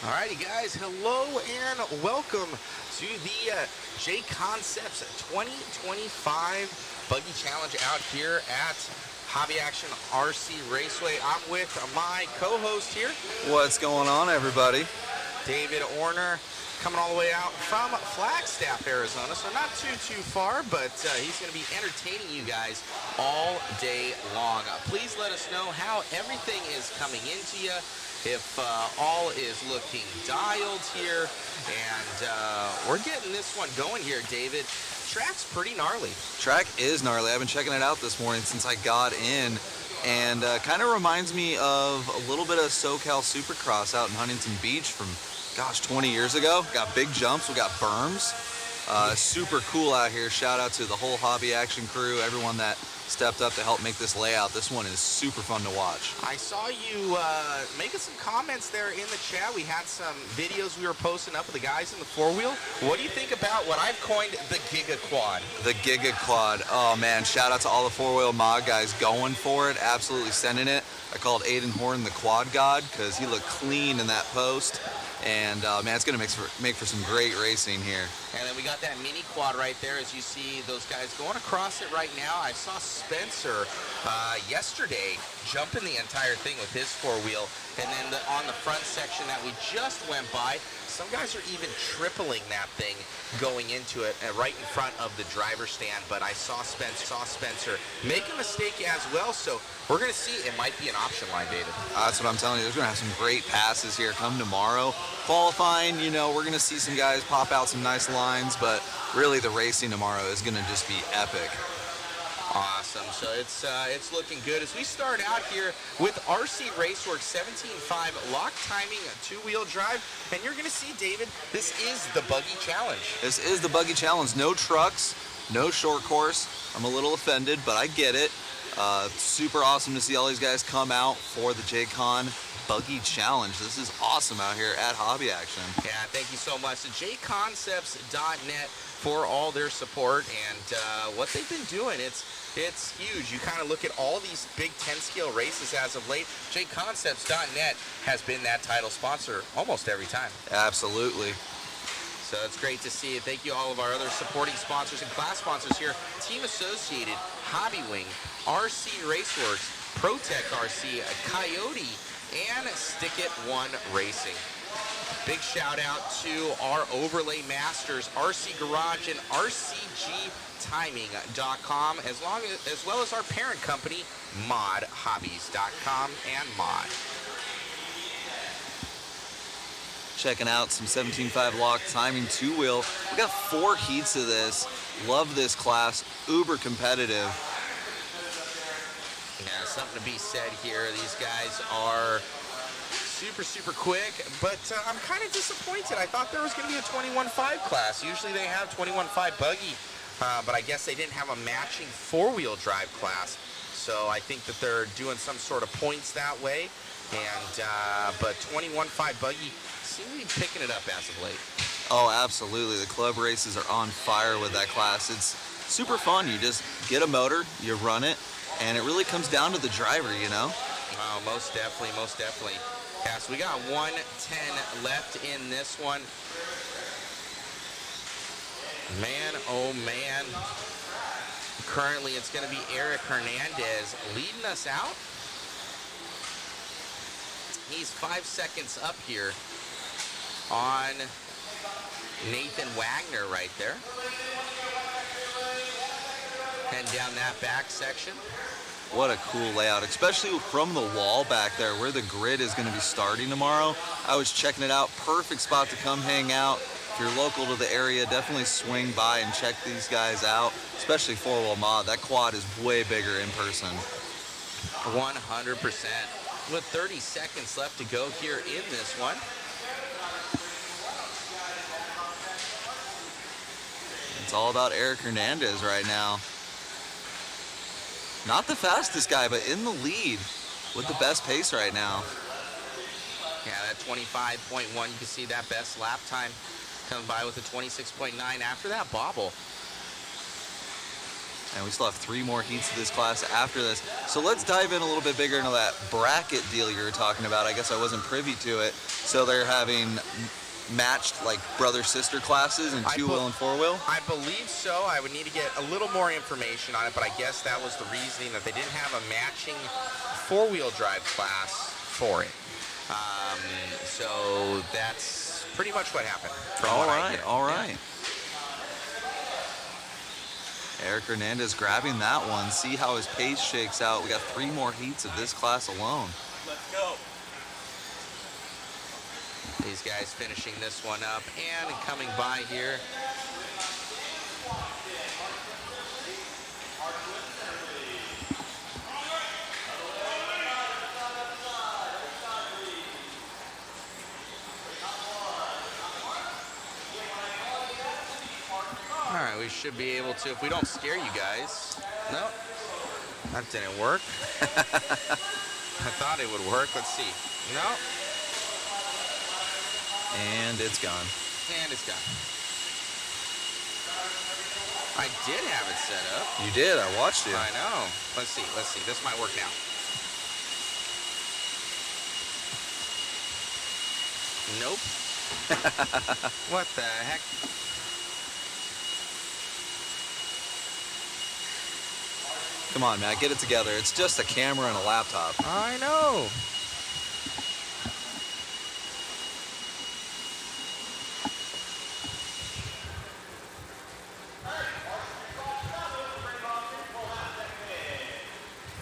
Alrighty guys, hello and welcome to the JConcepts 2025 Buggy Challenge out here at Hobby Action RC Raceway. I'm with my co-host here. What's going on, everybody? David Orner, coming all the way out from Flagstaff, Arizona, so not too far, but he's going to be entertaining you guys all day long. Please let us know how everything is coming into you, if all is looking dialed here, and we're getting this one going here, David. Track's pretty gnarly. Track is gnarly. I've been checking it out this morning since I got in, and kind of reminds me of a little bit of SoCal Supercross out in Huntington Beach from, gosh, 20 years ago. Got big jumps, we got berms. Super cool out here. Shout out to the whole Hobby Action crew, everyone that stepped up to help make this layout. This one is super fun to watch. I saw you making some comments there in the chat. We had some videos we were posting up of the guys in the four-wheel. What do you think about what I've coined the Giga Quad? The Giga Quad. Oh man, shout out to all the four-wheel mod guys going for it, absolutely sending it. I called Aiden Horn the Quad God because he looked clean in that post. And man, it's gonna make for some great racing here. And then we got that mini quad right there, as you see those guys going across it right now. I saw Spencer yesterday jumping the entire thing with his four-wheel, and then on the front section that we just went by, some guys are even tripling that thing going into it right in front of the driver's stand. But I saw Spencer make a mistake as well, so we're going to see. It might be an option line, David. That's what I'm telling you. There's going to have some great passes here come tomorrow. Qualifying, you know, we're going to see some guys pop out some nice lines, but really the racing tomorrow is going to just be epic. Awesome. So it's looking good as we start out here with RC Raceworks 17.5 lock timing two-wheel drive, and you're going to see, David, this is the Buggy Challenge. This is the Buggy Challenge. No trucks, no short course. I'm a little offended, but I get it. Super awesome to see all these guys come out for the JCon Buggy Challenge. This is awesome out here at Hobby Action. Yeah, thank you so much to JConcepts.net for all their support and what they've been doing. It's huge. You kind of look at all these big 10-scale races as of late. JConcepts.net has been that title sponsor almost every time. Absolutely. So it's great to see it. Thank you all of our other supporting sponsors and class sponsors here. Team Associated, Hobby Wing, RC Raceworks, ProTech RC, Coyote, and Stick It One Racing. Big shout out to our overlay masters, RC Garage and RCGtiming.com, as well as our parent company, modhobbies.com and mod. Checking out some 17.5 lock timing two-wheel. We got 4 heats of this. Love this class. Uber competitive. Yeah, something to be said here. These guys are super quick, but I'm kind of disappointed. I thought there was going to be a 21.5 class. Usually they have 21.5 buggy, but I guess they didn't have a matching four-wheel drive class. So I think that they're doing some sort of points that way. And but 21.5 buggy seem to be picking it up as of late. Oh, absolutely. The club races are on fire with that class. It's super fun. You just get a motor, you run it, and it really comes down to the driver, you know? Oh, most definitely, most definitely. Yeah, so we got 110 left in this one. Man, oh man. Currently, it's going to be Eric Hernandez leading us out. He's 5 seconds up here on Nathan Wagner right there. Heading down that back section. What a cool layout, especially from the wall back there where the grid is going to be starting tomorrow. I was checking it out. Perfect spot to come hang out. If you're local to the area, definitely swing by and check these guys out, especially four-wheel mod. That quad is way bigger in person. 100%. With 30 seconds left to go here in this one. It's all about Eric Hernandez right now. Not the fastest guy, but in the lead with the best pace right now. Yeah, that 25.1, you can see that best lap time comes by with a 26.9 after that bobble. And we still have 3 more heats of this class after this. So let's dive in a little bit bigger into that bracket deal you were talking about. I guess I wasn't privy to it. So they're having matched like brother-sister classes in 2-wheel and 4-wheel? I believe so. I would need to get a little more information on it, but I guess that was the reasoning, that they didn't have a matching 4-wheel drive class for it. So that's pretty much what happened. All right. Eric Hernandez grabbing that one. See how his pace shakes out. We got 3 more heats of this class alone. Let's go. These guys finishing this one up and coming by here. All right, we should be able to, if we don't scare you guys. No, that didn't work. I thought it would work. Let's see. No. And it's gone. And it's gone. I did have it set up. You did. I watched you. I know. Let's see. Let's see. This might work now. Nope. What the heck? Come on, Matt. Get it together. It's just a camera and a laptop. I know.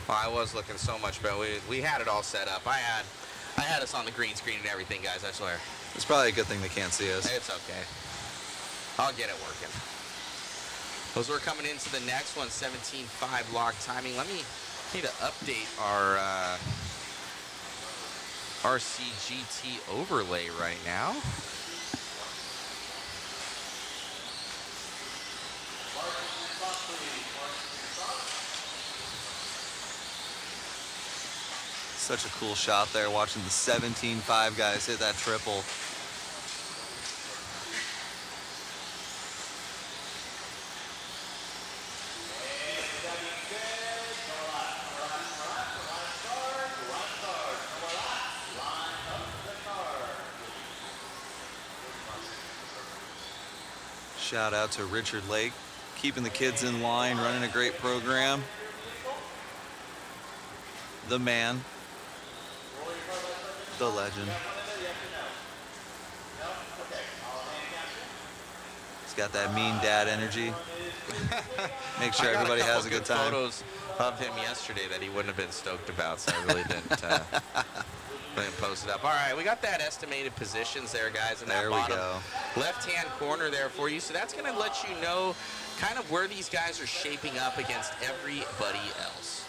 Well, I was looking so much better. We had it all set up. I had us on the green screen and everything, guys, I swear. It's probably a good thing they can't see us. It's okay. I'll get it working. As we're coming into the next one, 17.5 lock timing. Let me need to update our RCGT overlay right now. Such a cool shot there, watching the 17.5 guys hit that triple. Shout out to Richard Lake, keeping the kids in line, running a great program. The man, the legend. He's got that mean dad energy. Make sure everybody has a good time. Photos of him yesterday that he wouldn't have been stoked about, so I really didn't post it up. All right, we got that estimated positions there, guys, in that There we bottom go. left-hand corner there for you. So that's going to let you know kind of where these guys are shaping up against everybody else.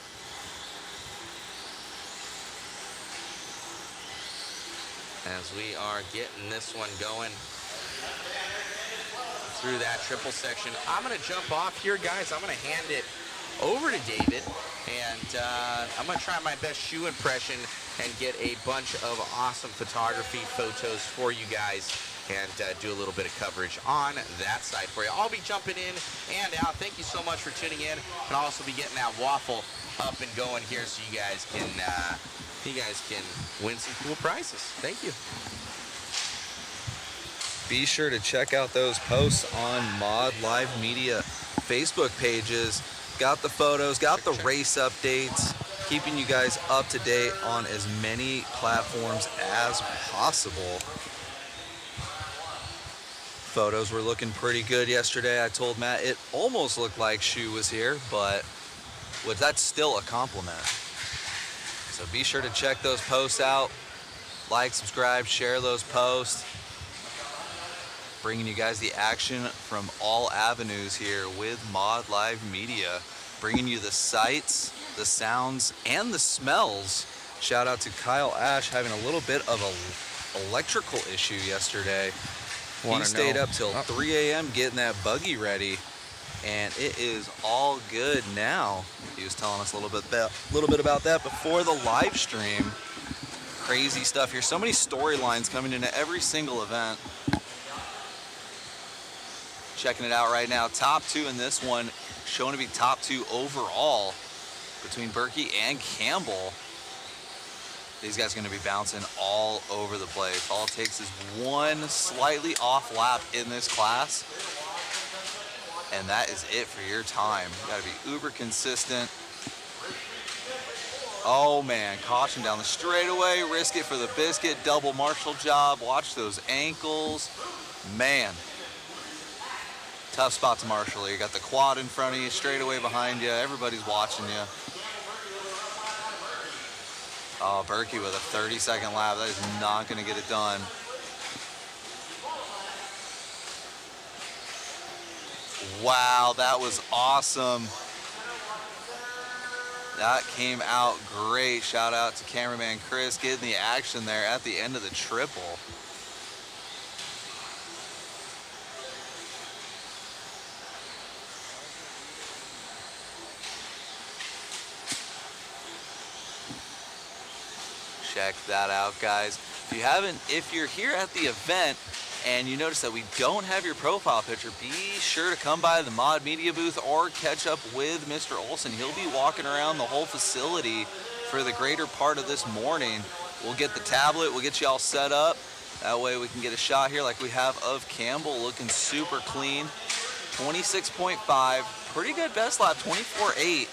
As we are getting this one going through that triple section. I'm going to jump off here, guys. I'm going to hand it over to David, and I'm going to try my best shoe impression and get a bunch of awesome photography photos for you guys, and do a little bit of coverage on that side for you. I'll be jumping in and out. Thank you so much for tuning in, and I'll also be getting that waffle up and going here so you guys can win some cool prizes. Thank you. Be sure to check out those posts on Mod Live Media Facebook pages. Got the photos, got the race updates, keeping you guys up to date on as many platforms as possible. Photos were looking pretty good yesterday. I told Matt it almost looked like Shu was here, but that's still a compliment. So be sure to check those posts out. Like, subscribe, share those posts. Bringing you guys the action from all avenues here with Mod Live Media. Bringing you the sights, the sounds, and the smells. Shout out to Kyle Ash having a little bit of an electrical issue yesterday. He stayed up till 3 a.m. getting that buggy ready, and it is all good now. He was telling us a little bit about that before the live stream. Crazy stuff here. So many storylines coming into every single event. Checking it out right now. Top 2 in this one, shown to be top 2 overall between Berkey and Campbell. These guys are going to be bouncing all over the place. All it takes is one slightly off lap in this class, and that is it for your time. You got to be uber consistent. Oh man, caution down the straightaway, risk it for the biscuit, double marshal job, watch those ankles. Man, tough spot to marshal. You got the quad in front of you, straightaway behind you, everybody's watching you. Oh, Berkey with a 30-second lap, that is not gonna get it done. Wow, that was awesome. That came out great. Shout out to cameraman Chris getting the action there at the end of the triple. Check that out, guys. If you're here at the event and you notice that we don't have your profile picture, be sure to come by the Mod Media booth or catch up with Mr. Olson. He'll be walking around the whole facility for the greater part of this morning. We'll get the tablet, we'll get you all set up. That way we can get a shot here like we have of Campbell, looking super clean. 26.5, pretty good best lap, 24.8.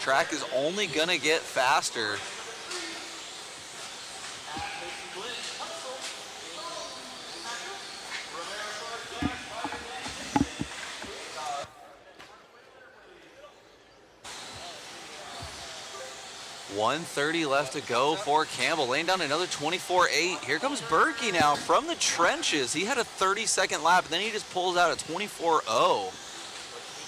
Track is only gonna get faster. .130 left to go for Campbell, laying down another 24.8. Here comes Berkey now from the trenches. He had a 30-second lap, and then he just pulls out a 24.0.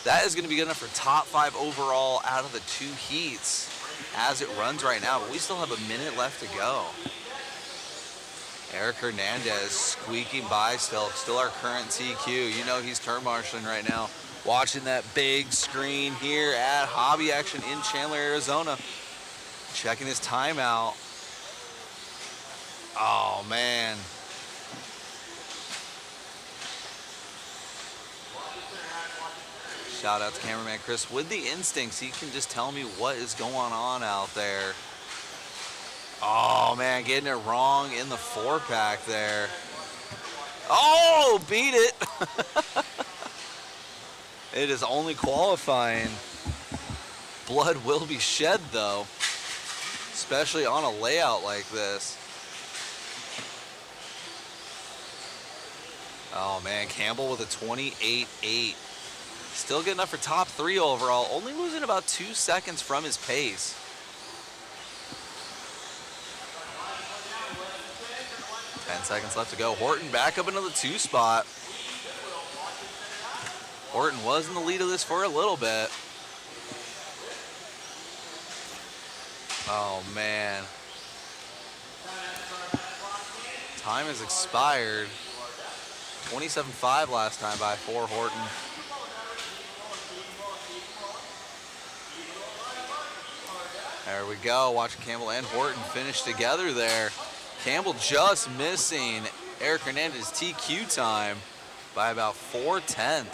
That is going to be good enough for top 5 overall out of the 2 heats as it runs right now, but we still have a minute left to go. Eric Hernandez squeaking by still our current TQ. You know he's turn marshaling right now, watching that big screen here at Hobby Action in Chandler, Arizona. Checking his timeout. Oh, man. Shout out to cameraman Chris with the instincts. He can just tell me what is going on out there. Oh, man, getting it wrong in the 4-pack there. Oh, beat it. It is only qualifying. Blood will be shed, though, especially on a layout like this. Oh man, Campbell with a 28.8. Still good enough for top 3 overall, only losing about 2 seconds from his pace. Ten seconds left to go. Horton back up into the 2 spot. Horton was in the lead of this for a little bit. Oh, man. Time has expired. 27.5 last time by for Horton. There we go. Watching Campbell and Horton finish together there. Campbell just missing Eric Hernandez's TQ time by about 4/10.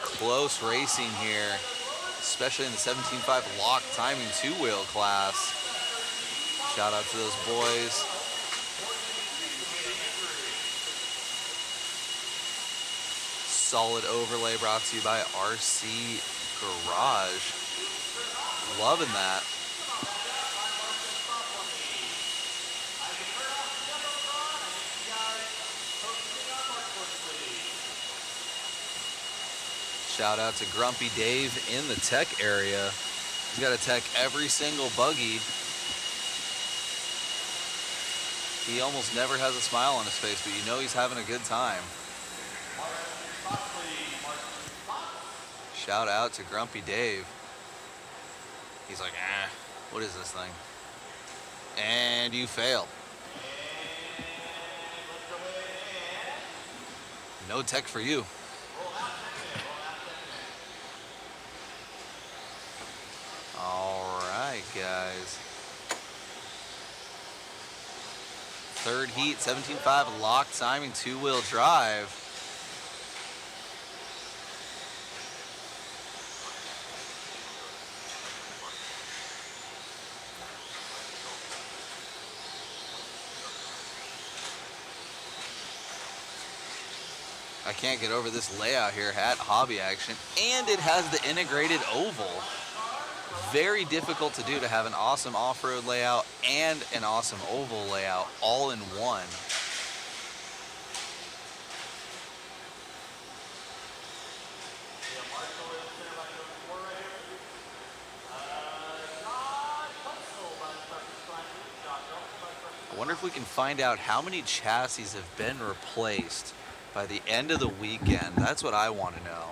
Close racing here, especially in the 17.5 lock timing 2-wheel class. Shout out to those boys. Solid overlay brought to you by RC Garage. Loving that. Shout out to Grumpy Dave in the tech area. He's got to tech every single buggy. He almost never has a smile on his face, but you know he's having a good time. Shout out to Grumpy Dave. He's like, what is this thing? And you fail. No tech for you. All right, guys. Third heat, 17.5 lock timing 2-wheel drive. I can't get over this layout here at Hobby Action. And it has the integrated oval. Very difficult to do, to have an awesome off-road layout and an awesome oval layout all in one. I wonder if we can find out how many chassis have been replaced by the end of the weekend. That's what I want to know.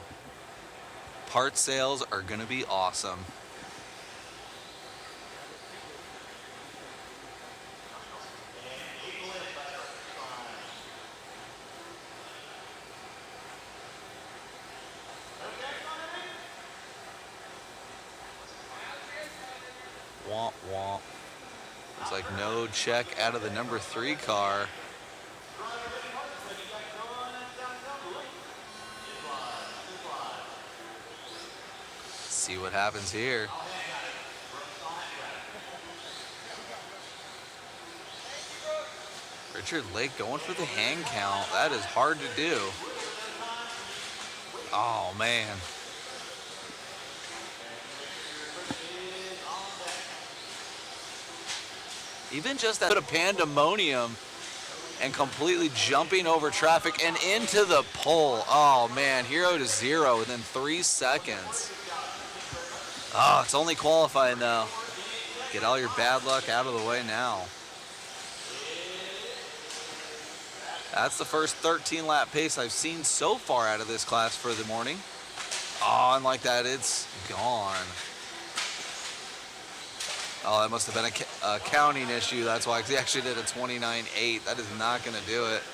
Part sales are going to be awesome. Womp womp. Looks like no check out of the number 3 car. See what happens here. Richard Lake going for the hand count. That is hard to do. Oh, man. Even just that bit of pandemonium and completely jumping over traffic and into the pole. Oh, man. 0 to 0 within 3 seconds. Oh, it's only qualifying, though. Get all your bad luck out of the way now. That's the first 13-lap pace I've seen so far out of this class for the morning. Oh, and like that, it's gone. Oh, that must have been a counting issue. That's why, because he actually did a 29.8. That is not going to do it.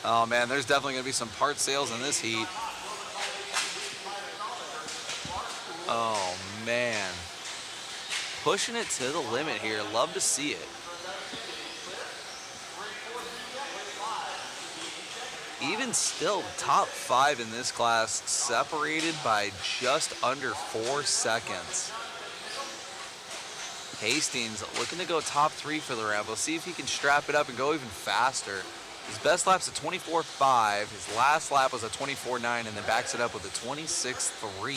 Oh, man, there's definitely going to be some part sales in this heat. Oh, man. Pushing it to the limit here. Love to see it. Even still, top 5 in this class, separated by just under 4 seconds. Hastings looking to go top 3 for the round. We'll see if he can strap it up and go even faster. His best lap's a 24.5. His last lap was a 24.9, and then backs it up with a 26.3.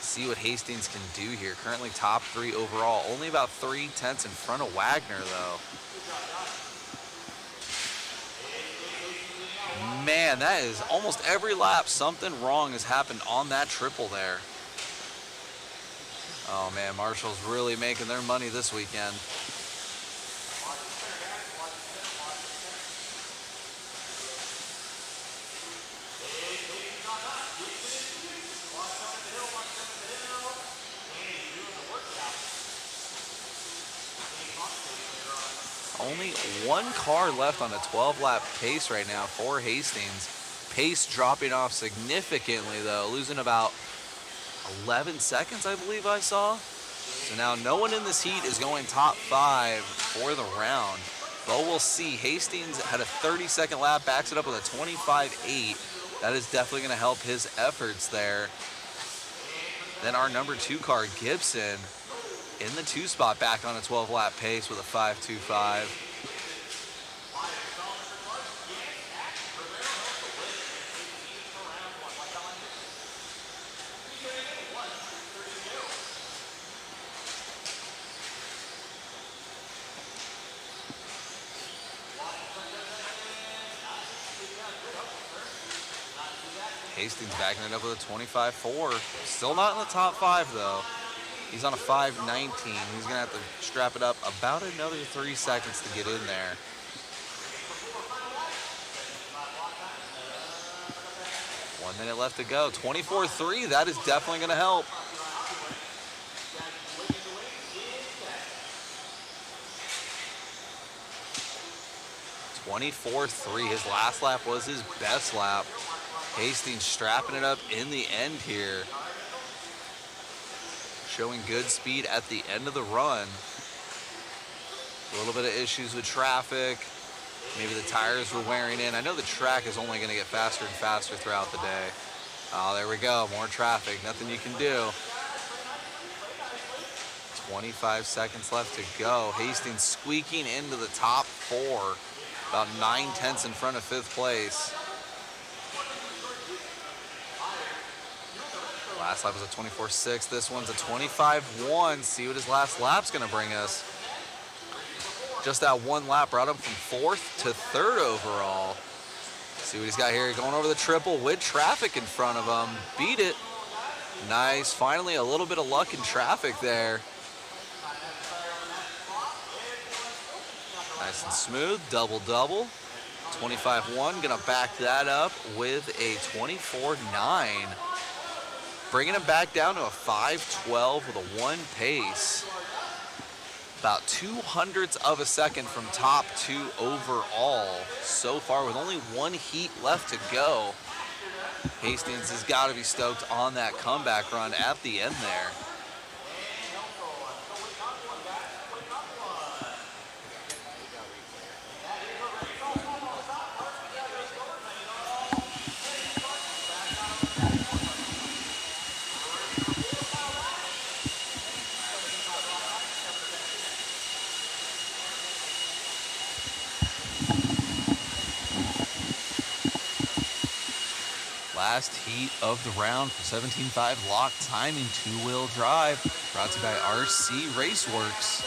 See what Hastings can do here. Currently top 3 overall. Only about 3 tenths in front of Wagner, though. Man, that is almost every lap something wrong has happened on that triple there. Oh man, Marshall's really making their money this weekend. Only 1 car left on a 12-lap pace right now for Hastings. Pace dropping off significantly, though, losing about 11 seconds, I believe I saw. So now no one in this heat is going top 5 for the round. But we'll see. Hastings had a 30-second lap, backs it up with a 25.8. That is definitely going to help his efforts there. Then our number 2 car, Gibson, in the 2 spot, back on a 12-lap pace with a 5.25. Hastings backing it up with a 25.4. Still not in the top 5, though. He's on a 5.19. He's going to have to strap it up about another 3 seconds to get in there. One minute left to go. 24.3. That is definitely going to help. His last lap was his best lap. Hastings strapping it up in the end here. Showing good speed at the end of the run. A little bit of issues with traffic. Maybe the tires were wearing in. I know the track is only going to get faster and faster throughout the day. Oh, there we go. More traffic. Nothing you can do. 25 seconds left to go. Hastings squeaking into the top 4. About 9 tenths in front of 5th place. Last lap was a 24.6. This one's a 25.1. See what his last lap's going to bring us. Just that one lap brought him from 4th to 3rd overall. See what he's got here. Going over the triple with traffic in front of him. Beat it. Nice. Finally, a little bit of luck in traffic there. Nice and smooth. Double-double. 25.1. Going to back that up with a 24.9. Bringing him back down to a 5.12 with a 1 pace. About 0.02 of a second from top 2 overall so far with only 1 heat left to go. Hastings has got to be stoked on that comeback run at the end there. Last heat of the round for 17.5 lock timing 2-wheel drive, brought to you by RC Raceworks.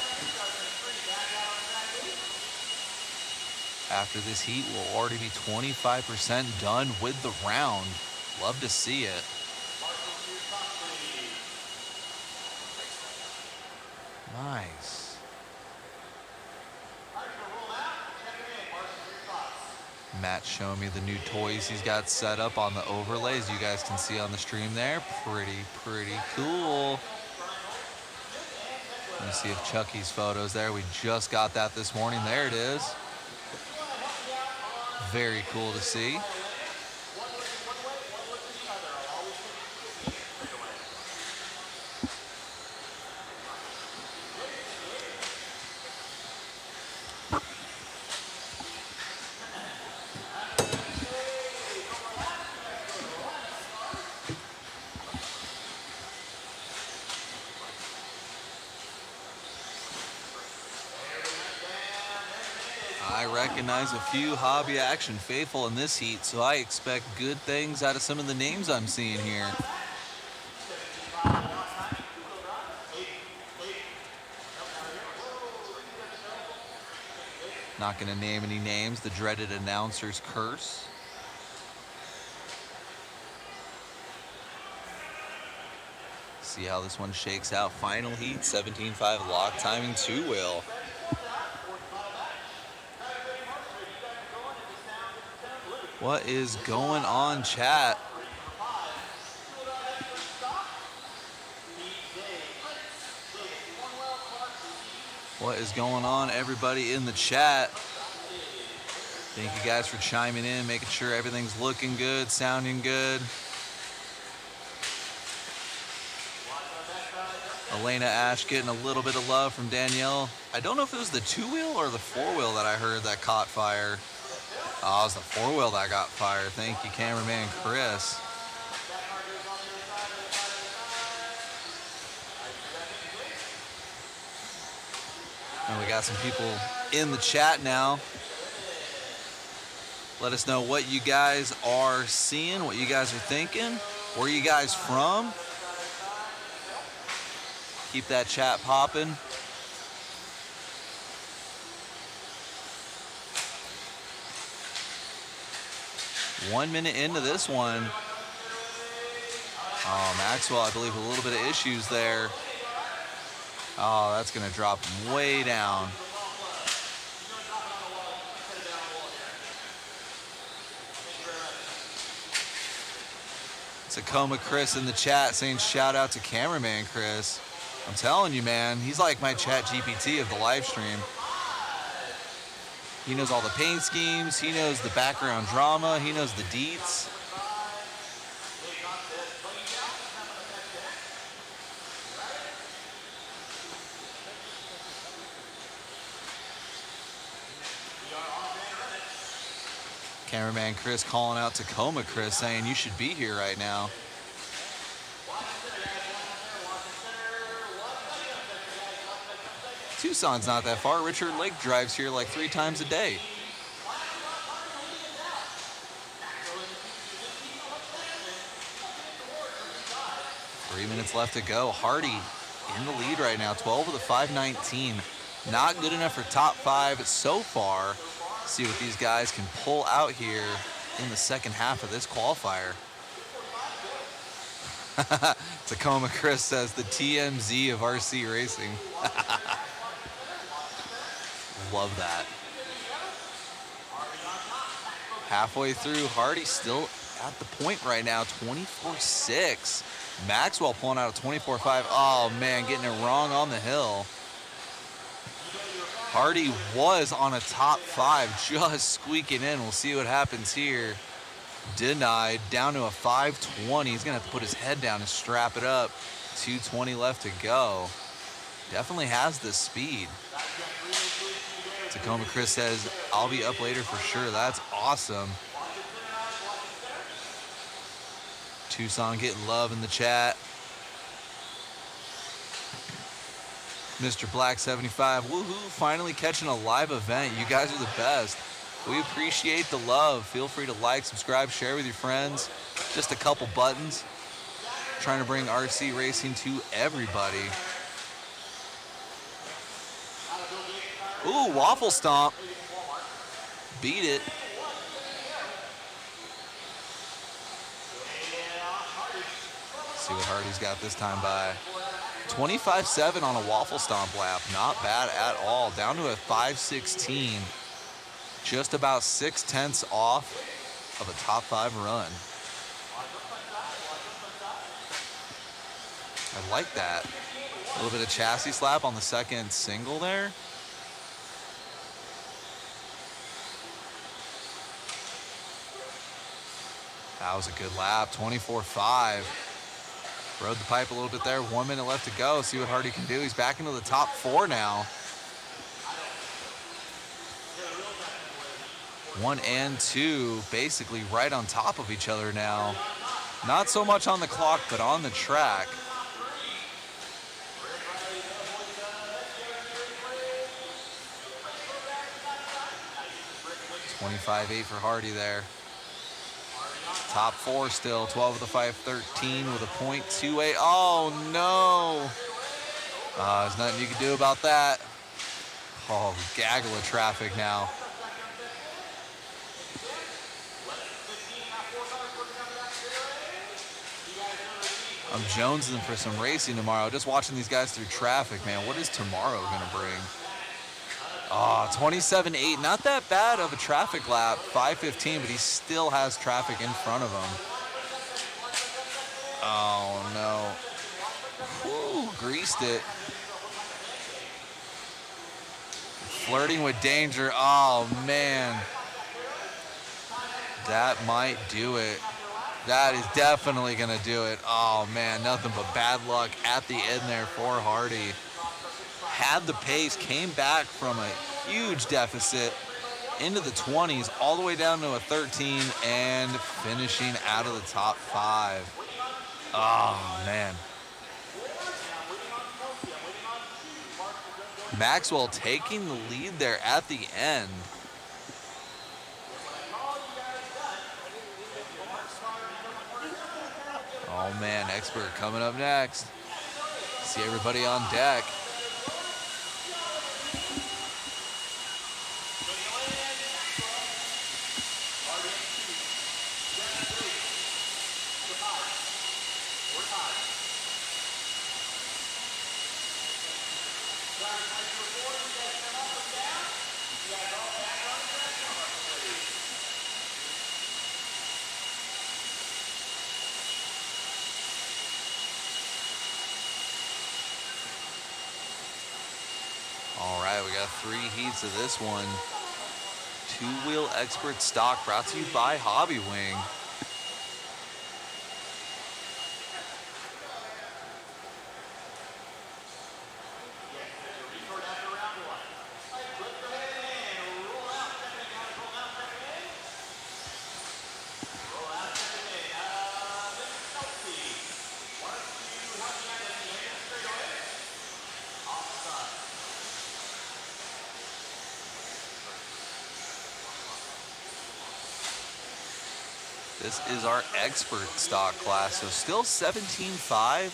After this heat, we'll already be 25% done with the round. Love to see it. Nice. Matt's showing me the new toys he's got set up on the overlays. You guys can see on the stream there. Pretty cool. Let me see if Chucky's photo's there. We just got that this morning. There it is. Very cool to see. I recognize a few hobby action faithful in this heat, so I expect good things out of some of the names I'm seeing here. Not going to name any names, the dreaded announcer's curse. See how this one shakes out. Final heat, 17.5 lock timing 2-wheel. What is going on, chat? What is going on, everybody in the chat? Thank you guys for chiming in, making sure everything's looking good, sounding good. Elena Ash getting a little bit of love from Danielle. I don't know if it was the 2-wheel or the 4-wheel that I heard that caught fire. Oh, it was the 4-wheel that got fired. Thank you, cameraman Chris. And we got some people in the chat now. Let us know what you guys are seeing, what you guys are thinking. Where are you guys from? Keep that chat popping. One minute into this one. Oh, Maxwell, I believe, a little bit of issues there. Oh, that's going to drop him way down. Tacoma Chris in the chat saying shout out to cameraman Chris. I'm telling you, man, he's like my chat GPT of the live stream. He knows all the paint schemes. He knows the background drama. He knows the deets. Cameraman Chris calling out Tacoma Chris saying you should be here right now. Tucson's not that far. Richard Lake drives here like 3 times a day. 3 minutes left to go. Hardy in the lead right now, 12 of the 519. Not good enough for top 5 so far. See what these guys can pull out here in the second half of this qualifier. Tacoma Chris says the TMZ of RC racing. Love that. Halfway through, Hardy still at the point right now, 24.6. Maxwell pulling out a 24.5. Oh man, getting it wrong on the hill. Hardy was on a top 5, just squeaking in. We'll see what happens here. Denied, down to a 5.20. He's gonna have to put his head down and strap it up. 2:20 left to go. Definitely has the speed. Tacoma Chris says, I'll be up later for sure. That's awesome. Tucson getting love in the chat. Mr. Black 75, woohoo, finally catching a live event. You guys are the best. We appreciate the love. Feel free to like, subscribe, share with your friends. Just a couple buttons. Trying to bring RC racing to everybody. Ooh, waffle stomp. Beat it. See what Hardy's got this time by. 25.7 on a waffle stomp lap. Not bad at all. Down to a 5.16. Just about 0.6 off of a top 5 run. I like that. A little bit of chassis slap on the second single there. That was a good lap, 24.5. Rode the pipe a little bit there, 1 minute left to go. See what Hardy can do. He's back into the top 4 now. 1 and 2 basically right on top of each other now. Not so much on the clock, but on the track. $25.8 for Hardy there. Top 4 still, 12 of the 513 with a .28. Oh no! There's nothing you can do about that. Oh, gaggle of traffic now. I'm jonesing for some racing tomorrow. Just watching these guys through traffic, man. What is tomorrow gonna bring? Oh, 27.8, not that bad of a traffic lap, 5:15, but he still has traffic in front of him. Oh no. Whew, greased it. Flirting with danger, oh man. That might do it. That is definitely gonna do it. Oh man, nothing but bad luck at the end there for Hardy. Had the pace, came back from a huge deficit into the 20s, all the way down to a 13, and finishing out of the top 5. Oh, man. Maxwell taking the lead there at the end. Oh, man, Expert coming up next. See everybody on deck. All right, we got 3 heats of this one. Two-wheel expert stock brought to you by Hobby Wing. This is our expert stock class, so still 17.5,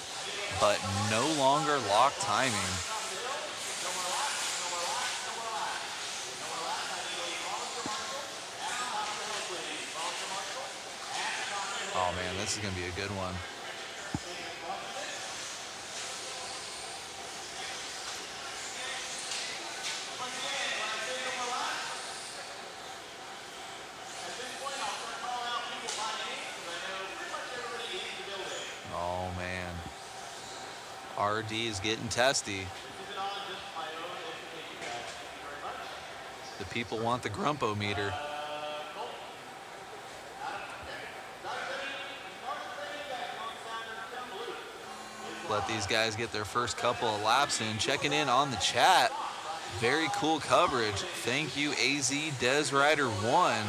but no longer lock timing. Oh man, this is gonna be a good one. Oh man, RD is getting testy. The people want the Grumpo meter. Let these guys get their first couple of laps in. Checking in on the chat. Very cool coverage. Thank you, AZ Des Rider 1.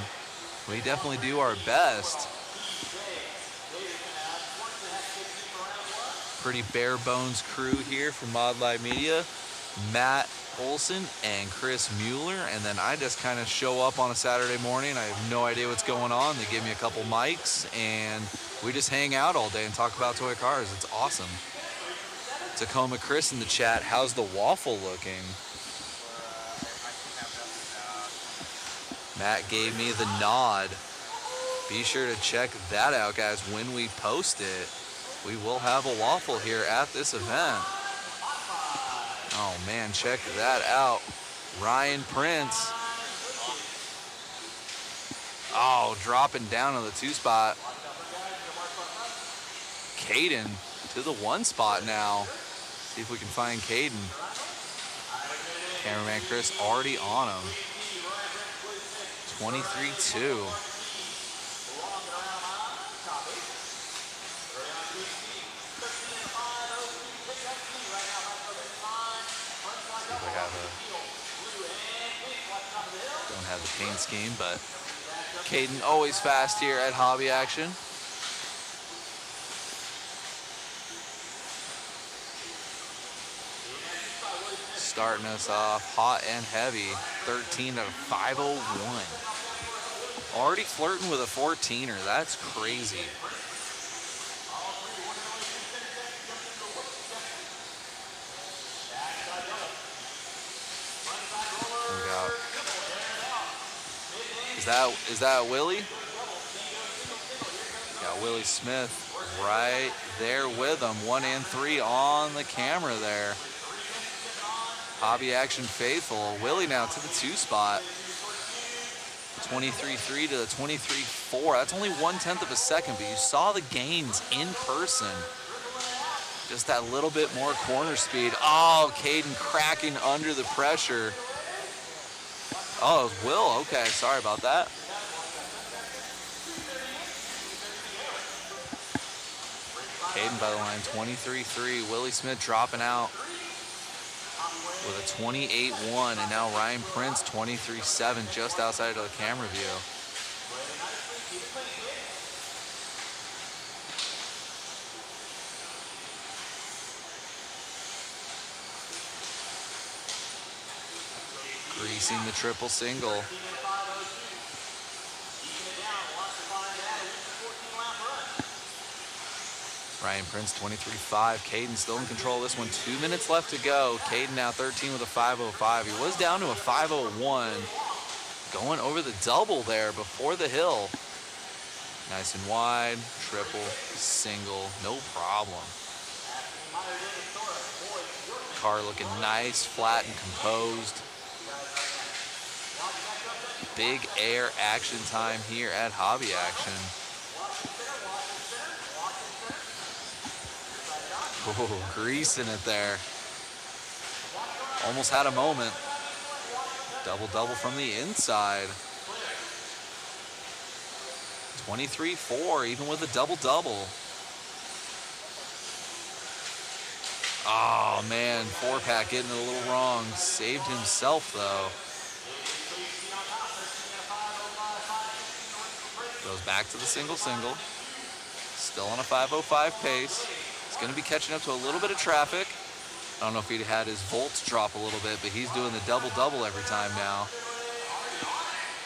We definitely do our best. Pretty bare bones crew here from Mod Live Media. Matt Olson and Chris Mueller. And then I just kind of show up on a Saturday morning. I have no idea what's going on. They give me a couple mics and we just hang out all day and talk about toy cars. It's awesome. Tacoma Chris in the chat, how's the waffle looking? Matt gave me the nod. Be sure to check that out, guys, when we post it. We will have a waffle here at this event. Oh man, check that out. Ryan Prince. Oh, dropping down to the 2 spot. Caden to the 1 spot now. See if we can find Caden. Cameraman Chris already on him. 23-2. Don't have the paint scheme, but Caden always fast here at Hobby Action. Starting us off hot and heavy, 13 out of 501. Already flirting with a 14er, that's crazy. Is that Willie? Got Willie Smith right there with him. 1 and 3 on the camera there. Hobby Action faithful. Willie now to the 2 spot. 23.3 to the 23.4. That's only 1/10 of a second, but you saw the gains in person. Just that little bit more corner speed. Oh, Caden cracking under the pressure. Oh, it was Will. Okay, sorry about that. Caden by the line, 23.3. Willie Smith dropping out with a 28.1, and now Ryan Prince 23.7, just outside of the camera view. Greasing the triple single. Ryan Prince 23.5. Caden still in control of this one. 2 minutes left to go. Caden now 13 with a 5.05. He was down to a 5.01. Going over the double there before the hill. Nice and wide. Triple, single, no problem. Car looking nice, flat and composed. Big air action time here at Hobby Action. Oh, greasing it there. Almost had a moment. Double-double from the inside. 23.4, even with a double-double. Oh, man, 4-pack getting it a little wrong. Saved himself, though. Goes back to the single-single. Still on a 5.05 pace. He's going to be catching up to a little bit of traffic. I don't know if he'd had his volts drop a little bit, but he's doing the double-double every time now.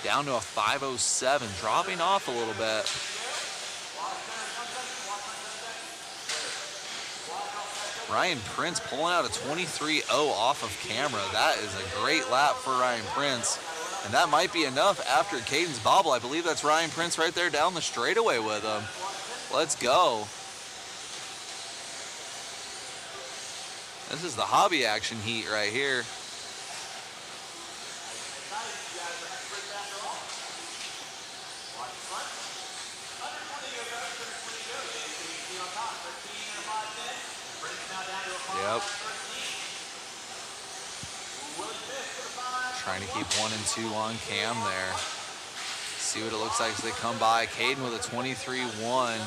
Down to a 5.07, dropping off a little bit. Ryan Prince pulling out a 23.0 off of camera. That is a great lap for Ryan Prince. And that might be enough after Caden's bobble. I believe that's Ryan Prince right there down the straightaway with him. Let's go. This is the hobby action heat right here. Yep. Trying to keep 1 and 2 on cam there. See what it looks like as they come by. Caden with a 23.1.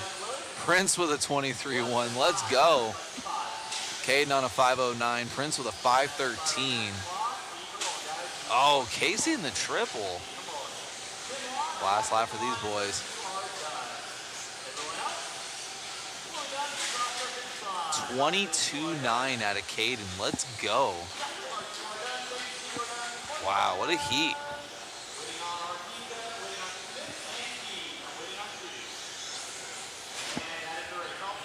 Prince with a 23.1. Let's go. Caden on a 5.09. Prince with a 5.13. Oh, Casey in the triple. Last lap for these boys. 22.9 out of Caden. Let's go. Wow, what a heat.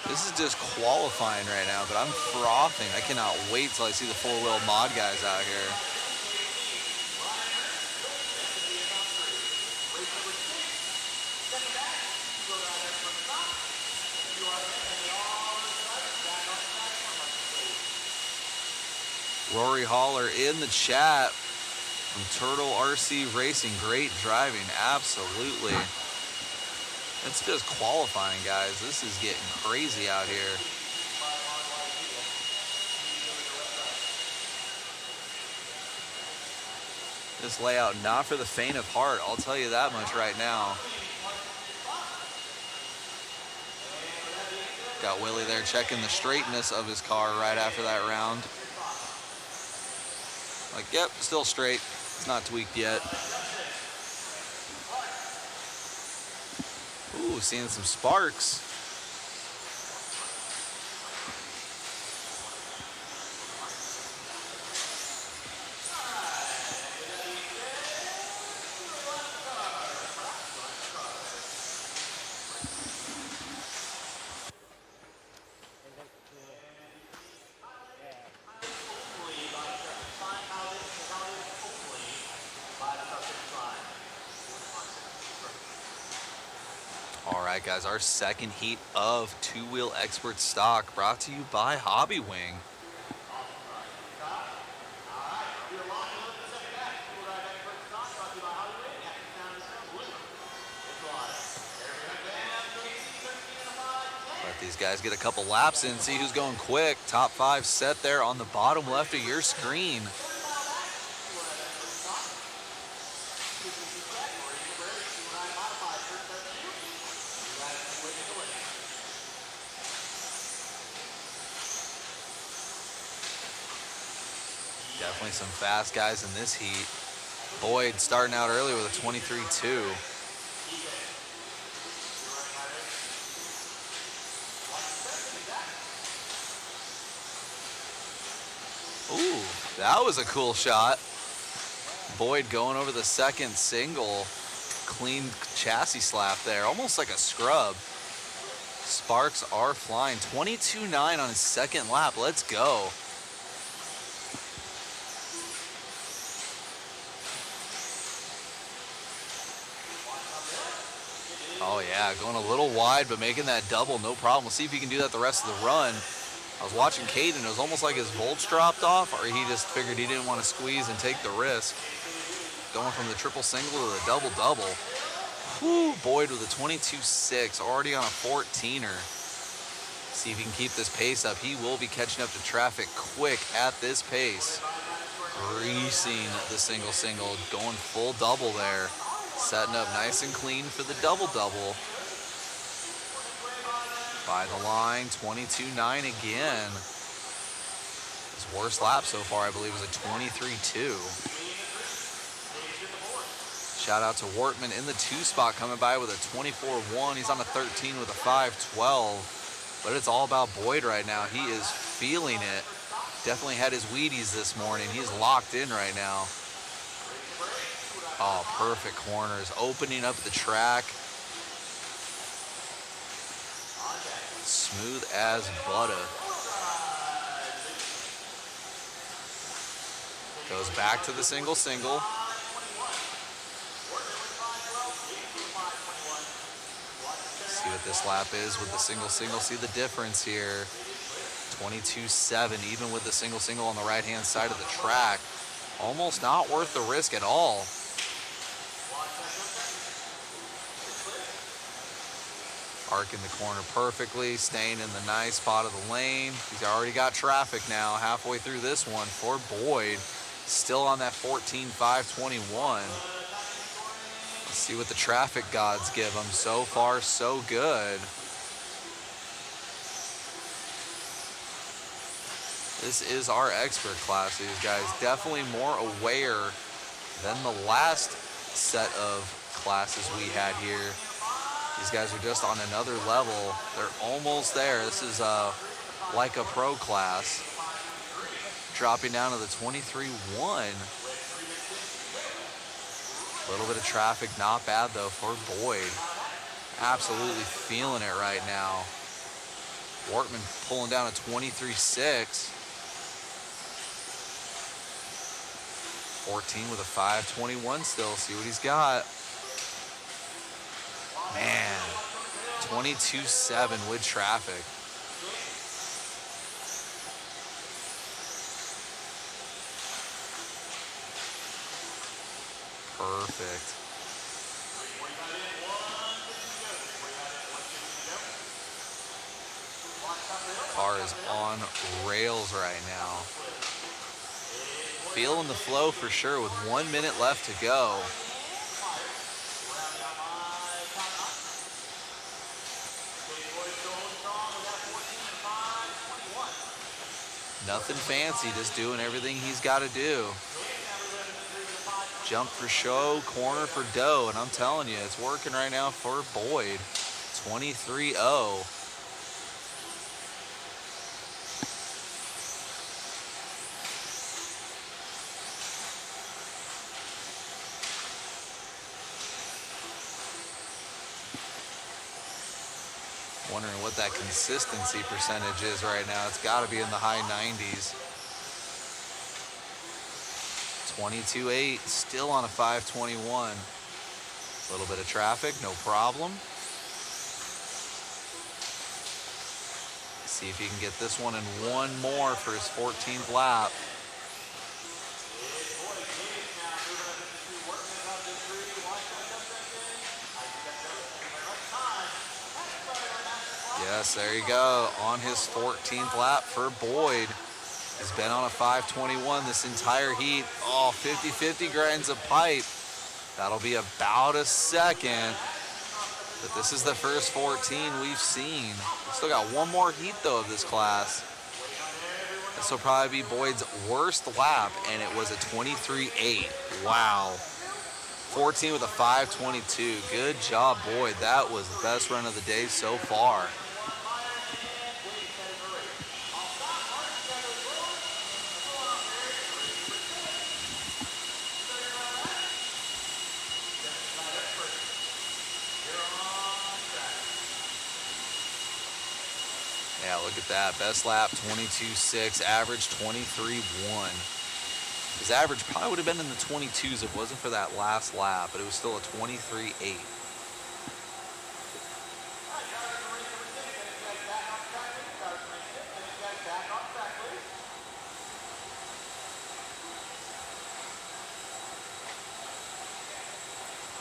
This is just qualifying right now, but I'm frothing. I cannot wait till I see the four-wheel mod guys out here. Rory Haller in the chat from Turtle RC Racing. Great driving, absolutely. It's just qualifying, guys. This is getting crazy out here. This layout, not for the faint of heart. I'll tell you that much right now. Got Willie there checking the straightness of his car right after that round. Like, yep, still straight. It's not tweaked yet. Ooh, seeing some sparks. All right, guys, our second heat of two-wheel expert stock brought to you by Hobby Wing. Let these guys get a couple laps in, see who's going quick. Top 5 set there on the bottom left of your screen. Definitely some fast guys in this heat. Boyd starting out early with a 23.2. Ooh, that was a cool shot. Boyd going over the second single. Clean chassis slap there, almost like a scrub. Sparks are flying. 22.9 on his second lap. Let's go. Oh yeah, going a little wide, but making that double, no problem. We'll see if he can do that the rest of the run. I was watching Caden, it was almost like his volts dropped off, or he just figured he didn't want to squeeze and take the risk. Going from the triple single to the double-double. Whew, Boyd with a 22.6, already on a 14er. See if he can keep this pace up. He will be catching up to traffic quick at this pace. Greasing the single, going full double there. Setting up nice and clean for the double-double. By the line, 22.9 again. His worst lap so far, I believe, was a 23.2. Shout out to Wortman in the 2 spot, coming by with a 24.1. He's on a 13 with a 5.12. But it's all about Boyd right now. He is feeling it. Definitely had his Wheaties this morning. He's locked in right now. Oh, perfect corners, opening up the track. Smooth as butter. Goes back to the single. See what this lap is with the single. See the difference here. 22.7, even with the single on the right-hand side of the track. Almost not worth the risk at all. Arcing the corner perfectly, staying in the nice spot of the lane. He's already got traffic now halfway through this one for Boyd. Still on that 14.521. Let's see what the traffic gods give him. So far, so good. This is our expert class, these guys. Definitely more aware than the last set of classes we had here. These guys are just on another level. They're almost there. This is like a pro class. Dropping down to the 23.1. A little bit of traffic, not bad though for Boyd. Absolutely feeling it right now. Wortman pulling down a 23.6. 14 with a 5.21 still. See what he's got. Man, 22.7 with traffic. Perfect. Car is on rails right now. Feeling the flow for sure with 1 minute left to go. Nothing fancy, just doing everything he's got to do. Jump for show, corner for dough, and I'm telling you, it's working right now for Boyd. 23.0. Wondering what that consistency percentage is right now. It's got to be in the high 90s. 22.8, still on a 5.21. A little bit of traffic, no problem. See if he can get this one in one more for his 14th lap. Yes, there you go. On his 14th lap for Boyd. He's been on a 5.21 this entire heat. Oh, 50-50 grinds a pipe. That'll be about a second. But this is the first 14 we've seen. We still got one more heat, though, of this class. This will probably be Boyd's worst lap, and it was a 23.8. Wow. 14 with a 5.22. Good job, Boyd. That was the best run of the day so far. Yeah, look at that. Best lap, 22.6. Average, 23.1. His average probably would have been in the 22s if it wasn't for that last lap, but it was still a 23.8.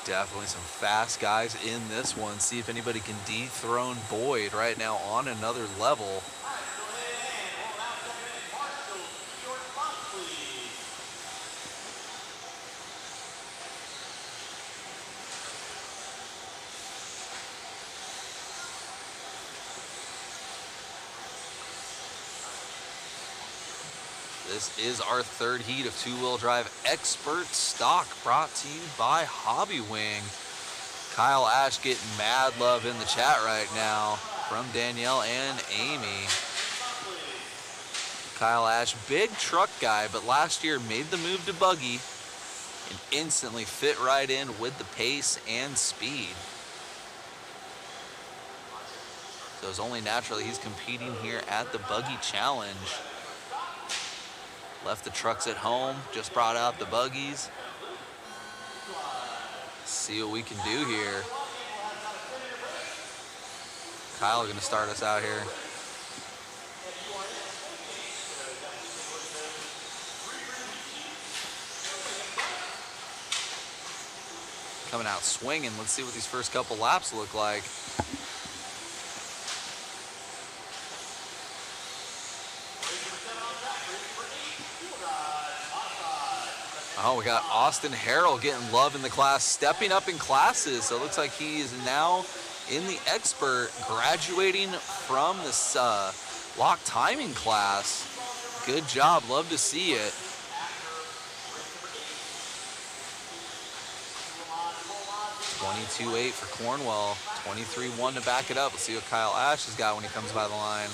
Definitely some fast guys in this one. See if anybody can dethrone Boyd right now on another level. This is our third heat of two-wheel drive expert stock, brought to you by Hobby Wing. Kyle Ash getting mad love in the chat right now from Danielle and Amy. Kyle Ash, big truck guy, but last year made the move to buggy and instantly fit right in with the pace and speed. So it's only naturally he's competing here at the Buggy Challenge. Left the trucks at home, just brought out the buggies. See what we can do here. Kyle gonna start us out here. Coming out swinging. Let's see what these first couple laps look like. Oh, we got Austin Harrell getting love in the class, stepping up in classes. So it looks like he is now in the expert, graduating from this lock timing class. Good job, love to see it. $22.8 for Cornwell, $23.1 to back it up. Let's see what Kyle Ash has got when he comes by the line.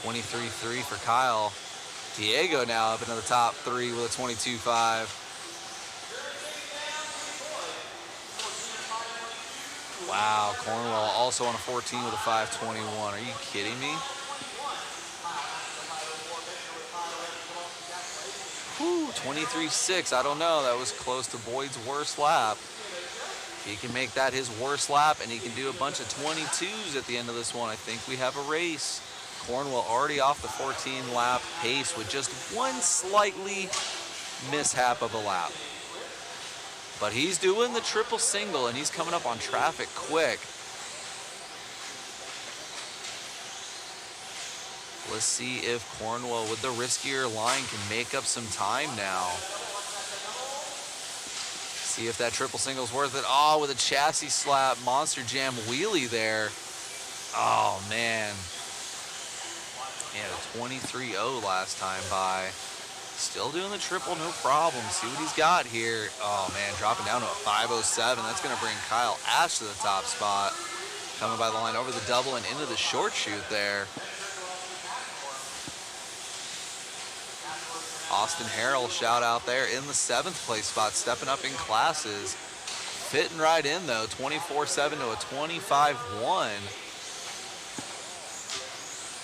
$23.3 for Kyle. Diego now up into the top three with a $22.5. Wow, Cornwell also on a 14 with a 5.21. Are you kidding me? Whew, 23.6. I don't know. That was close to Boyd's worst lap. He can make that his worst lap, and he can do a bunch of 22s at the end of this one. I think we have a race. Cornwell already off the 14-lap pace with just one slightly mishap of a lap. But he's doing the triple single, and he's coming up on traffic quick. Let's see if Cornwell, with the riskier line, can make up some time now. See if that triple single's worth it. Oh, with a chassis slap, Monster Jam wheelie there. Oh, man. Yeah, a 23.0 last time by. Still doing the triple, no problem. See what he's got here. Oh, man, dropping down to a 5.07. That's going to bring Kyle Ash to the top spot. Coming by the line over the double and into the short chute there. Austin Harrell, shout out there in the 7th place spot, stepping up in classes. Fitting right in, though, 24.7 to a 25.1.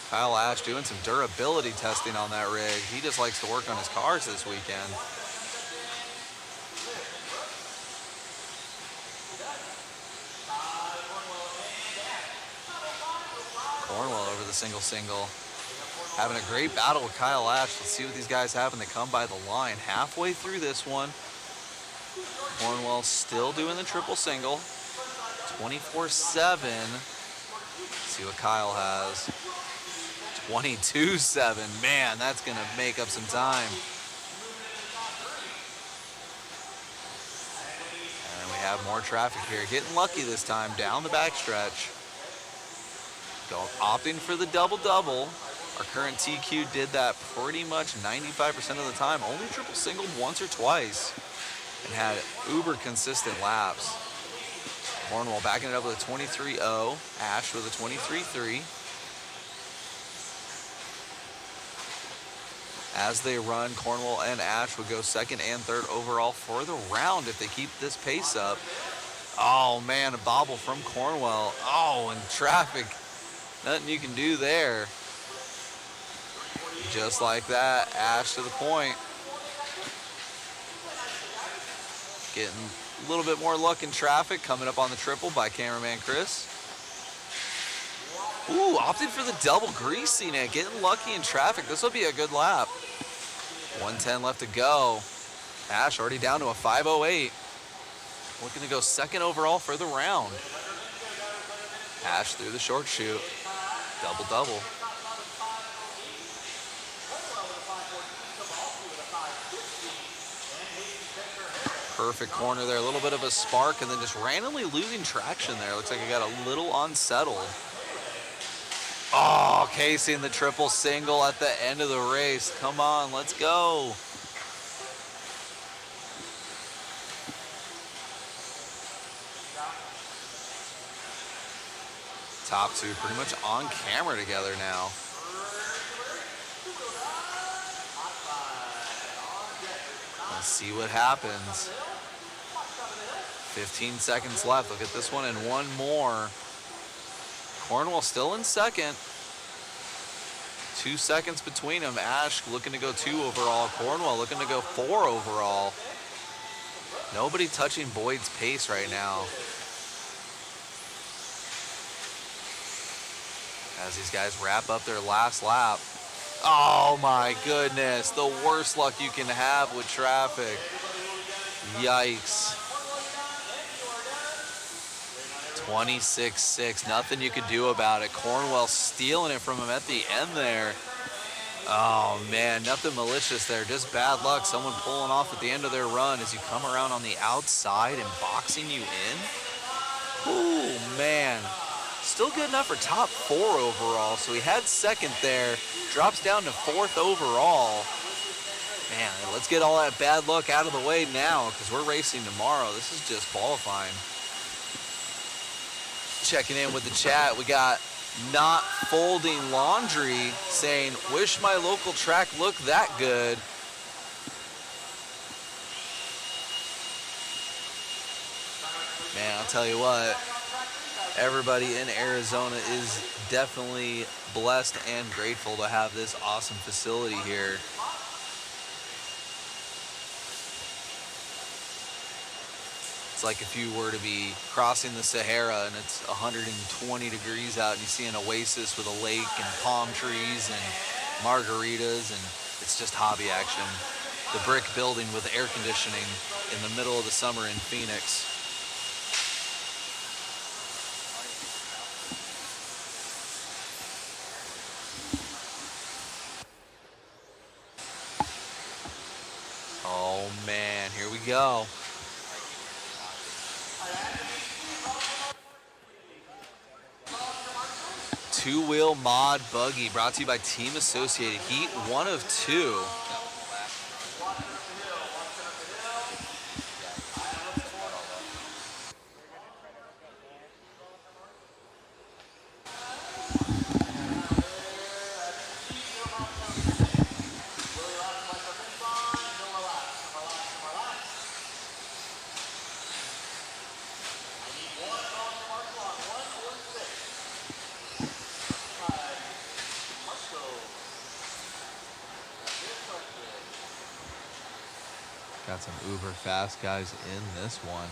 Kyle Ash doing some durability testing on that rig. He just likes to work on his cars this weekend. Cornwell over the single. Having a great battle with Kyle Ash. Let's see what these guys have when they come by the line. Halfway through this one, Cornwell still doing the triple single. 24.7. See what Kyle has. 22.7. Man, that's going to make up some time. And we have more traffic here. Getting lucky this time down the backstretch. Opting for the double-double. Our current TQ did that pretty much 95% of the time. Only triple singled once or twice and had uber consistent laps. Cornwell backing it up with a 23.0. Ash with a 23.3. As they run, Cornwell and Ash would go 2nd and 3rd overall for the round if they keep this pace up. Oh, man, a bobble from Cornwell. Oh, and traffic. Nothing you can do there. Just like that, Ash to the point. Getting a little bit more luck in traffic, coming up on the triple by cameraman Chris. Ooh, opted for the double greasing it, getting lucky in traffic. This will be a good lap. 110 left to go. Ash already down to a 5.08. Looking to go 2nd overall for the round. Ash through the short chute. Double-double. Perfect corner there. A little bit of a spark and then just randomly losing traction there. Looks like it got a little unsettled. Oh, Casey in the triple single at the end of the race. Come on, let's go. Top two pretty much on camera together now. Let's see what happens. 15 seconds left. Look at this one and one more. Cornwell still in 2nd. 2 seconds between them. Ash looking to go 2 overall. Cornwell looking to go 4 overall. Nobody touching Boyd's pace right now. As these guys wrap up their last lap. Oh my goodness, the worst luck you can have with traffic. Yikes. 26-6, nothing you could do about it. Cornwell stealing it from him at the end there. Oh man, nothing malicious there, just bad luck. Someone pulling off at the end of their run as you come around on the outside and boxing you in. Ooh, man. Still good enough for top 4 overall. So he had second there, drops down to 4th overall. Man, let's get all that bad luck out of the way now because we're racing tomorrow. This is just qualifying. Checking in with the chat, we got Not Folding Laundry saying, wish my local track looked that good. Man, I'll tell you what, everybody in Arizona is definitely blessed and grateful to have this awesome facility here. It's like if you were to be crossing the Sahara and it's 120 degrees out and you see an oasis with a lake and palm trees and margaritas, and it's just hobby action. The brick building with air conditioning in the middle of the summer in Phoenix. Oh man, here we go. Two-wheel mod buggy brought to you by Team Associated. Heat 1 of 2. Got some uber fast guys in this one.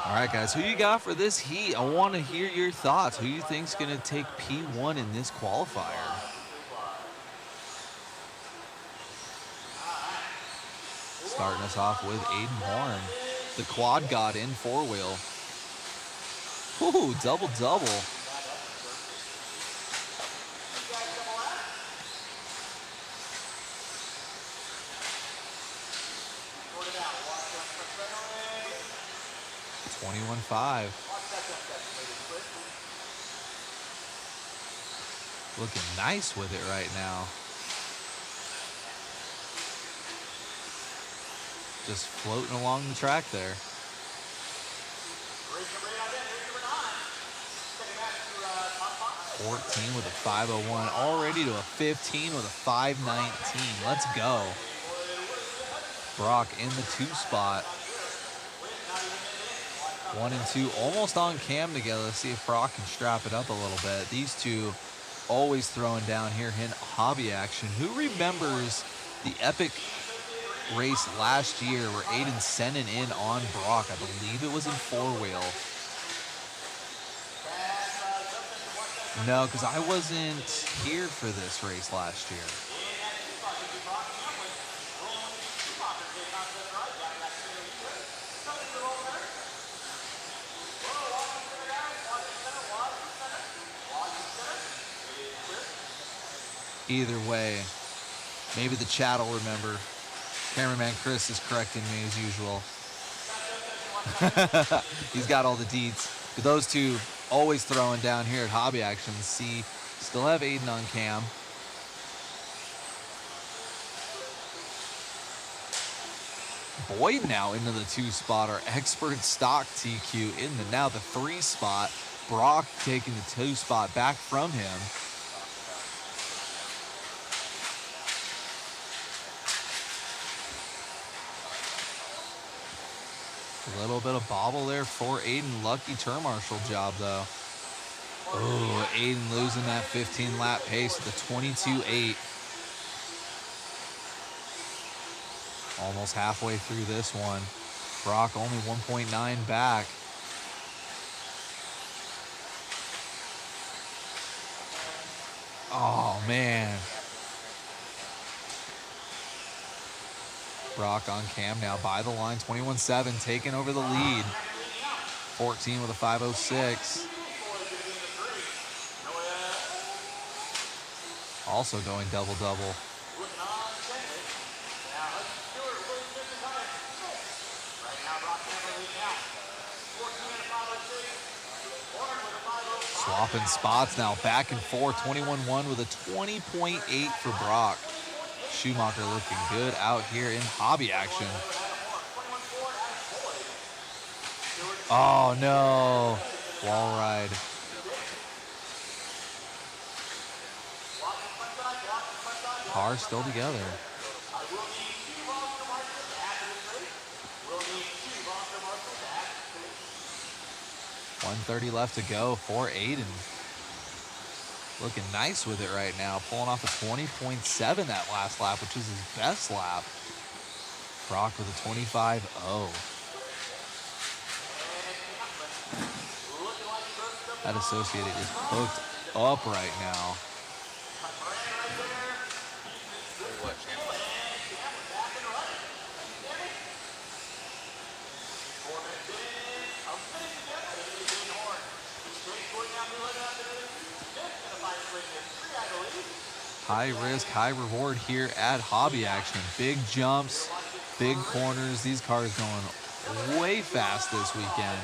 All right, guys, who you got for this heat? I want to hear your thoughts. Who you think's going to take P1 in this qualifier? Starting us off with Aiden Horn. The quad god in 4-wheel. Ooh, double-double. $21.5. Looking nice with it right now. Just floating along the track there. 14 with a 501, already to a 15 with a 519. Let's go. Brock in the 2 spot. 1 and 2 almost on cam together. Let's see if Brock can strap it up a little bit. These two always throwing down here in hobby action. Who remembers the epic race last year where Aiden sent it in on Brock? I believe it was in 4-wheel. No, because I wasn't here for this race last year. Either way, maybe the chat will remember. Cameraman Chris is correcting me as usual. He's got all the deets. But those two always throwing down here at Hobby Action. See, still have Aiden on cam. Boyd now into the 2 spot. Our expert stock TQ in the now the 3 spot. Brock taking the 2 spot back from him. A little bit of bobble there for Aiden. Lucky turn marshal job, though. Oh, Aiden losing that 15-lap pace with a 22.8. Almost halfway through this one. Brock only 1.9 back. Oh, man. Brock on cam now by the line. 21-7, taking over the lead. 14 with a 5.06. Also going double-double. Swapping spots now, back and forth. 21-1 with a 20.8 for Brock. Schumacher looking good out here in hobby action. Oh no, wall ride. Car still together. 130 left to go for Aiden. Looking nice with it right now. Pulling off a 20.7 that last lap, which was his best lap. Brock with a 25.0. That Associated is hooked up right now. High risk, high reward here at hobby action. Big jumps, big corners. These cars going way fast this weekend.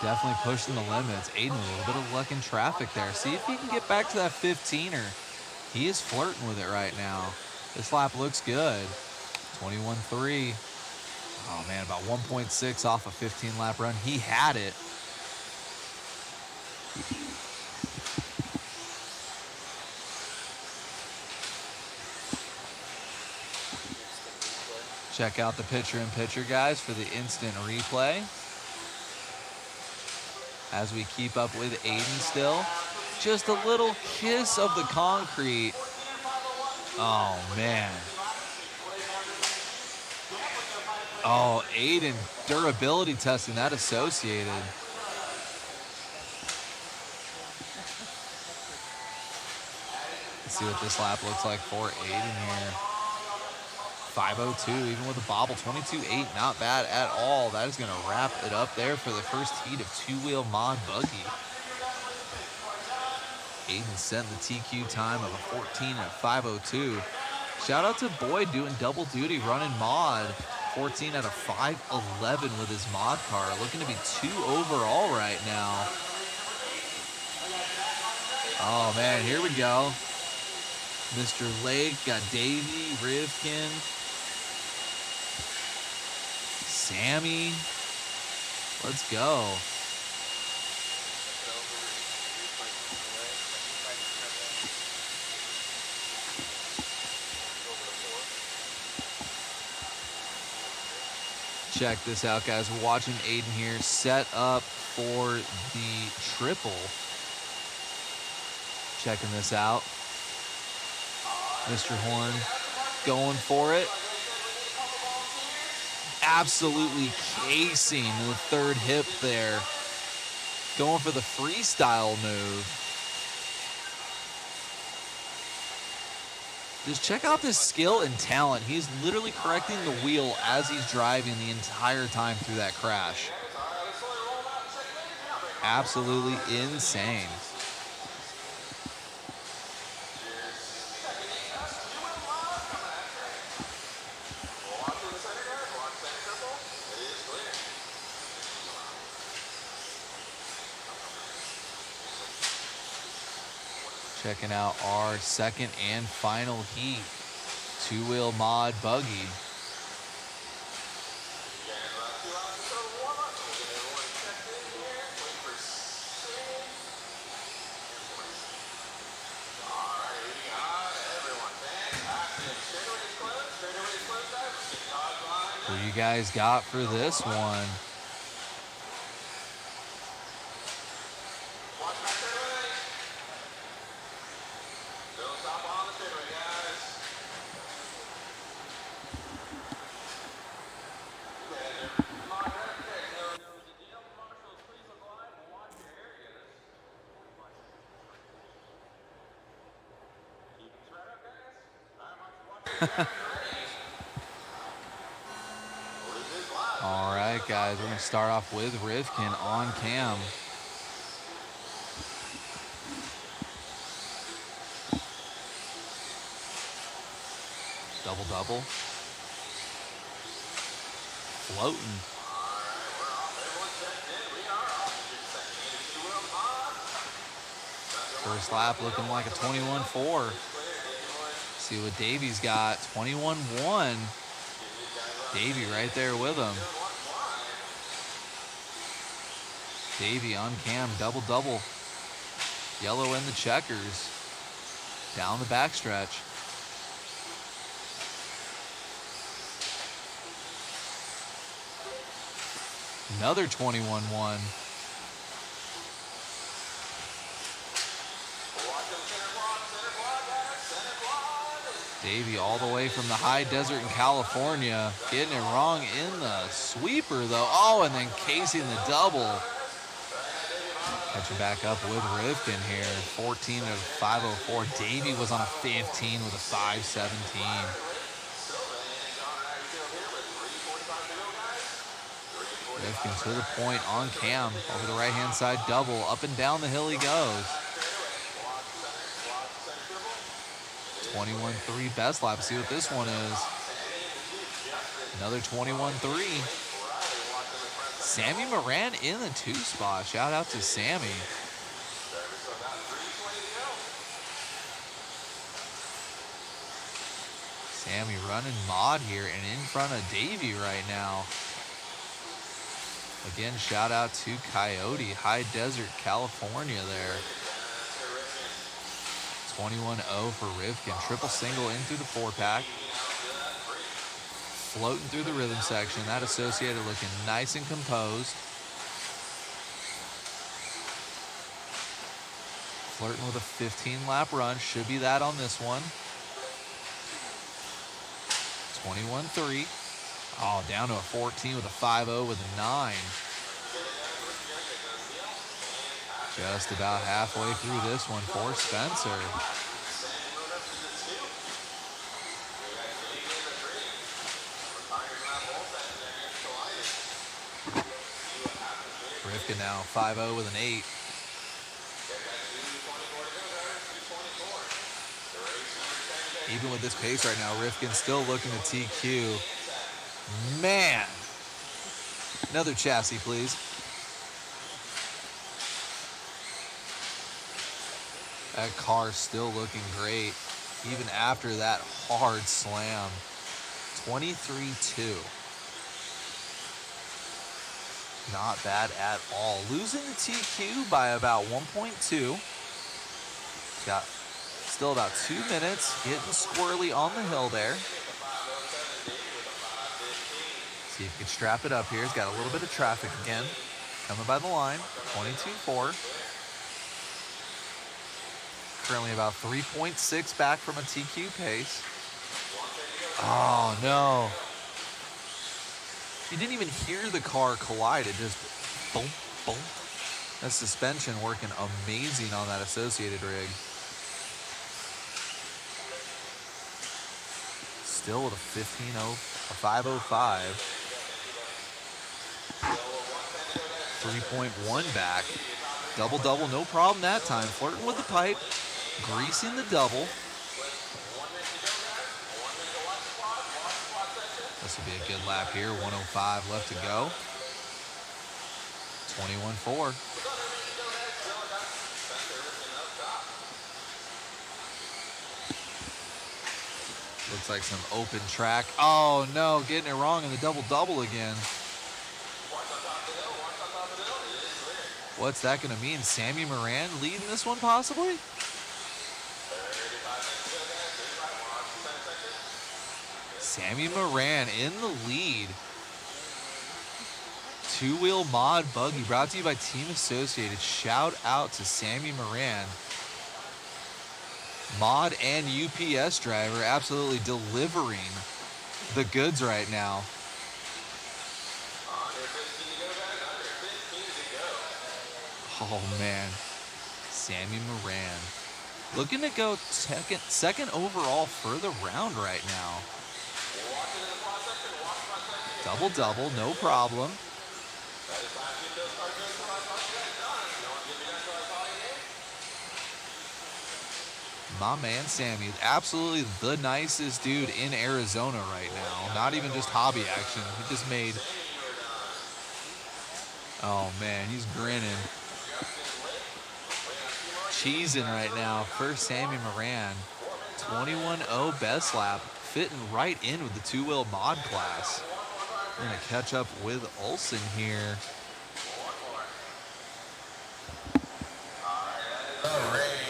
Definitely pushing the limits. Aiden, a little bit of luck in traffic there. See if he can get back to that 15er. He is flirting with it right now. This lap looks good. 21.3. Oh man, about 1.6 off a 15-lap run. He had it. Check out the picture-in-picture, guys, for the instant replay. As we keep up with Aiden still. Just a little kiss of the concrete. Oh, man. Oh, Aiden durability testing that Associated. Let's see what this lap looks like for Aiden here. 5.02, even with a bobble. 22.8, not bad at all. That is going to wrap it up there for the first heat of two-wheel mod buggy. Aiden sent the TQ time of a 14 and a 5.02. Shout out to Boyd doing double duty running mod. 14 out of 5.11 with his mod car. Looking to be 2 overall right now. Oh man, here we go. Mr. Lake got Davey, Rivkin, Sammy. Let's go. Check this out, guys. We're watching Aiden here set up for the triple. Checking this out. Mr. Horn going for it. Absolutely casing the third hip there. Going for the freestyle move. Just check out this skill and talent. He's literally correcting the wheel as he's driving the entire time through that crash. Absolutely insane. Checking out our second and final heat. Two-wheel mod buggy. For you you guys got for this one? All right, guys, we're going to start off with Rivkin on cam. Double-double. Floating. First lap looking like a 21.4. See what Davy's got. 21.1. Davy right there with him. Davy on cam, double-double. Yellow in the checkers. Down the backstretch. Another 21.1. Davy all the way from the high desert in California. Getting it wrong in the sweeper, though. Oh, and then casing the double. Catching back up with Rivkin here. 14 of 504. Davy was on a 15 with a 517. Rivkin to the point on cam. Over the right-hand side double. Up and down the hill he goes. 21.3 best lap. See what this one is. Another 21.3. Sammy Moran in the 2 spot. Shout out to Sammy. Sammy running mod here and in front of Davy right now. Again, shout out to Coyote, High Desert, California there. 21.0 for Rivkin. Triple single in through the 4-pack. Floating through the rhythm section. That Associated looking nice and composed. Flirting with a 15-lap run. Should be that on this one. 21.3. Oh, down to a 14 with a 5.0 with a 9. Just about halfway through this one for Spencer. Rivkin now 5.0 with an 8. Even with this pace right now, Rivkin still looking to TQ. Man. Another chassis, please. That car's still looking great, even after that hard slam. 23.2. Not bad at all. Losing the TQ by about 1.2. Got still about 2 minutes. Getting squirrely on the hill there. See if he can strap it up here. He's got a little bit of traffic again. Coming by the line. 22.4. Currently about 3.6 back from a TQ pace. Oh, no. You didn't even hear the car collide. It just boom, boom. That suspension working amazing on that Associated rig. Still with a 5.05. 3.1 back. Double-double, no problem that time. Flirting with the pipe. Greasing the double. This will be a good lap here. 105 left to go. 21.4. Looks like some open track. Oh no, getting it wrong in the double-double again. What's that going to mean? Sammy Moran leading this one possibly? Sammy Moran in the lead. two-wheel mod buggy brought to you by Team Associated. Shout out to Sammy Moran. Mod and UPS driver absolutely delivering the goods right now. Oh man, Sammy Moran looking to go second overall for the round right now. Double, no problem. My man Sammy, absolutely the nicest dude in Arizona right now. Not even just hobby action. He just made... Oh man, he's grinning. Cheesing right now for Sammy Moran. 21-0 best lap, fitting right in with the two-wheel mod class. We're gonna catch up with Olsen here.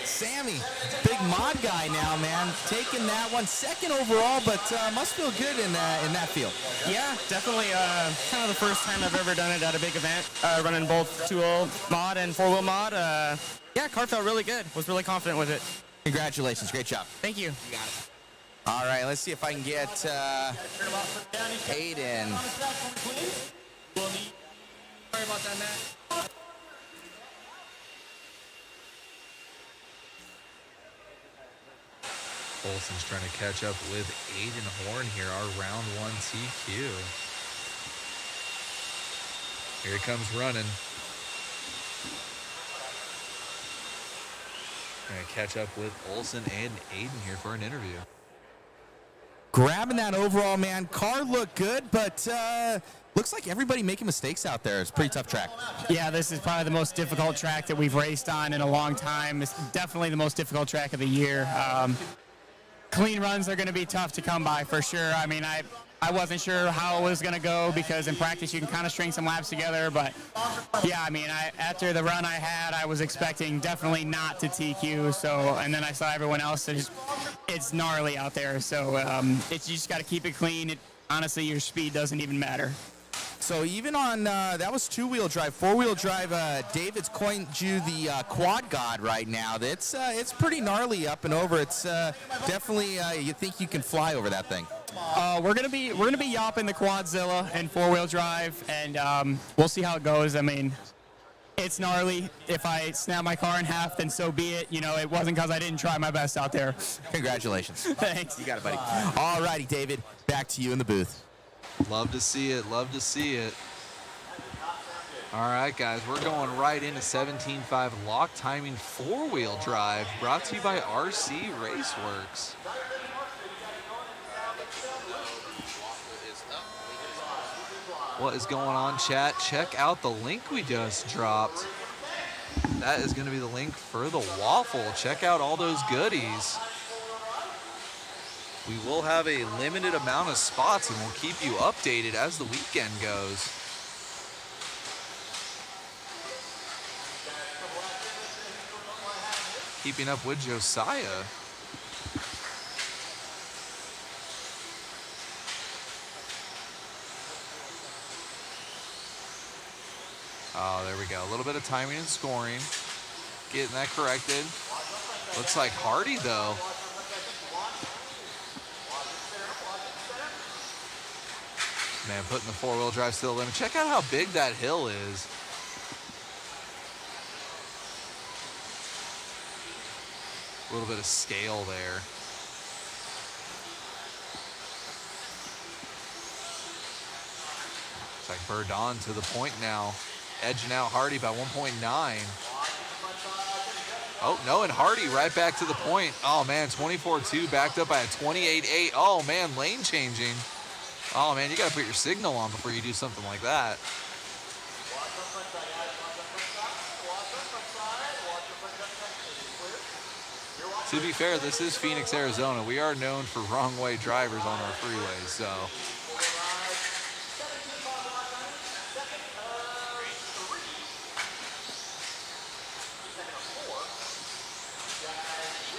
Sammy, big mod guy now, man. Taking that one second overall, but must feel good in that field. Yeah, definitely. Kind of the first time I've ever done it at a big event, running both two-wheel mod and four-wheel mod. Yeah, car felt really good. Was really confident with it. Congratulations, great job. Thank you. You got it. All right, let's see if I can get Aiden. Sorry about that, Matt. Olsen's trying to catch up with Aiden Horn here, our round one TQ. Here he comes running. Going to catch up with Olsen and Aiden here for an interview. Grabbing that overall, man. Car looked good, but looks like everybody making mistakes out there. It's a pretty tough track. Yeah, this is probably the most difficult track that we've raced on in a long time. It's definitely the most difficult track of the year. Clean runs are going to be tough to come by for sure. I mean, I wasn't sure how it was going to go because in practice you can kind of string some laps together. But yeah, I mean, after the run I had, I was expecting definitely not to TQ. So, and then I saw everyone else. It's gnarly out there. So you just got to keep it clean. Honestly, your speed doesn't even matter. So even on, that was two-wheel drive. Four-wheel drive, David's coined you the quad god right now. It's pretty gnarly up and over. It's definitely, you think you can fly over that thing. We're gonna be yopping the Quadzilla and four-wheel drive, and we'll see how it goes. I mean, it's gnarly. If I snap my car in half, then so be it. You know, it wasn't because I didn't try my best out there. Congratulations. Thanks. You got it, buddy. All righty, David, back to you in the booth. Love to see it. Love to see it. All right, guys, we're going right into 17.5 lock timing four-wheel drive brought to you by RC Raceworks. What is going on, chat? Check out the link we just dropped. That is going to be the link for the waffle. Check out all those goodies. We will have a limited amount of spots and we'll keep you updated as the weekend goes. Keeping up with Josiah. Oh, there we go. A little bit of timing and scoring. Getting that corrected. Looks like Hardy, though. Man, putting the four-wheel drive to the limit. Check out how big that hill is. A little bit of scale there. Looks like Verdon to the point now. Edging out Hardy by 1.9. Oh, no, and Hardy right back to the point. Oh, man, 24-2 backed up by a 28-8. Oh, man, lane changing. Oh, man, you got to put your signal on before you do something like that. To be fair, this is Phoenix, Arizona. We are known for wrong-way drivers on our freeways, so.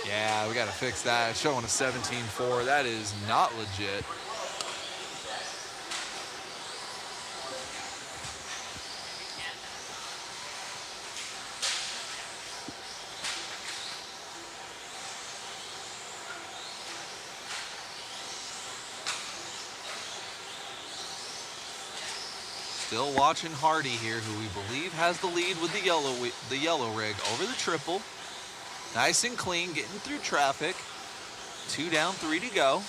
Yeah, we got to fix that. It's showing a 17.4. That is not legit. Still watching Hardy here, who we believe has the lead with the yellow rig over the triple. Nice and clean, getting through traffic. 2 down, 3 to go.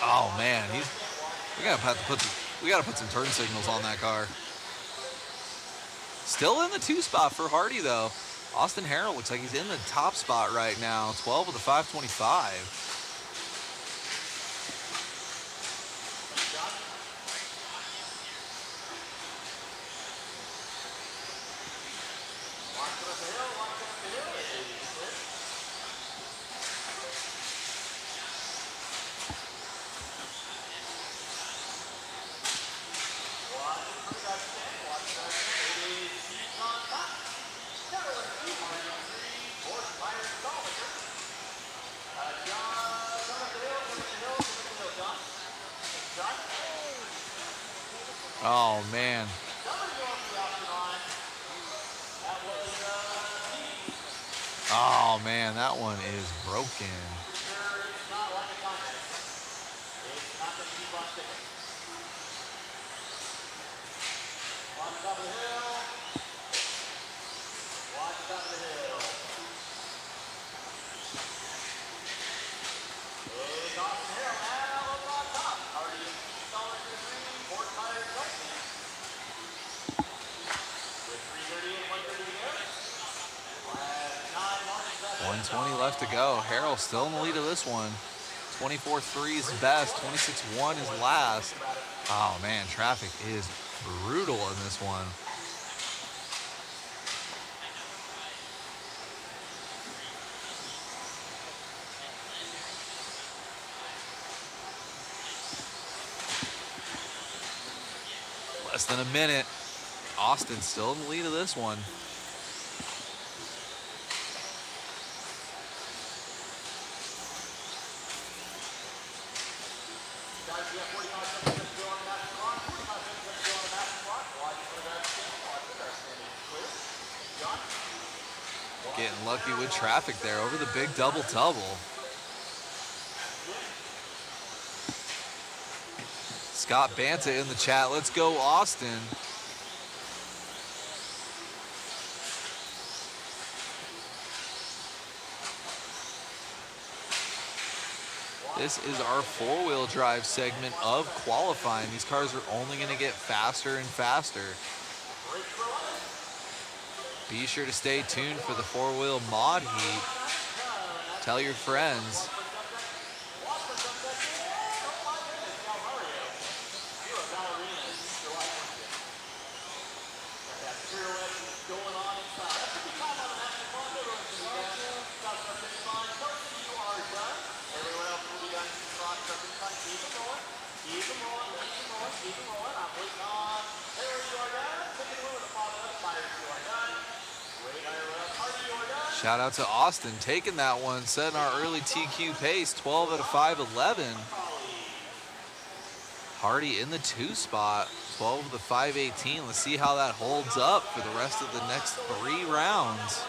Oh man, we gotta put some turn signals on that car. Still in the 2 spot for Hardy though. Austin Harrell looks like he's in the top spot right now. 12 with a 525. Oh man. Oh man, that one is broken. Left to go. Harrell still in the lead of this one. 24.3 is best. 26.1 is last. Oh man, traffic is brutal in this one. Less than a minute. Austin still in the lead of this one. Getting lucky with traffic there over the big double-double. Scott Banta in the chat. Let's go, Austin. This is our 4-wheel drive segment of qualifying. These cars are only going to get faster and faster. Be sure to stay tuned for the 4-wheel mod heat. Tell your friends. Shout out to Austin taking that one, setting our early TQ pace, 12 out of 511. Hardy in the 2 spot, 12 of the 518. Let's see how that holds up for the rest of the next 3 rounds.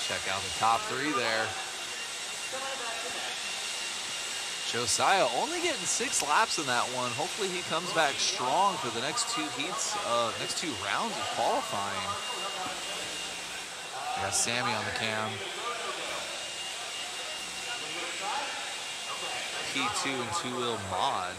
Check out the top 3 there. Josiah only getting 6 laps in that one. Hopefully he comes back strong for the next 2 heats, next 2 rounds of qualifying. I got Sammy on the cam. P2 and 2-wheel mod.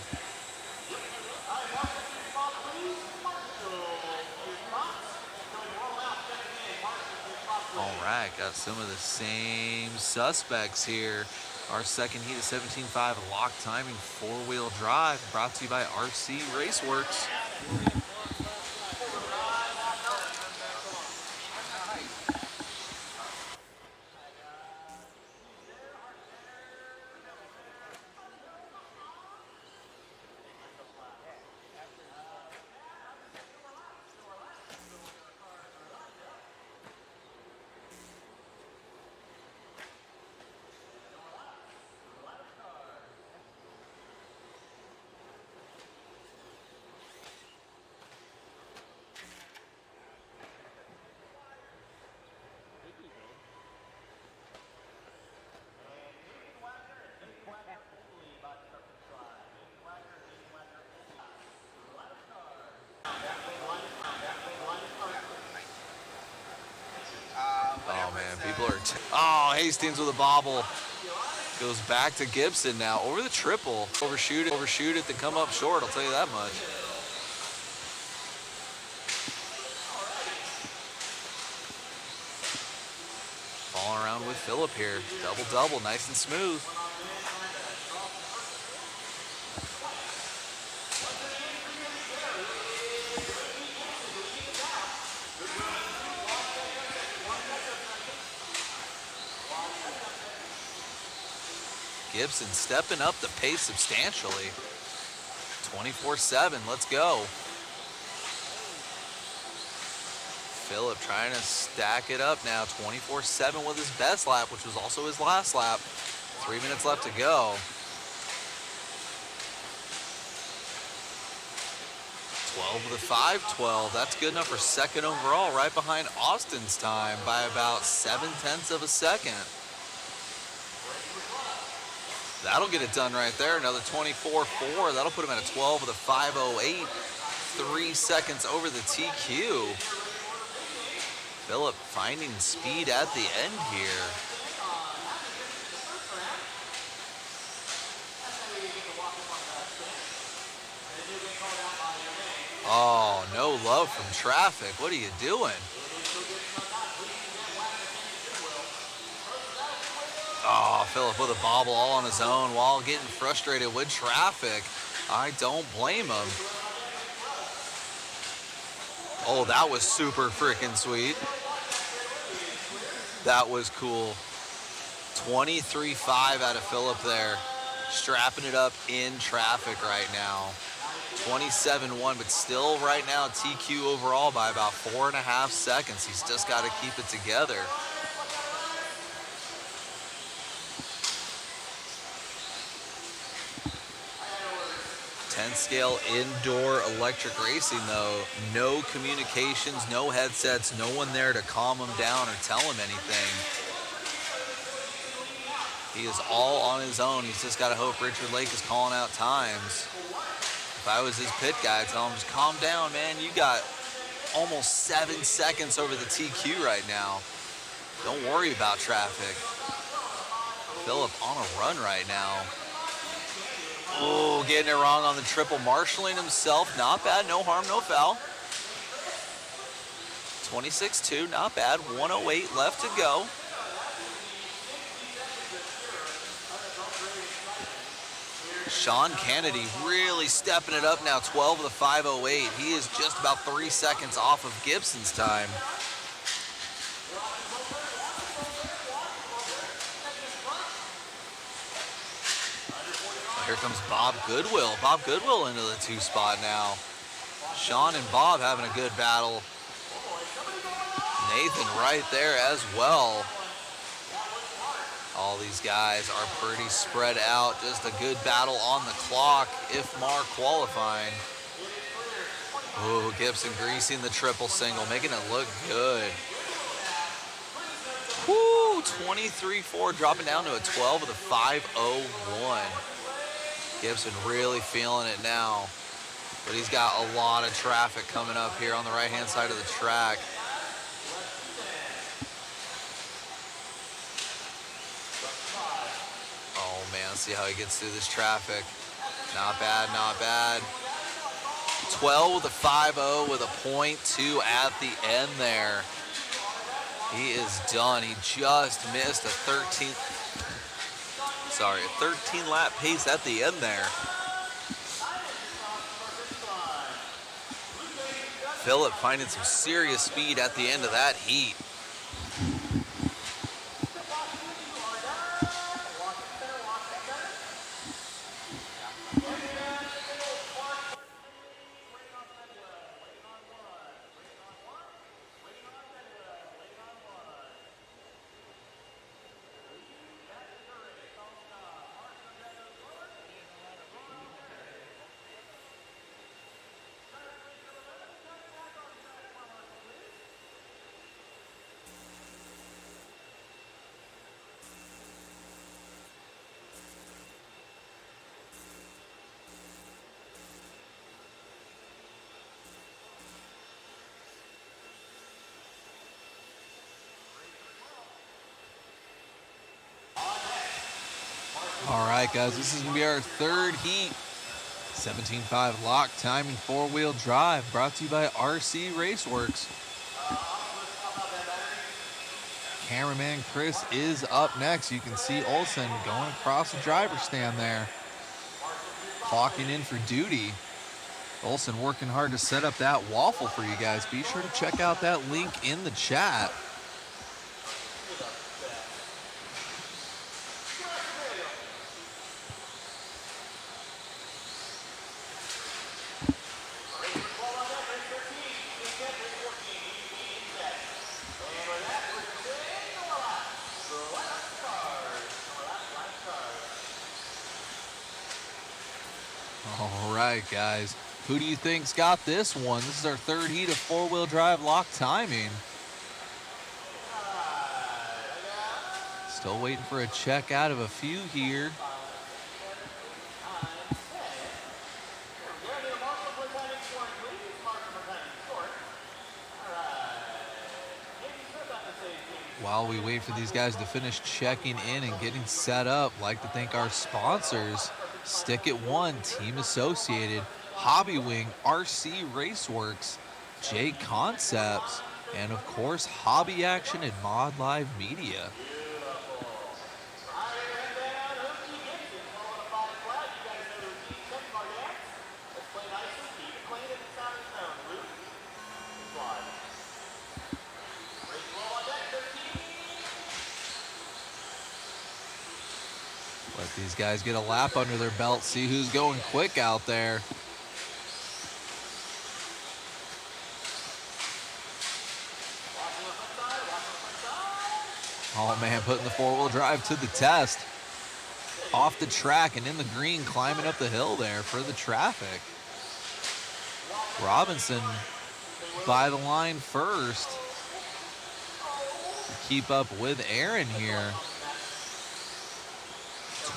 All right, got some of the same suspects here. Our second heat of 17.5 lock timing 4-wheel drive brought to you by RC Raceworks. Oh, Hastings with a bobble. Goes back to Gibson now. Over the triple. Overshoot it, then come up short. I'll tell you that much. Falling around with Phillip here. Double-double, nice and smooth. Gibson stepping up the pace substantially. 24-7, let's go. Phillip trying to stack it up now. 24-7 with his best lap, which was also his last lap. 3 minutes left to go. 12 with a 5:12. That's good enough for second overall, right behind Austin's time by about 0.7 of a second. That'll get it done right there. Another 24.4. That'll put him at a 12 with a 5:08. 3 seconds over the TQ. Phillip finding speed at the end here. Oh, no love from traffic. What are you doing? Oh, Phillip with a bobble all on his own while getting frustrated with traffic. I don't blame him. Oh, that was super freaking sweet. That was cool. 23.5 out of Phillip there. Strapping it up in traffic right now. 27.1, but still right now TQ overall by about 4.5 seconds. He's just got to keep it together. Scale indoor electric racing though. No communications, no headsets, no one there to calm him down or tell him anything. He is all on his own. He's just got to hope Richard Lake is calling out times. If I was his pit guy, I'd tell him, just calm down, man. You got almost 7 seconds over the TQ right now. Don't worry about traffic. Phillip on a run right now. Oh, getting it wrong on the triple. Marshalling himself. Not bad. No harm, no foul. 26.2. Not bad. 1:08 left to go. Sean Kennedy really stepping it up now. 12 with a 5:08. He is just about 3 seconds off of Gibson's time. Here comes Bob Goodwill. Bob Goodwill into the 2 spot now. Sean and Bob having a good battle. Nathan right there as well. All these guys are pretty spread out. Just a good battle on the clock, if Mar qualifying. Oh, Gibson greasing the triple single, making it look good. Woo, 23.4, dropping down to a 12 with a 5:01. Gibson really feeling it now, but he's got a lot of traffic coming up here on the right-hand side of the track. Oh man, let's see how he gets through this traffic. Not bad, not bad. 12 with a 5.0 with a 0.2 at the end there. He is done. He just missed a 13 lap pace at the end there. Phillip finding some serious speed at the end of that heat. right, guys, this is going to be our third heat. 17.5 lock timing four-wheel drive brought to you by RC Raceworks. Cameraman Chris is up next. You can see Olsen going across the driver's stand there, clocking in for duty. Olsen working hard to set up that waffle for you guys. Be sure to check out that link in the chat. All right, guys. Who do you think's got this one? This is our third heat of four-wheel drive lock timing. Still waiting for a check out of a few here. While we wait for these guys to finish checking in and getting set up, I'd like to thank our sponsors. Stick It One, Team Associated, Hobby Wing, RC Raceworks, JConcepts, and of course, Hobby Action and Mod Live Media. Let these guys get a lap under their belt, see who's going quick out there. Oh man, putting the four-wheel drive to the test. Off the track and in the green, climbing up the hill there for the traffic. Robinson by the line first. Keep up with Aaron here.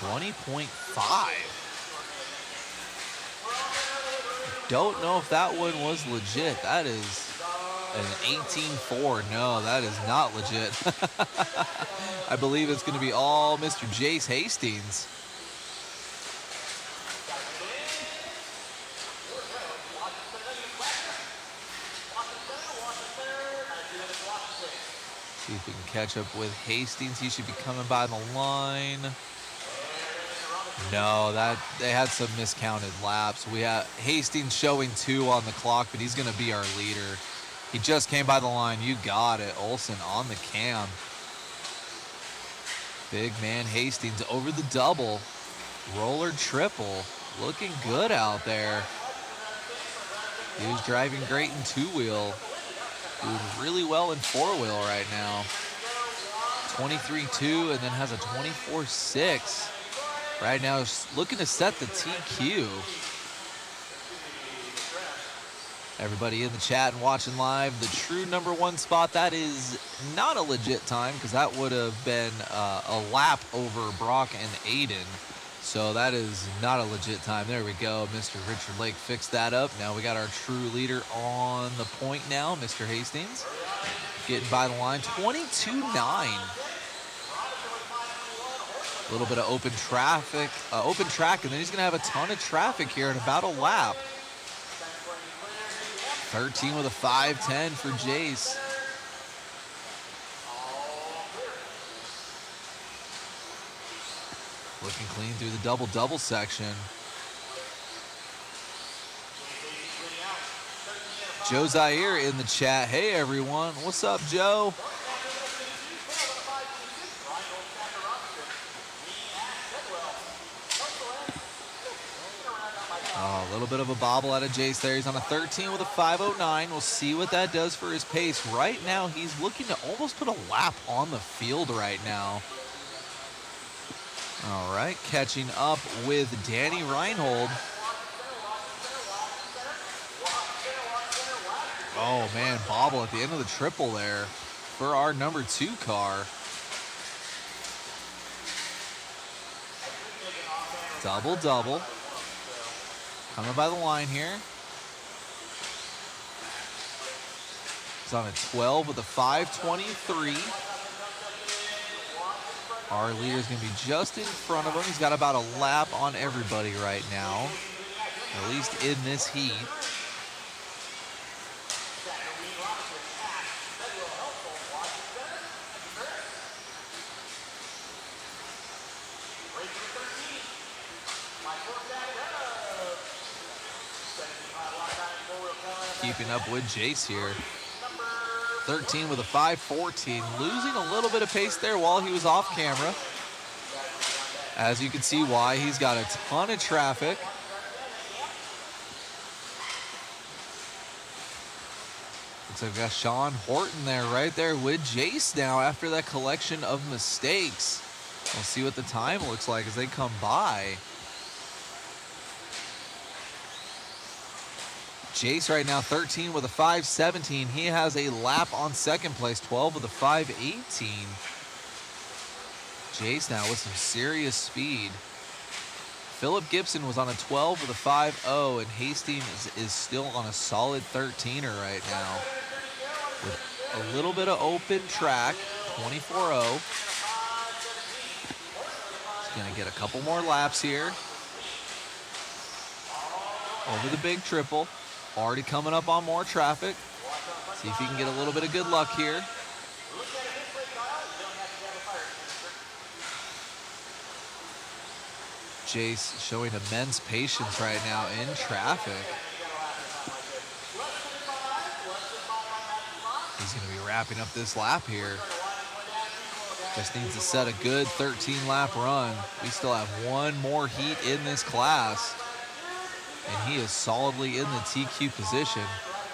20.5. Don't know if that one was legit. That is an 18.4. No, that is not legit. I believe it's going to be all Mr. Jace Hastings. See if we can catch up with Hastings. He should be coming by the line. No, they had some miscounted laps. We have Hastings showing 2 on the clock, but he's going to be our leader. He just came by the line. You got it. Olsen on the cam. Big man Hastings over the double. Roller triple. Looking good out there. He was driving great in two-wheel. Doing really well in four-wheel right now. 23.2 and then has a 24.6. Right now is looking to set the TQ. Everybody in the chat and watching live, the true #1 spot, that is not a legit time because that would have been a lap over Brock and Aiden. So that is not a legit time. There we go. Mr. Richard Lake fixed that up. Now we got our true leader on the point now, Mr. Hastings. Getting by the line, 22.9. A little bit of open traffic, open track, and then he's going to have a ton of traffic here in about a lap. 13 with a 5.10 for Jace. Looking clean through the double-double section. Joe Zaire in the chat. Hey, everyone. What's up, Joe? Oh, a little bit of a bobble out of Jace there. He's on a 13 with a 5.09. We'll see what that does for his pace. Right now, he's looking to almost put a lap on the field right now. All right, catching up with Danny Reinhold. Oh, man, bobble at the end of the triple there for our #2 car. Double-double. Coming by the line here. He's on a 12 with a 5.23. Our leader is going to be just in front of him. He's got about a lap on everybody right now, at least in this heat. Keeping up with Jace here. 13 with a 5:14, losing a little bit of pace there while he was off camera. As you can see why, he's got a ton of traffic. Looks like we got Sean Horton there, right there with Jace now after that collection of mistakes. We'll see what the time looks like as they come by. Jace right now 13 with a 5:17. He has a lap on second place, 12 with a 5:18. Jace now with some serious speed. Philip Gibson was on a 12 with a 5.0, and Hastings is still on a solid 13er right now. With a little bit of open track, 24.0. He's gonna get a couple more laps here. Over the big triple. Already coming up on more traffic. See if he can get a little bit of good luck here. Jace showing immense patience right now in traffic. He's going to be wrapping up this lap here. Just needs to set a good 13-lap run. We still have one more heat in this class. And he is solidly in the TQ position.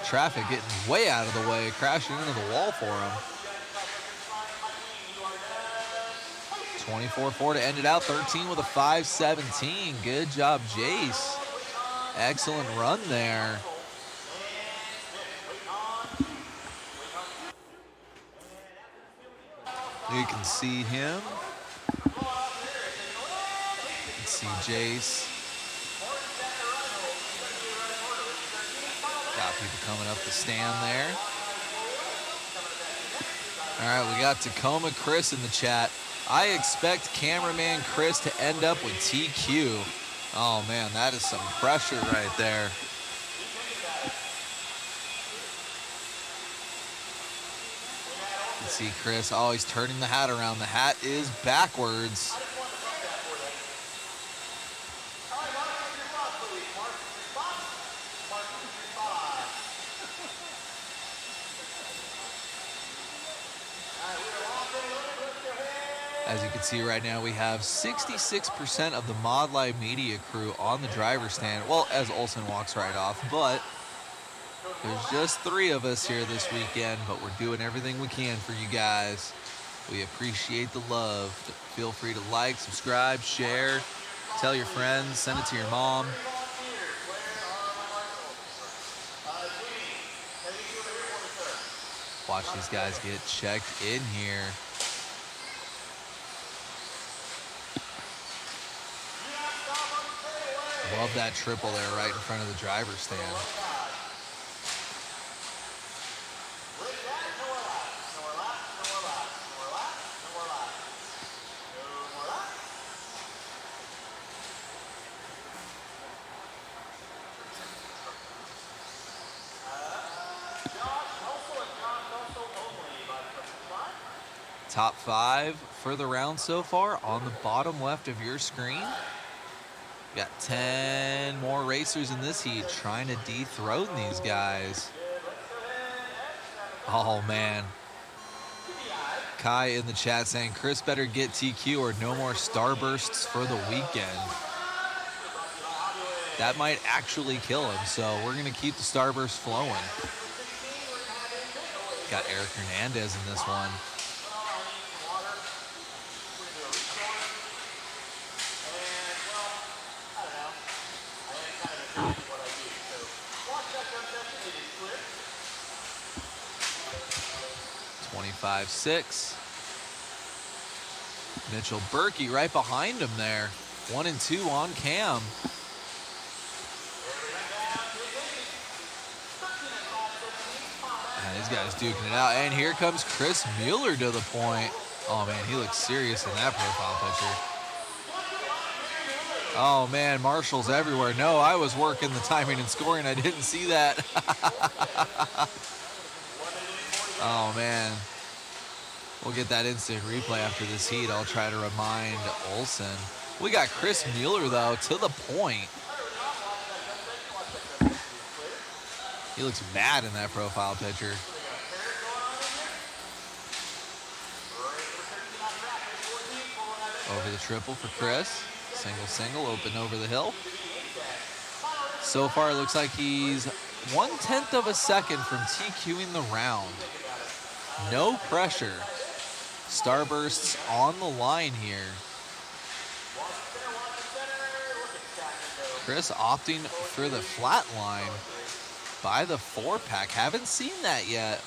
Traffic getting way out of the way, crashing into the wall for him. 24.4 to end it out, 13 with a 5:17. Good job, Jace. Excellent run there. You can see him. You can see Jace. Got people coming up the stand there. All right, we got Tacoma Chris in the chat. I expect cameraman Chris to end up with TQ. Oh man, that is some pressure right there. You see Chris always turning the hat around. The hat is backwards. As you can see right now, we have 66% of the Mod Live media crew on the driver's stand. Well, as Olsen walks right off, but there's just 3 of us here this weekend, but we're doing everything we can for you guys. We appreciate the love. Feel free to like, subscribe, share, tell your friends, send it to your mom. Watch these guys get checked in here. Love that triple there right in front of the driver's stand. Top 5 for the round so far on the bottom left of your screen. Got 10 more racers in this heat trying to dethrone these guys. Oh, man. Kai in the chat saying, Chris better get TQ or no more starbursts for the weekend. That might actually kill him, so we're going to keep the starburst flowing. Got Eric Hernandez in this one. Five, 6. Mitchell Berkey right behind him there. 1 and 2 on cam. And these guys duking it out. And here comes Chris Mueller to the point. Oh, man, he looks serious in that profile picture. Oh, man, Marshall's everywhere. No, I was working the timing and scoring. I didn't see that. Oh, man. We'll get that instant replay after this heat. I'll try to remind Olsen. We got Chris Mueller, though, to the point. He looks mad in that profile picture. Over the triple for Chris. Single, single, open over the hill. So far, it looks like he's 1/10 of a second from TQing the round. No pressure. Starbursts on the line here. Chris opting for the flat line by the 4-pack. Haven't seen that yet.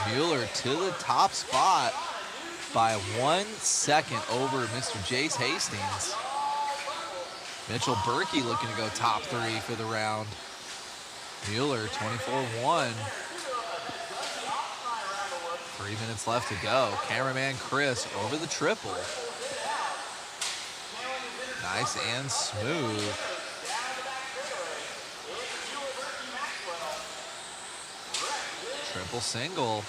Mueller to the top spot by 1 second over Mr. Jace Hastings. Mitchell Berkey looking to go top 3 for the round. Mueller 24-1. 3 minutes left to go. Cameraman Chris over the triple. Nice and smooth. Triple single.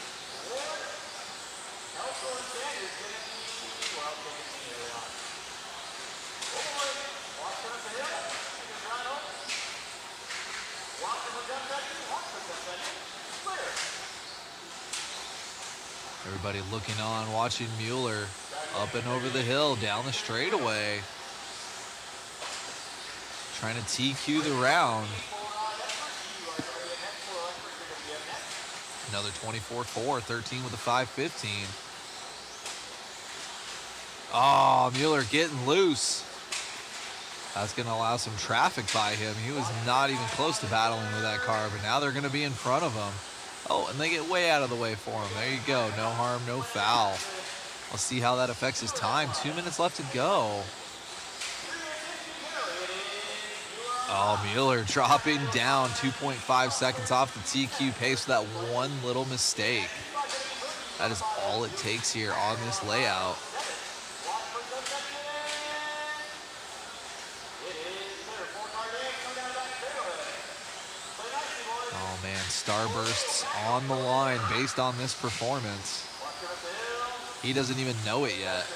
Everybody looking on, watching Mueller up and over the hill, down the straightaway. Trying to TQ the round. Another 24-4, 13 with a 5:15. Oh, Mueller getting loose. That's going to allow some traffic by him. He was not even close to battling with that car, but now they're going to be in front of him. Oh, and they get way out of the way for him. There you go. No harm, no foul. Let's see how that affects his time. 2 minutes left to go. Oh, Mueller dropping down 2.5 seconds off the TQ pace for that one little mistake. That is all it takes here on this layout. Oh, man, starbursts on the line based on this performance. He doesn't even know it yet.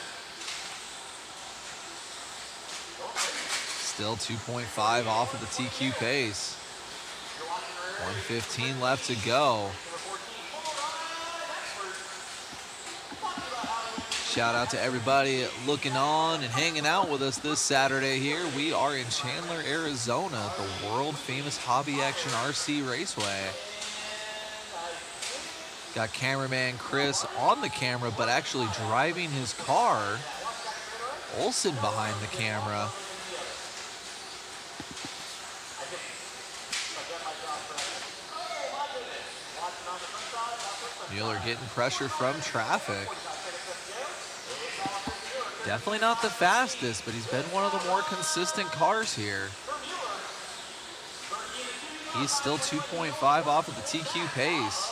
Still 2.5 off of the TQ pace. 1:15 left to go. Shout out to everybody looking on and hanging out with us this Saturday here. We are in Chandler, Arizona at the world famous Hobby Action RC Raceway. Got cameraman Chris on the camera, but actually driving his car. Olsen behind the camera. Mueller getting pressure from traffic. Definitely not the fastest, but he's been one of the more consistent cars here. He's still 2.5 off of the TQ pace.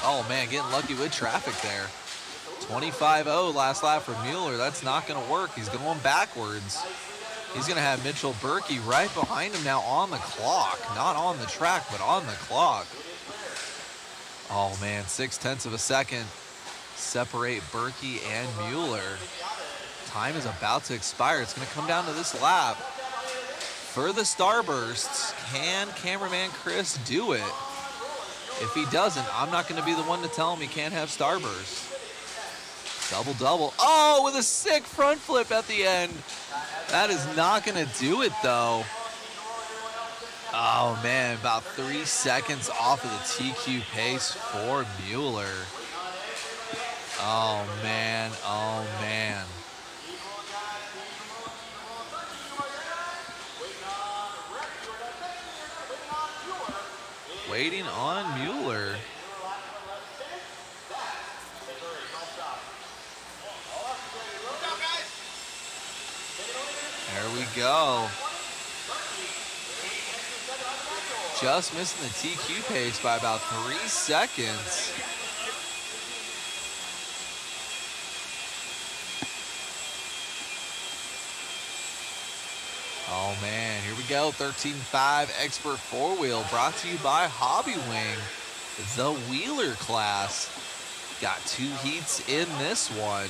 Oh man, getting lucky with traffic there. 25-0 last lap for Mueller. That's not going to work. He's going backwards. He's going to have Mitchell Berkey right behind him now on the clock. Not on the track, but on the clock. Oh, man, 0.6 of a second separate Berkey and Mueller. Time is about to expire. It's going to come down to this lap. For the starbursts, can cameraman Chris do it? If he doesn't, I'm not going to be the one to tell him he can't have starburst. Double-double. Oh, with a sick front flip at the end. That is not going to do it, though. Oh, man, about 3 seconds off of the TQ pace for Mueller. Oh, man. Oh, man. Waiting on Mueller. There we go. just missing the TQ pace by about 3 seconds. Oh man, here we go. 13.5 Expert 4-wheel brought to you by Hobby Wing, the wheeler class. Got 2 heats in this one.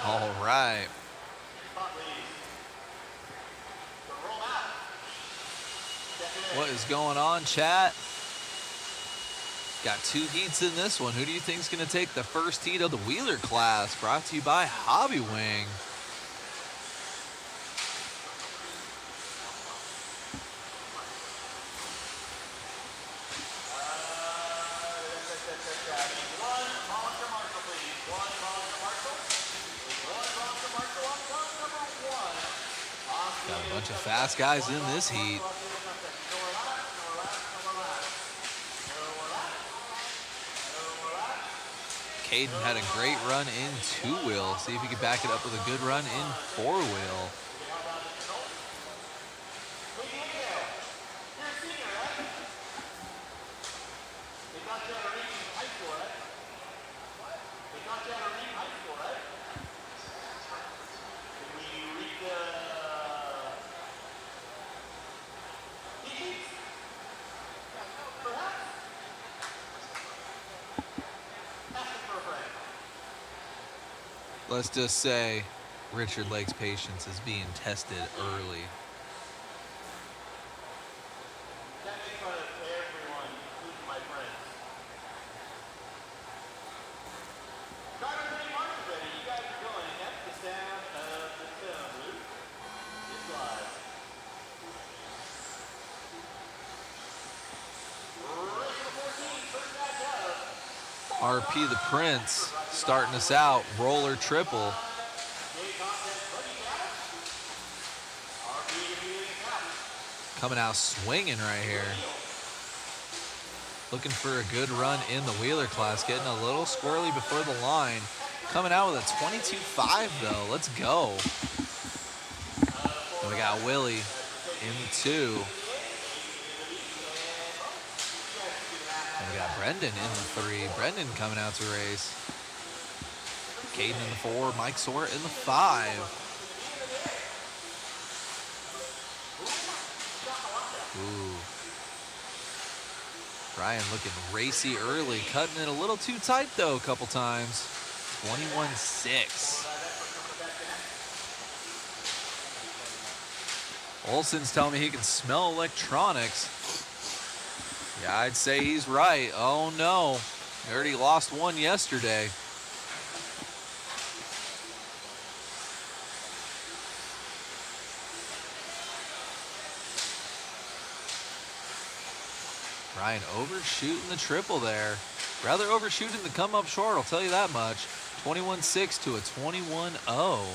All right. What is going on, chat? Got 2 heats in this one. Who do you think is going to take the first heat of the wheeler class? Brought to you by Hobby Wing. Got a bunch of fast guys in this heat. Caden had a great run in 2-wheel. See if he can back it up with a good run in 4-wheel. Let's just say Richard Lake's patience is being tested early. RP the Prince starting us out, roller triple. Coming out swinging right here. Looking for a good run in the wheeler class, getting a little squirrely before the line. Coming out with a 22.5 though, let's go. And we got Willie in the 2. And we got Brendan in the 3. Brendan coming out to race. Caden in the 4, Mike Sora in the 5. Ooh. Ryan looking racy early, cutting it a little too tight though a couple times. 21.6. Olson's telling me he can smell electronics. Yeah, I'd say he's right. Oh no, he already lost one yesterday. Ryan overshooting the triple there. Rather overshooting the come up short, I'll tell you that much. 21.6 to a 21.0.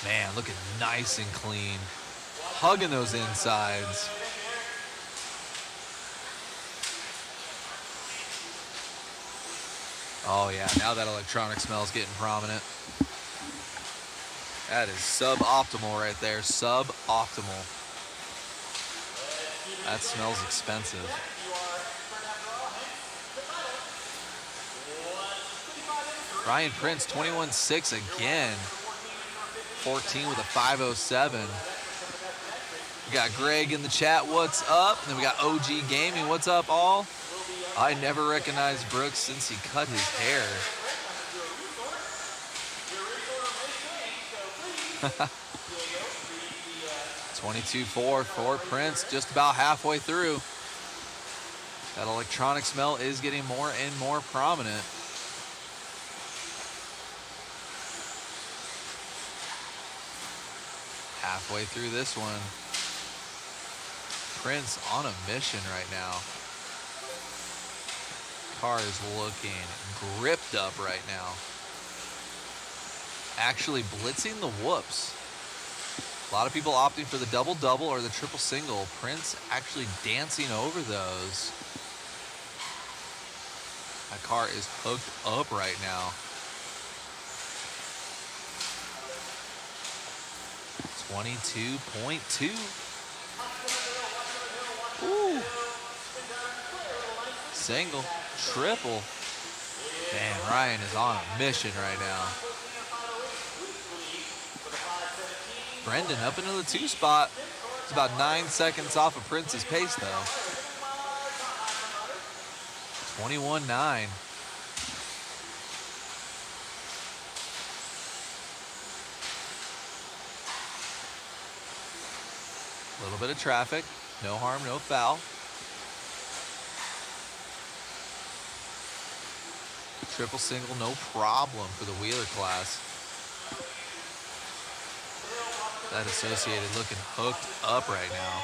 Man, looking nice and clean. Hugging those insides. Oh yeah, now that electronic smell is getting prominent. That is suboptimal right there, suboptimal. That smells expensive. Ryan Prince, 21.6 again. 14 with a 5.07. We got Greg in the chat, what's up? And then we got OG Gaming, what's up all? I never recognized Brooks since he cut his hair. 22.4 for Prince, just about halfway through. That electronic smell is getting more and more prominent. Halfway through this one. Prince on a mission right now. car is looking gripped up right now. Actually blitzing the whoops. A lot of people opting for the double-double or the triple-single. Prince actually dancing over those. That car is hooked up right now. 22.2. Ooh. Single, triple. Man, Ryan is on a mission right now. Brendan up into the 2 spot. It's about 9 seconds off of Prince's pace, though. 21.9. A little bit of traffic. No harm, no foul. Triple single, no problem for the Wheeler class. That Associated looking hooked up right now.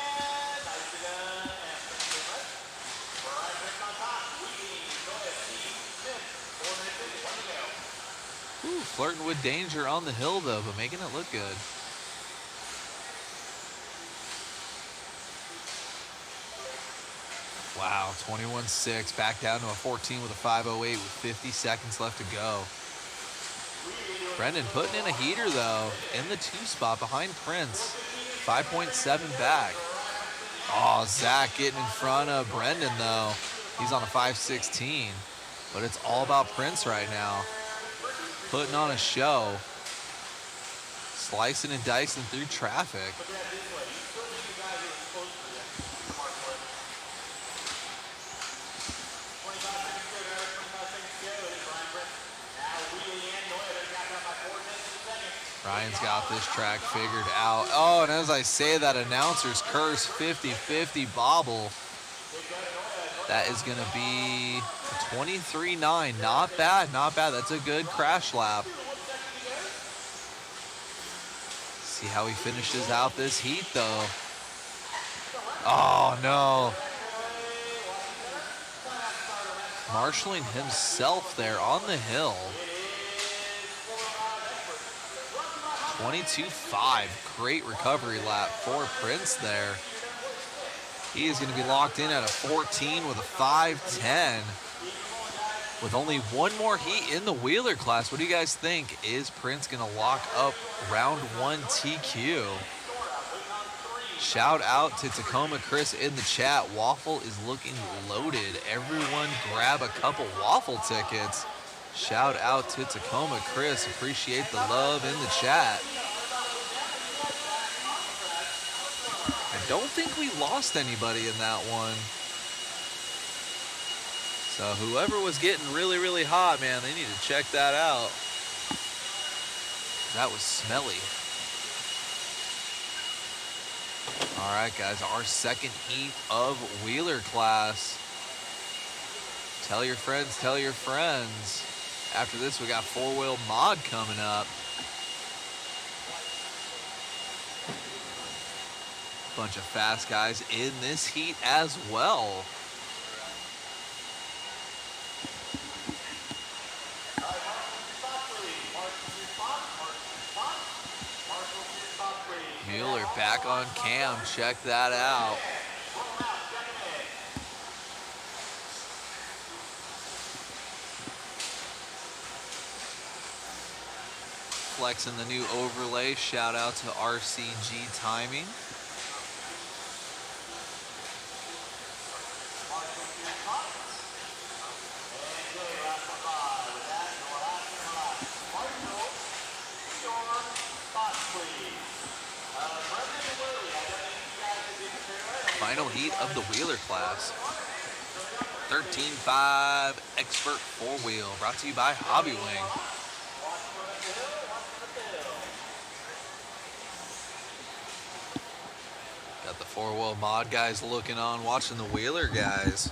Ooh, flirting with danger on the hill, though, but making it look good. Wow, 21.6, back down to a 14 with a 5.08 with 50 seconds left to go. Brendan putting in a heater, though, in the 2 spot behind Prince. 5.7 back. Oh, Zach getting in front of Brendan, though. He's on a 5.16, but it's all about Prince right now. Putting on a show. Slicing and dicing through traffic. Ryan's got this track figured out. Oh, and as I say that, announcer's curse, 50-50 bobble. That is going to be 23.9. Not bad, not bad. That's a good crash lap. See how he finishes out this heat, though. Oh, no. Marshalling himself there on the hill. 22.5, great recovery lap for Prince there. He is going to be locked in at a 14 with a 5.10. With only one more heat in the Wheeler class, what do you guys think? Is Prince going to lock up round 1 TQ? Shout out to Tacoma Chris in the chat. Waffle is looking loaded. Everyone grab a couple waffle tickets. Shout out to Tacoma Chris. Appreciate the love in the chat. I don't think we lost anybody in that one. So whoever was getting really, really hot, man, they need to check that out. That was smelly. All right, guys, our second heat of Wheeler class. Tell your friends, tell your friends. After this, we got 4-wheel mod coming up. Bunch of fast guys in this heat as well. Mueller back on cam. Check that out. Flexing the new overlay. Shout out to RCG Timing. Final heat of the Wheeler class. 13.5 Expert 4-wheel, brought to you by Hobby Wing. Got the 4-wheel mod guys looking on, watching the Wheeler guys.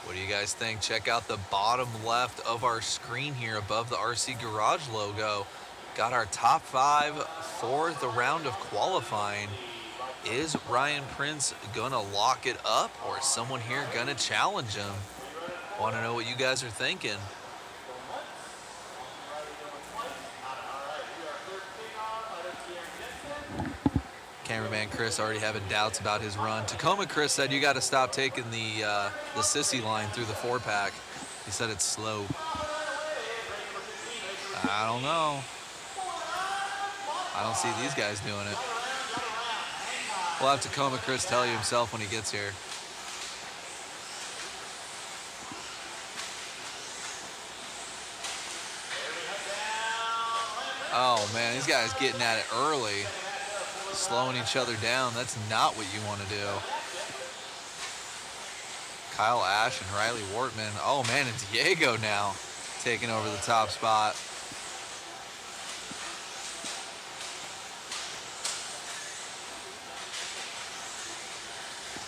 What do you guys think? Check out the bottom left of our screen here above the RC Garage logo. Got our top 5 for the round of qualifying. Is Ryan Prince gonna lock it up, or is someone here gonna challenge him? Want to know what you guys are thinking? Cameraman Chris already having doubts about his run. Tacoma Chris said you got to stop taking the sissy line through the 4-pack. He said it's slow. I don't know. I don't see these guys doing it. We'll have Tacoma Chris tell you himself when he gets here. Oh man, these guys getting at it early. Slowing each other down. That's not what you want to do. Kyle Ash and Riley Wortman. Oh man, and Diego now taking over the top spot.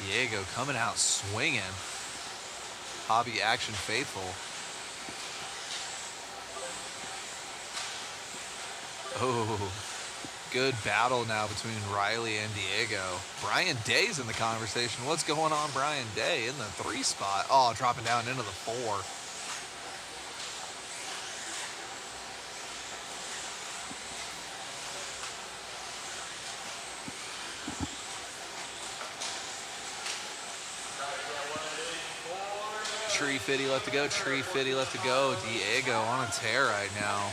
Diego coming out swinging. Hobby Action faithful. Oh, good battle now between Riley and Diego. Brian Day's in the conversation. What's going on, Brian Day in the 3 spot? Oh, dropping down into the 4. Tree Fitty left to go. Tree Fitty left to go. Diego on a tear right now.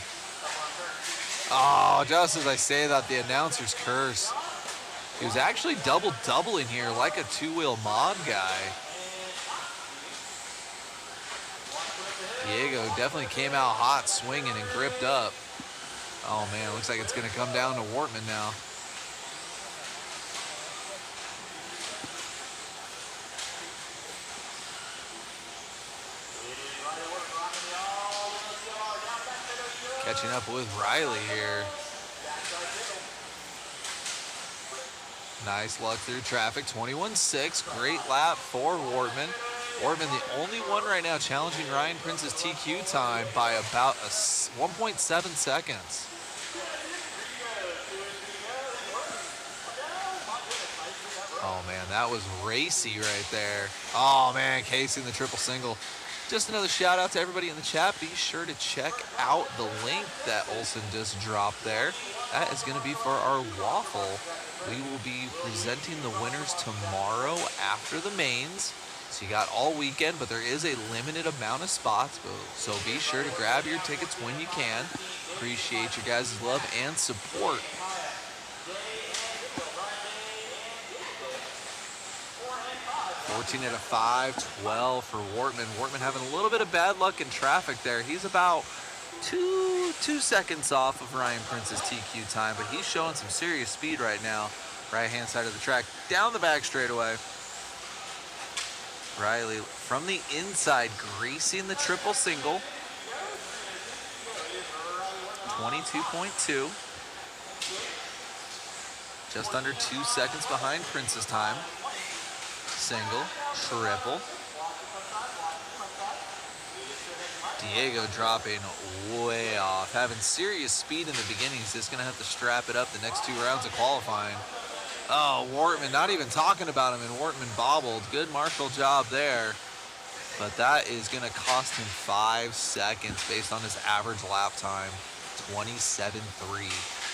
Oh, just as I say that, the announcer's curse. He was actually doubling here like a 2-wheel mod guy. Diego definitely came out hot, swinging and gripped up. Oh man, looks like it's going to come down to Wortman now. Catching up with Riley here. Nice luck through traffic. 21.6. Great lap for Wortman. Wortman, the only one right now challenging Ryan Prince's TQ time by about 1.7 seconds. Oh man, that was racy right there. Oh man, casing the triple single. Just another shout out to everybody in the chat. Be sure to check out the link that Olsen just dropped there. That is going to be for our waffle. We will be presenting the winners tomorrow after the mains. So you got all weekend, but there is a limited amount of spots. So be sure to grab your tickets when you can. Appreciate your guys' love and support. 14 out of 5, 12 for Wortman. Wortman having a little bit of bad luck in traffic there. He's about two seconds off of Ryan Prince's TQ time, but he's showing some serious speed right now. Right-hand side of the track, down the back straightaway. Riley from the inside, greasing the triple single. 22.2. Just under 2 seconds behind Prince's time. Single, triple. Diego dropping way off. Having serious speed in the beginning. He's just going to have to strap it up the next 2 rounds of qualifying. Oh, Wortman, not even talking about him, and Wortman bobbled. Good marshal job there. But that is going to cost him 5 seconds based on his average lap time. 27.3.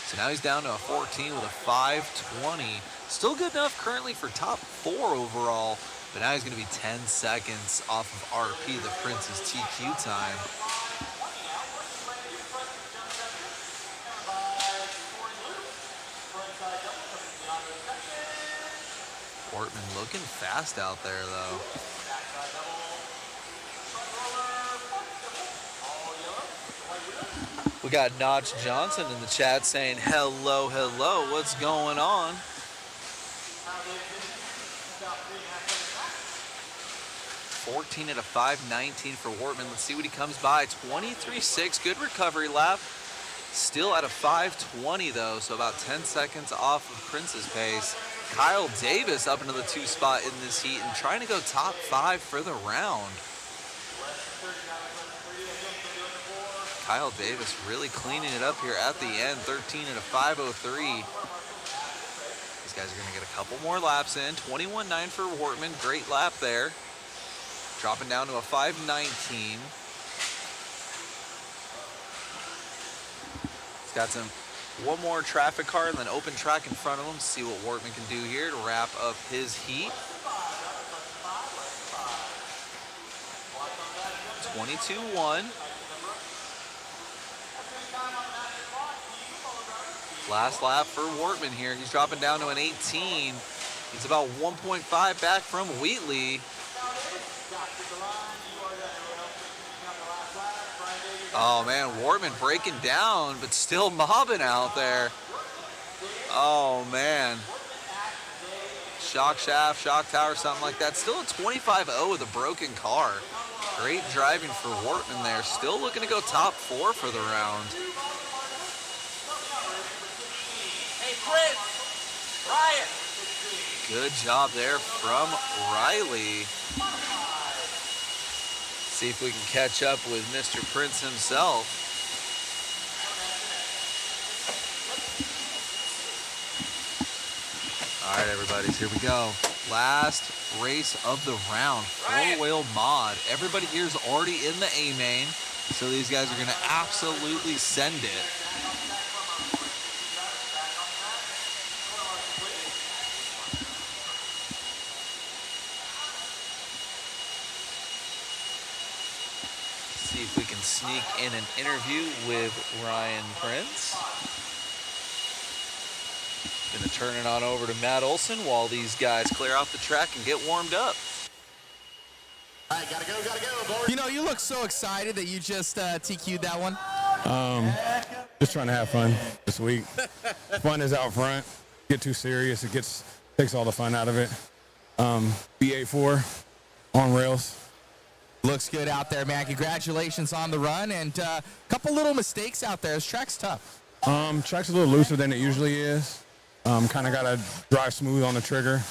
So now he's down to a 14 with a 5:20. Still good enough currently for top 4 overall, but now he's going to be 10 seconds off of RP, the Prince's TQ time. Wortman looking fast out there, though. We got Notch Johnson in the chat saying, hello, hello, what's going on? $14 out of 5.19 for Wortman. Let's see what he comes by. 23.6, good recovery lap. Still at a 5:20 though, so about 10 seconds off of Prince's pace. Kyle Davis up into the 2 spot in this heat and trying to go top 5 for the round. Kyle Davis really cleaning it up here at the end. 13 out of 5:03. He's Guys are going to get a couple more laps in. 21.9 for Wortman. Great lap there. Dropping down to a 5.19. He's got one more traffic car and then open track in front of him. See what Wortman can do here to wrap up his heat. 22.1. Last lap for Wortman here. He's dropping down to an 18. He's about 1.5 back from Wheatley. Oh man, Wortman breaking down, but still mobbing out there. Oh man. Shock shaft, shock tower, something like that. Still a 25-0 with a broken car. Great driving for Wortman there. Still looking to go top 4 for the round. Ryan. Good job there from Riley. See if we can catch up with Mr. Prince himself. All right, everybody, here we go. Last race of the round, four-wheel mod. Everybody here is already in the A main, so these guys are going to absolutely send it. See if we can sneak in an interview with Ryan Prince. Gonna turn it on over to Matt Olson while these guys clear out the track and get warmed up. All right, gotta go. You know, you look so excited that you just TQ'd that one. Just trying to have fun this week. Fun is out front. Get too serious, it takes all the fun out of it. BA4 on rails. Looks good out there, man. Congratulations on the run, and a couple little mistakes out there. This track's tough. Track's a little looser than it usually is. Kind of got to drive smooth on the trigger,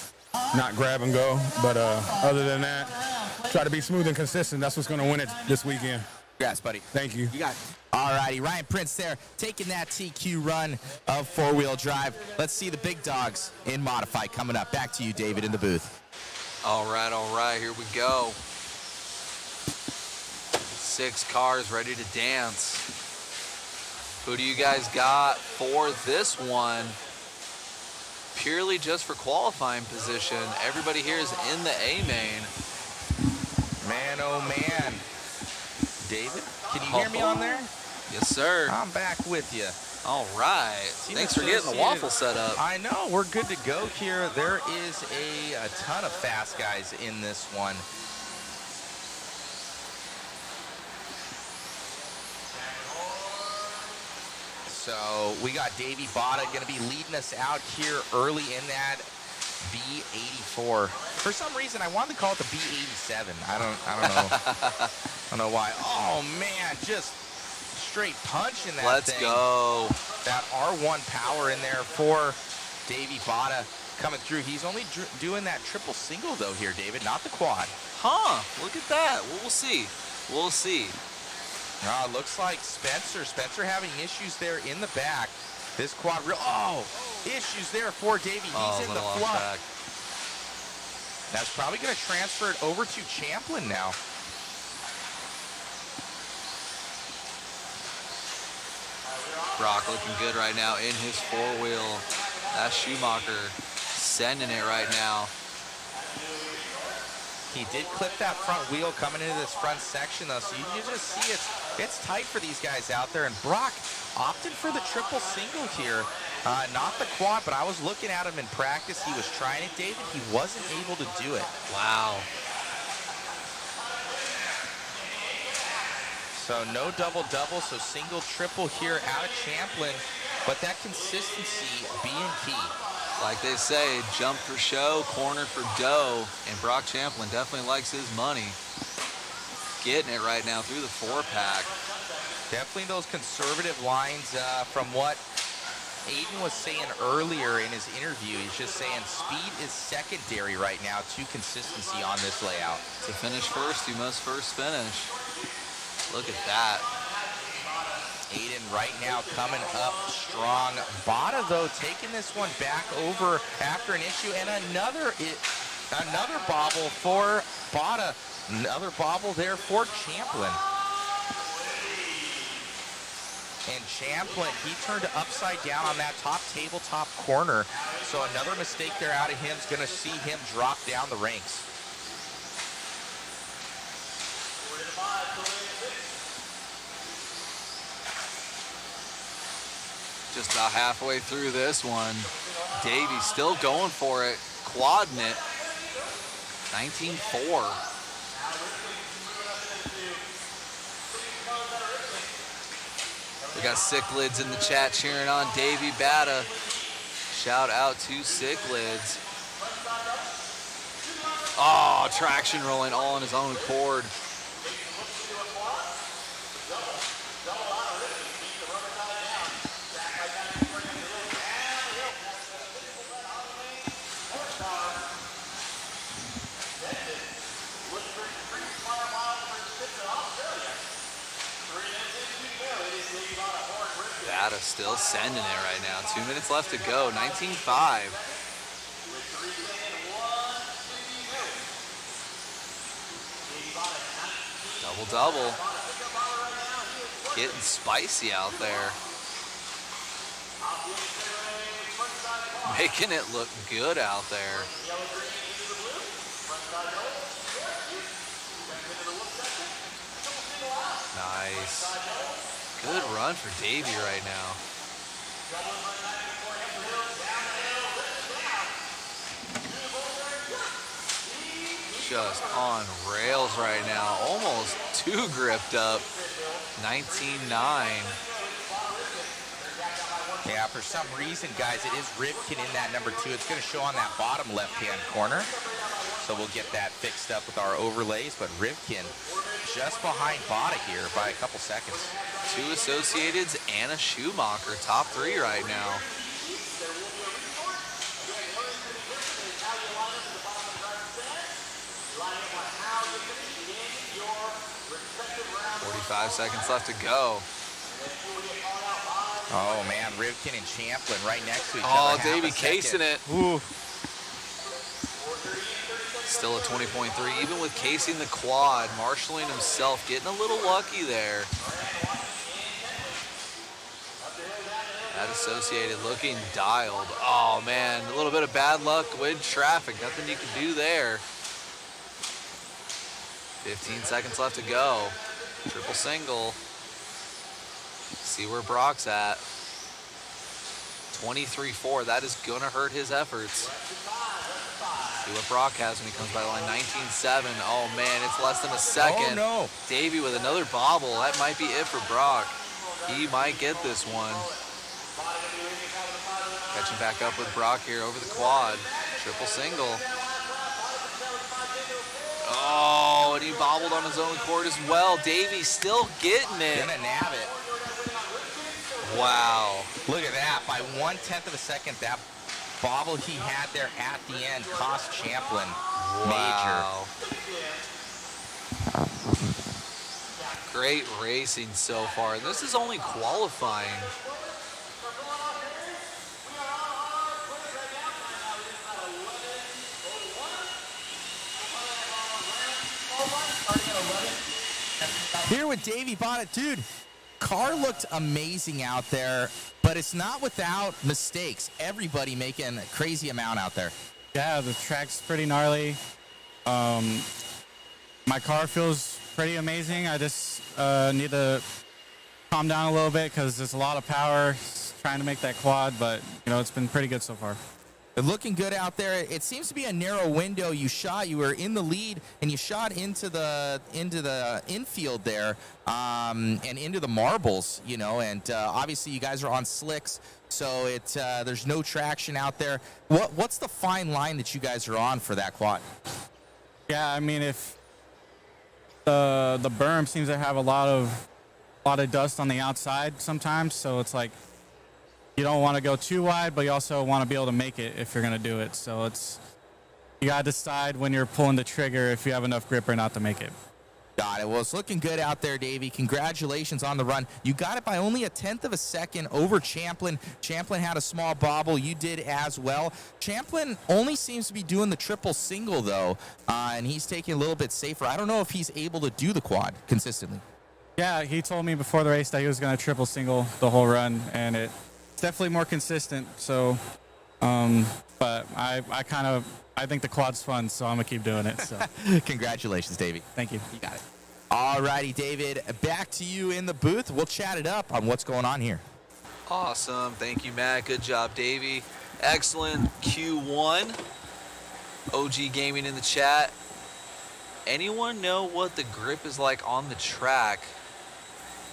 not grab and go. But other than that, try to be smooth and consistent. That's what's going to win it this weekend. Congrats, buddy. Thank you. You got it. All righty, Ryan Prince there, taking that TQ run of four-wheel drive. Let's see the big dogs in Modified coming up. Back to you, David, in the booth. All right, here we go. 6 cars ready to dance. Who do you guys got for this one? Purely just for qualifying position. Everybody here is in the A main. Man, oh man. David, can you hear me on there? Yes, sir. I'm back with you. All right. Thanks for getting the waffle set up. I know, we're good to go here. There is a ton of fast guys in this one. So we got Davey Botta going to be leading us out here early in that B84. For some reason, I wanted to call it the B87. I don't know. I don't know why. Oh man, just straight punch in that Let's thing. go. That R1 power in there for Davey Botta coming through. He's only doing that triple single though here, David, not the quad. Huh? Look at that. We'll see. We'll see. Looks like Spencer having issues there in the back. This quad issues there for Davey. He's in the flux. That's probably going to transfer it over to Champlin now. Brock looking good right now in his four-wheel. That's Schumacher sending it right now. He did clip that front wheel coming into this front section, though, so you just see it's tight for these guys out there. And Brock opted for the triple single here, not the quad, but I was looking at him in practice. He was trying it, David. He wasn't able to do it. Wow. So no double-double, so single, triple here out of Champlin, but that consistency being key. Like they say, jump for show, corner for dough, and Brock Champlin definitely likes his money. Getting it right now through the 4-pack. Definitely those conservative lines from what Aiden was saying earlier in his interview. He's just saying speed is secondary right now to consistency on this layout. To finish first, you must first finish. Look at that. Aiden right now coming up strong. Bada, though, taking this one back over after an issue, and another bobble for Bada. Another bobble there for Champlin. And Champlin, he turned upside down on that top tabletop corner. So another mistake there out of him is going to see him drop down the ranks. Just about halfway through this one. Davey still going for it, quadding it. 19-4. We got Cichlids in the chat cheering on Davey Bada. Shout out to Cichlids. Oh, traction rolling all on his own accord. Bada still sending it right now. 2 minutes left to go. 19-5. Double-double. Getting spicy out there. Making it look good out there. Nice. Good run for Davey right now. Just on rails right now. Almost too gripped up. 19-9. Yeah, for some reason, guys, it is Rivkin in that number 2. It's going to show on that bottom left-hand corner. So we'll get that fixed up with our overlays. But Rivkin just behind Bada here by a couple seconds. 2 Associateds and a Schumacher. Top 3 right now. 45 seconds left to go. Oh, man, Rivkin and Champlin right next to each other. other. Oh, Davey casing it. Ooh. Still a 20.3, even with casing the quad, marshaling himself, getting a little lucky there. That Associated looking dialed. Oh, man, a little bit of bad luck with traffic. Nothing you can do there. 15 seconds left to go. Triple single. See where Brock's at. 23-4. That is going to hurt his efforts. See what Brock has when he comes by the line. 19-7. Oh, man, it's less than a second. Oh, no. Davey with another bobble. That might be it for Brock. He might get this one. Catching back up with Brock here over the quad. Triple single. Oh, and he bobbled on his own accord as well. Davey still getting it. Gonna nab it. Wow. Look at that. By 1/10 of a second, that bobble he had there at the end cost Champlin Wow. Major. Great racing so far. This is only qualifying. Here with Davey Bonnet, dude. Car looked amazing out there, but it's not without mistakes. Everybody making a crazy amount out there. Yeah, the track's pretty gnarly. My car feels pretty amazing. I just need to calm down a little bit because there's a lot of power trying to make that quad, but you know, it's been pretty good so far. Looking good out there. It seems to be a narrow window. You were in the lead, and you shot into the infield there, and into the marbles, you know. And obviously, you guys are on slicks, so there's no traction out there. What's the fine line that you guys are on for that quad? Yeah, I mean, if the berm seems to have a lot of dust on the outside sometimes, so it's like, you don't want to go too wide, but you also want to be able to make it if you're going to do it. So you got to decide when you're pulling the trigger if you have enough grip or not to make it. Got it. Well, it's looking good out there, Davey. Congratulations on the run. You got it by only a tenth of a second over Champlin. Champlin had a small bobble. You did as well. Champlin only seems to be doing the triple single, though, and he's taking a little bit safer. I don't know if he's able to do the quad consistently. Yeah, he told me before the race that he was going to triple single the whole run, and it's definitely more consistent. So, but I think the quad's fun, so I'm going to keep doing it. So. Congratulations, Davey. Thank you. You got it. All righty, David, back to you in the booth. We'll chat it up on what's going on here. Awesome. Thank you, Matt. Good job, Davey. Excellent Q1. OG Gaming in the chat. Anyone know what the grip is like on the track?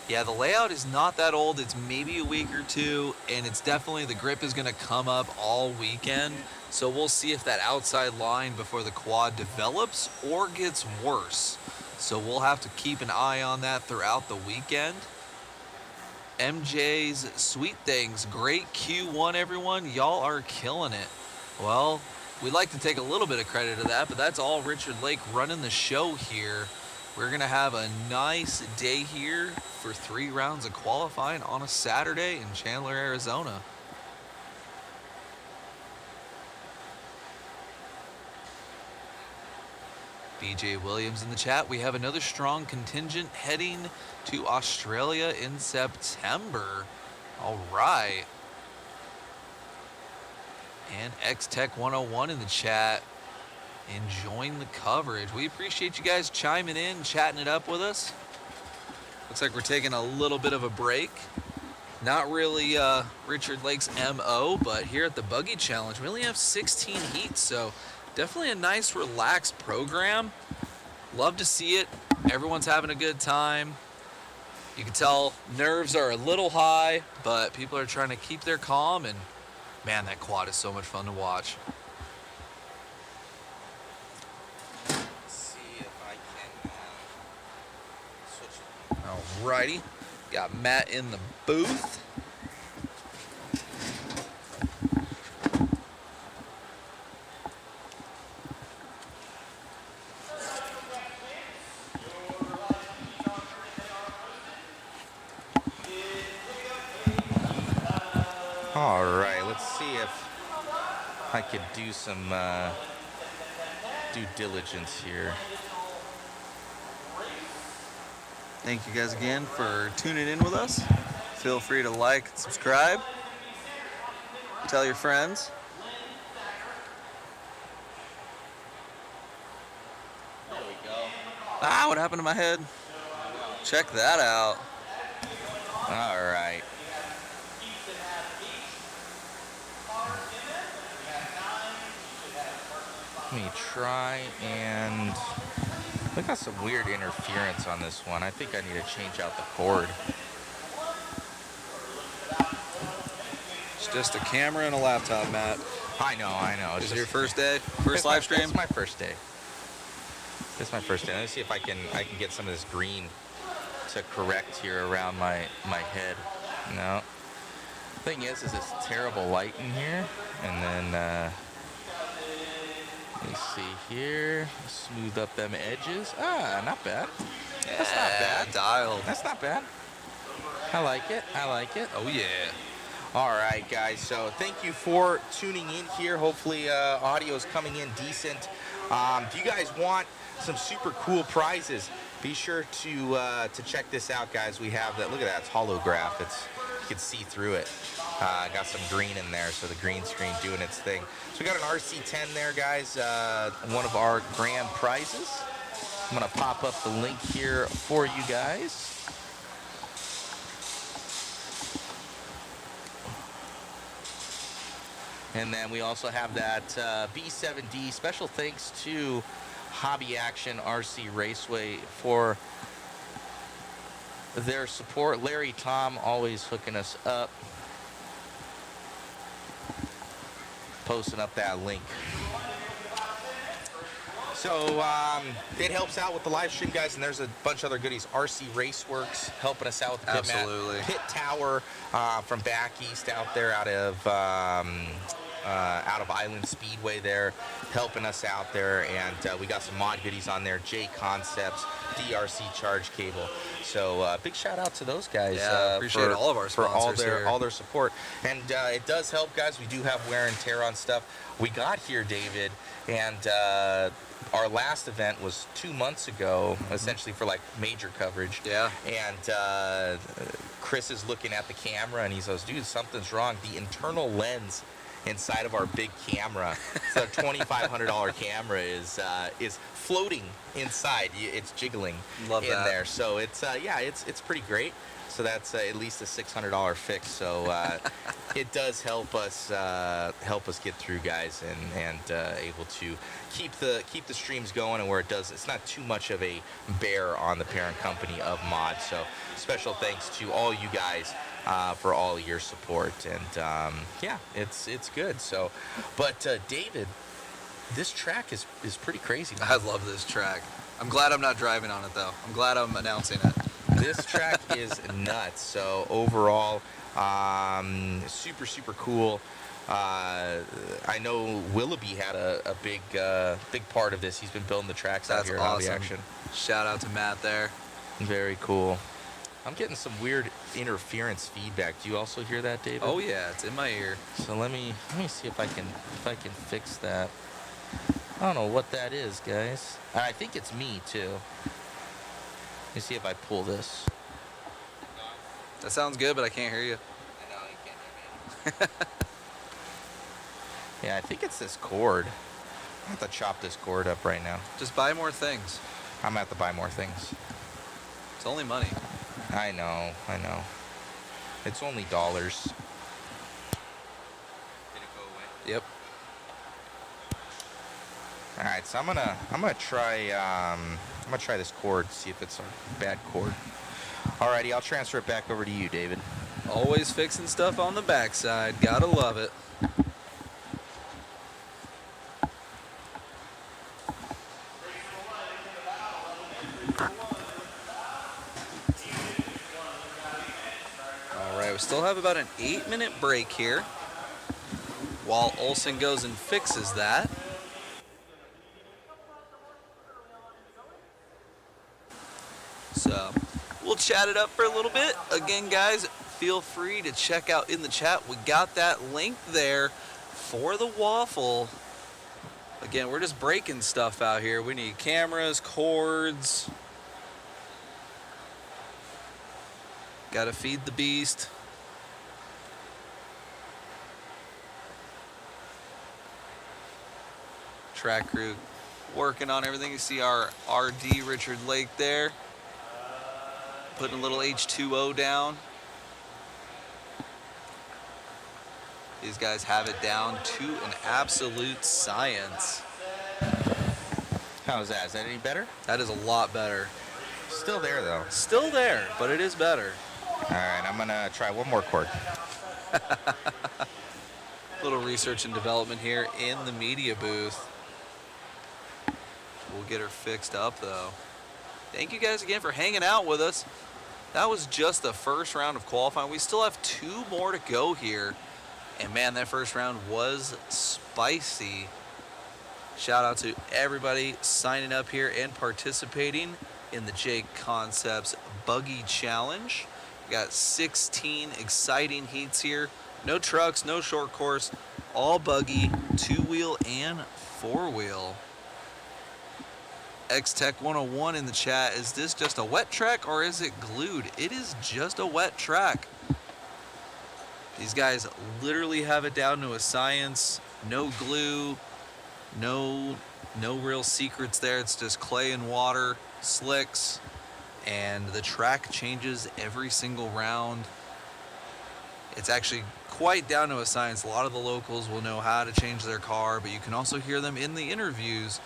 Yeah, the layout is not that old. It's maybe a week or two, and it's definitely, the grip is going to come up all weekend. So we'll see if that outside line before the quad develops or gets worse. So we'll have to keep an eye on that throughout the weekend. MJ's Sweet Things, great Q1, everyone. Y'all are killing it. Well, we'd like to take a little bit of credit to that, but that's all Richard Lake running the show here. We're going to have a nice day here for 3 rounds of qualifying on a Saturday in Chandler, Arizona. BJ Williams in the chat. We have another strong contingent heading to Australia in September. All right. And X-Tech 101 in the chat. Enjoying the coverage. We appreciate you guys chiming in, chatting it up with us. Looks like we're taking a little bit of a break. Not really Richard Lake's MO, but here at the Buggy Challenge, we only have 16 heats, so definitely a nice, relaxed program. Love to see it. Everyone's having a good time. You can tell nerves are a little high, but people are trying to keep their calm, and man, that quad is so much fun to watch. Let's see if I can switch it. Alrighty. Got Matt in the booth. All right, let's see if I could do some due diligence here. Thank you guys again for tuning in with us. Feel free to like and subscribe. Tell your friends. There we go. Ah, what happened to my head? Check that out. All right. Let me try and... We got some weird interference on this one. I think I need to change out the cord. It's just a camera and a laptop, Matt. I know. Is it your first day? First live stream? It's my first day. It's my first day. Let me see if I can get some of this green to correct here around my head. No. Thing is it's terrible light in here. And then let me see here. Smooth up them edges. Ah, not bad. That's not bad. Dialed. That's not bad. I like it. Oh, yeah. All right, guys. So thank you for tuning in here. Hopefully audio is coming in decent. If you guys want some super cool prizes, be sure to check this out, guys. We have that. Look at that. It's holograph. You can see through it. Got some green in there, so the green screen doing its thing. So we got an RC10 there, guys. One of our grand prizes. I'm going to pop up the link here for you guys. And then we also have that B7D. Special thanks to Hobby Action RC Raceway for their support. Larry, Tom, always hooking us up. Posting up that link. So it helps out with the live stream, guys, and there's a bunch of other goodies. RC Raceworks helping us out with Absolutely. Pit Tower from back east out there out of out of Island Speedway there, helping us out there, and we got some mod goodies on there. JConcepts, DRC charge cable. So big shout out to those guys. Yeah, appreciate all of our for all sponsors here. all their support, and it does help, guys. We do have wear and tear on stuff. We got here, David, and our last event was 2 months ago, essentially for like major coverage. Yeah. And Chris is looking at the camera and he says, dude, something's wrong. The internal lens inside of our big camera, the $2,500 camera, is floating inside. It's jiggling Love in that. there. So it's it's pretty great. So that's at least a $600 fix. So it does help us get through, guys, and able to keep the streams going, and where it does, it's not too much of a bear on the parent company of Mod. So special thanks to all you guys for all your support, and yeah, it's good. So, but David, this track is pretty crazy, man. I love this track. I'm glad I'm not driving on it though. I'm glad I'm announcing it. This track is nuts. So overall, super cool. I know Willoughby had a big part of this. He's been building the tracks out That's here awesome. in Hobby Action. Shout out to Matt there. Very cool. I'm getting some weird interference feedback. Do you also hear that, David? Oh yeah, it's in my ear. So let me see if I can fix that. I don't know what that is, guys. I think it's me too. Let me see if I pull this. That sounds good, but I can't hear you. I know, you can't hear me. Yeah, I think it's this cord. I have to chop this cord up right now. Just buy more things. I'm gonna have to buy more things. It's only money. I know. It's only dollars. Did it go away? Yep. All right, so I'm gonna try this cord, see if it's a bad cord. Alrighty, I'll transfer it back over to you, David. Always fixing stuff on the backside. Gotta love it. All right, we still have about an 8-minute break here while Olsen goes and fixes that. So we'll chat it up for a little bit. Again, guys, feel free to check out in the chat. We got that link there for the waffle. Again, we're just breaking stuff out here. We need cameras, cords. Got to feed the beast. Track crew working on everything. You see our RD Richard Lake there. Putting a little H2O down. These guys have it down to an absolute science. How's that? Is that any better? That is a lot better. Still there though. Still there, but it is better. All right, I'm gonna try one more cord. Little research and development here in the media booth. We'll get her fixed up though. Thank you guys again for hanging out with us. That was just the first round of qualifying. We still have 2 more to go here. And man, that first round was spicy. Shout out to everybody signing up here and participating in the JConcepts Buggy Challenge. We got 16 exciting heats here. No trucks, no short course, all buggy, 2-wheel and 4-wheel. X-Tech 101 in the chat. Is this just a wet track or is it glued? It is just a wet track. These guys literally have it down to a science. No glue, no real secrets there. It's just clay and water, slicks, and the track changes every single round. It's actually quite down to a science. A lot of the locals will know how to change their car, but you can also hear them in the interviews.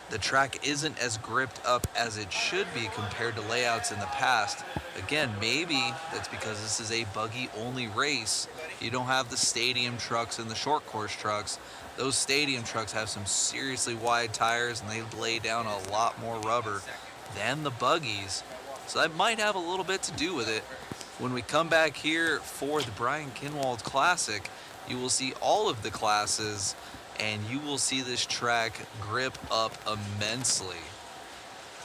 The track isn't as gripped up as it should be compared to layouts in the past. Again, maybe that's because this is a buggy-only race. You don't have the stadium trucks and the short course trucks. Those stadium trucks have some seriously wide tires and they lay down a lot more rubber than the buggies. So that might have a little bit to do with it. When we come back here for the Brian Kinwald Classic, you will see all of the classes, and you will see this track grip up immensely.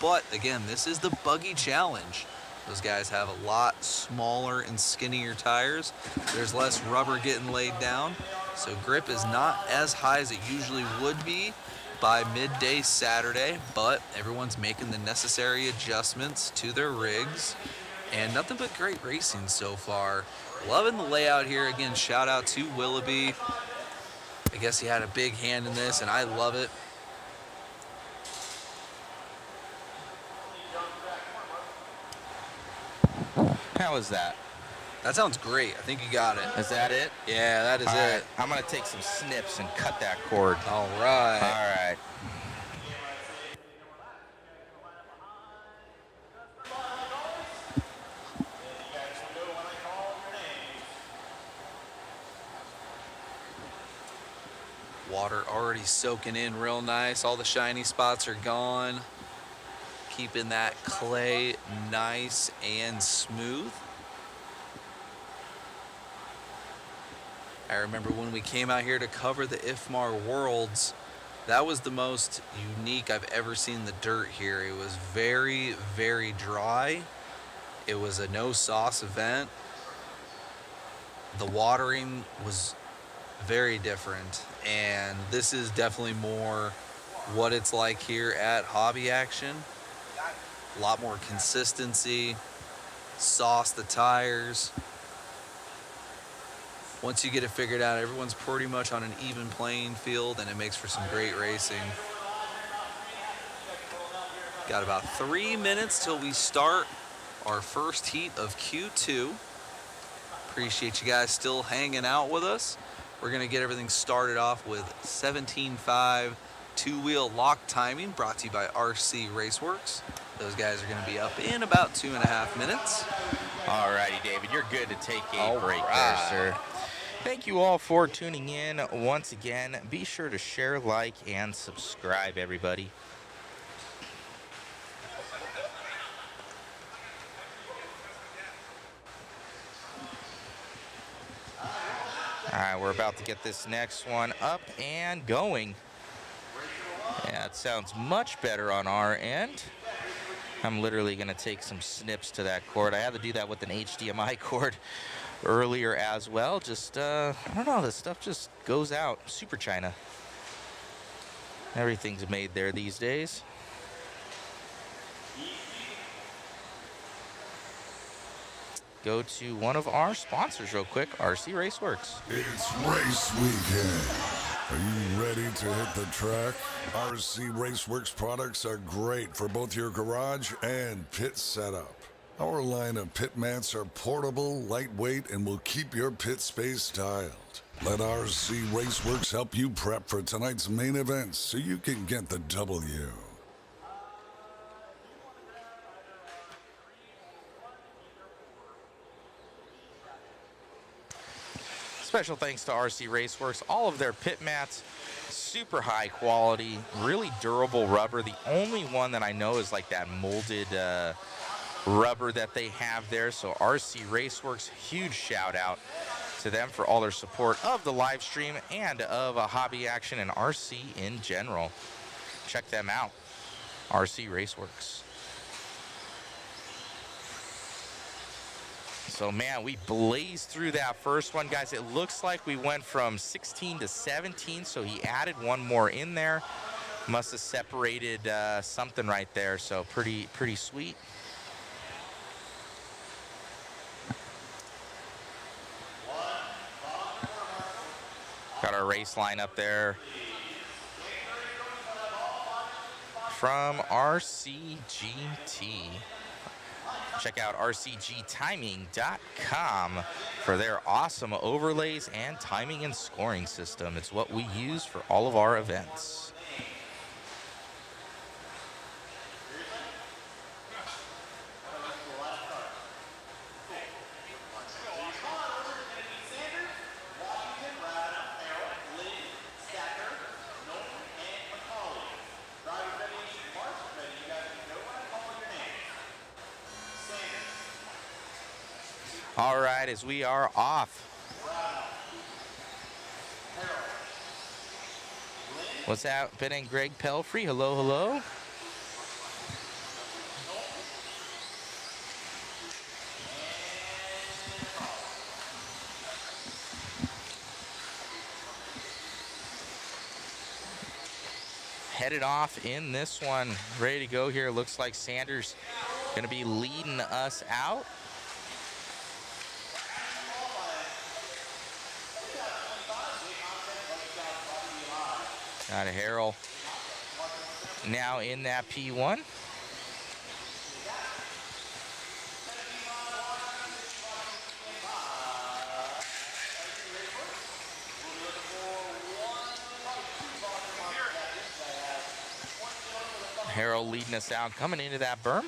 But again, this is the Buggy Challenge. Those guys have a lot smaller and skinnier tires. There's less rubber getting laid down, so grip is not as high as it usually would be by midday Saturday, but everyone's making the necessary adjustments to their rigs, and nothing but great racing so far. Loving the layout here. Again, shout out to Willoughby. I guess he had a big hand in this, and I love it. How is that? That sounds great. I think you got it. Is that it? Yeah, that is All it. right, I'm gonna take some snips and cut that cord. All right. All right. Water already soaking in real nice. All the shiny spots are gone. Keeping that clay nice and smooth. I remember when we came out here to cover the IFMAR Worlds, that was the most unique I've ever seen the dirt here. It was very, very dry. It was a no sauce event. The watering was very different, and this is definitely more what it's like here at Hobby Action. A lot more consistency, sauce the tires. Once you get it figured out, everyone's pretty much on an even playing field, and it makes for some great racing. Got about 3 minutes till we start our first heat of Q2. Appreciate you guys still hanging out with us. We're gonna get everything started off with 17.5 two-wheel lock timing, brought to you by RC Raceworks. Those guys are gonna be up in about 2.5 minutes. All righty, David, you're good to take a All break right. there, sir. Thank you all for tuning in once again. Be sure to share, like, and subscribe, everybody. All right, we're about to get this next one up and going. Yeah, it sounds much better on our end. I'm literally going to take some snips to that cord. I had to do that with an HDMI cord earlier as well. Just, I don't know, this stuff just goes out. Super China. Everything's made there these days. Go to one of our sponsors real quick, RC Raceworks. It's race weekend. Are you ready to hit the track? RC Raceworks products are great for both your garage and pit setup. Our line of pit mats are portable, lightweight, and will keep your pit space styled. Let RC Raceworks help you prep for tonight's main events so you can get the W. Special thanks to RC Raceworks. All of their pit mats, super high quality, really durable rubber. The only one that I know is like that molded rubber that they have there. So RC Raceworks, huge shout out to them for all their support of the live stream and of Hobby Action and RC in general. Check them out, RC Raceworks. So, man, we blazed through that first one, guys. It looks like we went from 16 to 17, so he added one more in there. Must have separated something right there, so pretty sweet. Got our race line up there from RCGT. Check out rcgtiming.com for their awesome overlays and timing and scoring system. It's what we use for all of our events. All right, as we are off What's happening, Greg Pelfrey? Hello, hello. Headed off in this one, ready to go here. Looks like Sanders gonna be leading us out. Got a Harrell now in that P1. Harrell leading us out, coming into that berm.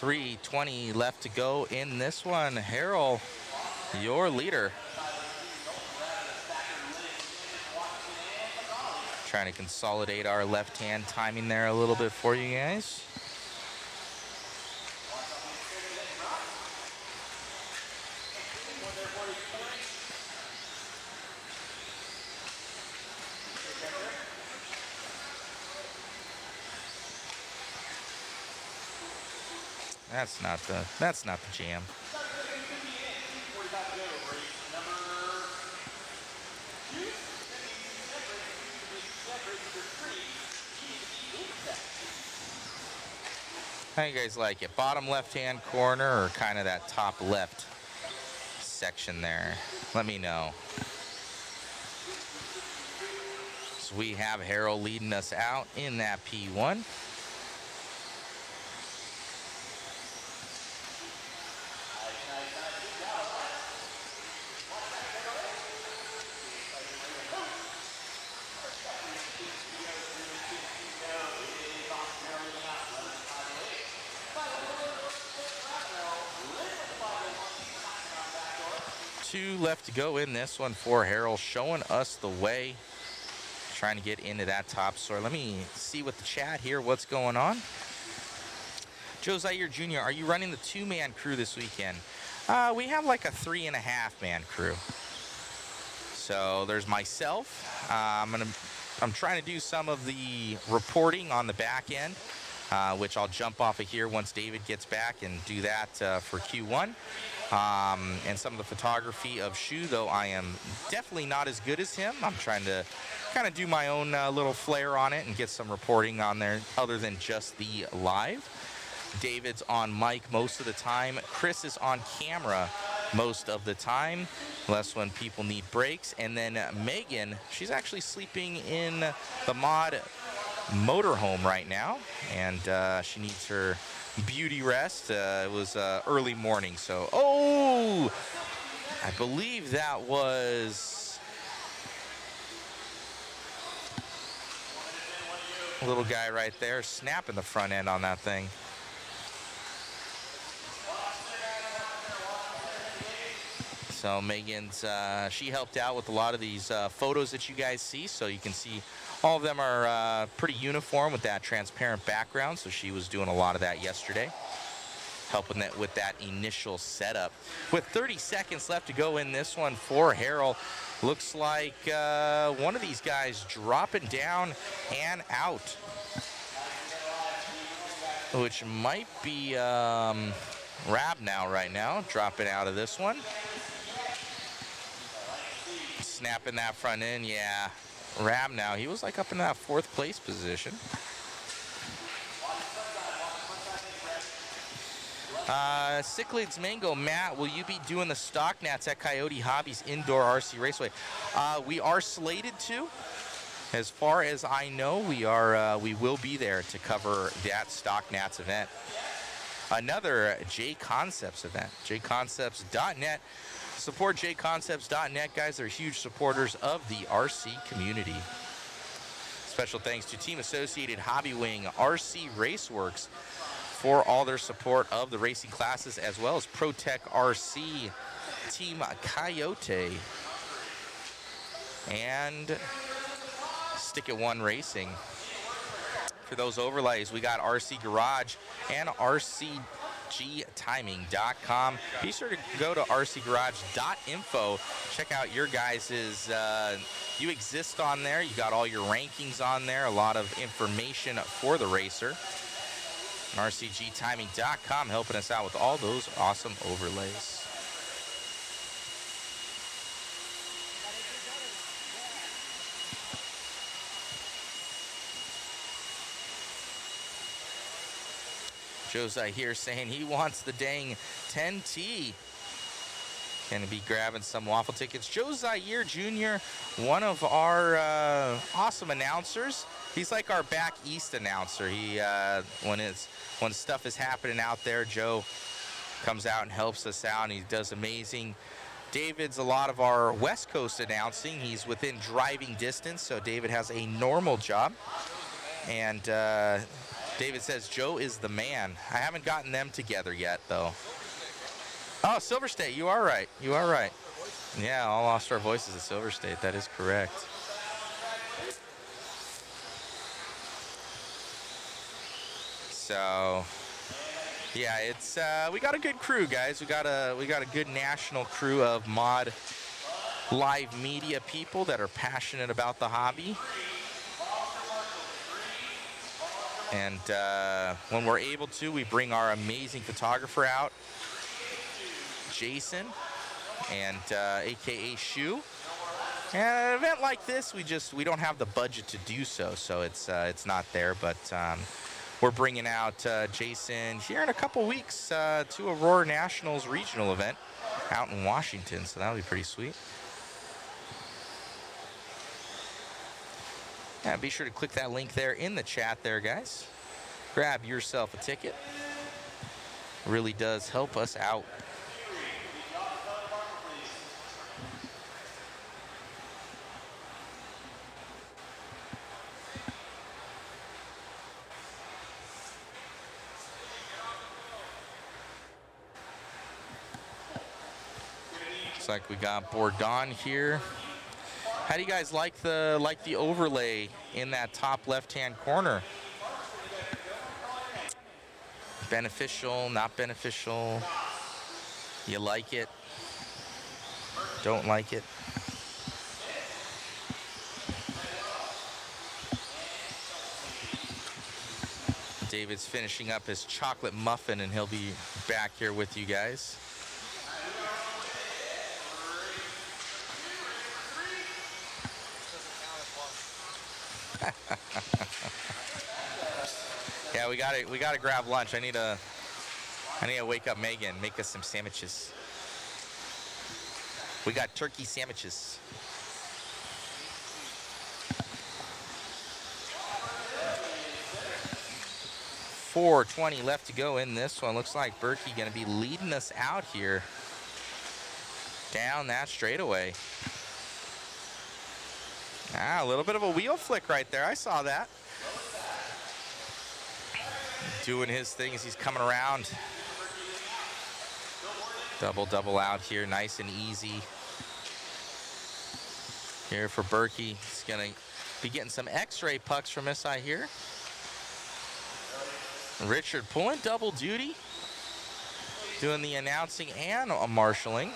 .320 left to go in this one. Harrell, your leader. Trying to consolidate our left-hand timing there a little bit for you guys. That's not the jam. How you guys like it? Bottom left-hand corner or kind of that top left section there? Let me know. So we have Harrell leading us out in that P1. Two left to go in this one for Harrell, showing us the way, trying to get into that top store. Let me see with the chat here what's going on. Joe Zaire Jr., are you running the 2-man crew this weekend? We have like a 3.5-man crew. So there's myself. I'm trying to do some of the reporting on the back end, which I'll jump off of here once David gets back and do that for Q1. And some of the photography of Shu, though I am definitely not as good as him. I'm trying to kind of do my own little flair on it and get some reporting on there other than just the live. David's on mic most of the time. Chris is on camera most of the time, unless when people need breaks. And then Megan, she's actually sleeping in the mod motorhome right now, and she needs her beauty rest. It was early morning, so I believe that was a little guy right there snapping the front end on that thing. So Megan's, she helped out with a lot of these photos that you guys see, so you can see all of them are pretty uniform with that transparent background, so she was doing a lot of that yesterday, helping that with that initial setup. With 30 seconds left to go in this one for Harrell, looks like one of these guys dropping down and out, which might be Rab now right now, dropping out of this one. Snapping that front end, yeah. Rab now, he was like up in that 4th place position. Cichlids Mango, Matt, will you be doing the stock nats at Coyote Hobbies Indoor RC Raceway? We are slated to. As far as I know, we will be there to cover that Stock Nats event. Another JConcepts event, JConcepts.net. Support JConcepts.net, guys. They're huge supporters of the RC community. Special thanks to Team Associated Hobby Wing, RC Raceworks for all their support of the racing classes, as well as ProTech RC, Team Coyote, and Stick It One Racing. For those overlays, we got RC Garage and RCGtiming.com. Be sure to go to rcgarage.info. Check out your guys's, you exist on there. You got all your rankings on there, a lot of information for the racer. And rcgtiming.com helping us out with all those awesome overlays. Josiah here saying he wants the dang 10T. Gonna be grabbing some waffle tickets. Joe Zaire Jr., one of our awesome announcers. He's like our back east announcer. He when stuff is happening out there, Joe comes out and helps us out, and he does amazing. David's a lot of our West Coast announcing. He's within driving distance, so David has a normal job. And David says Joe is the man. I haven't gotten them together yet, though. Oh, Silver State, you are right. You are right. Yeah, all lost our voices at Silver State. That is correct. So, yeah, it's we got a good crew, guys. We got a good national crew of mod live media people that are passionate about the hobby. And when we're able to, we bring our amazing photographer out, Jason, and AKA Shu. And an event like this, we don't have the budget to do so, so it's not there. But we're bringing out Jason here in a couple weeks to Aurora Nationals regional event out in Washington, so that'll be pretty sweet. Yeah, be sure to click that link there in the chat there, guys. Grab yourself a ticket. Really does help us out. Looks like we got Bourdon here. How do you guys like the overlay in that top left-hand corner? Beneficial, not beneficial? You like it? Don't like it? David's finishing up his chocolate muffin, and he'll be back here with you guys. Yeah, we gotta grab lunch. I need to wake up Megan, make us some sandwiches. We got turkey sandwiches. $4:20 left to go in this one. Looks like Berkey gonna be leading us out here down that straightaway. Ah, a little bit of a wheel flick right there. I saw that. Doing his thing as he's coming around. Double out here, nice and easy. Here for Berkey. He's gonna be getting some X-ray pucks from us, I hear. Richard pulling double duty. Doing the announcing and marshaling.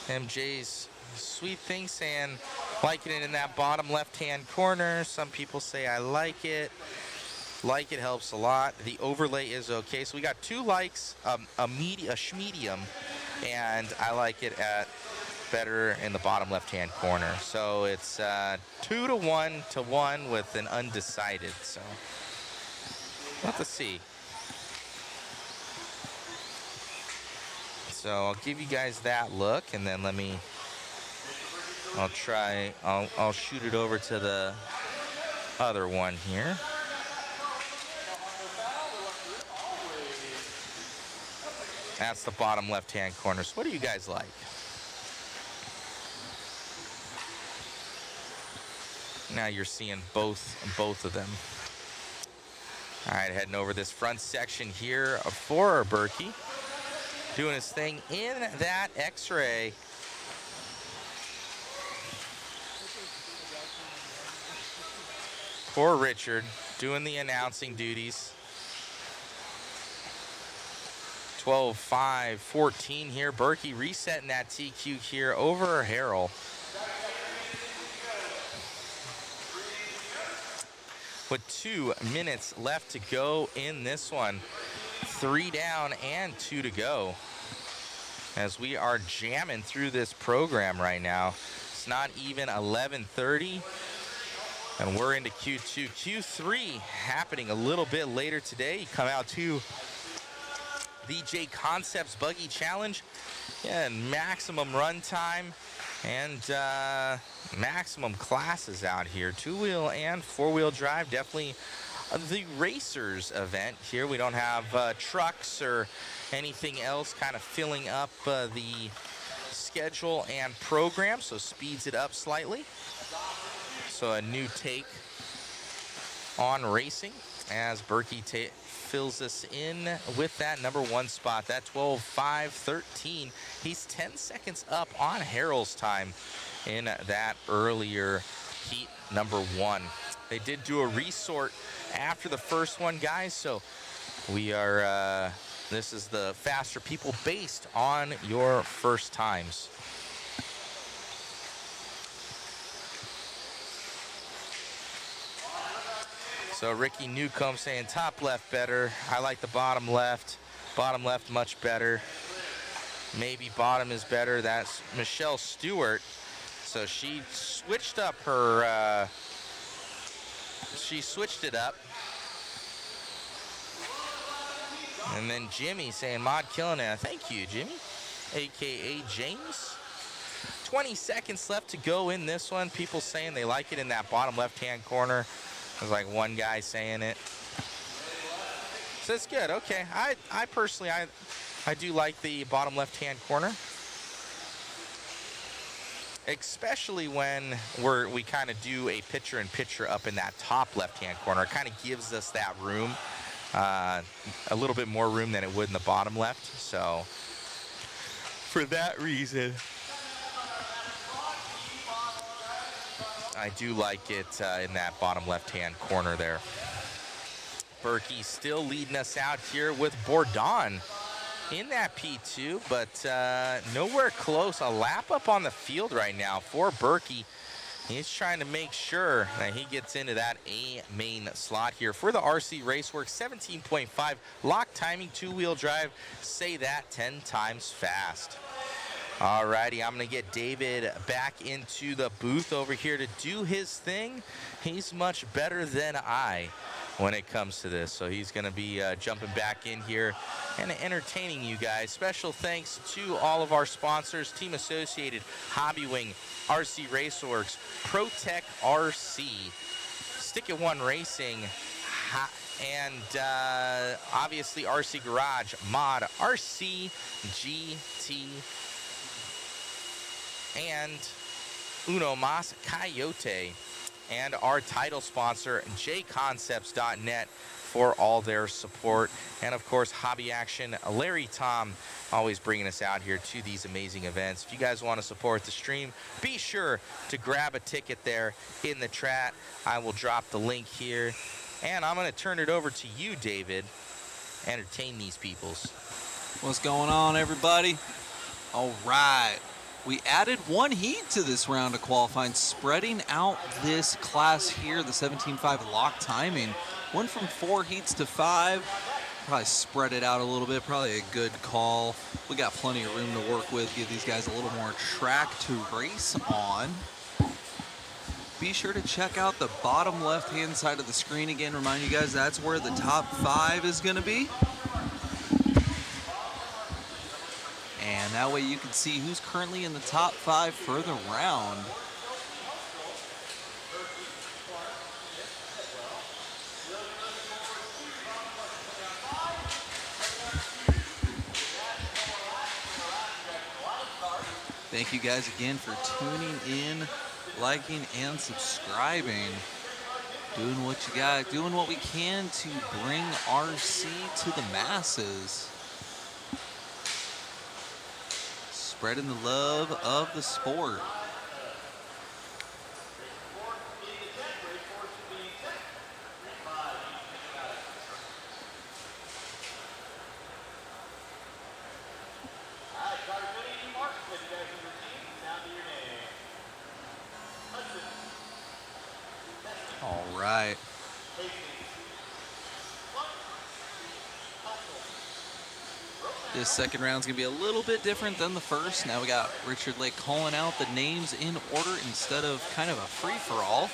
MJ's sweet thing saying liking it in that bottom left-hand corner. Some people say I like it. Like it helps a lot. The overlay is okay. So we got 2 likes, a medium, and I like it at better in the bottom left-hand corner. So it's 2-1 to 1 with an undecided. So we'll have to see. So I'll give you guys that look, and then I'll shoot it over to the other one here. That's the bottom left-hand corner. So what do you guys like? Now you're seeing both of them. All right, heading over this front section here for Berkey. Doing his thing in that X-ray. For Richard, doing the announcing duties. 12-5-14 here. Berkey resetting that TQ here over Harrell. With 2 minutes left to go in this one. 3 down and 2 to go. As we are jamming through this program right now. It's not even 11:30. And we're into Q2. Q3 happening a little bit later today. You come out to the JConcepts Buggy Challenge. Yeah, and maximum run time and maximum classes out here. 2-wheel and 4-wheel drive. Definitely the racers event here. We don't have trucks or anything else kind of filling up the schedule and program, so speeds it up slightly. So a new take on racing as Berkey fills us in with that number 1 spot. That 12-5-13. He's 10 seconds up on Harrell's time in that earlier heat number 1. They did do a resort after the first one, guys, so we are this is the faster people based on your first times. So Ricky Newcomb saying top left better. I like the bottom left. Bottom left much better. Maybe bottom is better. That's Michelle Stewart. So she switched up her, she switched it up. And then Jimmy saying mod killing it. Thank you, Jimmy, AKA James. 20 seconds left to go in this one. People saying they like it in that bottom left-hand corner. There's like one guy saying it. So it's good. Okay. I personally, I do like the bottom left-hand corner. Especially when we kind of do a picture-in-picture up in that top left-hand corner. It kind of gives us that room, a little bit more room than it would in the bottom left. So for that reason, I do like it in that bottom left-hand corner there. Berkey still leading us out here with Bourdon in that P2, but nowhere close. A lap up on the field right now for Berkey. He's trying to make sure that he gets into that A main slot here for the RC Raceworks 17.5 lock timing 2-wheel drive. Say that 10 times fast. Alrighty, I'm going to get David back into the booth over here to do his thing. He's much better than I when it comes to this. So he's going to be jumping back in here and entertaining you guys. Special thanks to all of our sponsors, Team Associated, Hobby Wing, RC Raceworks, ProTech RC, Stick It One Racing, and obviously RC Garage, Mod, RC, GT, and Uno Mas Coyote, and our title sponsor, JConcepts.net, for all their support. And of course, Hobby Action, Larry Tom, always bringing us out here to these amazing events. If you guys want to support the stream, be sure to grab a ticket there in the chat. I will drop the link here. And I'm going to turn it over to you, David. Entertain these peoples. What's going on, everybody? All right. We added 1 heat to this round of qualifying, spreading out this class here, the 17.5 lock timing. Went from 4 heats to 5. probably spread it out a little bit. Probably a good call. We got plenty of room to work with. Give these guys a little more track to race on. Be sure to check out the bottom left-hand side of the screen again. Remind you guys that's where the top 5 is going to be. And that way you can see who's currently in the top 5 for the round. Thank you guys again for tuning in, liking, and subscribing. Doing what you got, doing what we can to bring RC to the masses. Spreading the love of the sport. All right. This second round's gonna be a little bit different than the first. Now we got Richard Lake calling out the names in order instead of kind of a free-for-all.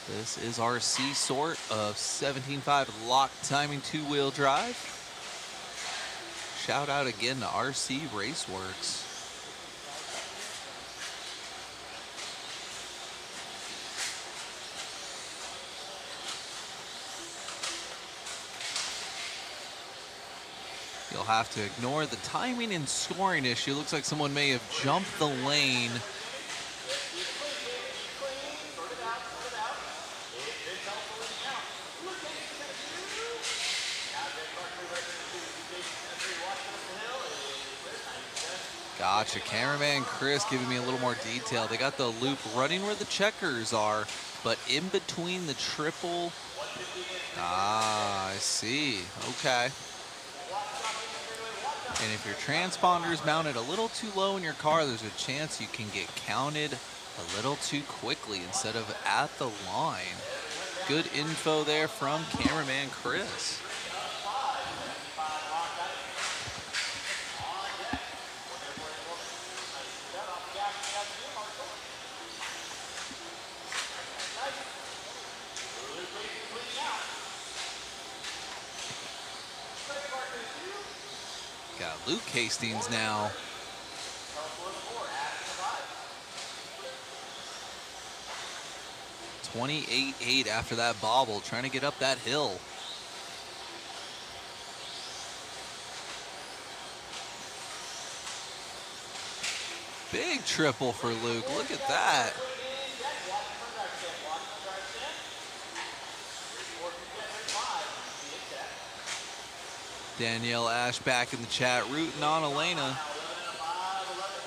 This is our C sort of 17.5 lock timing 2-wheel drive. Shout out again to RC Raceworks. You'll have to ignore the timing and scoring issue. Looks like someone may have jumped the lane. Gotcha. Cameraman Chris giving me a little more detail. They got the loop running where the checkers are, but in between the triple. Ah, I see. Okay. And if your transponder is mounted a little too low in your car, there's a chance you can get counted a little too quickly instead of at the line. Good info there from cameraman Chris. Got Luke Hastings now. .28.8 after that bobble, trying to get up that hill. Big triple for Luke. Look at that. Danielle Ash back in the chat, rooting on Elena.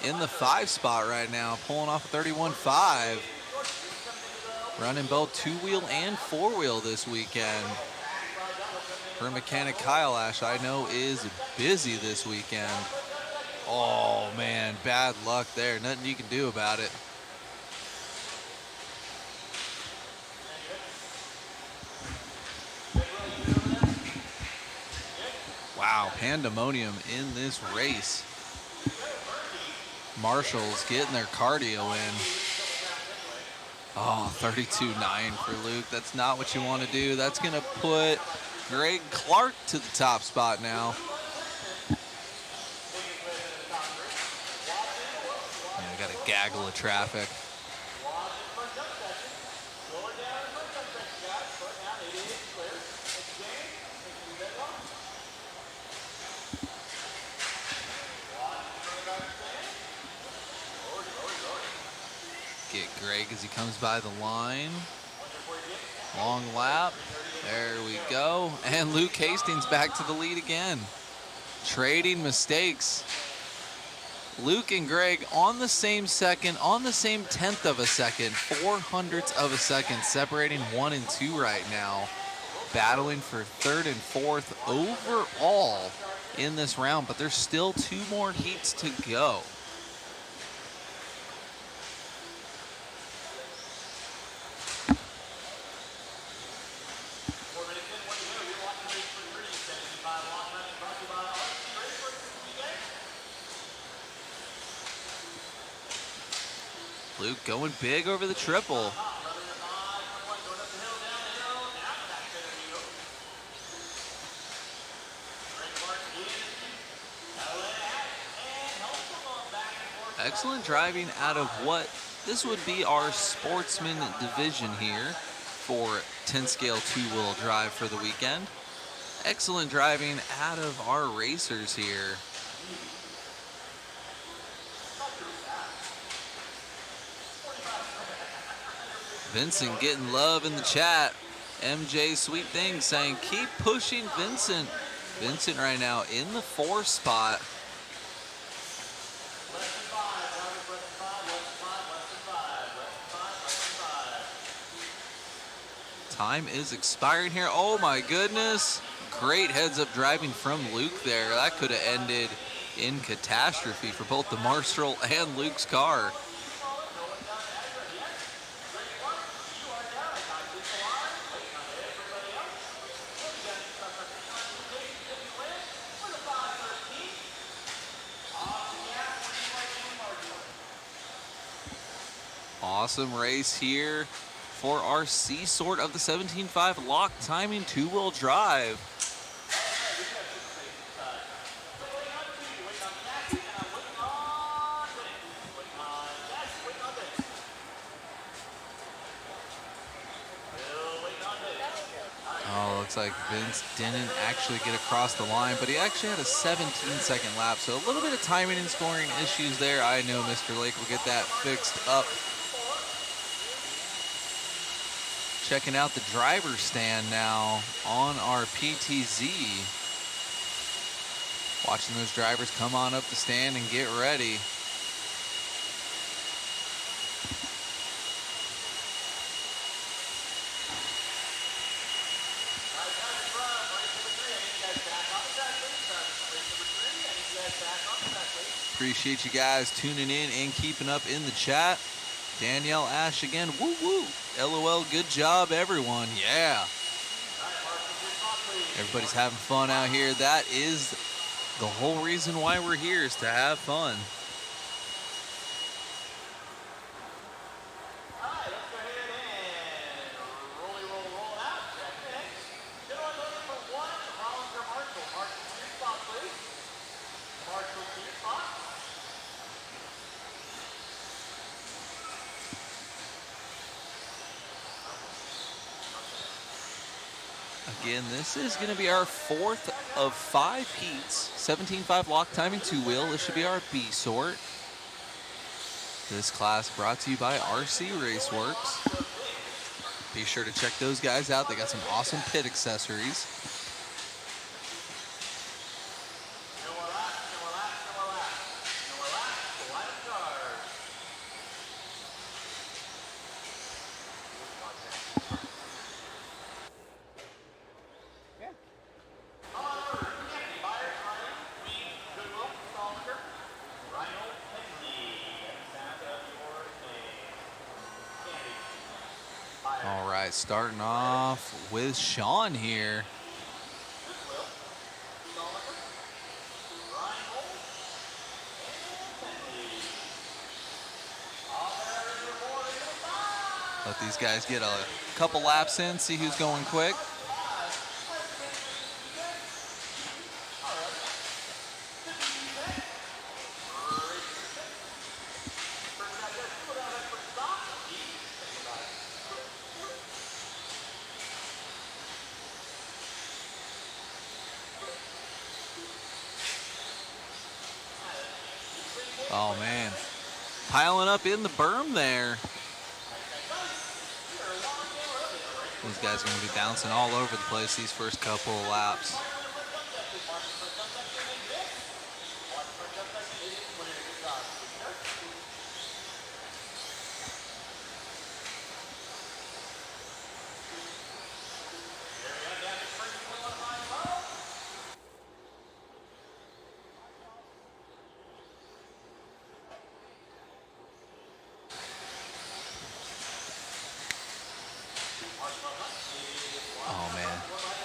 In the 5 spot right now, pulling off a 31.5. Running both 2-wheel and 4-wheel this weekend. Her mechanic Kyle Ash, I know, is busy this weekend. Oh man, bad luck there. Nothing you can do about it. Wow, pandemonium in this race. Marshall's getting their cardio in. Oh, 32.9 for Luke. That's not what you want to do. That's going to put Greg Clark to the top spot now. Yeah, we got a gaggle of traffic. Get Greg as he comes by the line. Long lap. There we go. And Luke Hastings back to the lead again. Trading mistakes. Luke and Greg on the same second, on the same 1/10 of a second, 0.04 of a second, separating 1 and 2 right now. battling for third and fourth overall in this round, but there's still 2 more heats to go. Luke going big over the triple. Excellent driving out of what this would be our sportsman division here for 10 scale 2-wheel drive for the weekend. Excellent driving out of our racers here. Vincent getting love in the chat. MJ Sweet Things saying keep pushing Vincent. Vincent right now in the 4 spot. Time is expiring here. Oh my goodness. Great heads up driving from Luke there. That could have ended in catastrophe for both the Marshall and Luke's car. Awesome race here for our C sort of the 17.5 lock timing 2-wheel drive. Oh, looks like Vince didn't actually get across the line, but he actually had a 17-second lap. So a little bit of timing and scoring issues there. I know Mr. Lake will get that fixed up. Checking out the driver's stand now on our PTZ. Watching those drivers come on up the stand and get ready. Appreciate you guys tuning in and keeping up in the chat. Danielle Ash again, woo woo. LOL, good job everyone, yeah. Everybody's having fun out here. That is the whole reason why we're here, is to have fun. Again, this is going to be our 4th of 5 heats. 17.5 lock timing 2-wheel. This should be our B sort. This class brought to you by RC Raceworks. Be sure to check those guys out. They got some awesome pit accessories. All right, starting off with Sean here. Let these guys get a couple laps in, see who's going quick. Oh man, piling up in the berm there. These guys are going to be bouncing all over the place these first couple of laps.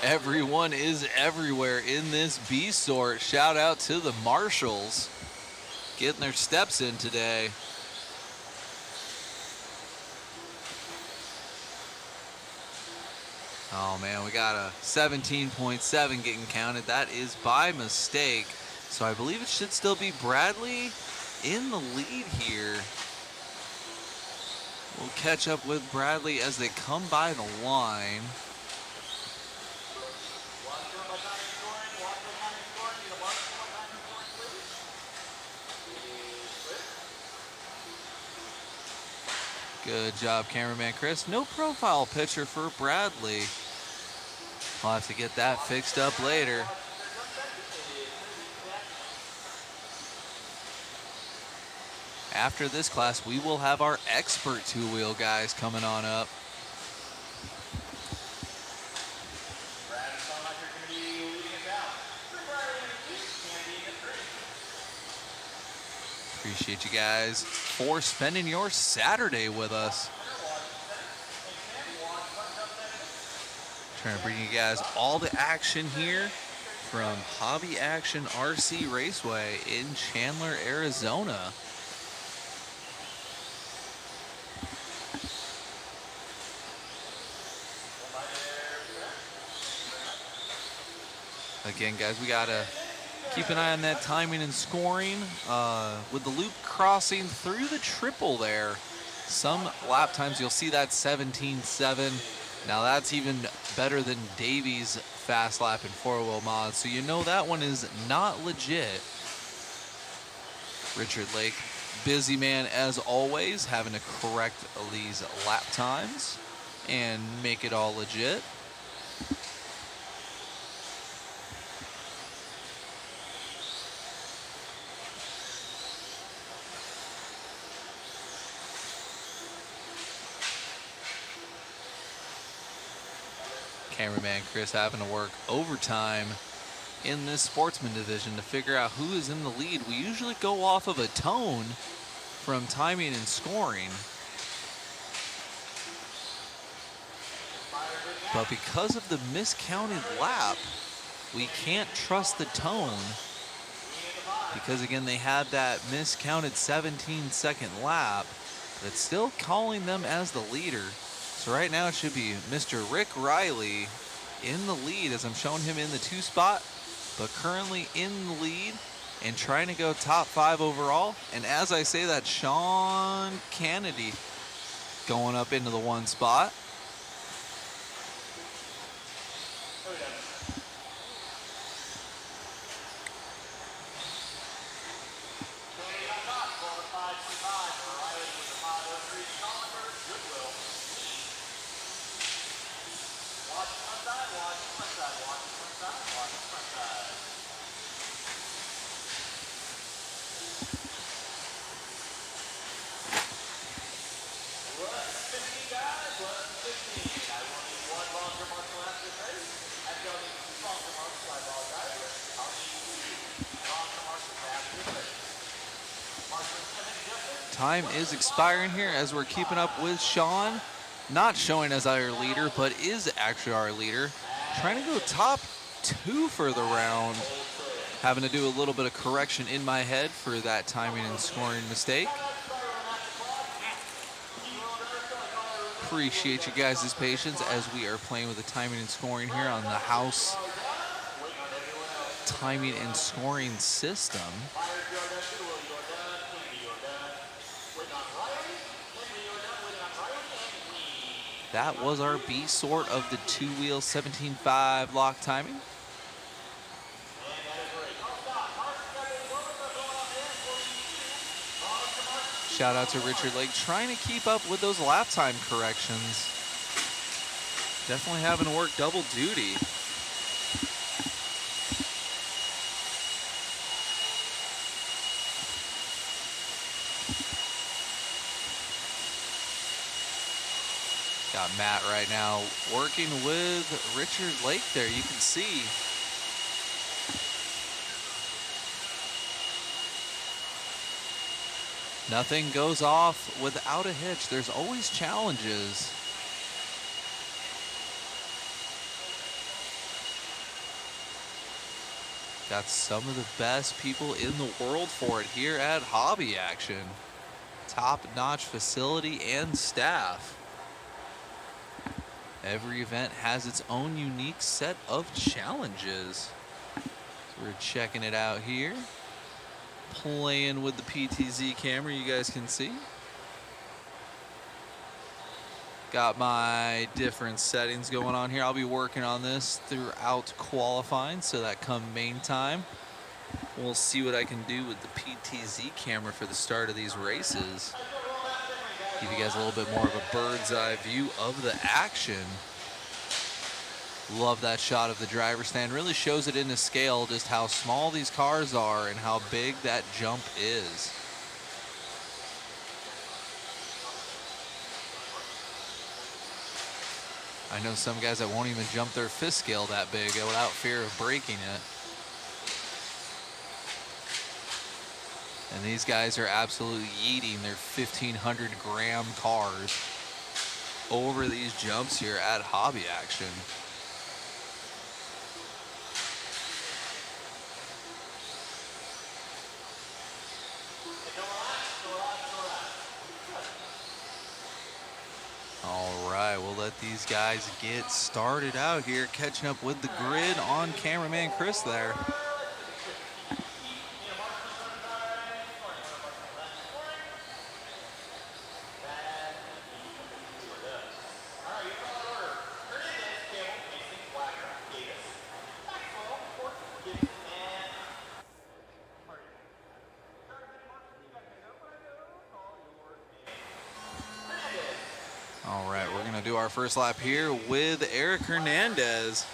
Everyone is everywhere in this B sort. Shout out to the marshals getting their steps in today. Oh man, we got a 17.7 getting counted. That is by mistake. So I believe it should still be Bradley in the lead here. We'll catch up with Bradley as they come by the line. Good job, cameraman Chris. No profile picture for Bradley. I'll have to get that fixed up later. After this class, we will have our expert two-wheel guys coming on up. Appreciate you guys for spending your Saturday with us. Trying to bring you guys all the action here from Hobby Action RC Raceway in Chandler, Arizona. Again, guys, we gotta keep an eye on that timing and scoring. With the loop crossing through the triple there, some lap times you'll see that 17.7. Now that's even better than Davies' fast lap in four-wheel mods, so you know that one is not legit. Richard Lake, busy man as always, having to correct these lap times and make it all legit. Cameraman Chris having to work overtime in this sportsman division to figure out who is in the lead. We usually go off of a tone from timing and scoring, but because of the miscounted lap, we can't trust the tone, because again they had that miscounted 17-second lap, but it's still calling them as the leader. So right now it should be Mr. Rick Riley in the lead, as I'm showing him in the 2 spot, but currently in the lead and trying to go top 5 overall. And as I say that, Sean Kennedy going up into the 1 spot. Time is expiring here as we're keeping up with Sean. Not showing as our leader, but is actually our leader. Trying to go top 2 for the round. Having to do a little bit of correction in my head for that timing and scoring mistake. Appreciate you guys' patience as we are playing with the timing and scoring here on the house timing and scoring system. That was our B sort of the 2-wheel 17.5 lock timing. Shout out to Richard Lake trying to keep up with those lap time corrections. Definitely having to work double duty. Got Matt right now working with Richard Lake there, you can see. Nothing goes off without a hitch. There's always challenges. Got some of the best people in the world for it here at Hobby Action. Top-notch facility and staff. Every event has its own unique set of challenges. So we're checking it out here. Playing with the PTZ camera, you guys can see. Got my different settings going on here. I'll be working on this throughout qualifying, so that come main time, we'll see what I can do with the PTZ camera for the start of these races. Give you guys a little bit more of a bird's eye view of the action. Love that shot of the driver's stand. Really shows it in the scale just how small these cars are and how big that jump is. I know some guys that won't even jump their fifth scale that big without fear of breaking it. And these guys are absolutely yeeting their 1,500 gram cars over these jumps here at Hobby Action. All right, we'll let these guys get started out here, catching up with the grid on cameraman Chris there. All right, we're gonna do our first lap here with Eric Hernandez.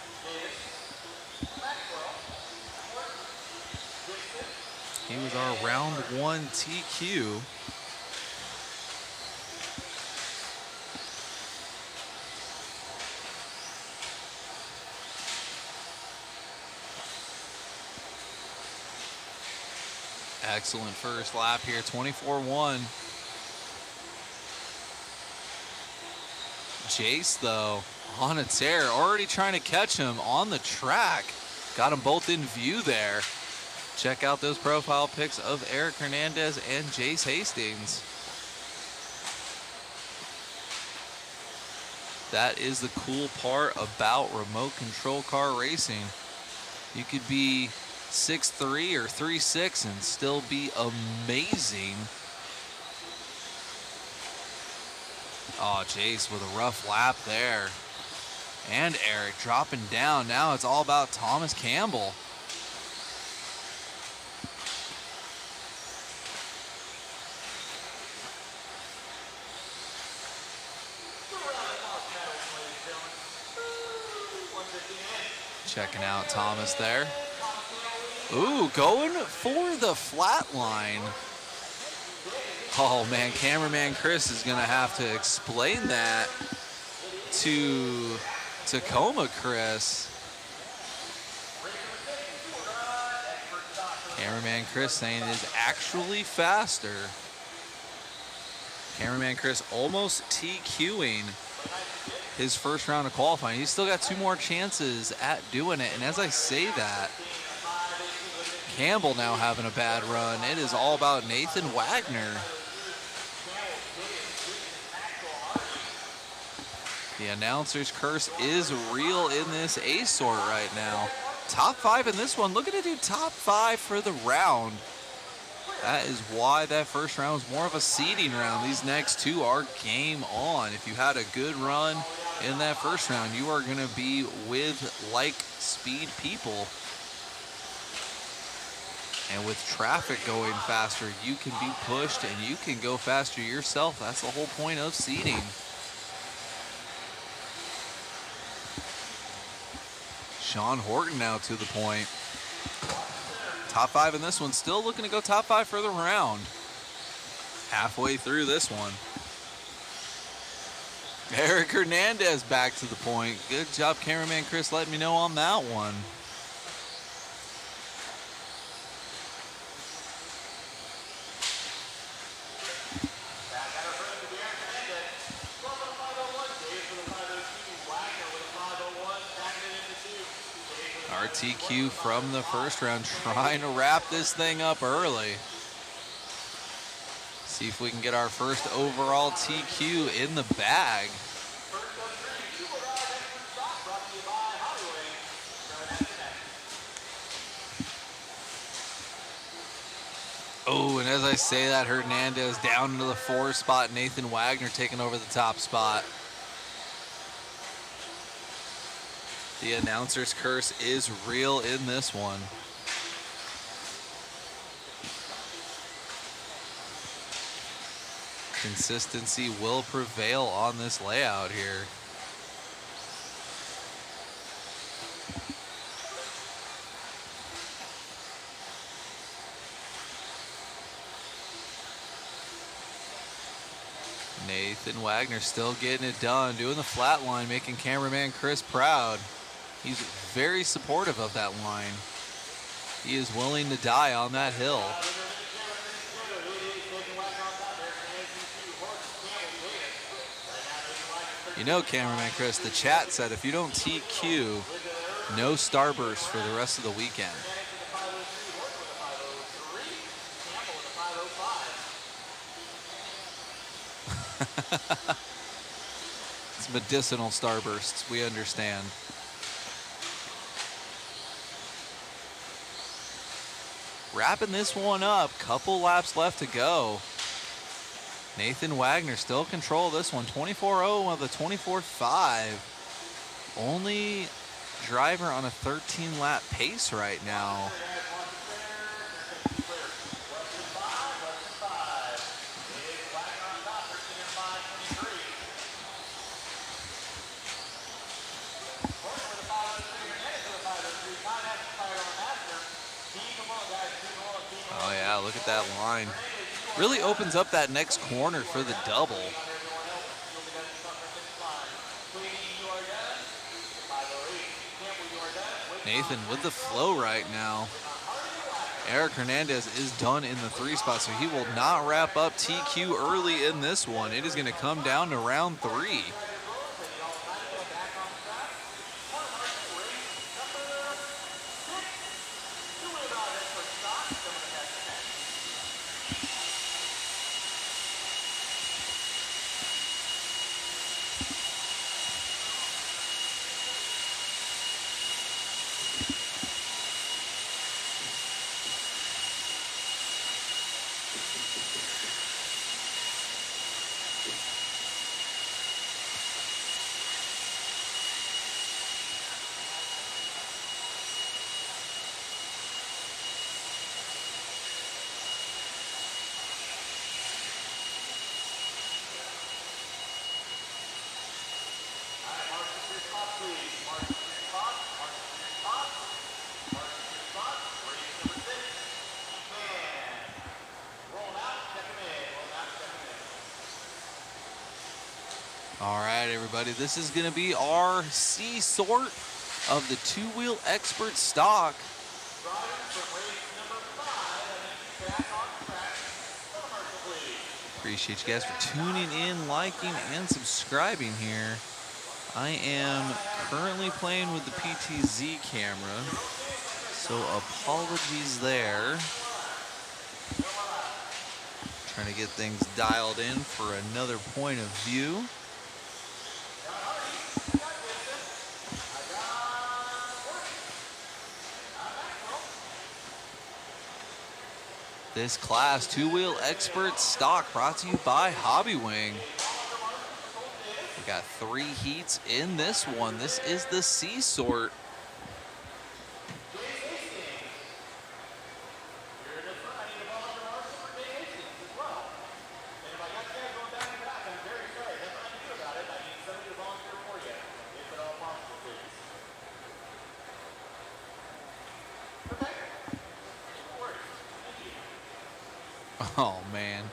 He was our round 1 TQ. Excellent first lap here, 24-1. Jace, though, on a tear, already trying to catch him on the track. Got them both in view there. Check out those profile pics of Eric Hernandez and Jace Hastings. That is the cool part about remote control car racing. You could be 6'3" or 3'6" and still be amazing. Oh, Jace with a rough lap there. And Eric dropping down. Now it's all about Thomas Campbell. Checking out Thomas there. Ooh, going for the flat line. Oh man, cameraman Chris is gonna have to explain that to Tacoma Chris. Cameraman Chris saying it is actually faster. Cameraman Chris almost TQing his first round of qualifying. He's still got 2 more chances at doing it. And as I say that, Campbell now having a bad run. It is all about Nathan Wagner. The announcer's curse is real in this A-sort right now. Top 5 in this one. Looking to do top 5 for the round. That is why that first round was more of a seeding round. These next 2 are game on. If you had a good run in that first round, you are going to be with like speed people. And with traffic going faster, you can be pushed and you can go faster yourself. That's the whole point of seeding. Sean Horton now to the point. Top 5 in this one. Still looking to go top 5 for the round. Halfway through this one. Eric Hernandez back to the point. Good job, cameraman Chris, letting me know on that one. Our TQ from the first round, trying to wrap this thing up early. See if we can get our first overall TQ in the bag. Oh, and as I say that, Hernandez down into the 4 spot. Nathan Wagner taking over the top spot. The announcer's curse is real in this one. Consistency will prevail on this layout here. Nathan Wagner still getting it done, doing the flat line, making cameraman Chris proud. He's very supportive of that line. He is willing to die on that hill. You know, cameraman Chris, the chat said if you don't TQ, no starburst for the rest of the weekend. It's medicinal starbursts, we understand. Wrapping this one up, couple laps left to go. Nathan Wagner still control this one, 24.0 of the 24.5. Only driver on a 13-lap pace right now. Oh yeah, look at that line. Really opens up that next corner for the double. Nathan with the flow right now. Eric Hernandez is done in the 3 spot, so he will not wrap up TQ early in this one. It is going to come down to round 3. All right, everybody, this is going to be our C sort of the 2-wheel expert stock. Appreciate you guys for tuning in, liking, and subscribing here. I am currently playing with the PTZ camera, so apologies there. Trying to get things dialed in for another point of view. This class 2-wheel expert stock brought to you by Hobbywing. We got 3 heats in this one. This is the C sort. Oh, man.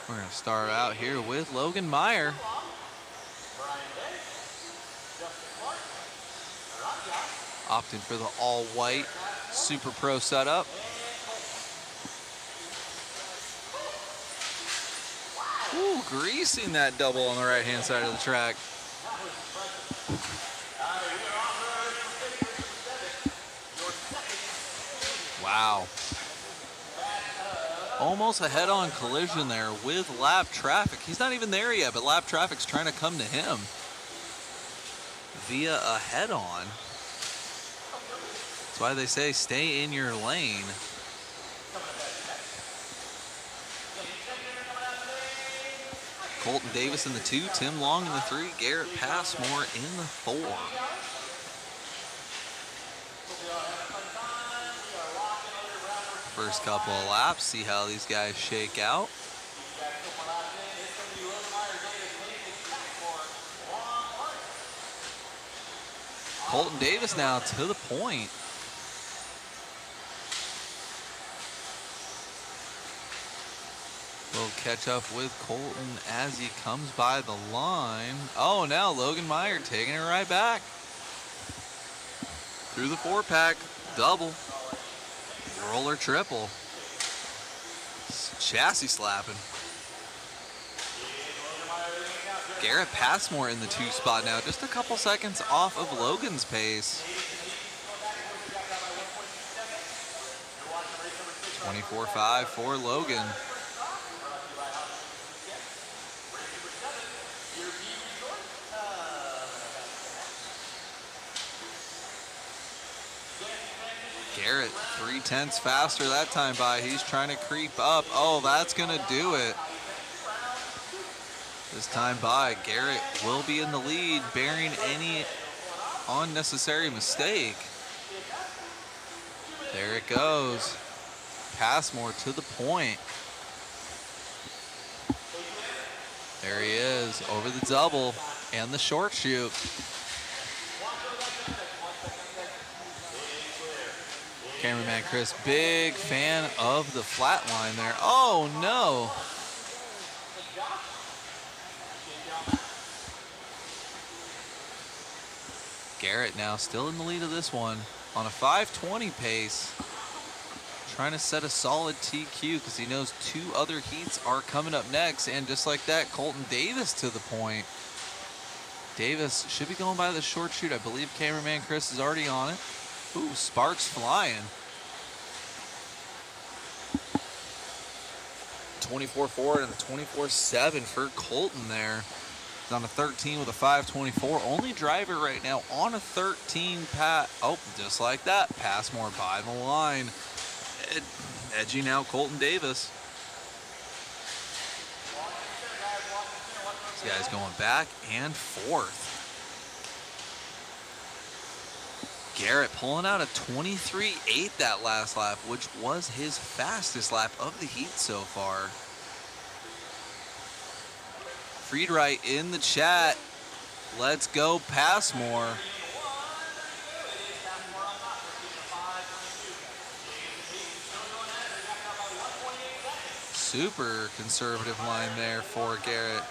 We're going to start out here with Logan Meyer. Opting for the all-white Super Pro setup. Ooh, greasing that double on the right-hand side of the track. Wow. Almost a head-on collision there with lap traffic. He's not even there yet, but lap traffic's trying to come to him via a head-on. That's why they say stay in your lane. Colton Davis in the 2, Tim Long in the 3, Garrett Passmore in the 4. First couple of laps, see how these guys shake out. Colton Davis now to the point. We'll catch up with Colton as he comes by the line. Oh, now Logan Meyer taking it right back. Through the 4-pack, double, roller triple. Chassis slapping. Garrett Passmore in the 2 spot now, just a couple seconds off of Logan's pace. 24.5 for Logan. Garrett 0.3 faster that time by. He's trying to creep up. Oh, that's gonna do it. This time by, Garrett will be in the lead, bearing any unnecessary mistake. There it goes. Passmore to the point. There he is, over the double and the short chute. Cameraman Chris, big fan of the flat line there. Oh no. Garrett now still in the lead of this one on a 5:20 pace. Trying to set a solid TQ because he knows 2 other heats are coming up next. And just like that, Colton Davis to the point. Davis should be going by the short chute. I believe cameraman Chris is already on it. Ooh, sparks flying. 24.4 and a 24.7 for Colton there. He's on a 13 with a 5.24. Only driver right now on a 13 pat. Oh, just like that. Passmore by the line. Edging out Colton Davis. This guy's going back and forth. Garrett pulling out a 23.8 that last lap, which was his fastest lap of the heat so far. Friedrich in the chat. Let's go Passmore. Super conservative line there for Garrett.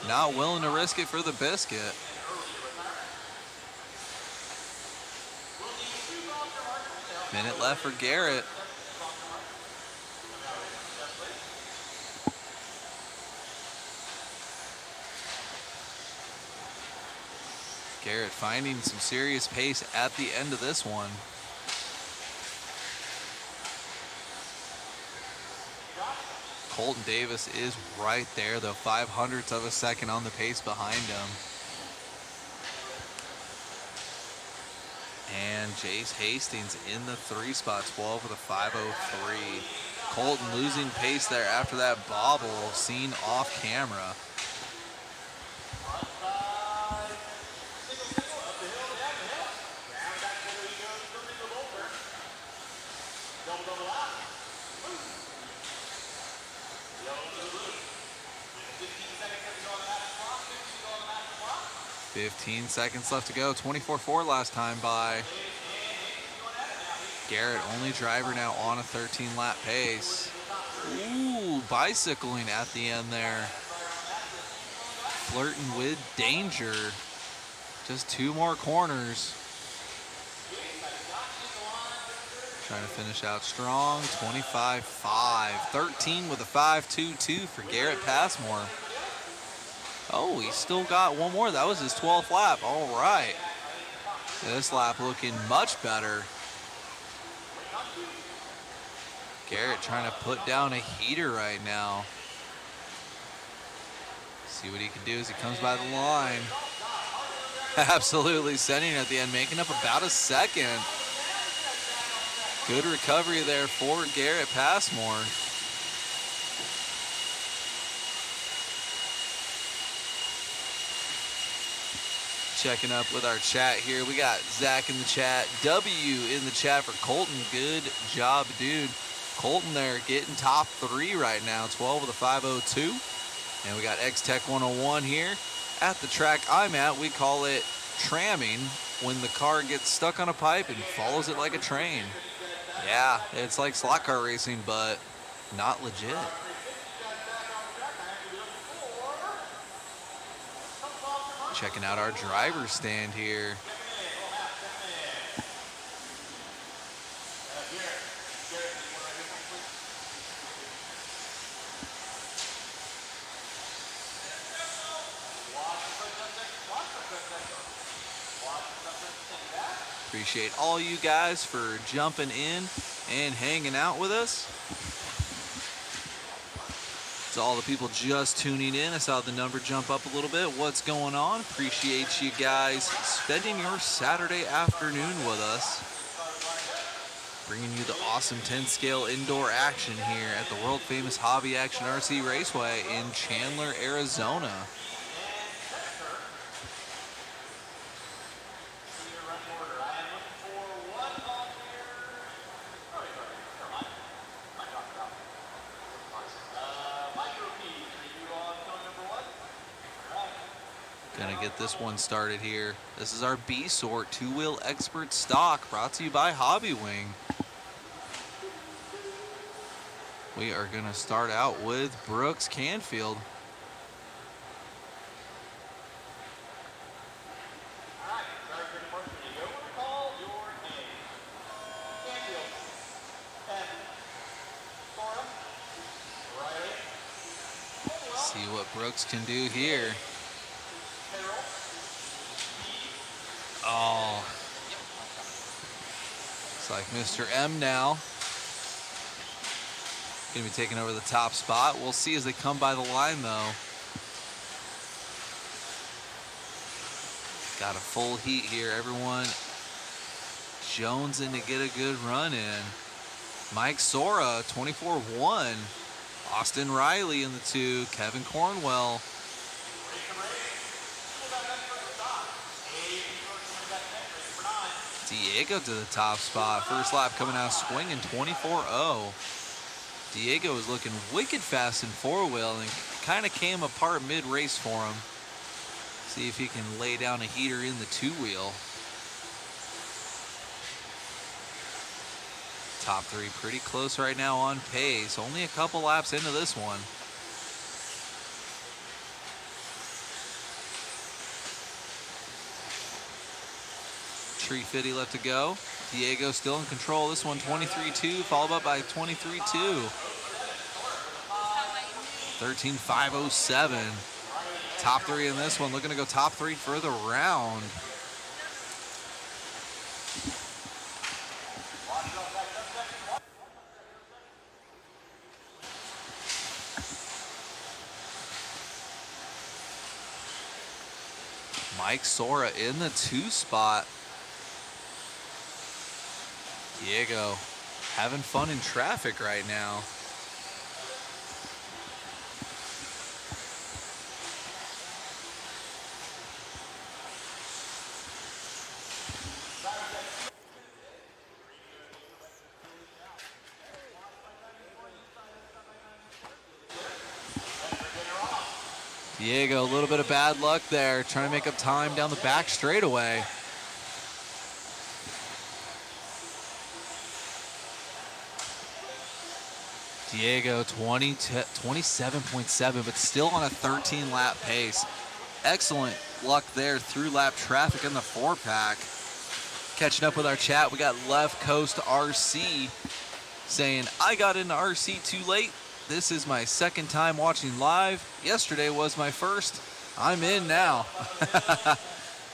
Not willing to risk it for the biscuit. Minute left for Garrett. Garrett finding some serious pace at the end of this one. Colton Davis is right there, though, 0.05 of a second on the pace behind him. And Jace Hastings in the 3 spot, 12 with a 5.03. Colton losing pace there after that bobble seen off camera. .15 seconds left to go. 24.4 last time by. Garrett, only driver now on a 13 lap pace. Ooh, bicycling at the end there. Flirting with danger. Just 2 more corners. Trying to finish out strong, 25-5. 13 with a 5.22 for Garrett Passmore. Oh, he's still got one more. That was his 12th lap. All right. This lap looking much better. Garrett trying to put down a heater right now. See what he can do as he comes by the line. Absolutely sending it at the end, making up about a second. Good recovery there for Garrett Passmore. Checking up with our chat here. We got Zach in the chat. W in the chat for Colton. Good job, dude. Colton there getting top 3 right now. 12 with a 5.02. And we got X-Tech 101 here. At the track I'm at, we call it tramming when the car gets stuck on a pipe and follows it like a train. Yeah, it's like slot car racing, but not legit. Checking out our driver's stand here. Appreciate all you guys for jumping in and hanging out with us. To all the people just tuning in, I saw the number jump up a little bit. What's going on? Appreciate you guys spending your Saturday afternoon with us. Bringing you the awesome 10-scale indoor action here at the world famous Hobby Action RC Raceway in Chandler, Arizona. Gonna get this one started here. This is our B-Sort two-wheel expert stock brought to you by Hobby Wing. We are gonna start out with Brooks Canfield. See what Brooks can do here. Oh, it's like Mr. M now. Gonna be taking over the top spot. We'll see as they come by the line though. Got a full heat here, everyone. Jonesing to get a good run in. Mike Sora, 24-1. Austin Riley in the 2. Kevin Cornwell. Diego to the top spot. First lap coming out swinging 24-0. Diego is looking wicked fast in four-wheel and kind of came apart mid-race for him. See if he can lay down a heater in the two-wheel. Top 3 pretty close right now on pace. Only a couple laps into this one. Tree 50 left to go. Diego still in control. This one 23-2, followed up by 23-2. 13-507. Top 3 in this one. Looking to go top 3 for the round. Mike Sora in the 2 spot. Diego having fun in traffic right now. Diego, a little bit of bad luck there, trying to make up time down the back straightaway. Diego 27.7, but still on a 13-lap pace. Excellent luck there through lap traffic in the 4-pack. Catching up with our chat, we got Left Coast RC saying, I got into RC too late. This is my second time watching live. Yesterday was my first. I'm in now.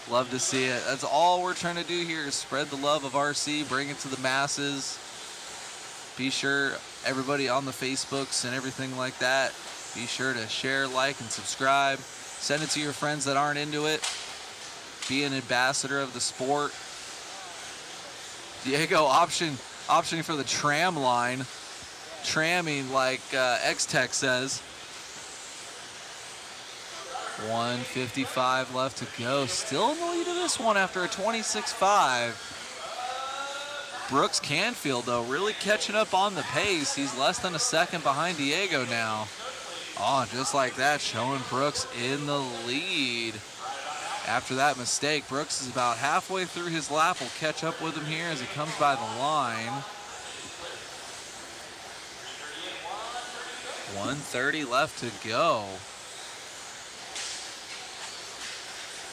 Love to see it. That's all we're trying to do here is spread the love of RC, bring it to the masses. Be sure, everybody on the Facebooks and everything like that, be sure to share, like, and subscribe. Send it to your friends that aren't into it. Be an ambassador of the sport. Diego optioning for the tram line. Tramming like X-Tech says. 1:55 left to go. Still in the lead of this one after a 26.5. Brooks Canfield, though, really catching up on the pace. He's less than a second behind Diego now. Oh, just like that, showing Brooks in the lead. After that mistake, Brooks is about halfway through his lap. Will catch up with him here as he comes by the line. 1:30 left to go.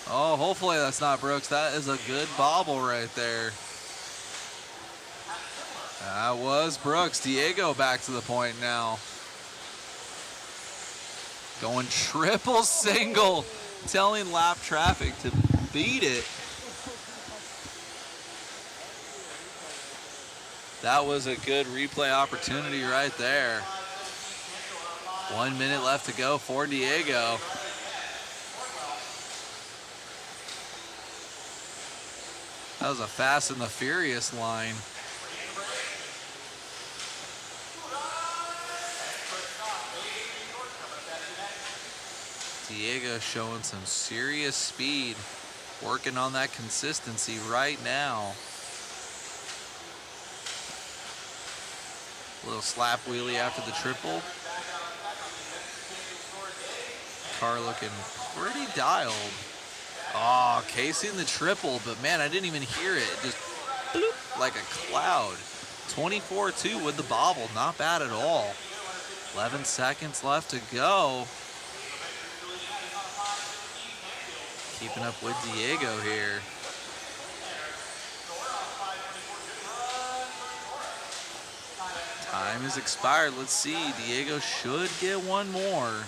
Oh, hopefully that's not Brooks. That is a good bobble right there. That was Brooks. Diego back to the point now. Going triple single. Telling lap traffic to beat it. That was a good replay opportunity right there. 1 minute left to go for Diego. That was a Fast and the Furious line. Diego showing some serious speed, working on that consistency right now. A little slap wheelie after the triple. Car looking pretty dialed. Oh, casing the triple, but man, I didn't even hear it. Just bloop, like a cloud. 24.2 with the bobble, not bad at all. 11 seconds left to go. Keeping up with Diego here. Time is expired. Let's see. Diego should get one more.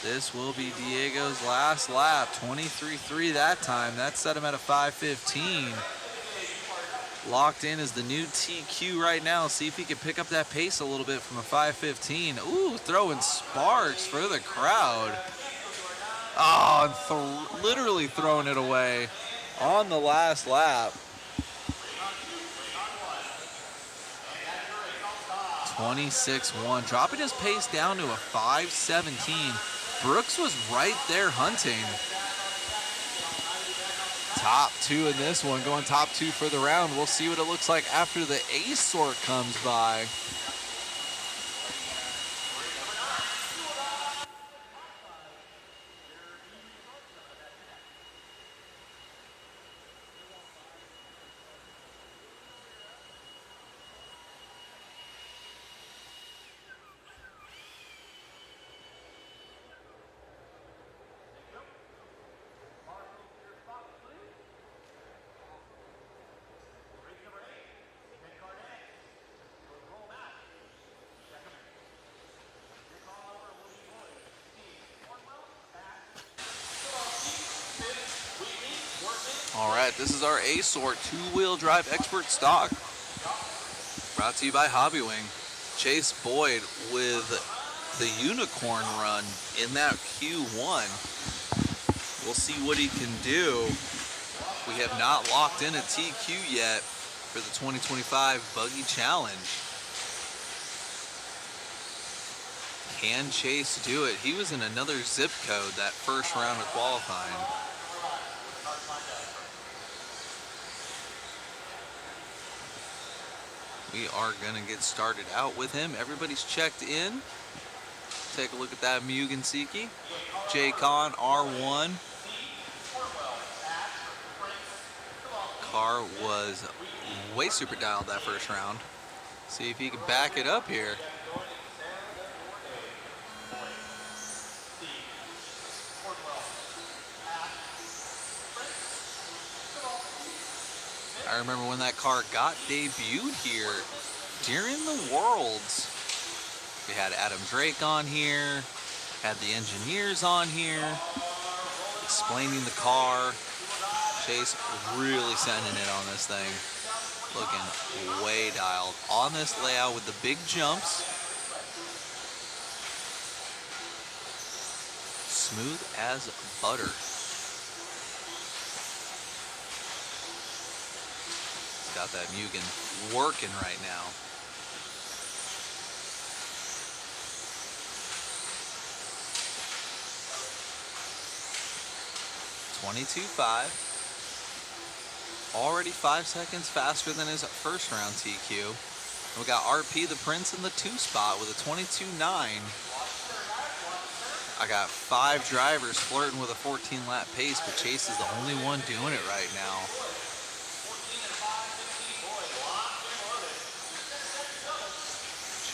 This will be Diego's last lap. 23.3 that time. That set him at a 5:15. Locked in is the new TQ right now. See if he can pick up that pace a little bit from a 5:15. Ooh, throwing sparks for the crowd. Oh, and literally throwing it away on the last lap. 26.1, dropping his pace down to a 5:17. Brooks was right there hunting. Top two in this one, going top two for the round. We'll see what it looks like after the A sort comes by. All right, this is our A-Sort two-wheel drive expert stock. Brought to you by Hobbywing. Chase Boyd with the unicorn run in that Q1. We'll see what he can do. We have not locked in a TQ yet for the 2025 Buggy Challenge. Can Chase do it? He was in another zip code that first round of qualifying. We are going to get started out with him. Everybody's checked in. Take a look at that Mugen Siki. JCon R1. Car was way super dialed that first round. See if he can back it up here. I remember when that car got debuted here during the Worlds. We had Adam Drake on here, had the engineers on here, explaining the car. Chase really sending it on this thing. Looking way dialed. On this layout with the big jumps. Smooth as butter. He's got that Mugen working right now. .22.5. Already 5 seconds faster than his first round TQ. We got RP the Prince in the 2 spot with a 22.9. I got 5 drivers flirting with a 14-lap pace, but Chase is the only one doing it right now.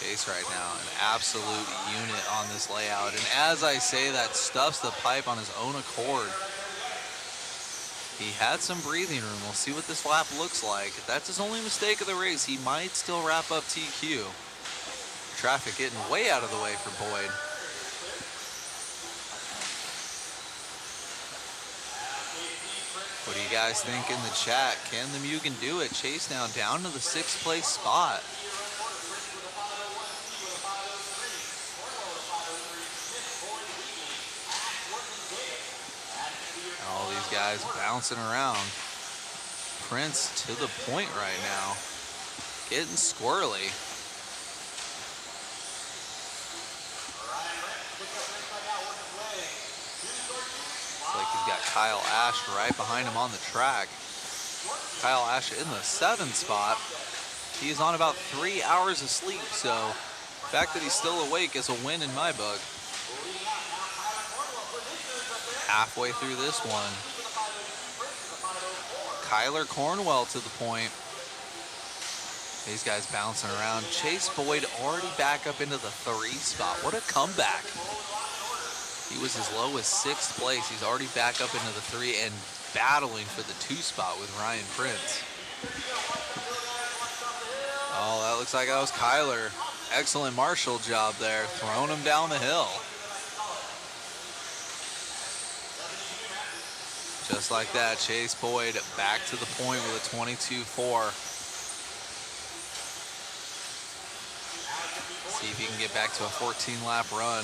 Chase right now, an absolute unit on this layout. And as I say that, stuffs the pipe on his own accord. He had some breathing room. We'll see what this lap looks like. If that's his only mistake of the race, he might still wrap up TQ. Traffic getting way out of the way for Boyd. What do you guys think in the chat? Can the Mugen do it? Chase now down to the 6th place spot. All these guys bouncing around. Prince to the point right now. Getting squirrely. Looks like he's got Kyle Ash right behind him on the track. Kyle Ash in the 7th spot. He's on about 3 hours of sleep, so the fact that he's still awake is a win in my book. Halfway through this one. Kyler Cornwell to the point. These guys bouncing around. Chase Boyd already back up into the 3 spot. What a comeback. He was as low as 6th place. He's already back up into the 3 and battling for the 2 spot with Ryan Prince. Oh, that looks like that was Kyler. Excellent Marshall job there, throwing him down the hill. Just like that, Chase Boyd back to the point with a 22.4. See if he can get back to a 14-lap run.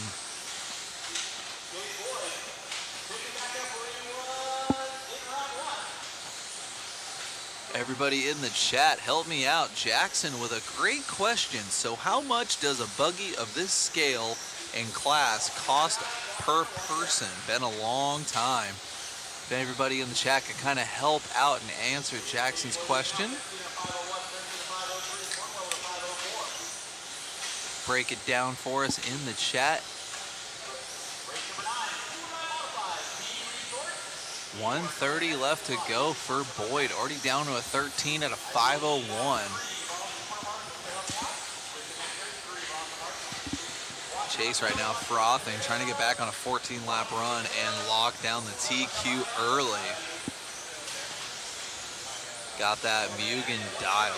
Everybody in the chat, help me out. Jackson with a great question. So how much does a buggy of this scale and class cost per person? Been a long time. If everybody in the chat could kind of help out and answer Jackson's question. Break it down for us in the chat. 1:30 left to go for Boyd. Already down to a 13 at a 5:01. Chase right now frothing, trying to get back on a 14-lap run and lock down the TQ early. Got that Mugen dialed.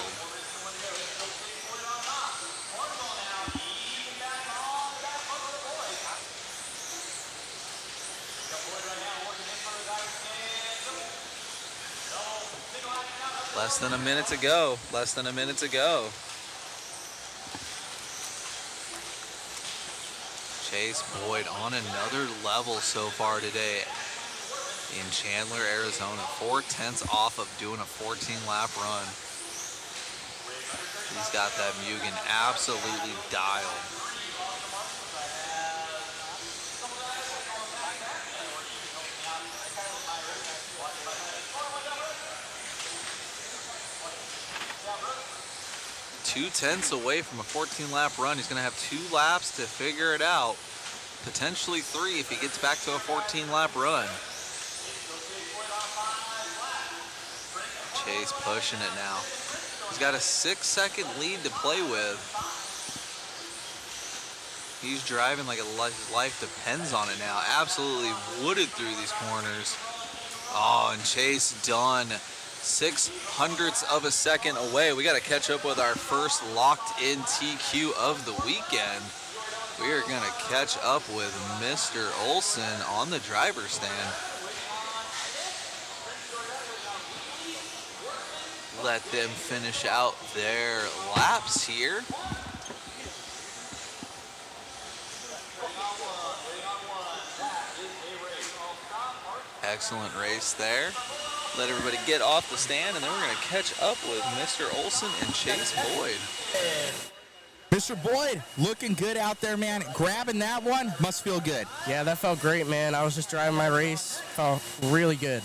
Less than a minute to go. Less than a minute to go. Chase Boyd on another level so far today in Chandler, Arizona. 4/10 off of doing a 14-lap run. He's got that Mugen absolutely dialed. .2 away from a 14-lap run. He's going to have 2 laps to figure it out. Potentially 3 if he gets back to a 14-lap run. Chase pushing it now. He's got a 6-second lead to play with. He's driving like his life depends on it now. Absolutely wooded through these corners. Oh, and Chase done. 6/100ths of a second away. We got to catch up with our first locked-in TQ of the weekend. We are going to catch up with Mr. Olson on the driver's stand. Let them finish out their laps here. Excellent race there. Let everybody get off the stand, and then we're going to catch up with Mr. Olson and Chase Boyd. Mr. Boyd, looking good out there, man. Grabbing that one must feel good. Yeah, that felt great, man. I was just driving my race. Felt really good.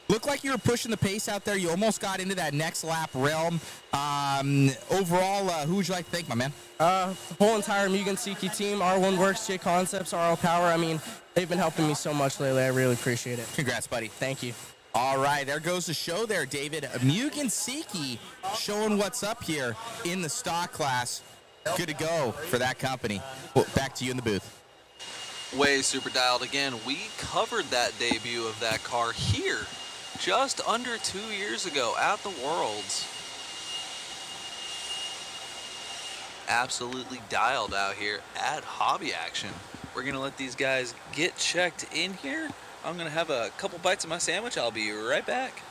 Looked like you were pushing the pace out there. You almost got into that next lap realm. Overall, who would you like to thank, my man? The whole entire Mugen Seiki team, R1 Works, JConcepts, RL Power. I mean, they've been helping me so much lately. I really appreciate it. Congrats, buddy. Thank you. All right, there goes the show there, David. Mugen Seiki showing what's up here in the stock class. Good to go for that company. Well, back to you in the booth. Way super dialed again. We covered that debut of that car here just under 2 years ago at the Worlds. Absolutely dialed out here at Hobby Action. We're going to let these guys get checked in here. I'm going to have a couple bites of my sandwich. I'll be right back.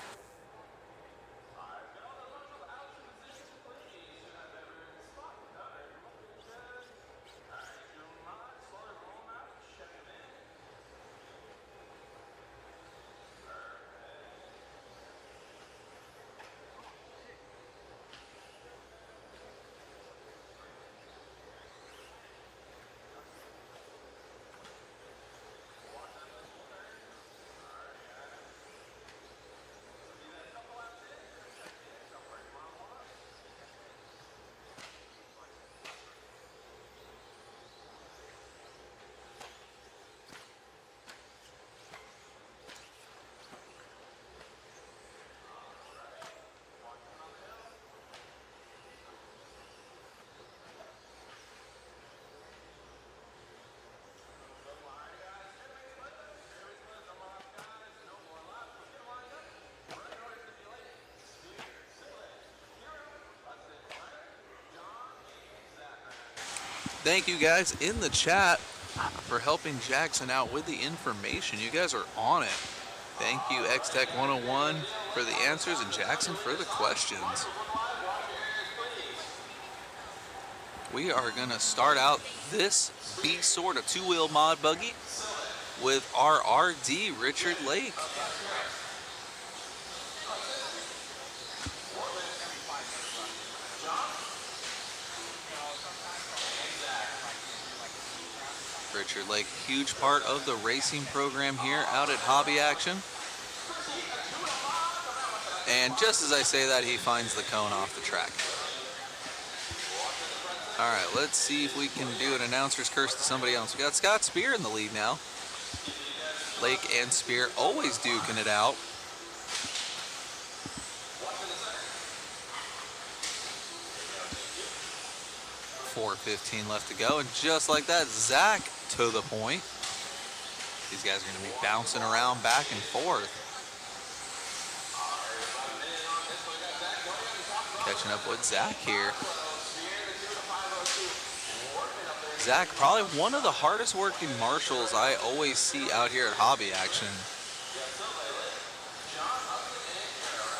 Thank you guys in the chat for helping Jackson out with the information. You guys are on it. Thank you, X-Tech 101 for the answers and Jackson for the questions. We are going to start out this B-Sort of two-wheel mod buggy with our RD, Richard Lake. Richard Lake, huge part of the racing program here out at Hobby Action. And just as I say that, he finds the cone off the track. All right, let's see if we can do an announcer's curse to somebody else. We got Scott Spear in the lead now. Lake and Spear always duking it out. .415 left to go, and just like that, Zach to the point. These guys are going to be bouncing around back and forth. Catching up with Zach here. Zach, probably one of the hardest working marshals I always see out here at Hobby Action.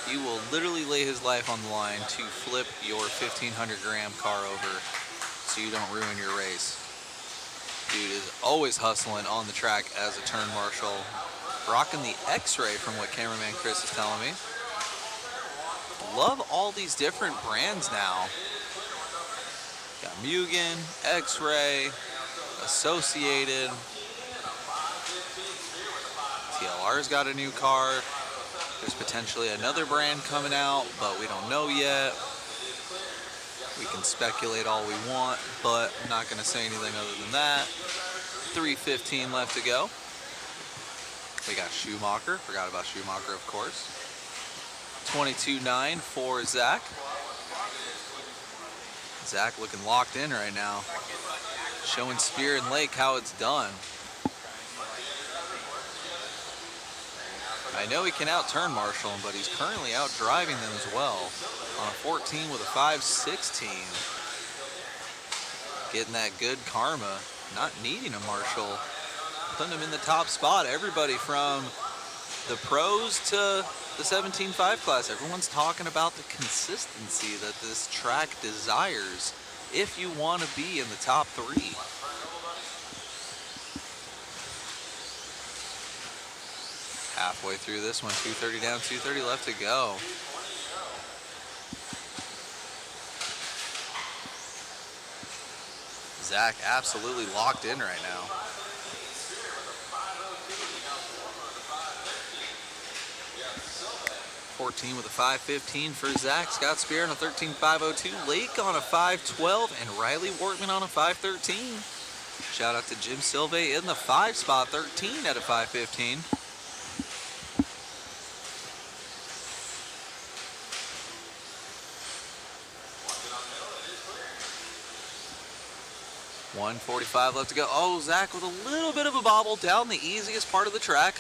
He will literally lay his life on the line to flip your 1,500 gram car over so you don't ruin your race. Dude is always hustling on the track as a turn marshal. Rocking the X-Ray from what cameraman Chris is telling me. Love all these different brands now. Got Mugen, X-Ray, Associated. TLR's got a new car. There's potentially another brand coming out, but we don't know yet. We can speculate all we want, but I'm not going to say anything other than that. 3:15 left to go. We got Schumacher. Forgot about Schumacher, of course. 22.9 for Zach. Zach looking locked in right now. Showing Spear and Lake how it's done. I know he can out-turn Marshall, but he's currently out-driving them as well. On a 14 with a 5.16. Getting that good karma, not needing a Marshall. Putting him in the top spot. Everybody from the pros to the 17.5 class, everyone's talking about the consistency that this track desires if you want to be in the top 3. Halfway through this one, 230 down, 230 left to go. Zach absolutely locked in right now. .14 with a 5.15 for Zach. Scott Spear on a 13.502. Lake on a 5.12. And Riley Wortman on a 5.13. Shout out to Jim Silve in the 5 spot, 13 at a 5.15. .145 left to go. Oh, Zach with a little bit of a bobble down the easiest part of the track.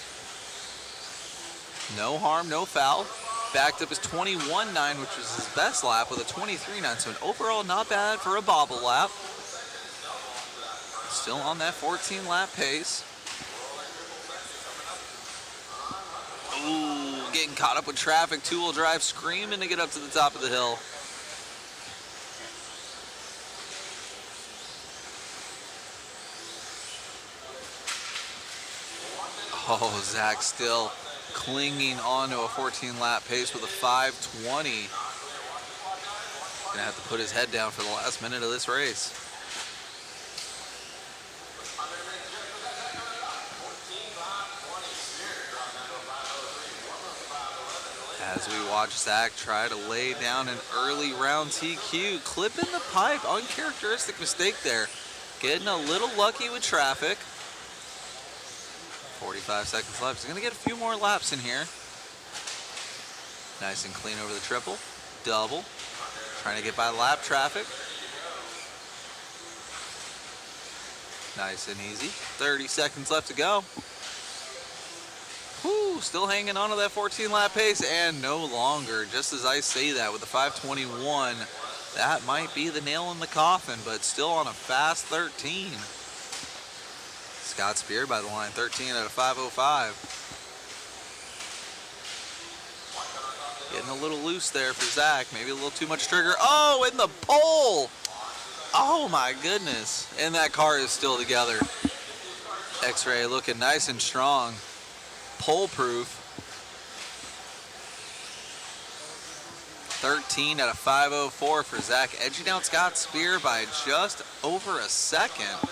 No harm, no foul. Backed up his 21.9, which was his best lap, with a 23.9. So an overall not bad for a bobble lap. Still on that 14 lap pace. Ooh, getting caught up with traffic. Two-wheel drive, screaming to get up to the top of the hill. Oh, Zach still clinging onto a 14 lap pace with a 5.20. Gonna have to put his head down for the last minute of this race. As we watch Zach try to lay down an early round TQ, clipping the pipe, uncharacteristic mistake there. Getting a little lucky with traffic. 45 seconds left. He's going to get a few more laps in here. Nice and clean over the triple. Double. Trying to get by lap traffic. Nice and easy. 30 seconds left to go. Whew, still hanging on to that 14 lap pace, and no longer. Just as I say that with the 5.21, that might be the nail in the coffin, but still on a fast 13. Scott Spear by the line, 13 at a 5.05. Getting a little loose there for Zach. Maybe a little too much trigger. Oh, in the pole! Oh my goodness. And that car is still together. X-Ray looking nice and strong. Pole proof. 13 at a 5.04 for Zach. Edging out Scott Spear by just over a second.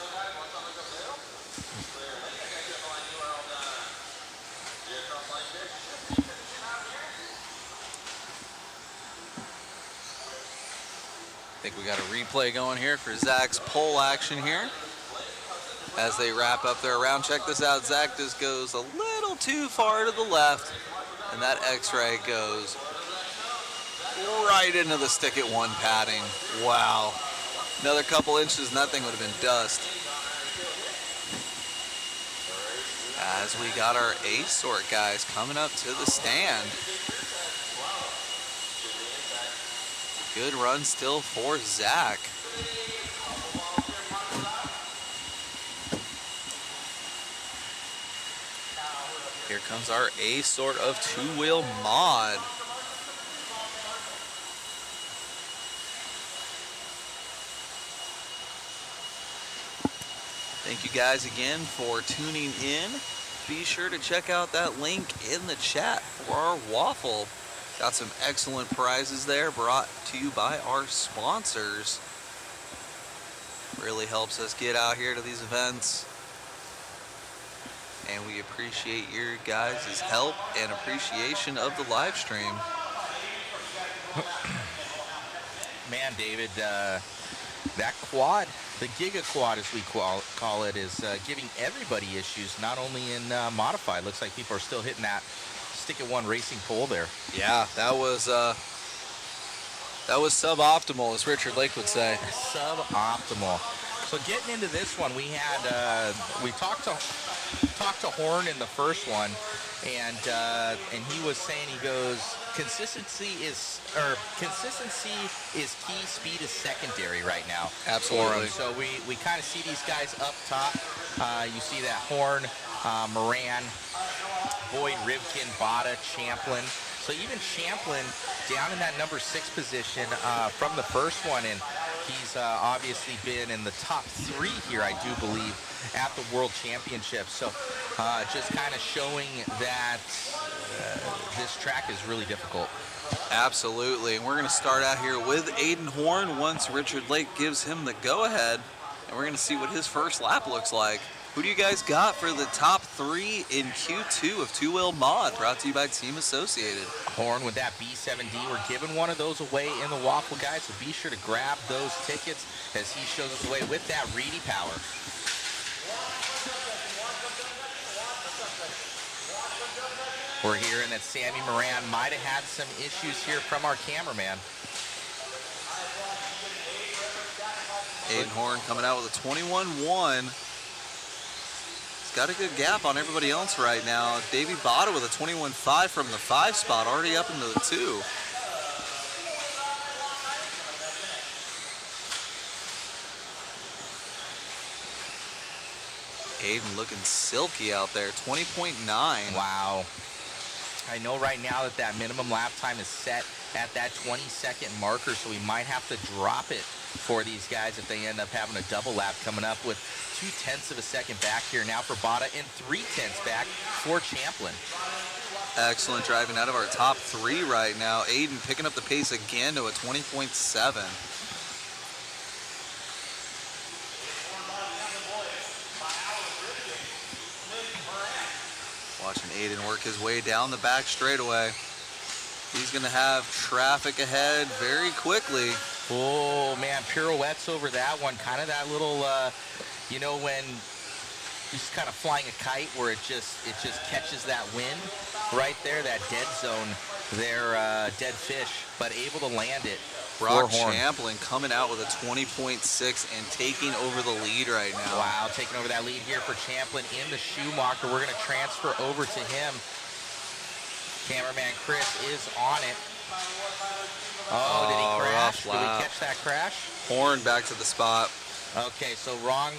I think we got a replay going here for Zach's pole action here. As they wrap up their round, check this out. Zach just goes a little too far to the left, and that X-ray goes right into the stick at one padding. Wow. Another couple inches and that thing would have been dust. As we got our A sort guys coming up to the stand. Good run still for Zach. Here comes our A sort of two-wheel mod. Thank you guys again for tuning in. Be sure to check out that link in the chat for our waffle. Got some excellent prizes there brought to you by our sponsors. Really helps us get out here to these events. And we appreciate your guys' help and appreciation of the live stream. Man, David, that quad, the Giga Quad as we call it, is giving everybody issues, not only in modified. Looks like people are still hitting that stick at one racing pole there. Yeah, that was suboptimal, as Richard Lake would say. Suboptimal. So getting into this one, we had we talked to talked to Horn in the first one, and he was saying, he goes, consistency is key, speed is secondary right now. Absolutely. So we kind of see these guys up top. You see that Horn, Moran, Boyd, Rivkin, Bada, Champlin. So even Champlin down in that number 6 position from the first one, and he's obviously been in the top 3 here, I do believe, at the World Championship. So just kind of showing that this track is really difficult. Absolutely. And we're going to start out here with Aiden Horn once Richard Lake gives him the go-ahead. And we're going to see what his first lap looks like. Who do you guys got for the top 3 in Q2 of Two Wheel Mod, brought to you by Team Associated? Horn with that B7D. We're giving one of those away in the waffle, guys, so be sure to grab those tickets as he shows us the way with that Reedy Power. We're hearing that Sammy Moran might have had some issues here from our cameraman. Aiden Horn coming out with a 21-1. Got a good gap on everybody else right now. Davey Bada with a 21.5 from the 5 spot, already up into the 2. Aiden looking silky out there, 20.9. Wow. I know right now that minimum lap time is set at that 20-second marker, so we might have to drop it for these guys if they end up having a double lap coming up, with 0.2 of a second back here now for Bada and 0.3 back for Champlin. Excellent driving out of our top 3 right now. Aiden picking up the pace again to a 20.7. Watching Aiden work his way down the back straightaway. He's going to have traffic ahead very quickly. Oh, man, pirouettes over that one. Kind of that little, you know, when he's kind of flying a kite where it just catches that wind right there, that dead zone there, dead fish, but able to land it. Brock Champlin coming out with a 20.6 and taking over the lead right now. Wow, taking over that lead here for Champlin in the Schumacher. We're going to transfer over to him. Cameraman Chris is on it. Oh, did he crash? Did we catch that crash? Horn back to the spot. Okay, so wrong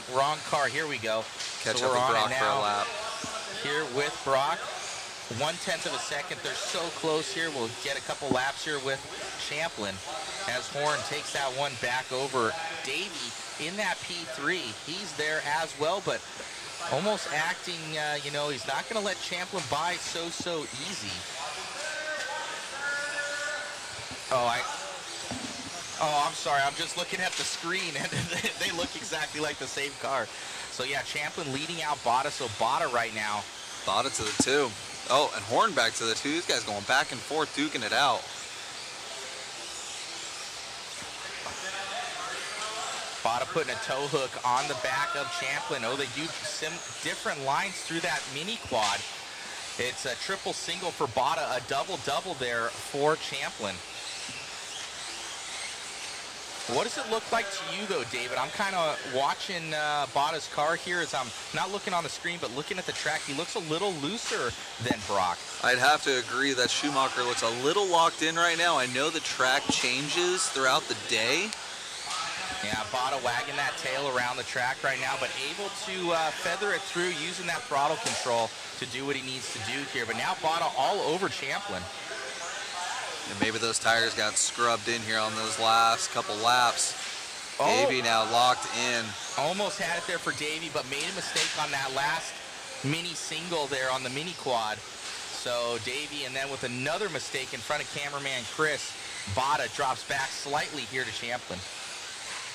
car. Here we go. Catch so up with Brock for a lap. Here with Brock. 0.1 of a second. They're so close here. We'll get a couple laps here with Champlin as Horn takes that one back over. Davey in that P3. He's there as well, but almost acting, you know, he's not going to let Champlin by so easy. Oh, I'm sorry. I'm just looking at the screen, and they look exactly like the same car. So, yeah, Champlin leading out Bada. So, Bada right now. Bada to the 2. Oh, and Horn back to the 2. These guys going back and forth, duking it out. Bada putting a tow hook on the back of Champlin. Oh, they do some different lines through that mini quad. It's a triple single for Bada, a double there for Champlin. What does it look like to you, though, David? I'm kind of watching Bada's car here as I'm not looking on the screen, but looking at the track. He looks a little looser than Brock. I'd have to agree that Schumacher looks a little locked in right now. I know the track changes throughout the day. Yeah, Bada wagging that tail around the track right now, but able to feather it through using that throttle control to do what he needs to do here. But now Bada all over Champlin. And maybe those tires got scrubbed in here on those last couple laps. Oh. Davey now locked in. Almost had it there for Davey, but made a mistake on that last mini single there on the mini quad. So Davey, and then with another mistake in front of cameraman Chris, Bada drops back slightly here to Champlin.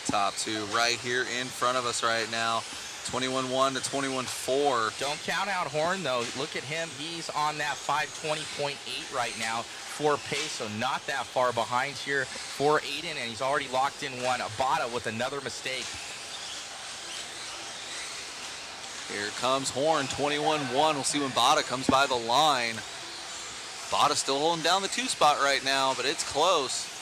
Top 2 right here in front of us right now. 21.1 to 21.4. Don't count out Horn, though. Look at him. He's on that 520.8 right now for pace, so not that far behind here for Aiden, and he's already locked in one. Bada with another mistake. Here comes Horn, 21.1. We'll see when Bada comes by the line. Bada still holding down the 2 spot right now, but it's close.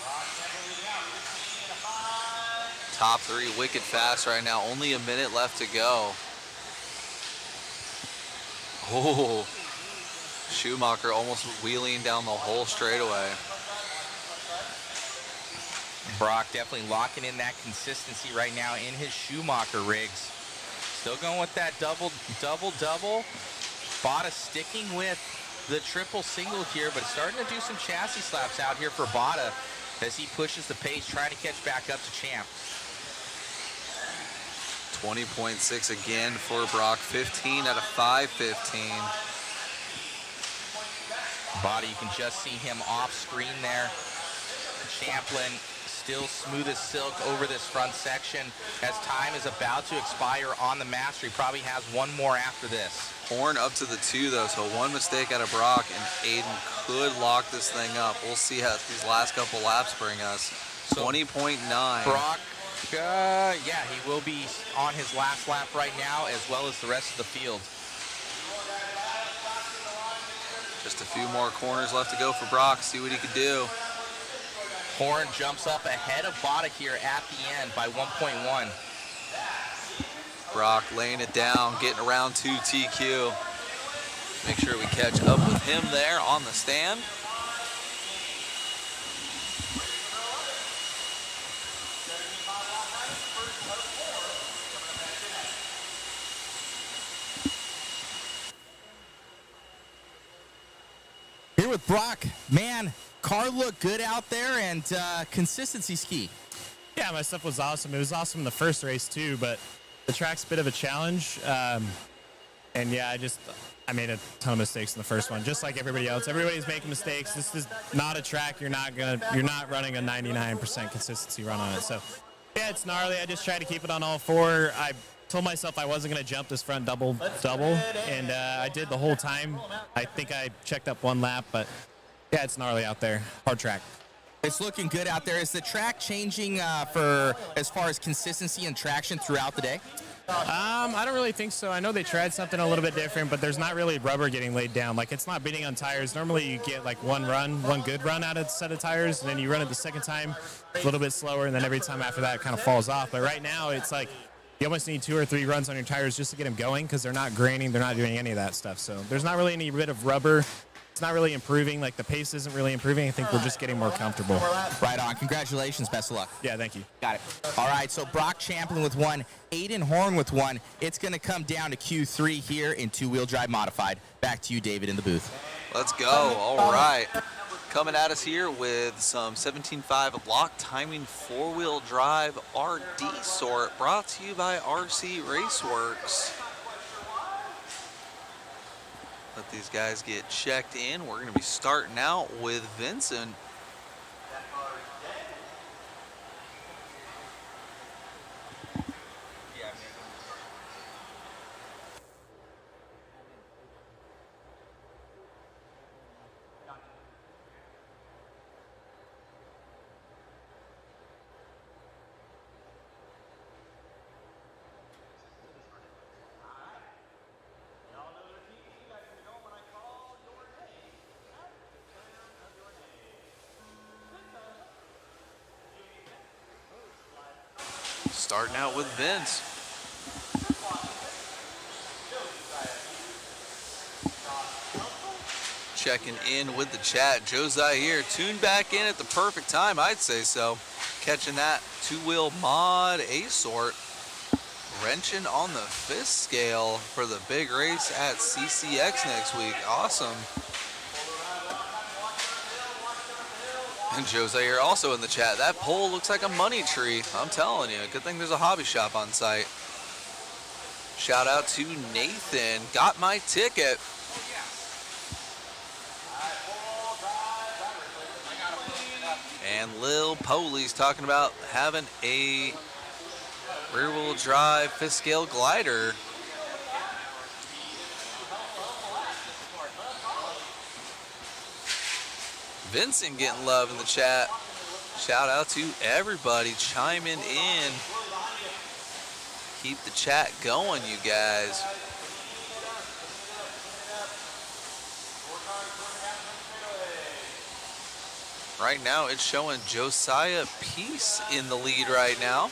Top 3 wicked fast right now. Only a minute left to go. Oh, Schumacher almost wheeling down the whole straightaway. Brock definitely locking in that consistency right now in his Schumacher rigs. Still going with that double. Bada sticking with the triple single here, but starting to do some chassis slaps out here for Bada as he pushes the pace, trying to catch back up to Champ. 20.6 again for Brock. 15 out of 515. Bada, you can just see him off screen there. Champlin still smooth as silk over this front section as time is about to expire on the master. He probably has one more after this. Horn up to the 2 though, so one mistake out of Brock and Aiden could lock this thing up. We'll see how these last couple laps bring us. 20.9. Brock, yeah, he will be on his last lap right now as well as the rest of the field. Just a few more corners left to go for Brock. See what he could do. Horn jumps up ahead of Bada here at the end by 1.1. Brock laying it down, getting around to TQ. Make sure we catch up with him there on the stand. Here with Brock, man, car looked good out there, and consistency's key. Yeah, my stuff was awesome. It was awesome in the first race too, but the track's a bit of a challenge. And yeah, I made a ton of mistakes in the first one, just like everybody else. Everybody's making mistakes. This is not a track you're not running a 99% consistency run on it. So yeah, it's gnarly. I just tried to keep it on all four. I told myself I wasn't going to jump this front double, and I did the whole time. I think I checked up one lap, but yeah, it's gnarly out there. Hard track. It's looking good out there. Is the track changing for as far as consistency and traction throughout the day? I don't really think so. I know they tried something a little bit different, but there's not really rubber getting laid down. Like, it's not beating on tires. Normally you get like one good run out of a set of tires, and then you run it the second time a little bit slower, and then every time after that it kind of falls off. But right now it's like you almost need 2 or 3 runs on your tires just to get them going, because they're not graining, they're not doing any of that stuff. So there's not really any bit of rubber. It's not really improving. Like, the pace isn't really improving. I think we're just getting more comfortable. Right on. Congratulations. Best of luck. Yeah, thank you. Got it. All right, so Brock Champlin with 1, Aiden Horn with 1. It's going to come down to Q3 here in 2-wheel drive modified. Back to you, David, in the booth. Let's go. All right. Coming at us here with some 17.5 block timing 4-wheel drive RD sort, brought to you by RC Raceworks. Let these guys get checked in. We're going to be starting out with Vincent. Starting out with Vince. Checking in with the chat. Joe Zaire tuned back in at the perfect time, I'd say so. Catching that 2-wheel mod A-sort. Wrenching on the 5th scale for the big race at CCX next week. Awesome. And Joe Zaire also in the chat. That pole looks like a money tree. I'm telling you, good thing there's a hobby shop on site. Shout out to Nathan. Got my ticket. And Lil Poley's talking about having a rear-wheel drive 5th scale glider. Vincent getting love in the chat. Shout out to everybody chiming in. Keep the chat going, you guys. Right now, it's showing Josiah Peace in the lead right now.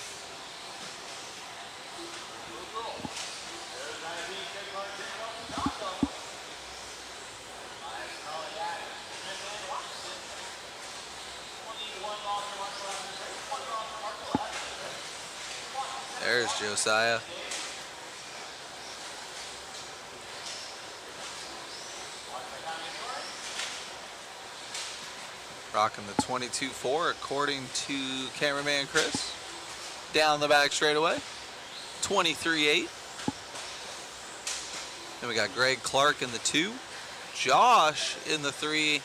There's Josiah. Rocking the 22.4 according to cameraman Chris. Down the back straightaway. 23.8. Then we got Greg Clark in the 2. Josh in the 3.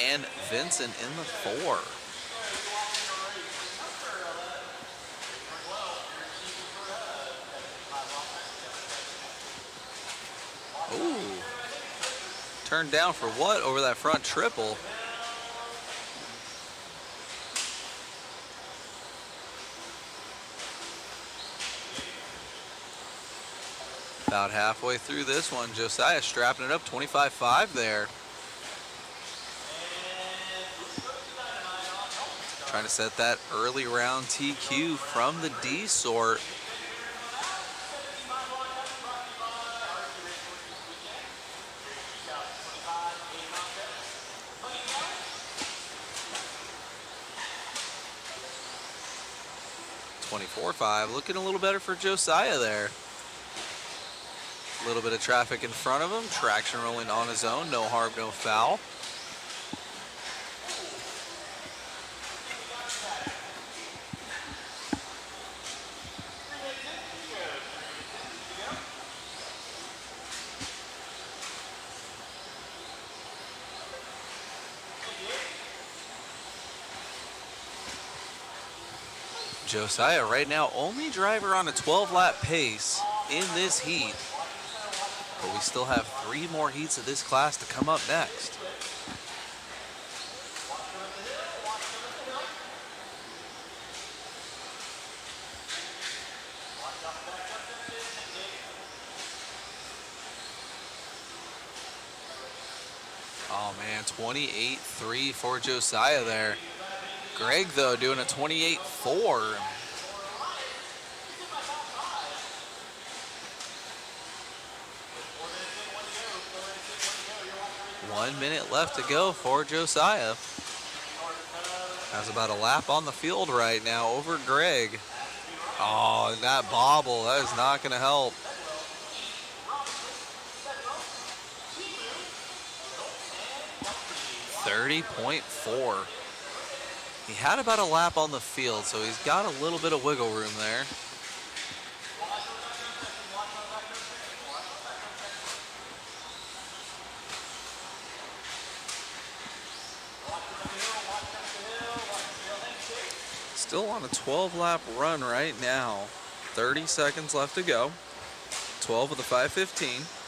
And Vincent in the 4. Ooh. Turned down for what over that front triple? About halfway through this one, Josiah strapping it up 25.5 there. Trying to set that early round TQ from the D sort. .24.5, looking a little better for Josiah there. A little bit of traffic in front of him, traction rolling on his own, no harm, no foul. Josiah right now only driver on a 12-lap pace in this heat. But we still have 3 more heats of this class to come up next. Oh man, 28.3 for Josiah there. Greg though doing a 28.4. One minute left to go for Josiah. Has about a lap on the field right now over Greg. Oh, and that bobble, that is not going to help. .30.4. He had about a lap on the field, so he's got a little bit of wiggle room there. Still on a 12-lap run right now. 30 seconds left to go. 12 of the 5:15.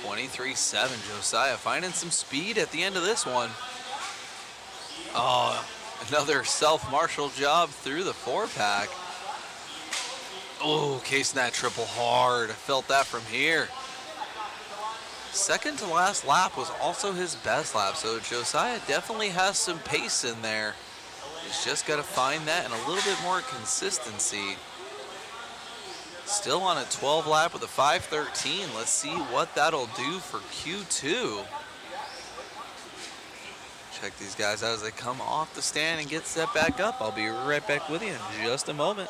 .23.7, Josiah finding some speed at the end of this one. Oh, another self-marshal job through the 4-pack. Oh, casing that triple hard. Felt that from here. Second to last lap was also his best lap, so Josiah definitely has some pace in there. He's just got to find that and a little bit more consistency. Still on a 12 lap with a 5:13. Let's see what that'll do for Q2. Check these guys out as they come off the stand and get set back up. I'll be right back with you in just a moment.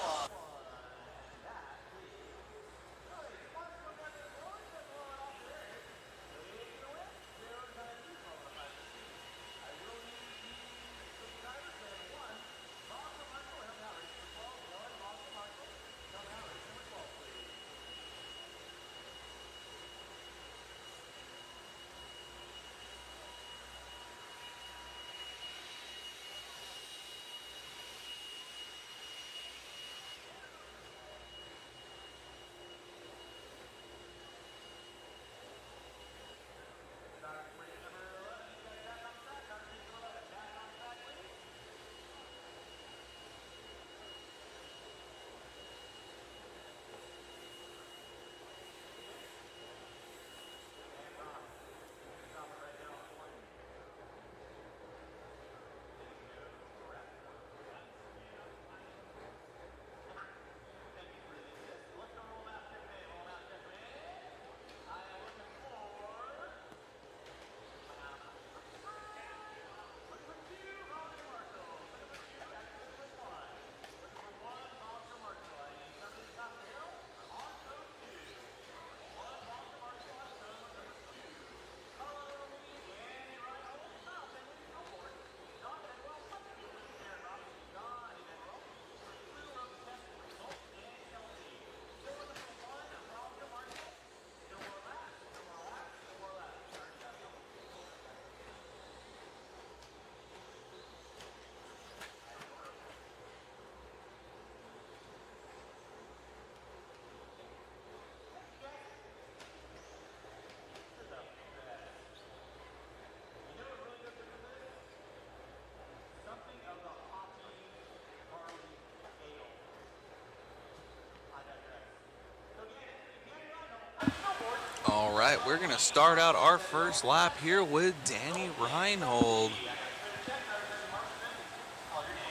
right, we're going to start out our first lap here with Danny Reinhold.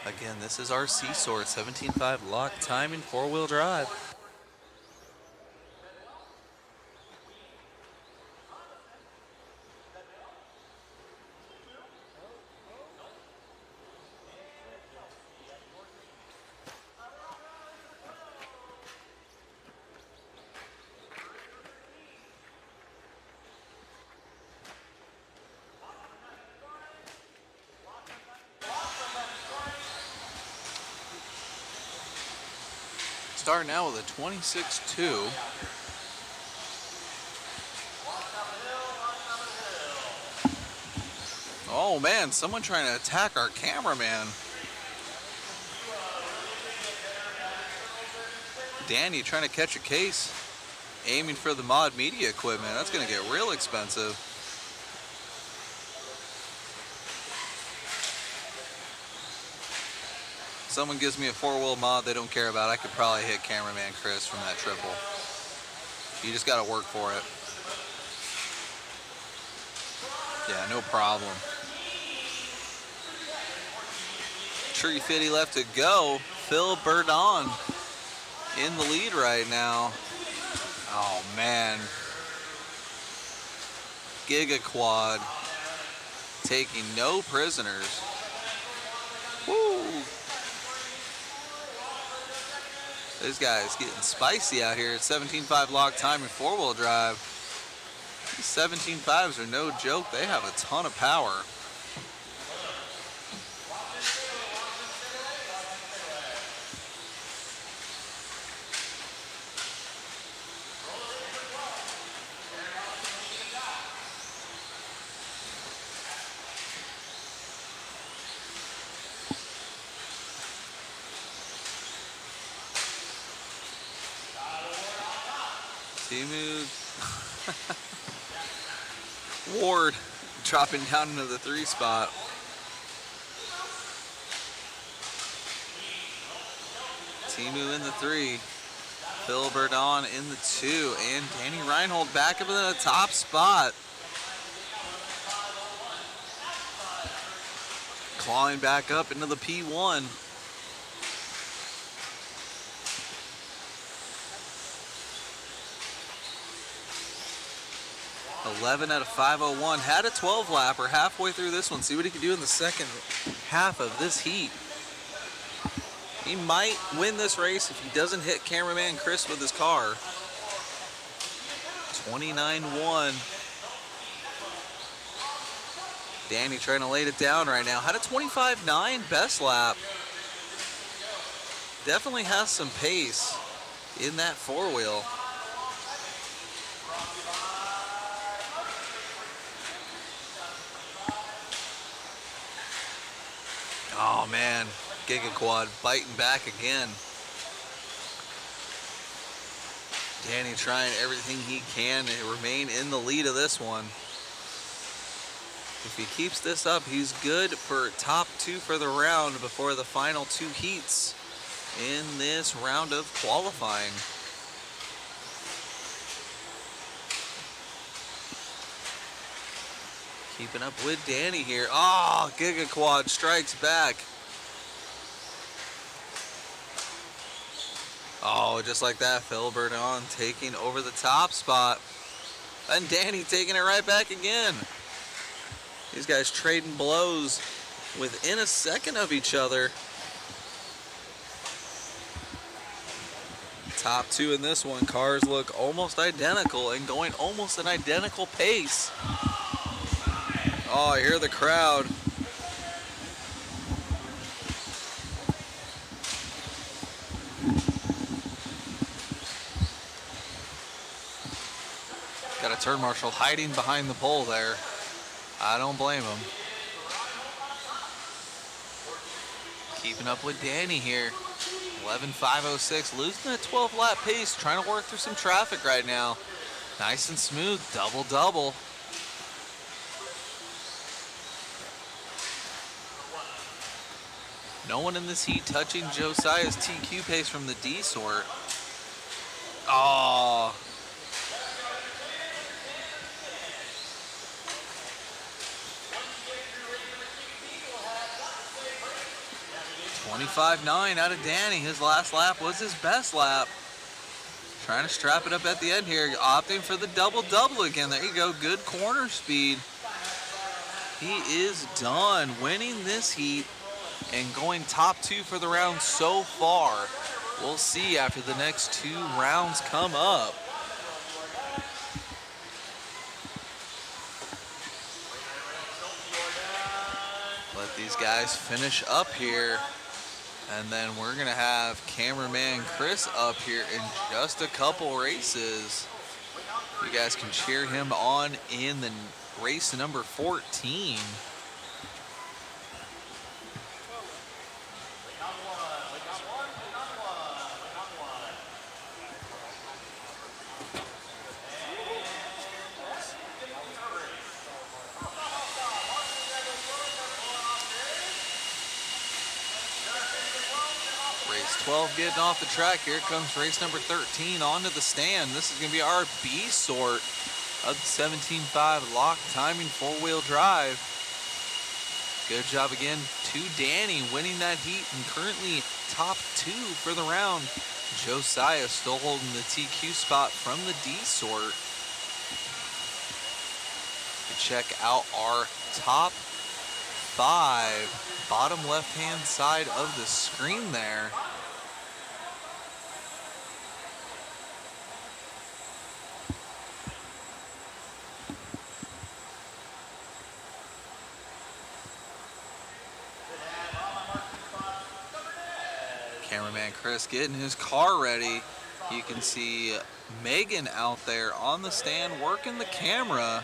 Again, this is our C-Sort 17.5 lock time in four-wheel drive. Starting out with a 26.2. Oh man, someone trying to attack our cameraman. Danny trying to catch a case, aiming for the mod media equipment. That's gonna get real expensive. Someone gives me a four-wheel mod they don't care about, I could probably hit cameraman Chris from that triple. You just gotta work for it. Yeah, no problem. Tree 50 left to go. Phil Burdon in the lead right now. Oh man. Giga Quad taking no prisoners. Woo! This guy's getting spicy out here at 17.5 lock time in four-wheel drive. These 17.5s are no joke. They have a ton of power. Timu Ward dropping down into the 3 spot. Timu in the 3. Phil Burdon in the 2. And Danny Reinhold back up in the top spot. Clawing back up into the P1. 11 out of 501. Had a 12 lapper halfway through this one. See what he can do in the second half of this heat. He might win this race if he doesn't hit cameraman Chris with his car. 29-1. Danny trying to lay it down right now. Had a 25.9 best lap. Definitely has some pace in that four-wheel. Oh man, Giga Quad biting back again. Danny trying everything he can to remain in the lead of this one. If he keeps this up, he's good for top 2 for the round before the final 2 heats in this round of qualifying. Keeping up with Danny here. Oh, Giga Quad strikes back. Oh, just like that, Phil Burdon taking over the top spot. And Danny taking it right back again. These guys trading blows within a second of each other. Top 2 in this one. Cars look almost identical and going almost an identical pace. Oh, I hear the crowd. Got a turn marshal hiding behind the pole there. I don't blame him. Keeping up with Danny here. 11.506, losing a 12 lap pace, trying to work through some traffic right now. Nice and smooth, double-double. No one in this heat touching Josiah's TQ pace from the D sort. Oh. 25.9 out of Danny. His last lap was his best lap. Trying to strap it up at the end here, opting for the double-double again. There you go, good corner speed. He is done winning this heat and going top 2 for the round so far. We'll see after the next 2 rounds come up. Let these guys finish up here. And then we're gonna have cameraman Chris up here in just a couple races. You guys can cheer him on in the race number 14. Race 12 getting off the track. Here comes race number 13 onto the stand. This is going to be our B sort of the 17.5 lock timing 4-wheel drive. Good job again to Danny winning that heat and currently top 2 for the round. Josiah still holding the TQ spot from the D sort. Check out our top 5. Bottom left-hand side of the screen there. Cameraman Chris getting his car ready. You can see Megan out there on the stand working the camera.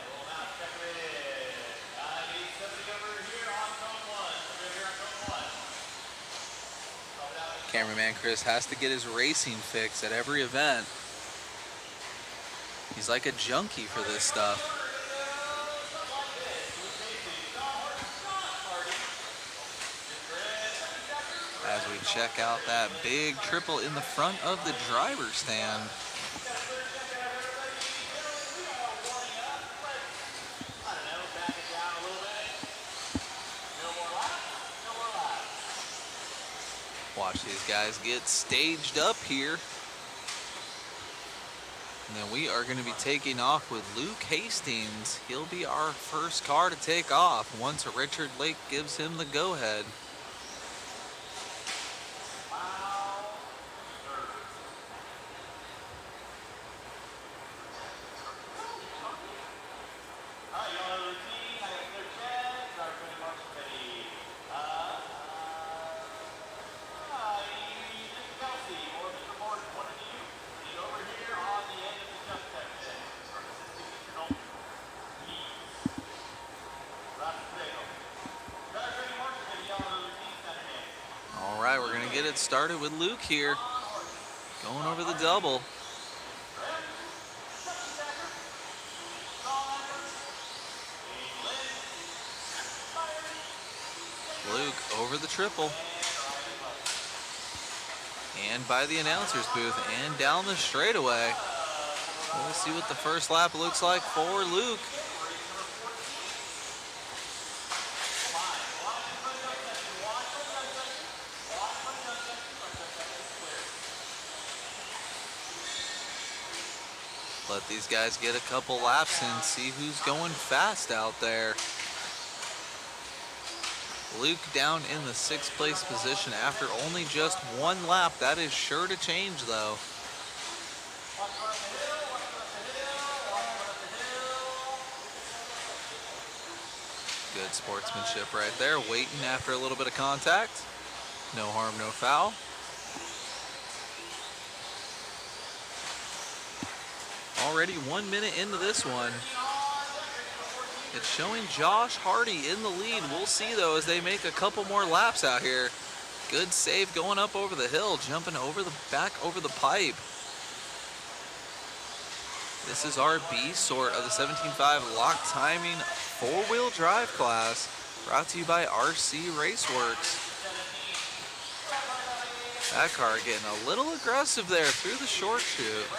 Cameraman Chris has to get his racing fix at every event. He's like a junkie for this stuff. As we check out that big triple in the front of the driver's stand. Watch these guys get staged up here. And then we are going to be taking off with Luke Hastings. He'll be our first car to take off once Richard Lake gives him the go-ahead. Get it started with Luke here, going over the double. Luke over the triple. And by the announcer's booth and down the straightaway. We'll see what the first lap looks like for Luke. Let these guys get a couple laps in, see who's going fast out there. Luke down in the 6th place position after only just 1 lap. That is sure to change though. Good sportsmanship right there, waiting after a little bit of contact. No harm, no foul. Already 1 minute into this one. It's showing Josh Hardy in the lead. We'll see though as they make a couple more laps out here. Good save going up over the hill, jumping over the back over the pipe. This is our B sort of the 17.5 lock timing 4-wheel drive class, brought to you by RC Raceworks. That car getting a little aggressive there through the short chute.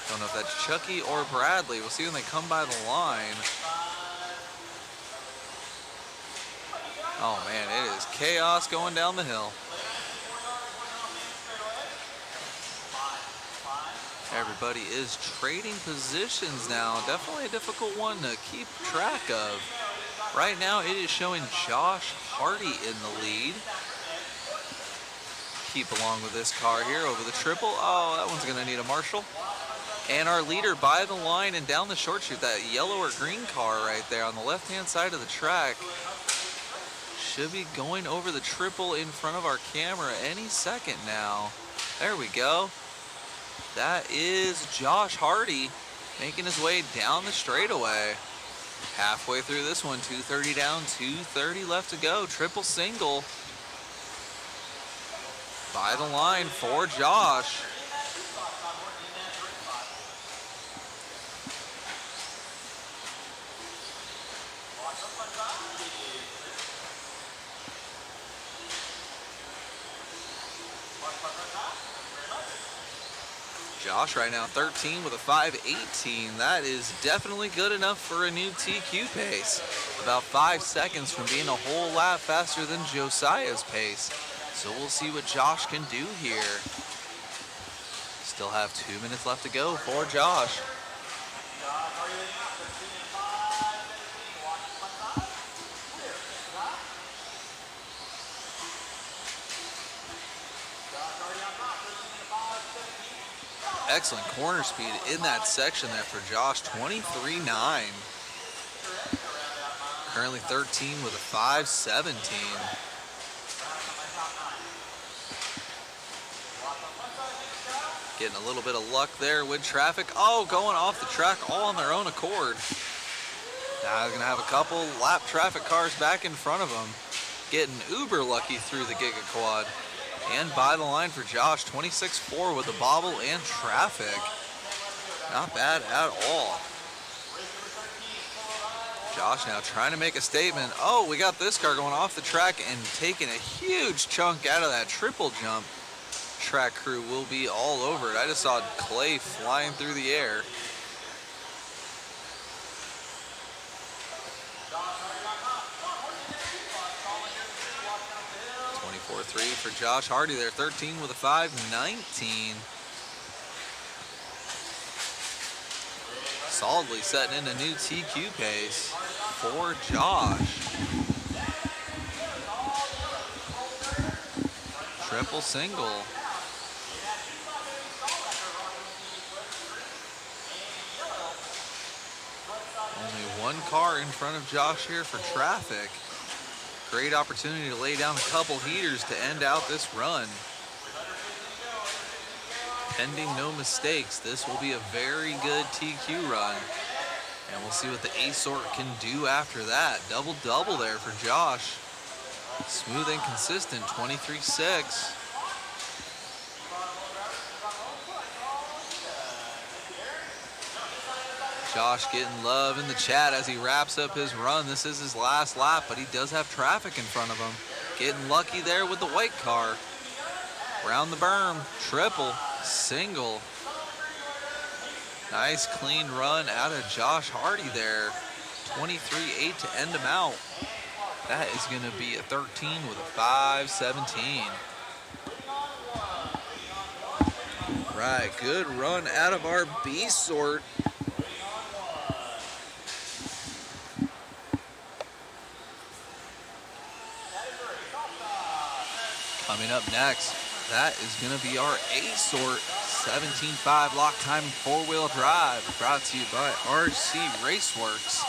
Don't know if that's Chucky or Bradley. We'll see when they come by the line. Oh man, it is chaos going down the hill. Everybody is trading positions now. Definitely a difficult one to keep track of. Right now it is showing Josh Hardy in the lead. Keep along with this car here over the triple. Oh, that one's gonna need a marshal. And our leader by the line and down the short chute, that yellow or green car right there on the left-hand side of the track, should be going over the triple in front of our camera any second now. There we go. That is Josh Hardy making his way down the straightaway. Halfway through this one, 230 down, 230 left to go. Triple single by the line for Josh. Josh right now 13 with a 5:18. That is definitely good enough for a new TQ pace. About 5 seconds from being a whole lap faster than Josiah's pace. So we'll see what Josh can do here. Still have 2 minutes left to go for Josh. Excellent corner speed in that section there for Josh, 23.9. Currently 13 with a 5:17. Getting a little bit of luck there with traffic. Oh, going off the track all on their own accord. Now they're gonna have a couple lap traffic cars back in front of them. Getting uber lucky through the Giga Quad. And by the line for Josh, 26.4 with the bobble and traffic. Not bad at all. Josh now trying to make a statement. Oh, we got this car going off the track and taking a huge chunk out of that triple jump. Track crew will be all over it. I just saw clay flying through the air. For Josh Hardy there, 13 with a 5:19. Solidly setting in a new TQ pace for Josh. Triple single. Only one car in front of Josh here for traffic. Great opportunity to lay down a couple heaters to end out this run. Pending no mistakes, this will be a very good TQ run. And we'll see what the A-Sort can do after that. Double-double there for Josh. Smooth and consistent, 23.6. Josh getting love in the chat as he wraps up his run. This is his last lap, but he does have traffic in front of him. Getting lucky there with the white car. Around the berm, triple, single. Nice clean run out of Josh Hardy there. 23.8 to end him out. That is going to be a 13 with a 5:17. Right, good run out of our B-Sort. Coming up next, that is going to be our A-Sort 17.5 lock time 4-wheel drive, brought to you by RC Raceworks.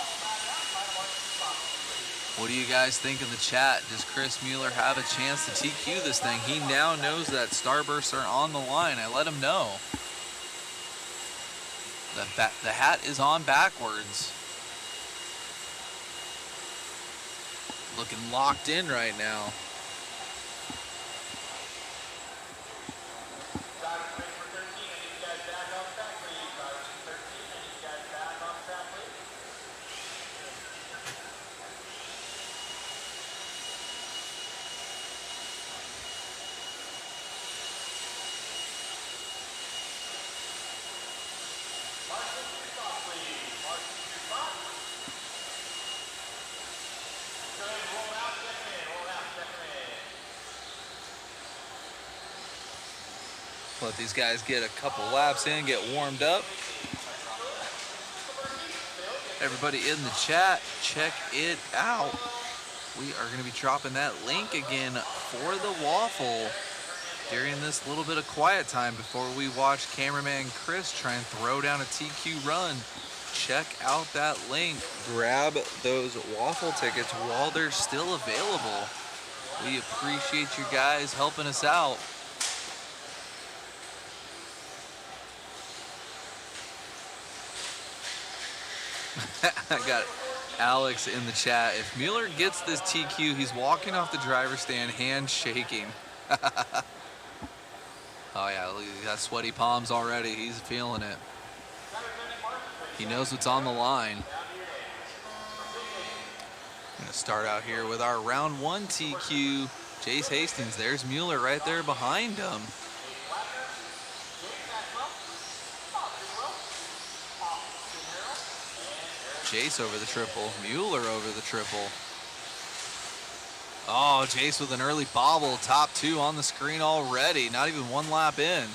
What do you guys think in the chat? Does Chris Mueller have a chance to TQ this thing? He now knows that Starbursts are on the line. I let him know. The hat is on backwards. Looking locked in right now. Let these guys get a couple laps in, get warmed up. Everybody in the chat, check it out. We are going to be dropping that link again for the waffle during this little bit of quiet time before we watch cameraman Chris try and throw down a TQ run. Check out that link. Grab those waffle tickets while they're still available. We appreciate you guys helping us out. I got Alex in the chat. If Mueller gets this TQ, he's walking off the driver's stand, hands shaking. Oh yeah, look, he's got sweaty palms already. He's feeling it. He knows what's on the line. I'm gonna start out here with our round 1 TQ. Jace Hastings, there's Mueller right there behind him. Jace over the triple, Mueller over the triple. Oh, Jace with an early bobble, top 2 on the screen already, not even 1 lap in.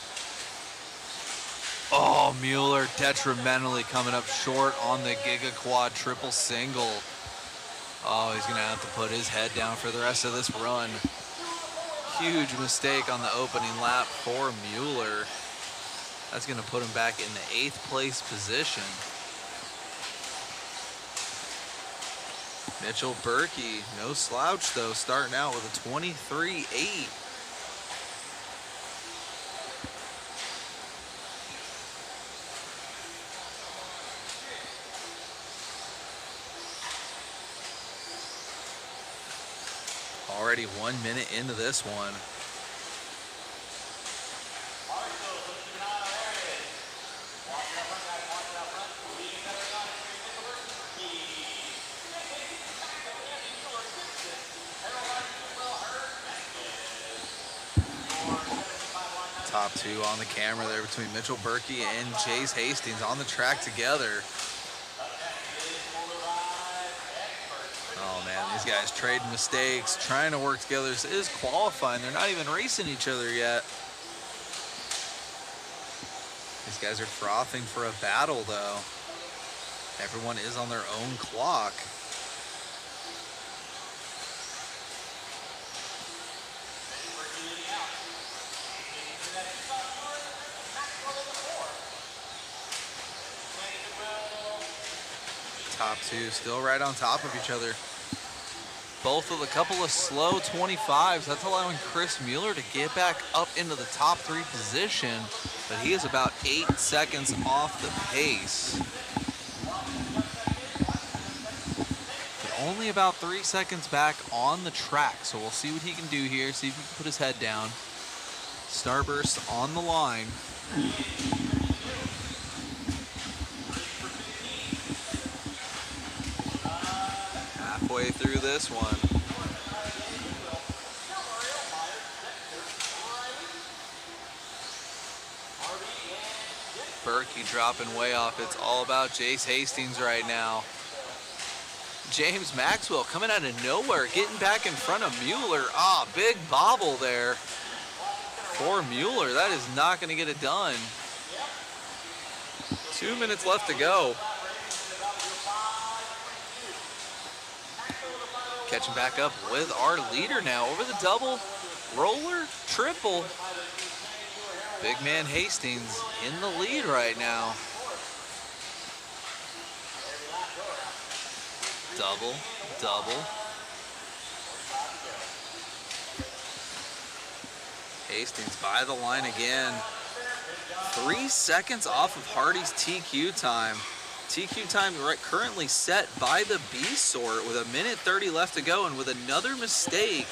Oh, Mueller detrimentally coming up short on the Giga Quad triple single. Oh, he's gonna have to put his head down for the rest of this run. Huge mistake on the opening lap for Mueller. That's gonna put him back in the 8th place position. Mitchell Berkey, no slouch though, starting out with a 23.8. Already 1 minute into this one. Top 2 on the camera there between Mitchell Berkey and Jace Hastings on the track together. Oh man, these guys trading mistakes, trying to work together. This is qualifying. They're not even racing each other yet. These guys are frothing for a battle though. Everyone is on their own clock. Top 2 still right on top of each other. Both with a couple of slow 25s. That's allowing Chris Mueller to get back up into the top 3 position, but he is about 8 seconds off the pace. But only about 3 seconds back on the track, so we'll see what he can do here, see if he can put his head down. Starburst on the line. Halfway through this one. Berkey dropping way off. It's all about Jace Hastings right now. James Maxwell coming out of nowhere, getting back in front of Mueller. Ah, big bobble there for Mueller. That is not going to get it done. 2 minutes left to go. Catching back up with our leader now over the double, roller, triple. Big man Hastings in the lead right now. Double, double. Hastings by the line again. 3 seconds off of Hardy's TQ time. TQ time currently set by the B-Sort with 1:30 left to go, and with another mistake,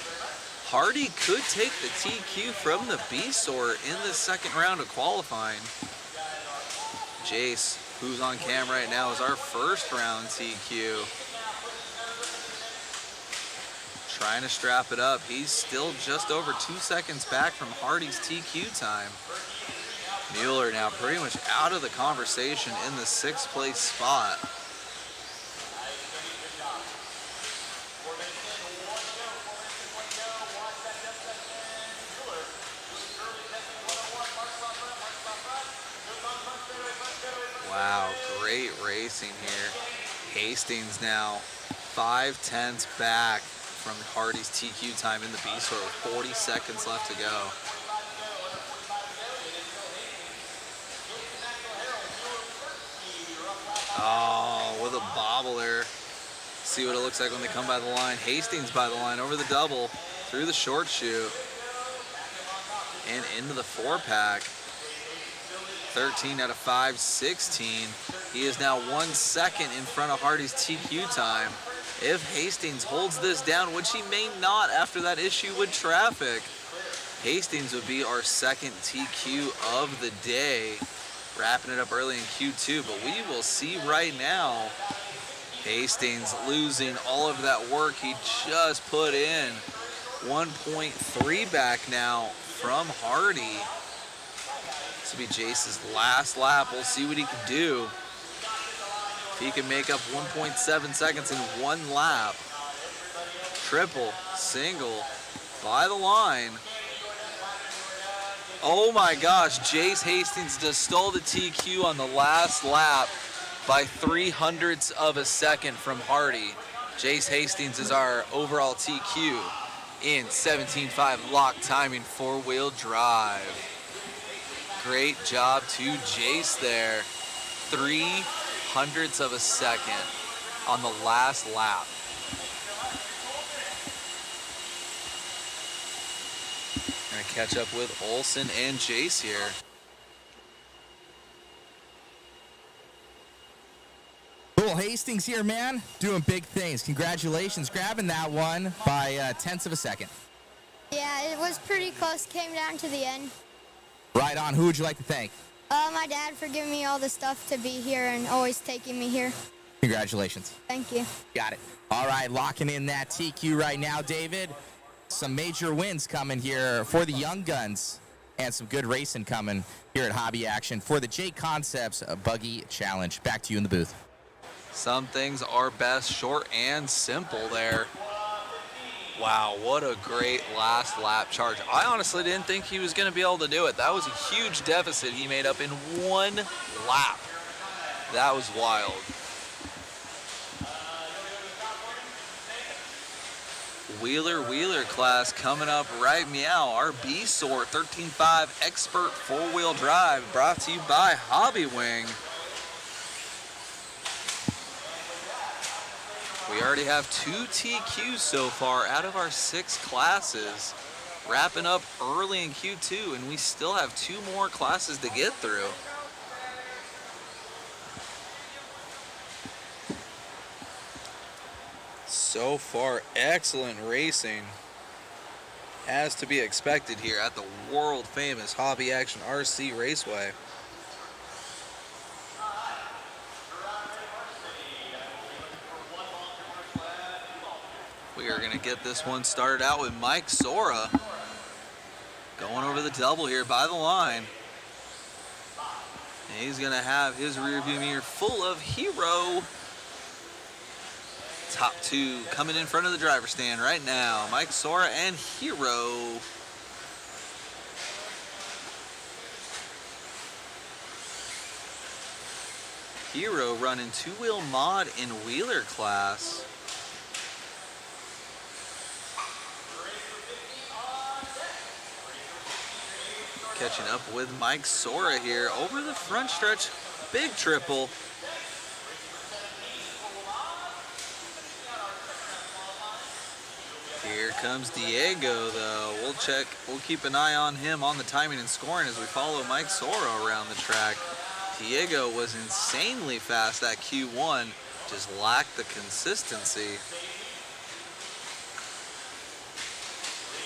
Hardy could take the TQ from the B-Sort in the second round of qualifying. Jace, who's on cam right now, is our first round TQ. Trying to strap it up. He's still just over 2 seconds back from Hardy's TQ time. Mueller now pretty much out of the conversation in the 6th place spot. racing here. Hastings now 5/10 back from Hardy's TQ time in the B-Sort with 40 seconds left to go. Oh, with a bobble there. See what it looks like when they come by the line. Hastings by the line over the double, through the short chute, and into the 4-pack. 13 out of 5, 16. He is now 1 second in front of Hardy's TQ time. If Hastings holds this down, which he may not after that issue with traffic, Hastings would be our second TQ of the day, wrapping it up early in Q2, but we will see right now. Hastings losing all of that work he just put in. 1.3 back now from Hardy. This will be Jace's last lap. We'll see what he can do. If he can make up 1.7 seconds in one lap. Triple, single, by the line. Oh my gosh, Jace Hastings just stole the TQ on the last lap by 0.03 of a second from Hardy. Jace Hastings is our overall TQ in 17.5 lock timing 4-wheel drive. Great job to Jace there. 0.03 of a second on the last lap. Gonna catch up with Olsen and Jace here. Cool, Hastings here, man. Doing big things. Congratulations, grabbing that one by tenths of a second. Yeah, it was pretty close. Came down to the end. Right on. Who would you like to thank? My dad for giving me all the stuff to be here and always taking me here. Congratulations. Thank you. Got it. All right, locking in that TQ right now, David. Some major wins coming here for the young guns and some good racing coming here at Hobby Action for the JConcepts Buggy Challenge. Back to you in the booth. Some things are best short and simple there. Wow, what a great last lap charge. I honestly didn't think he was going to be able to do it. That was a huge deficit he made up in one lap. That was wild. Wheeler class coming up right meow. Our B-Sort 13.5 Expert 4-wheel drive brought to you by Hobby Wing. We already have 2 TQs so far out of our 6 classes, wrapping up early in Q2, and we still have 2 more classes to get through. So far, excellent racing, as to be expected here at the world famous Hobby Action RC Raceway. We are going to get this one started out with Mike Sora going over the double here by the line. And he's going to have his rearview mirror full of Hero. Top 2 coming in front of the driver's stand right now. Mike Sora and Hero. Hero running 2-wheel mod in Wheeler class. Catching up with Mike Sora here over the front stretch. Big triple. Here comes Diego though. We'll keep an eye on him on the timing and scoring as we follow Mike Sora around the track. Diego was insanely fast at Q1, just lacked the consistency.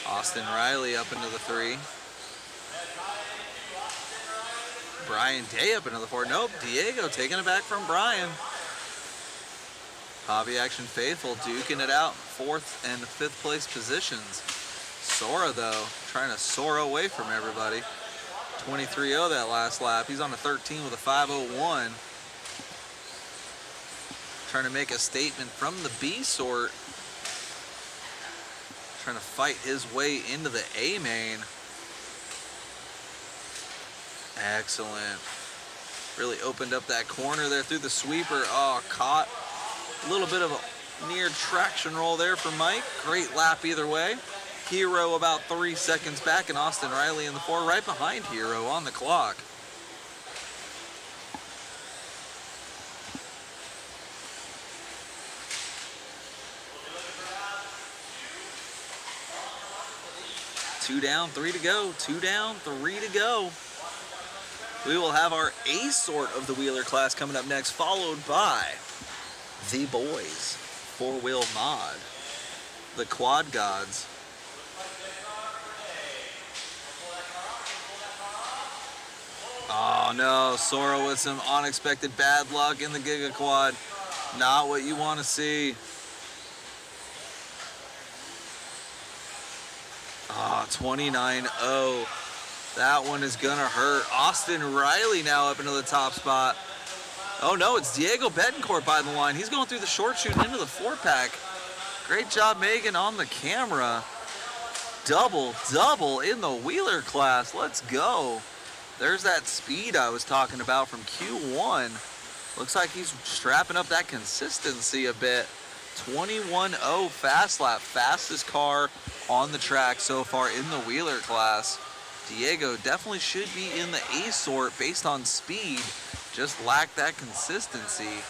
Austin Riley up into the 3. Brian Day up into the 4. Nope, Diego taking it back from Brian. Hobby Action faithful duking it out, 4th and 5th place positions. Sora though, trying to soar away from everybody. 23.0 that last lap. He's on a 13 with a 5.01. Trying to make a statement from the B-Sort. Trying to fight his way into the A main. Excellent. Really opened up that corner there through the sweeper. Oh, caught a little bit of a near traction roll there for Mike. Great lap either way. Hero about 3 seconds back, and Austin Riley in the 4 right behind Hero on the clock. Two down, 3 to go. 2 down, 3 to go. We will have our A sort of the wheeler class coming up next, followed by the boys 4-wheel mod, the quad gods. Oh no, Sora with some unexpected bad luck in the Giga Quad. Not what you want to see. Ah, 29-0. That one is gonna hurt. Austin Riley now up into the top spot. Oh no, it's Diego Betancourt by the line. He's going through the short chute into the 4-pack. Great job, Megan, on the camera. Double in the wheeler class. Let's go. There's that speed I was talking about from Q1. Looks like he's strapping up that consistency a bit. 21-0 fast lap. Fastest car on the track so far in the wheeler class. Diego definitely should be in the A sort based on speed. Just lacked that consistency.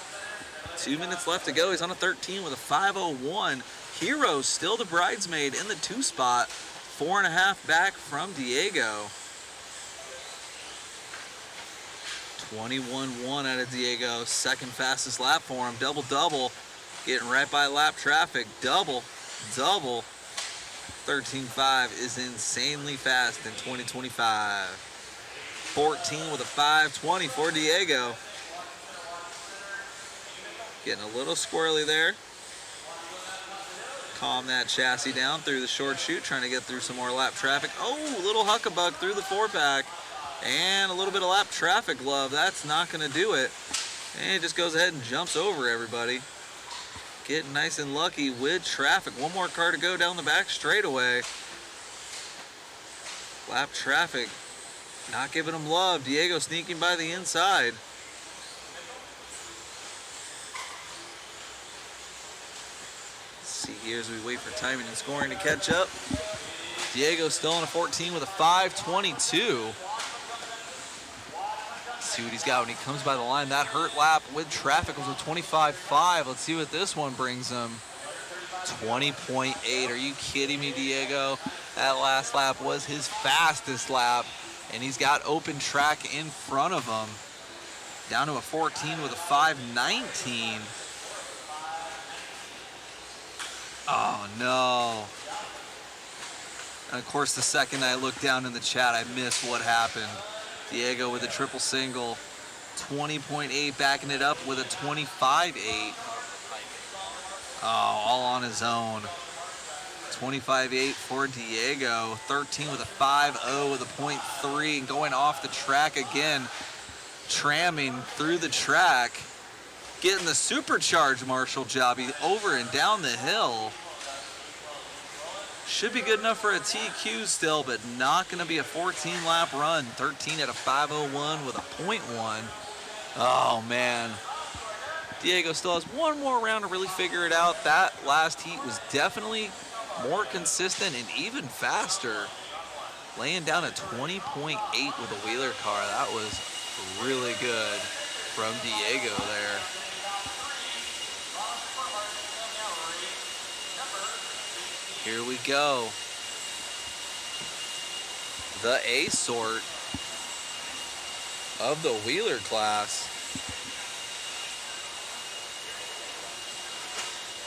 2 minutes left to go. He's on a 13 with a 5:01. Hero still the bridesmaid in the 2 spot. 4.5 back from Diego. 21-1 out of Diego. Second fastest lap for him. Double. Getting right by lap traffic. Double. 13.5 is insanely fast in 2025. 14 with a 5:20 for Diego. Getting a little squirrely there. Calm that chassis down through the short chute, trying to get through some more lap traffic. Oh, little huckabuck through the 4-pack. And a little bit of lap traffic love. That's not going to do it. And it just goes ahead and jumps over everybody. Getting nice and lucky with traffic. One more car to go down the back straightaway. Lap traffic not giving him love. Diego sneaking by the inside. Let's see here as we wait for timing and scoring to catch up. Diego still on a 14 with a 5:22. See what he's got when he comes by the line. That hurt lap with traffic was a 25.5. Let's see what this one brings him. 20.8. Are you kidding me, Diego? That last lap was his fastest lap, and he's got open track in front of him. Down to a 14 with a 5:19. Oh no. And of course, the second I looked down in the chat, I missed what happened. Diego with a triple single, 20.8, backing it up with a 25.8. Oh, all on his own. 25.8 for Diego, 13 with a 5.0 with a 0.3, and going off the track again, tramming through the track, getting the supercharged Marshall Jobby over and down the hill. Should be good enough for a TQ still, but not going to be a 14-lap run. 13 at a 5:01 with a 0.1. Oh, man. Diego still has one more round to really figure it out. That last heat was definitely more consistent and even faster. Laying down a 20.8 with a wheeler car. That was really good from Diego there. Here we go. The A sort of the wheeler class.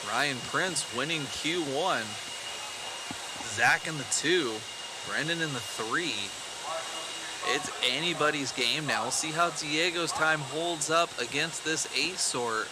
Ryan Prince winning Q1. Zach in the 2. Brendan in the 3. It's anybody's game now. We'll see how Diego's time holds up against this A sort.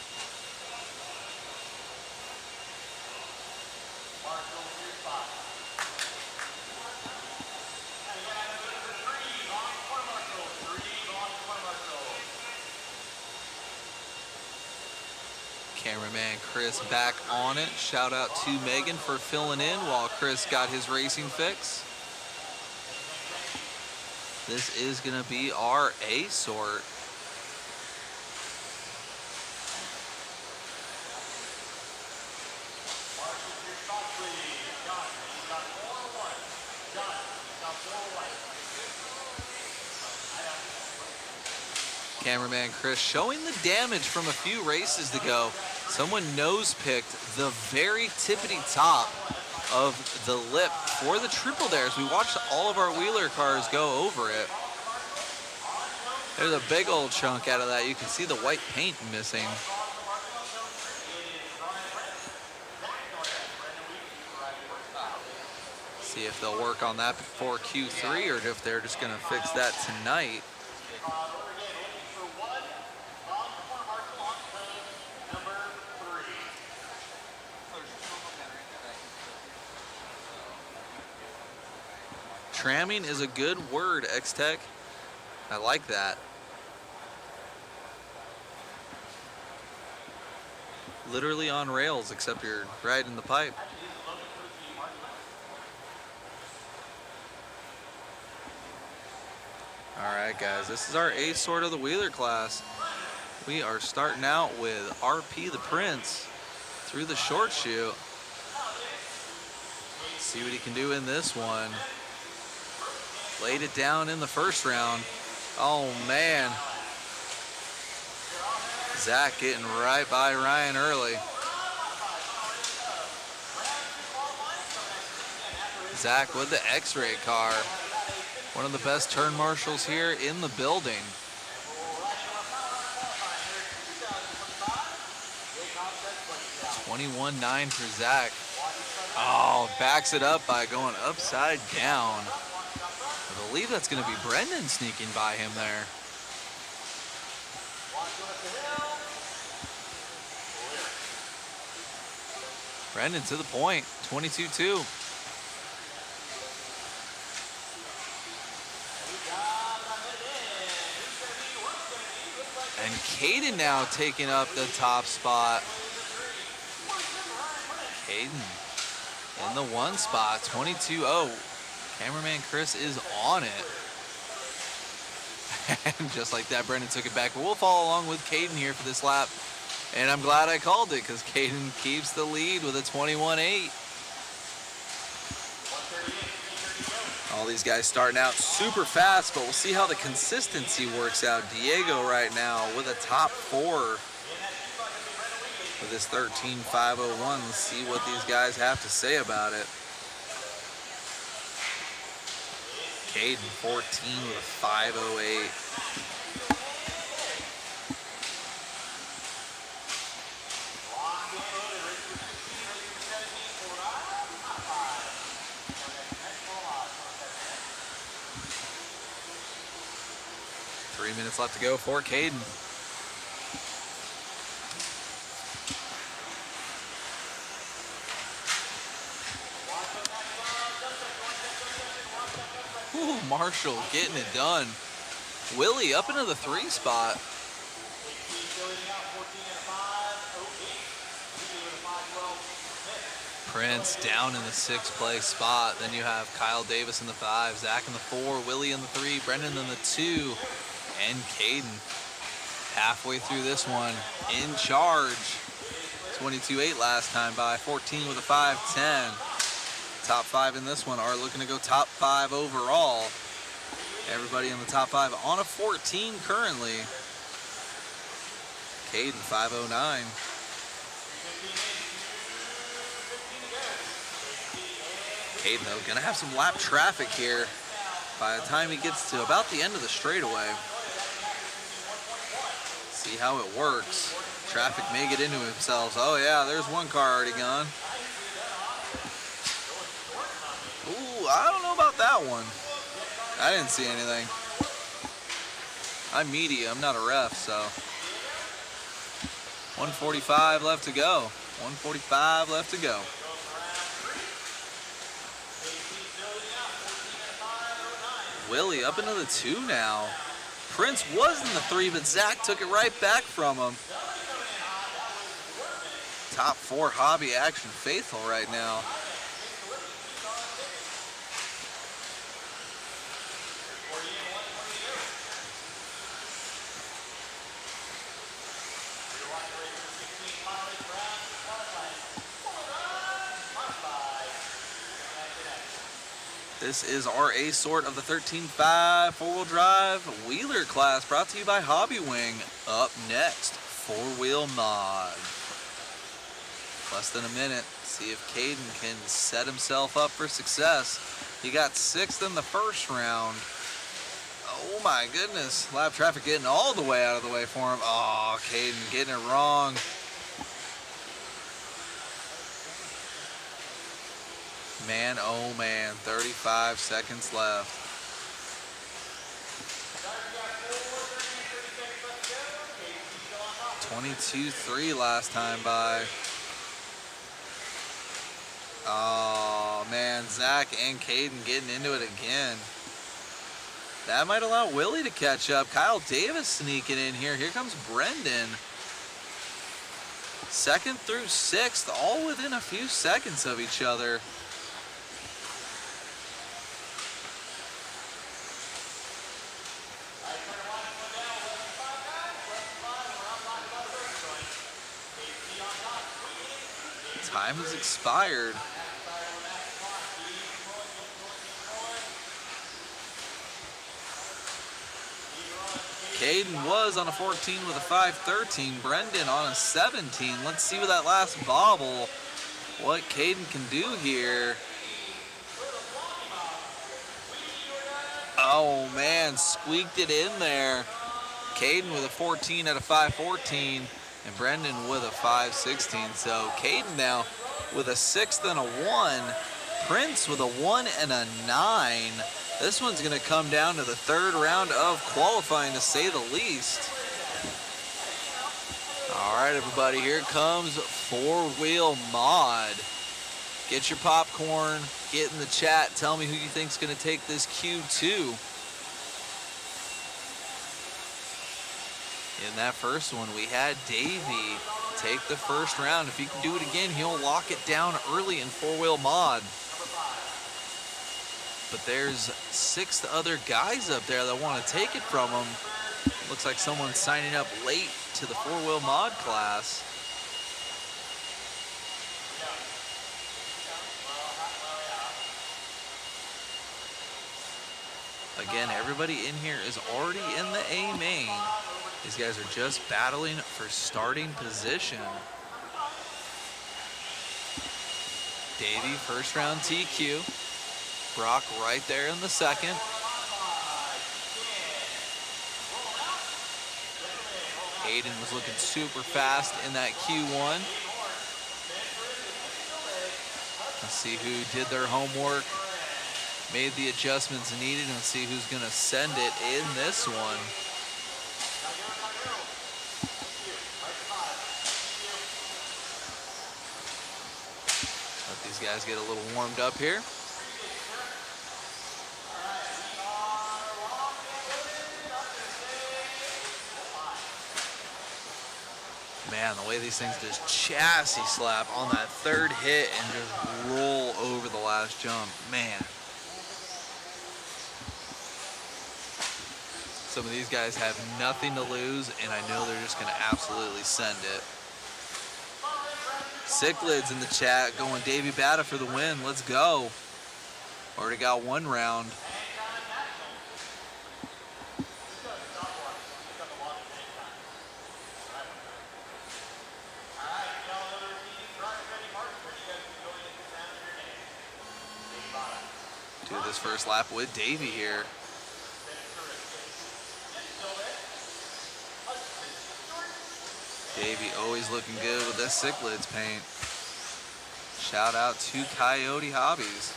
Cameraman Chris back on it. Shout out to Megan for filling in while Chris got his racing fix. This is going to be our A sort. Cameraman Chris showing the damage from a few races to go. Someone nose-picked the very tippity top of the lip for the triple dares. We watched all of our wheeler cars go over it. There's a big old chunk out of that. You can see the white paint missing. See if they'll work on that before Q3 or if they're just gonna fix that tonight. Tramming is a good word, X-Tech. I like that. Literally on rails, except you're right in the pipe. All right, guys, this is our A sort of the wheeler class. We are starting out with RP the Prince through the short chute. See what he can do in this one. Laid it down in the first round. Oh, man. Zach getting right by Ryan early. Zach with the X-ray car. One of the best turn marshals here in the building. $21.9 for Zach. Oh, backs it up by going upside down. I believe that's going to be Brendan sneaking by him there. Brendan to the point, 22-2. And Caden now taking up the top spot. Caden in the one spot, 22-0. Cameraman Chris is on it. And just like that, Brendan took it back. But we'll follow along with Caden here for this lap. And I'm glad I called it because Caden keeps the lead with a 21-8. All these guys starting out super fast, but we'll see how the consistency works out. Diego right now with a top 4 with his 13.501. Let's see what these guys have to say about it. Caden 14 with a 5.08. Minutes left to go for Caden. Ooh, Marshall getting it done. Willie up into the 3 spot. Prince down in the 6th place spot. Then you have Kyle Davis in the 5, Zach in the 4, Willie in the 3, Brendan in the 2. And Caden halfway through this one in charge. 22-8 last time by 14 with a 5.10. Top 5 in this one are looking to go top 5 overall. Everybody in the top 5 on a 14 currently. Caden 5.09. Caden though gonna have some lap traffic here by the time he gets to about the end of the straightaway. See how it works. Traffic may get into themselves. Oh yeah, there's one car already gone. Ooh, I don't know about that one. I didn't see anything. I'm media, I'm not a ref, so. 145 left to go. 145 left to go. Willie up into the 2 now. Prince was in the 3, but Zach took it right back from him. Top 4 hobby action faithful right now. This is our A sort of the 13.5 four-wheel drive wheeler class, brought to you by Hobby Wing. Up next, four-wheel mod. Less than a minute. See if Caden can set himself up for success. He got 6th in the first round. Oh my goodness. Lap traffic getting all the way out of the way for him. Oh, Caden getting it wrong. Man, oh man, 35 seconds left. .22.3 last time by. Oh man, Zach and Caden getting into it again. That might allow Willie to catch up. Kyle Davis sneaking in here. Here comes Brendan. 2nd through 6th, all within a few seconds of each other. Time has expired. Caden was on a 14 with a 5.13. Brendan on a 17. Let's see with that last bobble what Caden can do here. Oh man, squeaked it in there. Caden with a 14 out of 5.14. And Brendan with a 5.16. So Caden now with a 6th and a 1. Prince with a 1 and a 9. This one's going to come down to the 3rd round of qualifying, to say the least. All right, everybody, here comes four-wheel mod. Get your popcorn, get in the chat, tell me who you think's going to take this Q2. In that first one, we had Davey take the first round. If he can do it again, he'll lock it down early in four-wheel mod. But there's 6 other guys up there that want to take it from him. Looks like someone's signing up late to the four-wheel mod class. Again, everybody in here is already in the A main. These guys are just battling for starting position. Davey, first round TQ. Brock right there in the second. Aiden was looking super fast in that Q1. Let's see who did their homework, made the adjustments needed, and see who's gonna send it in this one. Let these guys get a little warmed up here. Man, the way these things just chassis slap on that third hit and just roll over the last jump, man. Some of these guys have nothing to lose, and I know they're just going to absolutely send it. Cichlids in the chat going Davey Bata for the win. Let's go. Already got one round. Do this first lap with Davey here. Davey always looking good with this Cichlids paint. Shout out to Coyote Hobbies.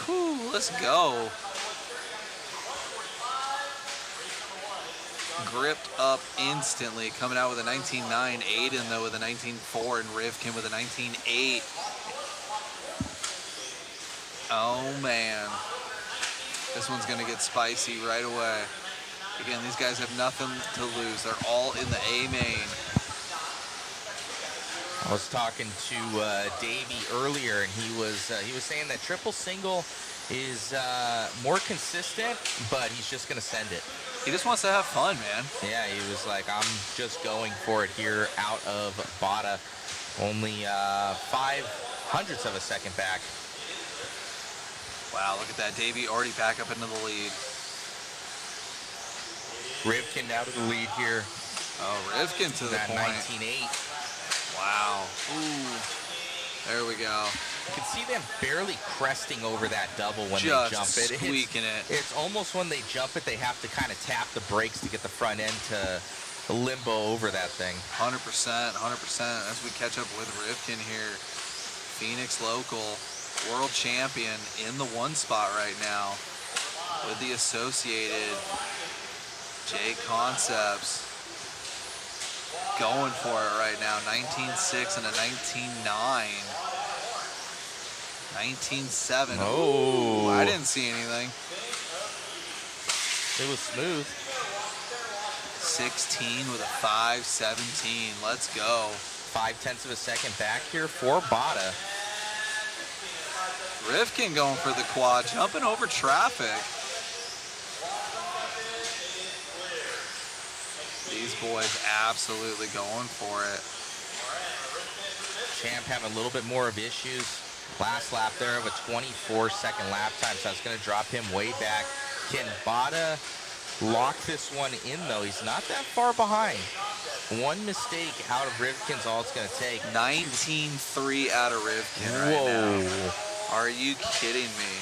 Whew, let's go. Gripped up instantly, coming out with a 19.9. Aiden though with a 19.4, and Rivkin with a 19.8. Oh man, this one's gonna get spicy right away. Again, these guys have nothing to lose. They're all in the A main. I was talking to Davey earlier, and he was saying that triple single is more consistent, but he's just gonna send it. He just wants to have fun, man. Yeah, he was like, I'm just going for it here out of Bata. Only 5 hundredths of a second back. Wow, look at that. Davey already back up into the lead. Rivkin now to the lead here. Oh, Rivkin to the That point. 19.8. Wow. Ooh. There we go. You can see them barely cresting over that double when Just they jump it. squeaking it. It's almost when they jump it, they have to kind of tap the brakes to get the front end to limbo over that thing. 100%, 100%. As we catch up with Rivkin here. Phoenix local, world champion in the 1 spot right now with the associated JConcepts. Going for it right now. 19.6 and a 19.9. 19.7. Oh. I didn't see anything. It was smooth. 16 with a 5.17. Let's go. 0.5 of a second back here for Bada. Rivkin going for the quad, jumping over traffic. These boys absolutely going for it. Champ having a little bit more of issues. Last lap there of a 24-second lap time, so that's going to drop him way back. Can Bada lock this one in, though? He's not that far behind. One mistake out of Rivkin's all it's going to take. 19.3 out of Rivkin right now. Are you kidding me?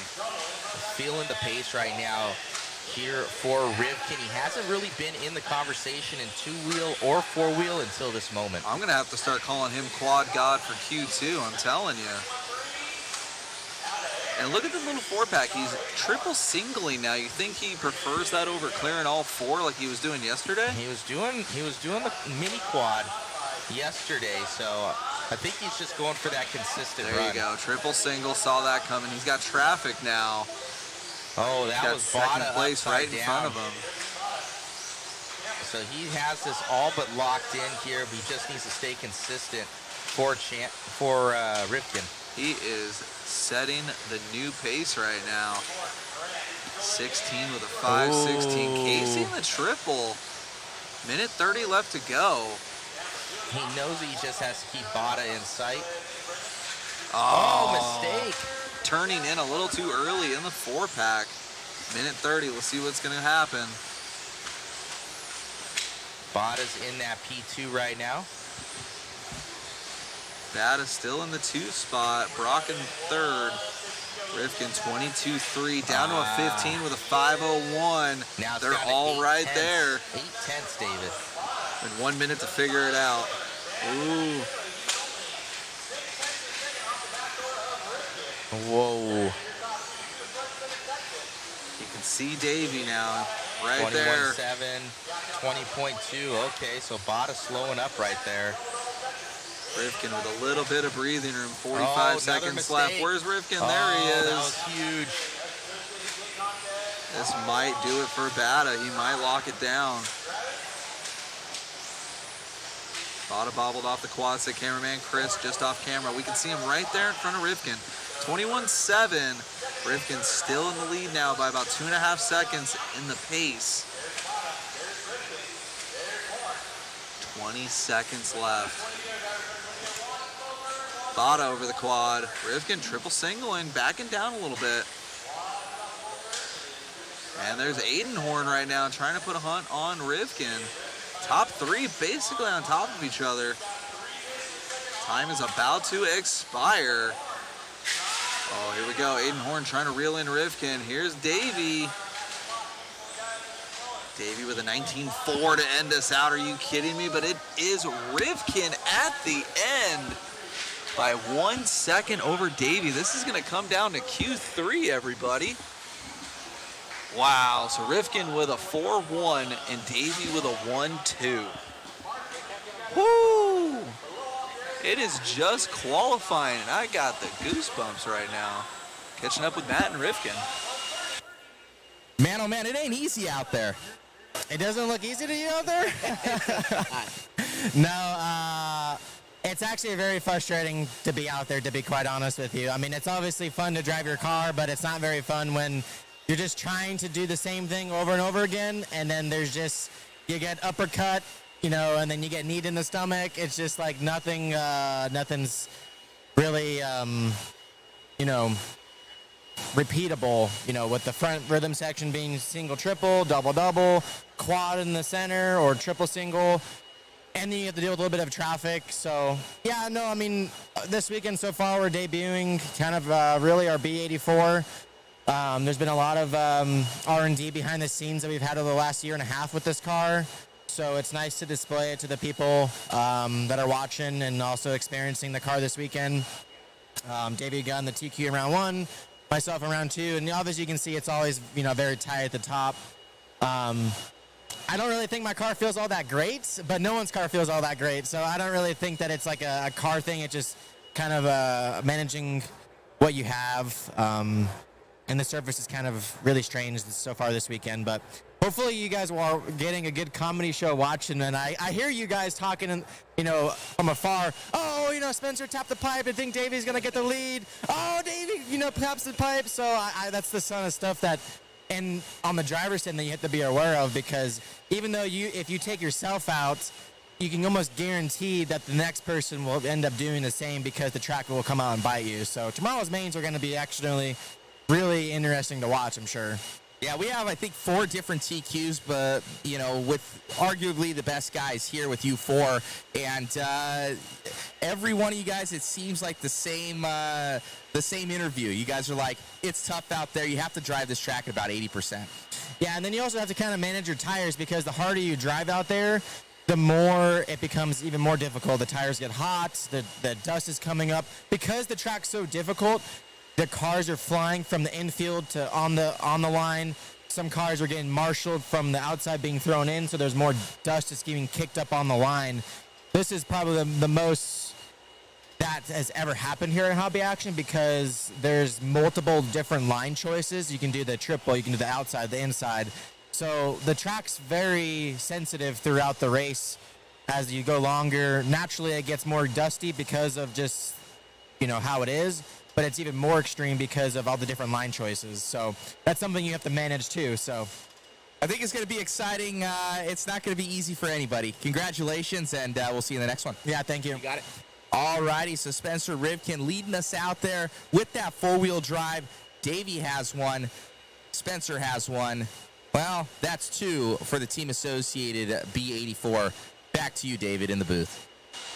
Feeling the pace right now here for Rivkin. He hasn't really been in the conversation in 2-wheel or 4-wheel until this moment. I'm going to have to start calling him Quad God for Q2, I'm telling you. And look at the little 4-pack. He's triple singling now. You think he prefers that over clearing all 4 like he was doing yesterday? He was doing the mini quad yesterday, so I think he's just going for that consistent run. There you go. Triple single, saw that coming. He's got traffic now. Oh, that was second Bada place right in down. front of him. So he has this all but locked in here, but he just needs to stay consistent for Rivkin. He is setting the new pace right now. 16 with a 5.16. Casey in the triple. Minute 30 left to go. He knows he just has to keep Bada in sight. Oh, mistake. Turning in a little too early in the 4-pack. Minute 30. We'll see what's going to happen. Bada's in that P2 right now. Bada still in the 2 spot. Brock in 3rd. Rivkin 22.3 down to a 15 with a 5.01. Now they're all right there. 8/10, David. In 1 minute to figure it out. Ooh. Whoa. You can see Davey now, right 21.7, there. 20.2. Okay, so Bada slowing up right there. Rivkin with a little bit of breathing room. 45 seconds left. Where's Rivkin? There he is. That was huge. This might do it for Bada. He might lock it down. Bada bobbled off the quad, said cameraman Chris just off camera. We can see him right there in front of Rivkin. 21.7. Rivkin still in the lead now by about 2.5 seconds in the pace. 20 seconds left. Bada over the quad. Rivkin triple singling, backing down a little bit. And there's Aidenhorn right now trying to put a hunt on Rivkin. Top 3 basically on top of each other. Time is about to expire. Oh, here we go. Aidenhorn trying to reel in Rivkin. Here's Davey. Davey with a 19.4 to end us out. Are you kidding me? But it is Rivkin at the end by 1 second over Davey. This is going to come down to Q3, everybody. Wow, so Rivkin with a 4-1 and Davey with a 1-2. Woo! It is just qualifying, and I got the goosebumps right now. Catching up with Matt and Rivkin. Man, oh man, it ain't easy out there. It doesn't look easy to you out there? No, it's actually very frustrating to be out there, to be quite honest with you. I mean, it's obviously fun to drive your car, but it's not very fun when you're just trying to do the same thing over and over again, and then there's just, you get uppercut, you know, and then you get kneed in the stomach. It's just like nothing's really, you know, repeatable, you know, with the front rhythm section being single, triple, double, double, quad in the center, or triple, single. And then you have to deal with a little bit of traffic. So, yeah, no, I mean, this weekend so far we're debuting kind of really our B84. There's been a lot of R&D behind the scenes that we've had over the last year and a half with this car. So it's nice to display it to the people that are watching and also experiencing the car this weekend. Davey got in the TQ in round 1, myself in round 2, and obviously you can see it's always, you know, very tight at the top. I don't really think my car feels all that great, but no one's car feels all that great. So I don't really think that it's like a car thing. It's just kind of managing what you have. And the surface is kind of really strange so far this weekend. But hopefully you guys are getting a good comedy show watching. And I hear you guys talking, you know, from afar. Oh, you know, Spencer tapped the pipe. I think Davey's going to get the lead. Oh, Davey, you know, taps the pipe. So that's the kind of stuff that... And on the driver's side that you have to be aware of, because even though if you take yourself out, you can almost guarantee that the next person will end up doing the same because the track will come out and bite you. So tomorrow's mains are going to be actually really interesting to watch, I'm sure. Yeah, we have, I think, 4 different TQs, but, you know, with arguably the best guys here with you 4. And every one of you guys, it seems like the same interview. You guys are like, it's tough out there. You have to drive this track at about 80%. Yeah, and then you also have to kind of manage your tires, because the harder you drive out there, the more it becomes even more difficult. The tires get hot, the dust is coming up. Because the track's so difficult, the cars are flying from the infield to on the line. Some cars are getting marshaled from the outside being thrown in, so there's more dust that's getting kicked up on the line. This is probably the most that has ever happened here in Hobby Action, because there's multiple different line choices. You can do the triple, you can do the outside, the inside. So the track's very sensitive throughout the race. As you go longer, naturally it gets more dusty because of just, you know, how it is. But it's even more extreme because of all the different line choices. So that's something you have to manage too. So I think it's going to be exciting. It's not going to be easy for anybody. Congratulations, and we'll see you in the next one. Yeah, thank you. You got it. All righty, so Spencer Rivkin leading us out there with that 4-wheel drive. Davey has one. Spencer has one. Well, that's 2 for the team associated B84. Back to you, David, in the booth.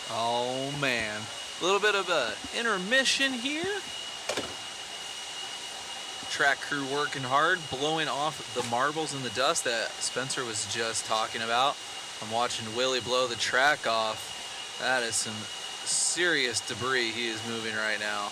Oh, man. A little bit of a intermission here. Track crew working hard, blowing off the marbles and the dust that Spencer was just talking about. I'm watching Willie blow the track off. That is some serious debris he is moving right now.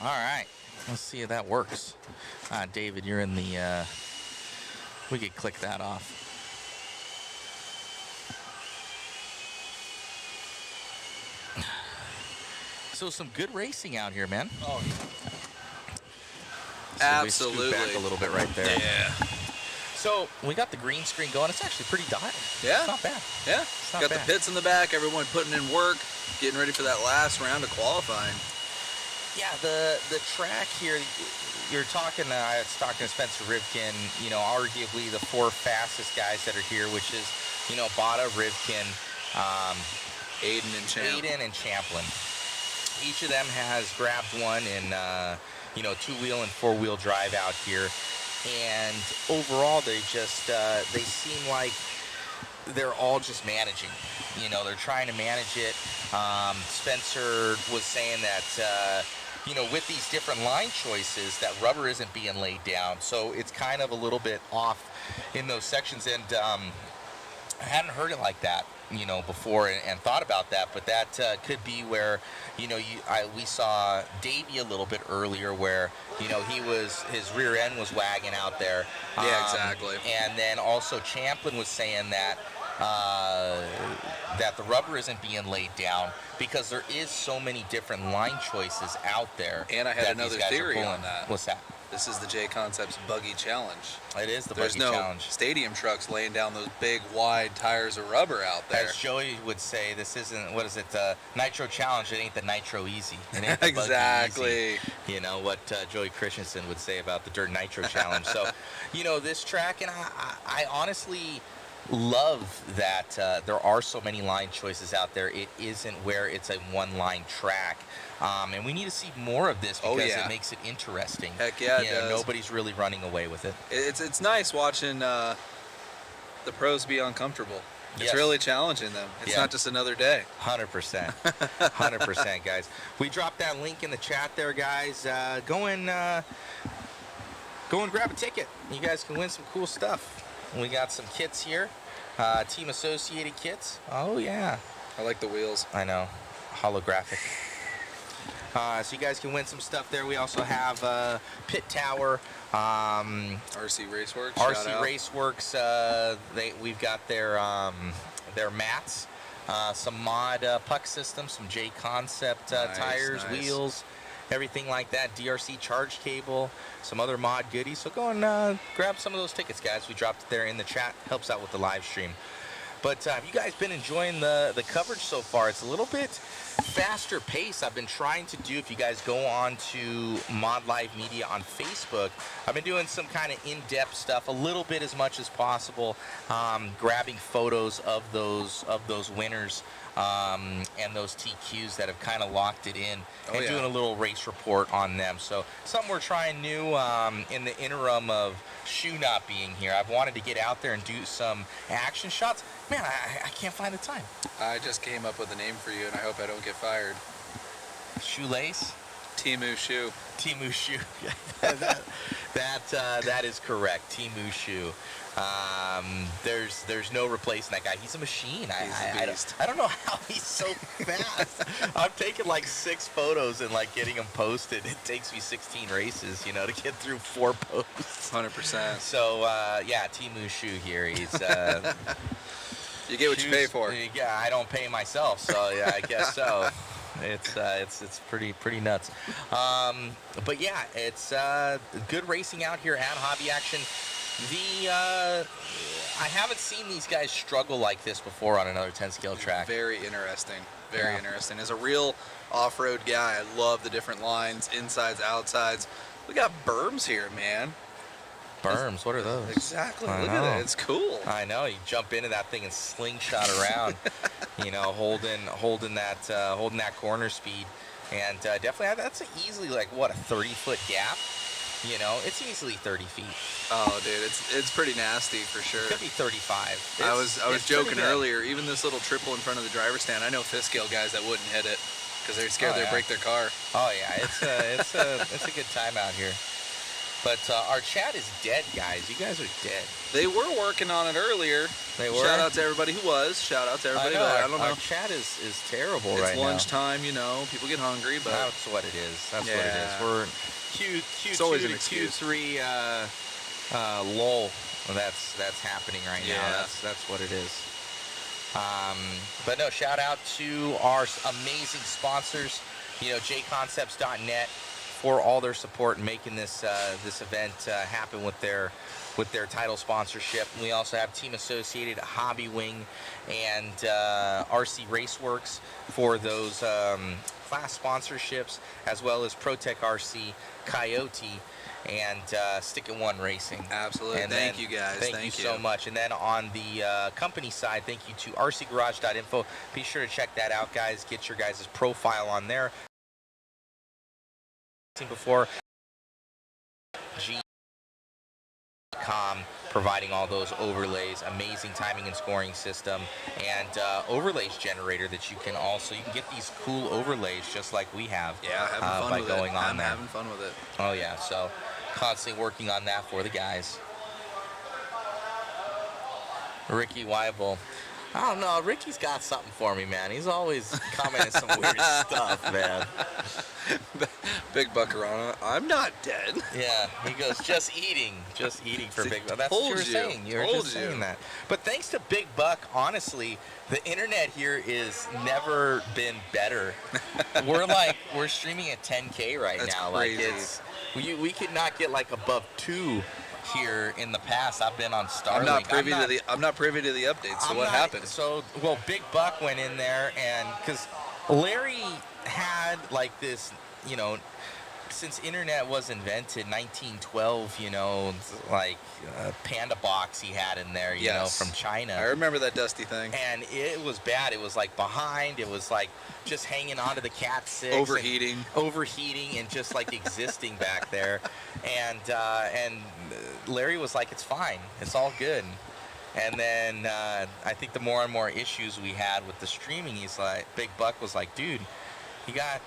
All right, let's see if that works. David, you're in the, we could click that off. So some good racing out here, man. Oh, so absolutely. we scoot back a little bit right there. Yeah. So we got the green screen going. It's actually pretty dialed. Yeah. It's not bad. Yeah. not Got bad. the pits in the back. Everyone putting in work, getting ready for that last round of qualifying. Yeah, the track here, you're talking, I was talking to Spencer Rivkin, arguably the 4 fastest guys that are here, which is, Bada, Rivkin, Aiden and Champlin. Each of them has grabbed one in, 2-wheel and 4-wheel drive out here. And overall, they just, they seem like they're all just managing. They're trying to manage it. Spencer was saying that, with these different line choices, that rubber isn't being laid down. So it's kind of a little bit off in those sections. And I hadn't heard it like that, before and thought about that. But that could be where, we saw Davey a little bit earlier where, his rear end was wagging out there. Yeah, exactly. And then also Champlin was saying that that the rubber isn't being laid down because there is so many different line choices out there. And I had another theory on that. What's that? This is the JConcepts Buggy Challenge. It is the There's Buggy no Challenge. stadium trucks laying down those big, wide tires of rubber out there. As Joey would say, this isn't, what is it, Nitro Challenge, it ain't the Nitro Easy. It ain't the Exactly. Buggy Easy. What Joey Christensen would say about the Dirt Nitro Challenge. So, this track, and I honestly love that there are so many line choices out there. It isn't where it's a one-line track. And we need to see more of this because it makes it interesting. Heck yeah, it does. Nobody's really running away with it. It's nice watching the pros be uncomfortable. It's really challenging them. It's not just another day. 100%. 100%, guys. We dropped that link in the chat there, guys. Go and grab a ticket. You guys can win some cool stuff. We got some kits here. Team Associated kits. Oh, yeah. I like the wheels. I know. Holographic. So you guys can win some stuff there. We also have Pit Tower. RC Raceworks. RC Raceworks. We've got their mats. Some mod puck systems. Some JConcept tires, wheels. Everything like that. DRC charge cable, some other mod goodies. So go and grab some of those tickets, guys. We dropped it there in the chat. Helps out with the live stream. But have you guys been enjoying the coverage so far? It's a little bit faster pace. I've been trying to do, if you guys go on to Mod Live Media on Facebook, I've been doing some kind of in-depth stuff, a little bit as much as possible, grabbing photos of those winners. And those TQs that have kind of locked it in, and doing a little race report on them. So something we're trying new in the interim of Shu not being here. I've wanted to get out there and do some action shots. Man, I can't find the time. I just came up with a name for you, and I hope I don't get fired. Shoelace? Timu Shu. Timu Shu. That is correct. Timu Shu. There's no replacing that guy. He's a machine. He's a beast. I don't know how he's so fast. I've taken like 6 photos and like getting them posted. It takes me 16 races, to get through 4 posts. 100%. So Timu Shu here. He's you get what you pay for. Yeah, I don't pay myself, so yeah, I guess so. It's pretty nuts. But yeah, it's good racing out here at Hobby Action. I haven't seen these guys struggle like this before on another 10 scale track. Very interesting. Very interesting. As a real off-road guy, I love the different lines, insides, outsides. We got berms here, man. Berms, what are those? Exactly. Look at that. It's cool. I know. You jump into that thing and slingshot around, holding that corner speed, and definitely that's easily like a 30-foot gap. It's easily 30 feet. Oh, dude, it's pretty nasty for sure. Could be 35. I was joking earlier. Even this little triple in front of the driver's stand, I know fifth scale guys that wouldn't hit it because they're scared they'll break their car. Oh yeah, it's a good time out here. But our chat is dead, guys. You guys are dead. They were working on it earlier. They were. Shout out to everybody who was. Shout out to everybody. I don't know. Our chat is terrible right now. It's lunchtime, People get hungry, but that's what it is. That's what it is. We're Q2 to Q3 lull that's happening right now. That's what it is. But no, shout out to our amazing sponsors. JConcepts.net. for all their support and making this this event happen with their title sponsorship. We also have Team Associated, Hobby Wing, and RC Raceworks for those class sponsorships, as well as ProTech RC, Coyote, and Stick It One Racing. Absolutely. And thank you guys. Thank you so much. And then on the company side, thank you to rcgarage.info. Be sure to check that out, guys. Get your guys' profile on there. Before G.com providing all those overlays, amazing timing and scoring system, and overlays generator that you can get these cool overlays just like we have. Yeah, having fun by with going it. on I'm there. having fun with it. Oh yeah, so constantly working on that for the guys. Ricky Weibel. I don't know, Ricky's got something for me, man. He's always commenting some weird stuff, man. Big Buckarana, I'm not dead. Yeah, he goes, just eating for Big Buck. That's what you were saying. You were just saying that. But thanks to Big Buck, honestly, the internet here is never been better. We're streaming at 10K right That's now. Crazy. Like we could not get like above 2 here in the past. I've been on Starlink. I'm not privy to the updates. So what happened? Well, Big Buck went in there, and because Larry had like this, you know, since internet was invented, 1912, you know, like Panda box he had in there, you know, from China. I remember that dusty thing. And it was bad. It was like behind. It was like just hanging onto the Cat 6. Overheating and just like existing back there. And Larry was like, it's fine. It's all good. And then I think the more and more issues we had with the streaming, he's like, Big Buck was like, dude, you got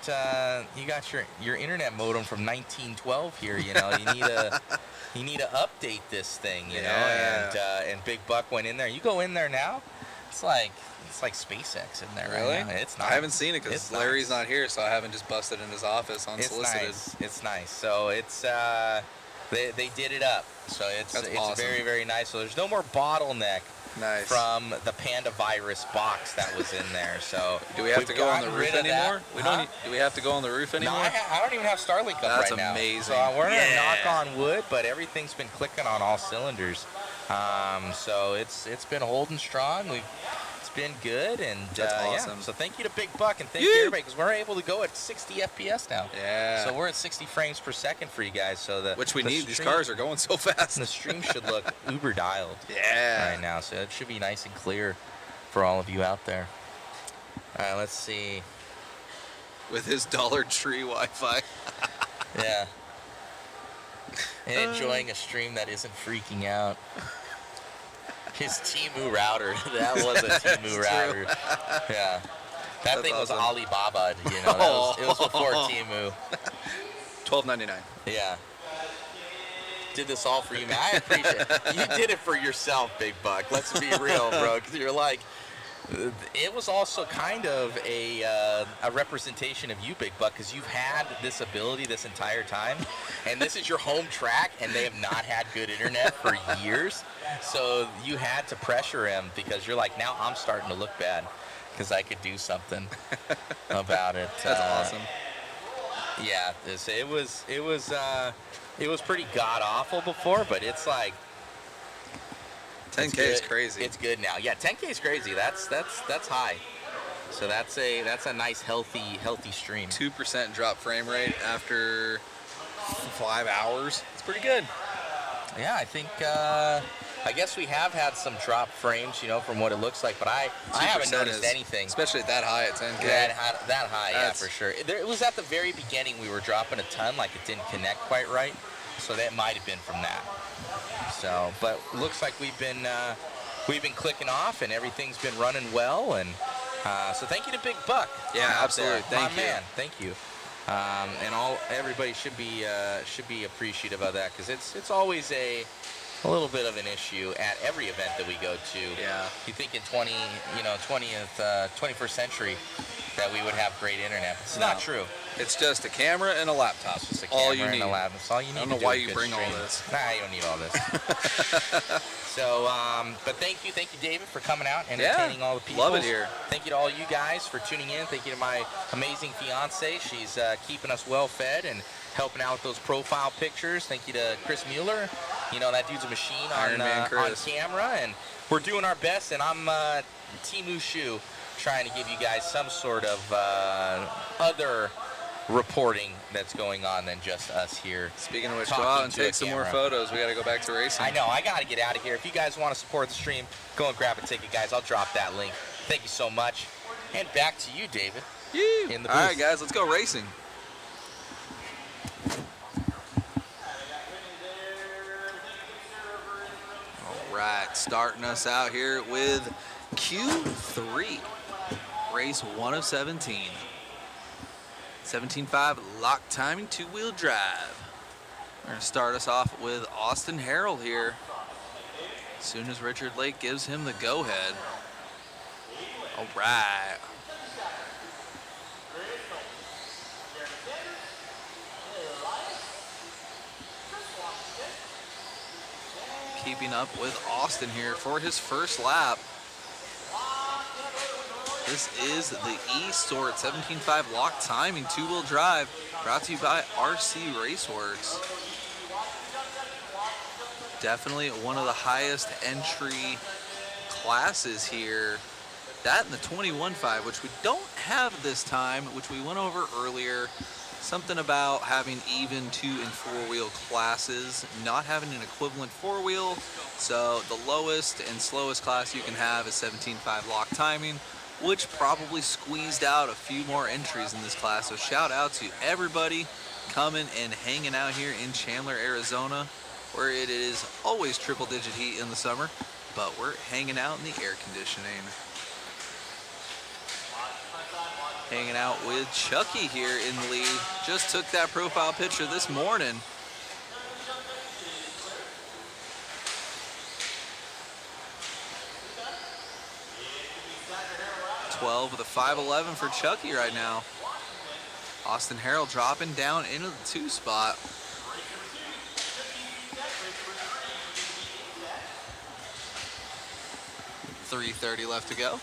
your internet modem from 1912 here. You know, you need to update this thing. You know, and Big Buck went in there. You go in there now, it's like SpaceX in there. Really? Right now. It's nice. I haven't seen it because Larry's not here, so I haven't just busted in his office unsolicited. It's nice. So it's they did it up. So it's awesome. very, very nice. So there's no more bottleneck. Nice. From the Panda virus box that was in there. So do we have to go on the roof anymore? Do we have to go on the roof anymore? No, I don't even have Starlink up right now. That's amazing. So we're gonna knock on wood, but everything's been clicking on all cylinders. So it's been holding strong. It's been good, and that's awesome. Yeah. So thank you to Big Buck, and thank you everybody, because we're able to go at 60 FPS now. Yeah. So we're at 60 frames per second for you guys. So which we need. These cars are going so fast. The stream should look uber dialed. Yeah. Right now, so it should be nice and clear for all of you out there. Let's see. With his Dollar Tree Wi-Fi. Yeah. And enjoying a stream that isn't freaking out. His Temu router. That was a Temu router. Yeah. That thing was Alibaba, you know. It was before Temu. $12.99. Yeah. Did this all for you, man. I appreciate it. You did it for yourself, Big Buck. Let's be real, bro. Because you're like, it was also kind of a representation of you, Big Buck, because you've had this ability this entire time, and this is your home track, and they have not had good internet for years. So you had to pressure him because you're like, now I'm starting to look bad because I could do something about it. That's awesome. Yeah, it was pretty god awful before, but it's like 10K is crazy. It's good now. Yeah, 10K is crazy. That's high. So that's a nice healthy stream. 2% drop frame rate after 5 hours. It's pretty good. Yeah, I think I guess we have had some drop frames, you know, from what it looks like, but I haven't noticed anything. Especially at that high at 10K. That high, yeah, for sure. It was at the very beginning we were dropping a ton, like it didn't connect quite right, so that might have been from that. So, but looks like we've been clicking off and everything's been running well, and so thank you to Big Buck. Yeah, absolutely. Thank you. Man, thank you. And everybody should be appreciative of that, because it's always a little bit of an issue at every event that we go to. Yeah. You think in 21st century that we would have great internet. It's not true. It's just a camera and a laptop. It's just a camera and a laptop. That's all you need. I don't know why you bring all this. Nah, you don't need all this. So, but thank you, David, for coming out and entertaining all the people. Love it here. Thank you to all you guys for tuning in. Thank you to my amazing fiance. She's keeping us well fed and helping out with those profile pictures. Thank you to Chris Mueller. You know, that dude's a machine Iron Man on Chris. camera, and we're doing our best, and I'm Timu Shu, trying to give you guys some sort of other reporting that's going on than just us here. Speaking of which, go talking out and to a take some more camera. photos. We got to go back to racing. I know, I got to get out of here. If you guys want to support the stream, go and grab a ticket, guys. I'll drop that link. Thank you so much. And back to you, David. In the booth. All right, guys, let's go racing. All right, starting us out here with Q3, race 1 of 17. 17.5 lock timing, 2-wheel drive. We're going to start us off with Austin Harrell here. As soon as Richard Lake gives him the go-ahead. All right. Keeping up with Austin here for his first lap. This is the E-Sort 17.5 lock timing 2-wheel drive, brought to you by RC Raceworks. Definitely one of the highest entry classes here. That and the 21.5, which we don't have this time, which we went over earlier. Something about having even 2- and 4-wheel classes, not having an equivalent 4-wheel. So the lowest and slowest class you can have is 17.5 lock timing, which probably squeezed out a few more entries in this class. So shout out to everybody coming and hanging out here in Chandler, Arizona, where it is always triple-digit heat in the summer, but we're hanging out in the air conditioning. Hanging out with Chucky here in the lead. Just took that profile picture this morning. .12 with a 5.11 for Chucky right now. Austin Harrell dropping down into the 2 spot. .330 left to go.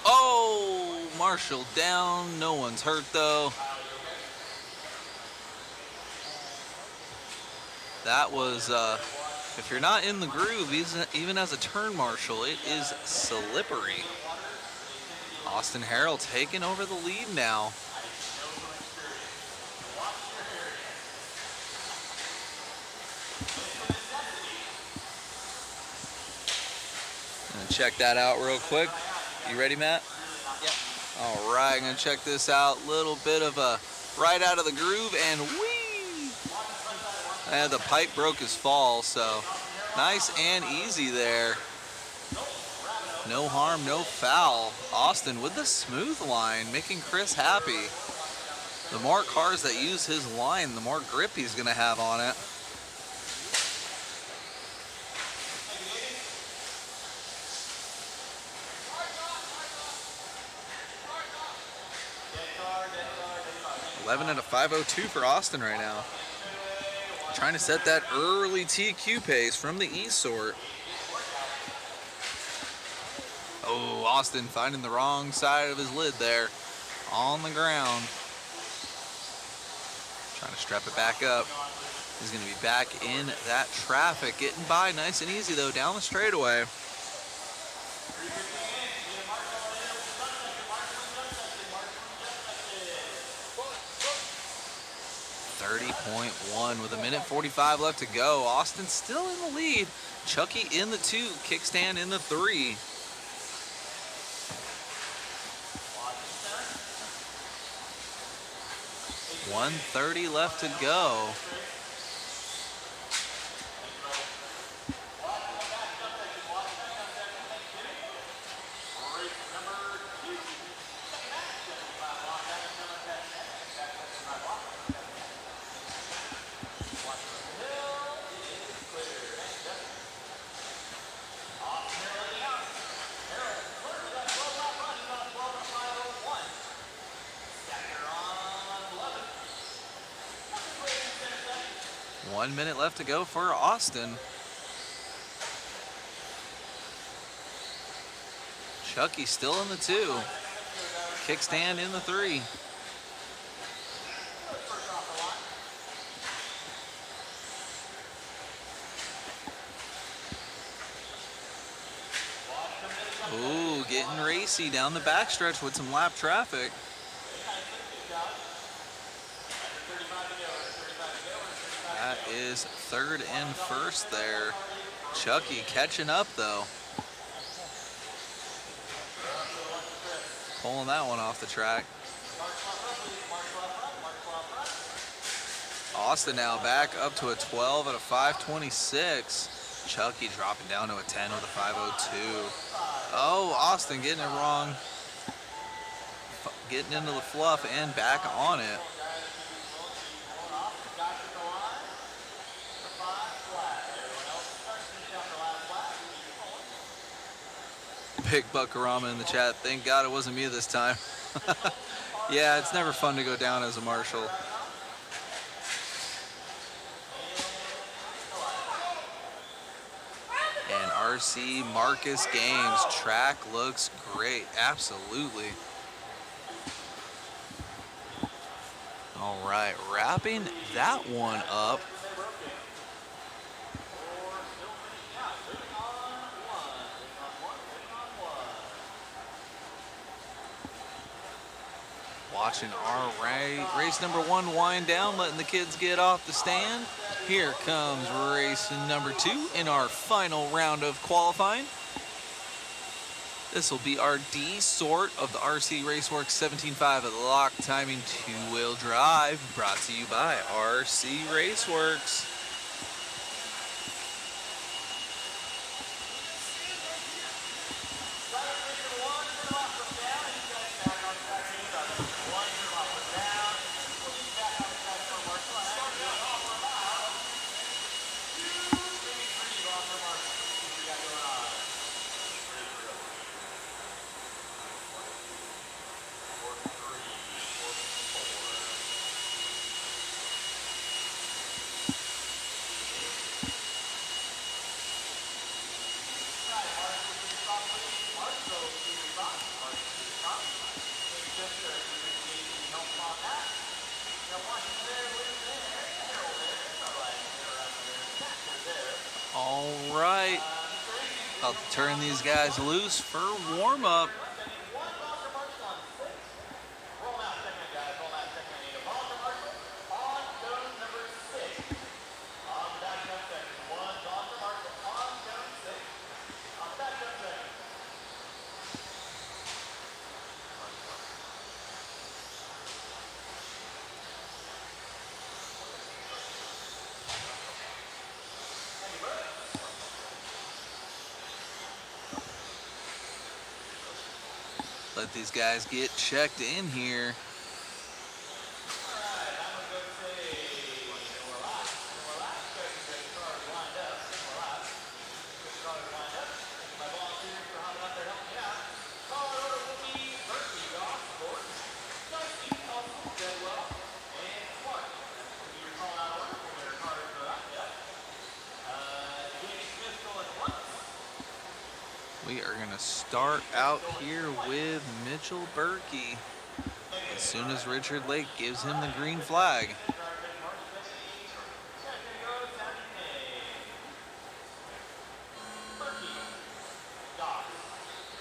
Oh, Marshall down. No one's hurt though. That was, if you're not in the groove, even as a turn marshal, it is slippery. Austin Harrell taking over the lead now. Gonna check that out real quick. You ready, Matt? Yep. All right, gonna check this out. Little bit of a right out of the groove and whee! And the pipe broke his fall, so nice and easy there. No harm, no foul. Austin with the smooth line, making Chris happy. The more cars that use his line, the more grip he's gonna have on it. .11 at a 5.02 for Austin right now. Trying to set that early TQ pace from the E-Sort. Oh, Austin finding the wrong side of his lid there on the ground. Trying to strap it back up. He's going to be back in that traffic. Getting by nice and easy, though, down the straightaway. .30.1 with a minute 45 left to go. Austin still in the lead. Chucky in the 2, kickstand in the 3. .130 left to go. 1 minute left to go for Austin. Chucky still in the 2. Kickstand in the 3. Ooh, getting racy down the backstretch with some lap traffic. That is 3rd and 1st there. Chucky catching up though. Pulling that one off the track. Austin now back up to a 12 at a 5:26. Chucky dropping down to a 10 with a 5:02. Oh, Austin getting it wrong. Getting into the fluff and back on it. Big Buckarama in the chat. Thank God it wasn't me this time. Yeah, it's never fun to go down as a marshal. And RC Marcus Games. Track looks great. Absolutely. All right, wrapping that one up. Watching our race number 1 wind down, letting the kids get off the stand. Here comes race number 2 in our final round of qualifying. This will be our D sort of the RC Raceworks 17.5 at the lock timing 2-wheel drive, brought to you by RC Raceworks. All right, about to turn these guys loose for warm-up. Let these guys get checked in here. We are going to start out here with Mitchell Berkey as soon as Richard Lake gives him the green flag.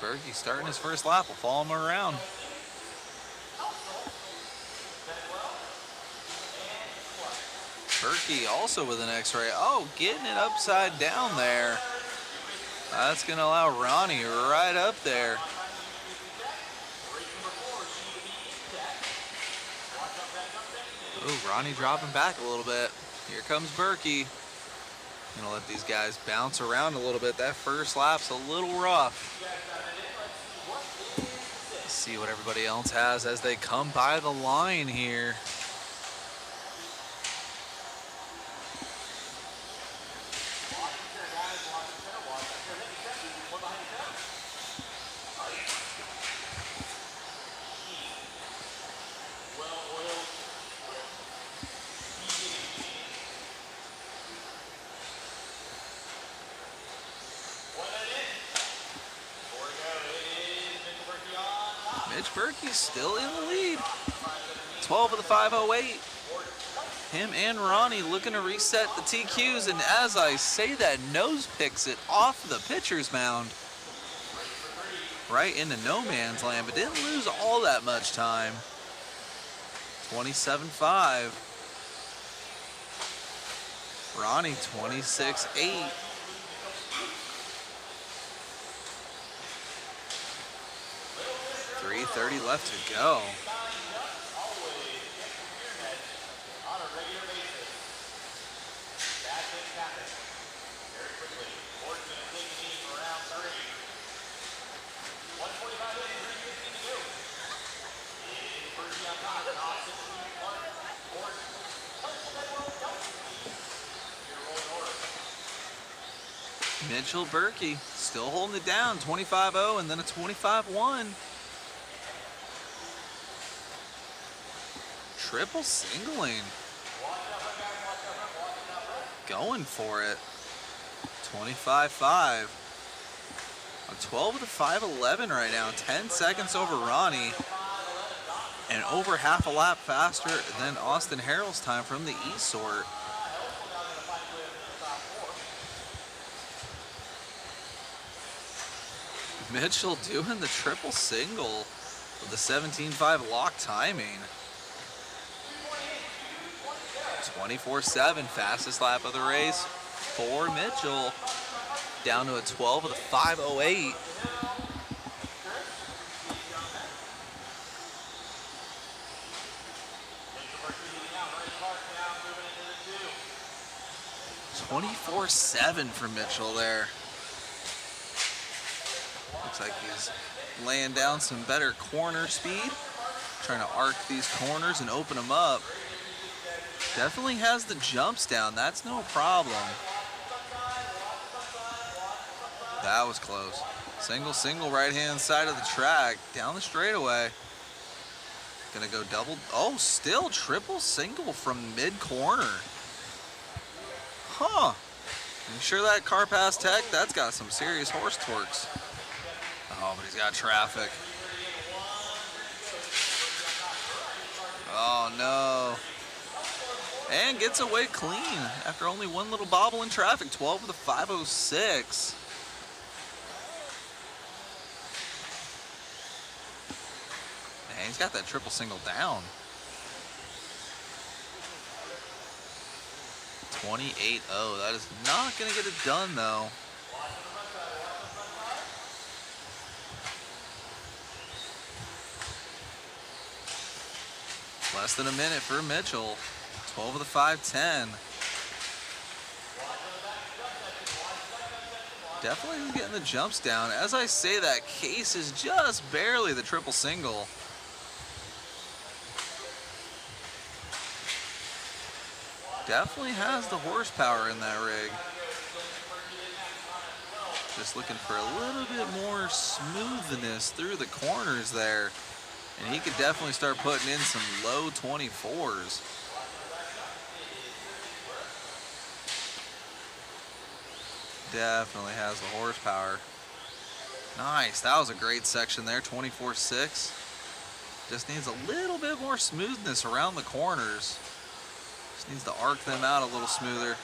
Berkey starting his first lap. We'll follow him around. Berkey also with an X-ray. Oh, getting it upside down there. That's going to allow Ronnie right up there. Oh, Ronnie dropping back a little bit. Here comes Berkey. Going to let these guys bounce around a little bit. That first lap's a little rough. Let's see what everybody else has as they come by the line here. Mitch Berkey's still in the lead. 12 of the 508. Him and Ronnie looking to reset the TQs, and as I say that, nose picks it off the pitcher's mound. Right into no man's land, but didn't lose all that much time. 27-5. Ronnie 26-8. .330 left to go. Mitchell Berkey still holding it down, 25-0 and then a 25-1. Triple singling. Going for it. 25-5. On 12 of the 511 right now, 10 seconds over Ronnie. And over half a lap faster than Austin Harrell's time from the E-sort. Mitchell doing the triple single with the 17.5 lock timing. 24-7, fastest lap of the race for Mitchell. Down to a 12 of the 508. .24.7 for Mitchell there. Looks like he's laying down some better corner speed. Trying to arc these corners and open them up. Definitely has the jumps down. That's no problem. That was close. Single, right-hand side of the track. Down the straightaway. Gonna go double. Oh, still triple single from mid-corner. Huh. You sure that car passed tech? That's got some serious horse torques. Oh, but he's got traffic. Oh, no. And gets away clean after only one little bobble in traffic. 12 of the 506. Man, he's got that triple single down. 28-0. That is not going to get it done, though. Less than a minute for Mitchell. 12 of the 510. Definitely getting the jumps down. As I say that, Case is just barely the triple single. Definitely has the horsepower in that rig. Just looking for a little bit more smoothness through the corners there. And he could definitely start putting in some low 24s. Definitely has the horsepower. Nice, that was a great section there, 24.6. Just needs a little bit more smoothness around the corners. Just needs to arc them out a little smoother.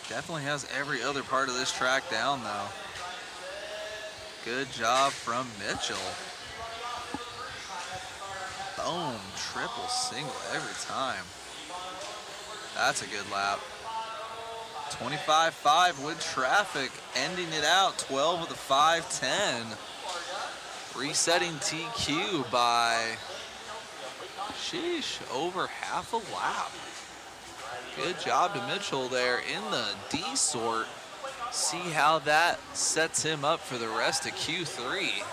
Definitely has every other part of this track down though. Good job from Mitchell. Boom, triple single every time. That's a good lap. 25.5 with traffic, ending it out 12 of the 510. Resetting TQ by, sheesh, over half a lap. Good job to Mitchell there in the D sort. See how that sets him up for the rest of Q3.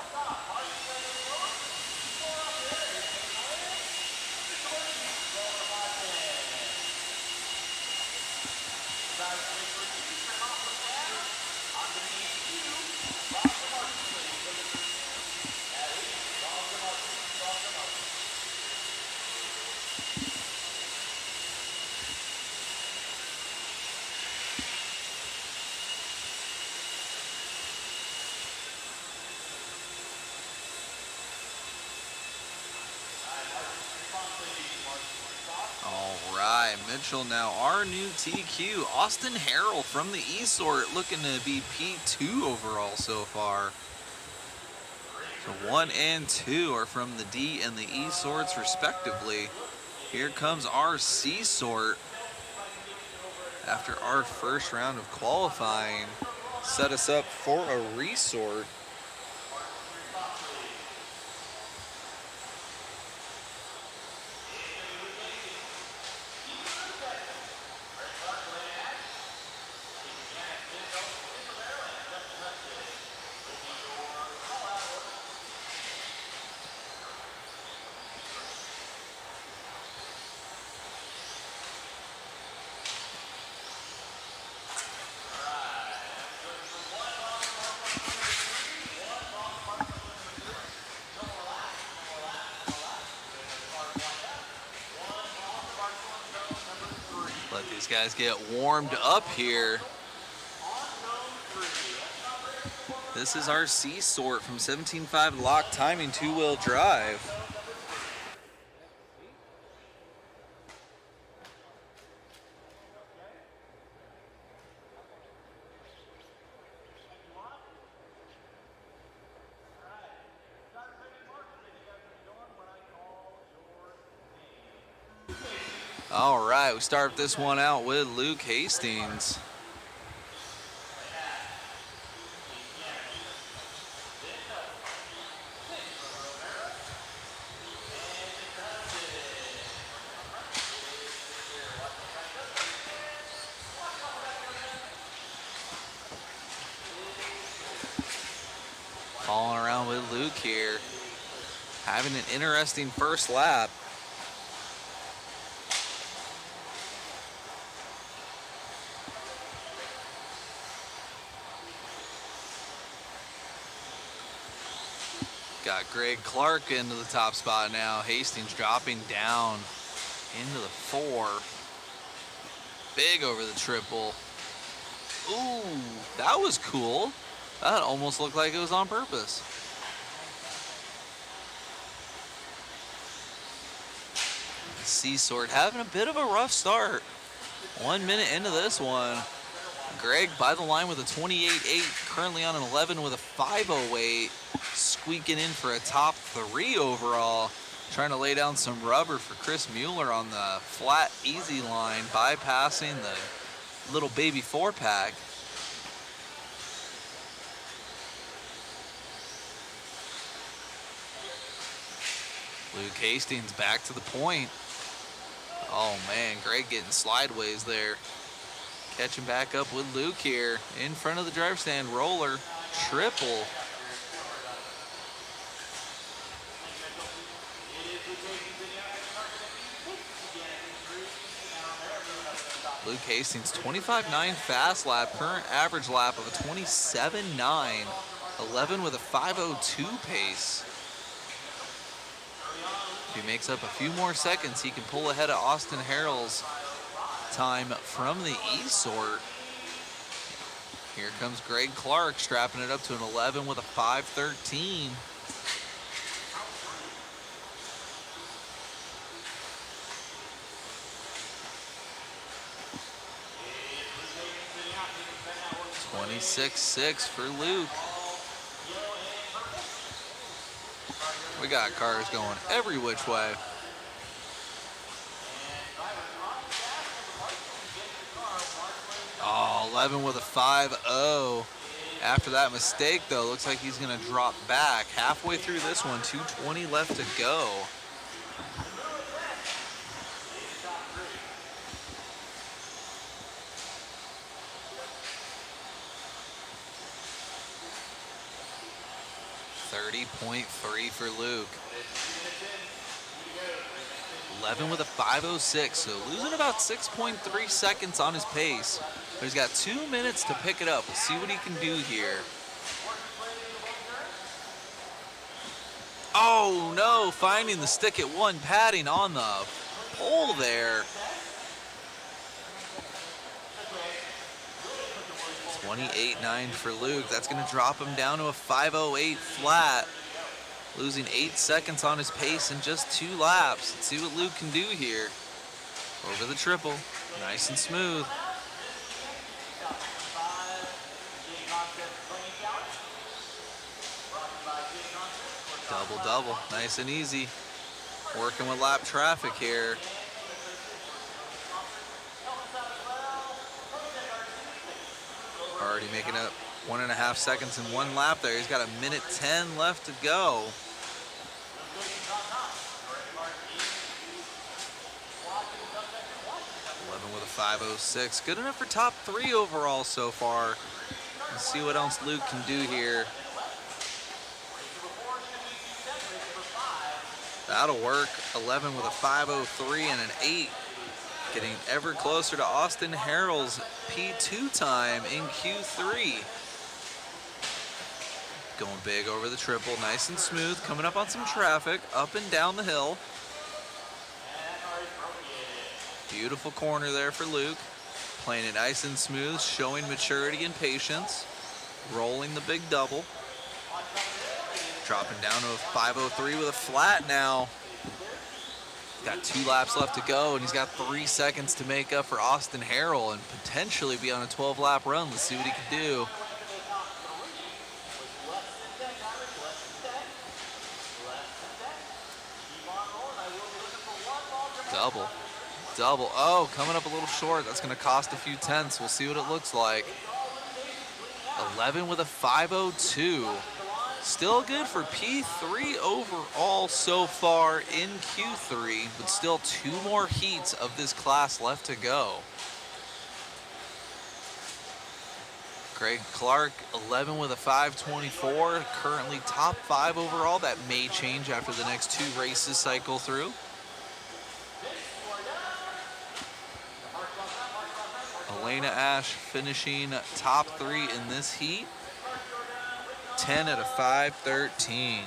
Mitchell now. Our new TQ, Austin Harrell from the E-Sort, looking to be P2 overall so far. So 1 and 2 are from the D and the E sorts respectively. Here comes our C sort after our first round of qualifying. Set us up for a resort. Let these guys get warmed up here. This is our C sort from 17.5 lock timing 2-wheel drive. All right, we start this one out with Luke Hastings. Falling around with Luke here. Having an interesting first lap. Got Greg Clark into the top spot now. Hastings dropping down into the 4. Big over the triple. Ooh, that was cool. That almost looked like it was on purpose. C-Sort having a bit of a rough start. 1 minute into this one. Greg by the line with a 28.8, currently on an 11 with a 5.08, squeaking in for a top 3 overall. Trying to lay down some rubber for Chris Mueller on the flat easy line, bypassing the little baby 4-pack. Luke Hastings back to the point. Oh man, Greg getting slideways there. Catching back up with Luke here. In front of the driver's stand, roller, triple. Luke Hastings, 25.9 fast lap, current average lap of a 27.9, 11 with a 5.02 pace. If he makes up a few more seconds, he can pull ahead of Austin Harrell's time from the E-Sort. Here comes Greg Clark strapping it up to an 11 with a 5.13. .26.6 for Luke. We got cars going every which way. Oh, 11 with a 5.0. After that mistake, though, looks like he's going to drop back. Halfway through this one, 2:20 left to go. .3 for Luke. 11 with a 5.06, so losing about 6.3 seconds on his pace. But he's got 2 minutes to pick it up. We'll see what he can do here. Oh no, finding the stick at 1, padding on the pole there. 28.9 for Luke. That's going to drop him down to a 5.08 flat. Losing 8 seconds on his pace in just 2 laps. Let's see what Luke can do here. Over the triple. Nice and smooth. Double, double. Nice and easy. Working with lap traffic here. Already making up 1.5 seconds in one lap there. He's got 1:10 left to go. With a 5:06. Good enough for top 3 overall so far. Let's see what else Luke can do here. That'll work. 11 with a 5:03 and an 8. Getting ever closer to Austin Harrell's P2 time in Q3. Going big over the triple. Nice and smooth. Coming up on some traffic. Up and down the hill. Beautiful corner there for Luke. Playing it nice and smooth, showing maturity and patience. Rolling the big double. Dropping down to a 5:03 with a flat now. Got 2 laps left to go, and he's got 3 seconds to make up for Austin Harrell and potentially be on a 12-lap run. Let's see what he can do. Double. Double. Oh, coming up a little short. That's going to cost a few tenths. We'll see what it looks like. 11 with a 5:02. Still good for P3 overall so far in Q3, but still 2 more heats of this class left to go. Greg Clark, 11 with a 5:24. Currently top 5 overall. That may change after the next 2 races cycle through. Elena Ash finishing top 3 in this heat. 10 at a 5:13.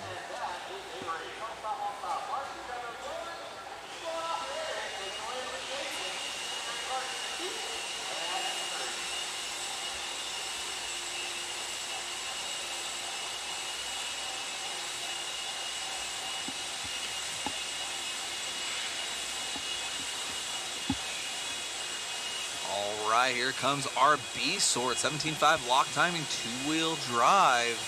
All right, here comes our B sort. 17.5 lock timing, 2-wheel drive.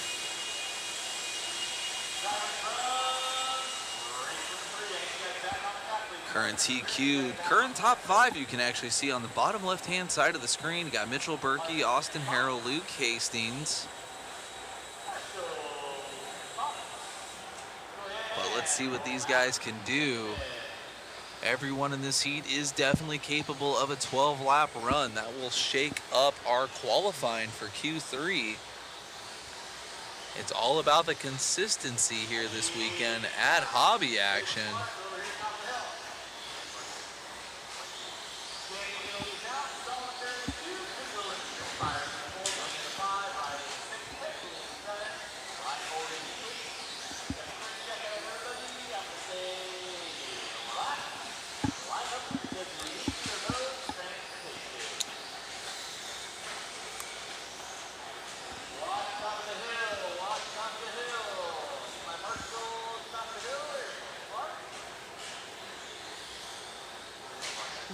Current TQ, current top 5 you can actually see on the bottom left-hand side of the screen. You got Mitchell Berkey, Austin Harrell, Luke Hastings. But let's see what these guys can do. Everyone in this heat is definitely capable of a 12-lap run. That will shake up our qualifying for Q3. It's all about the consistency here this weekend at Hobby Action.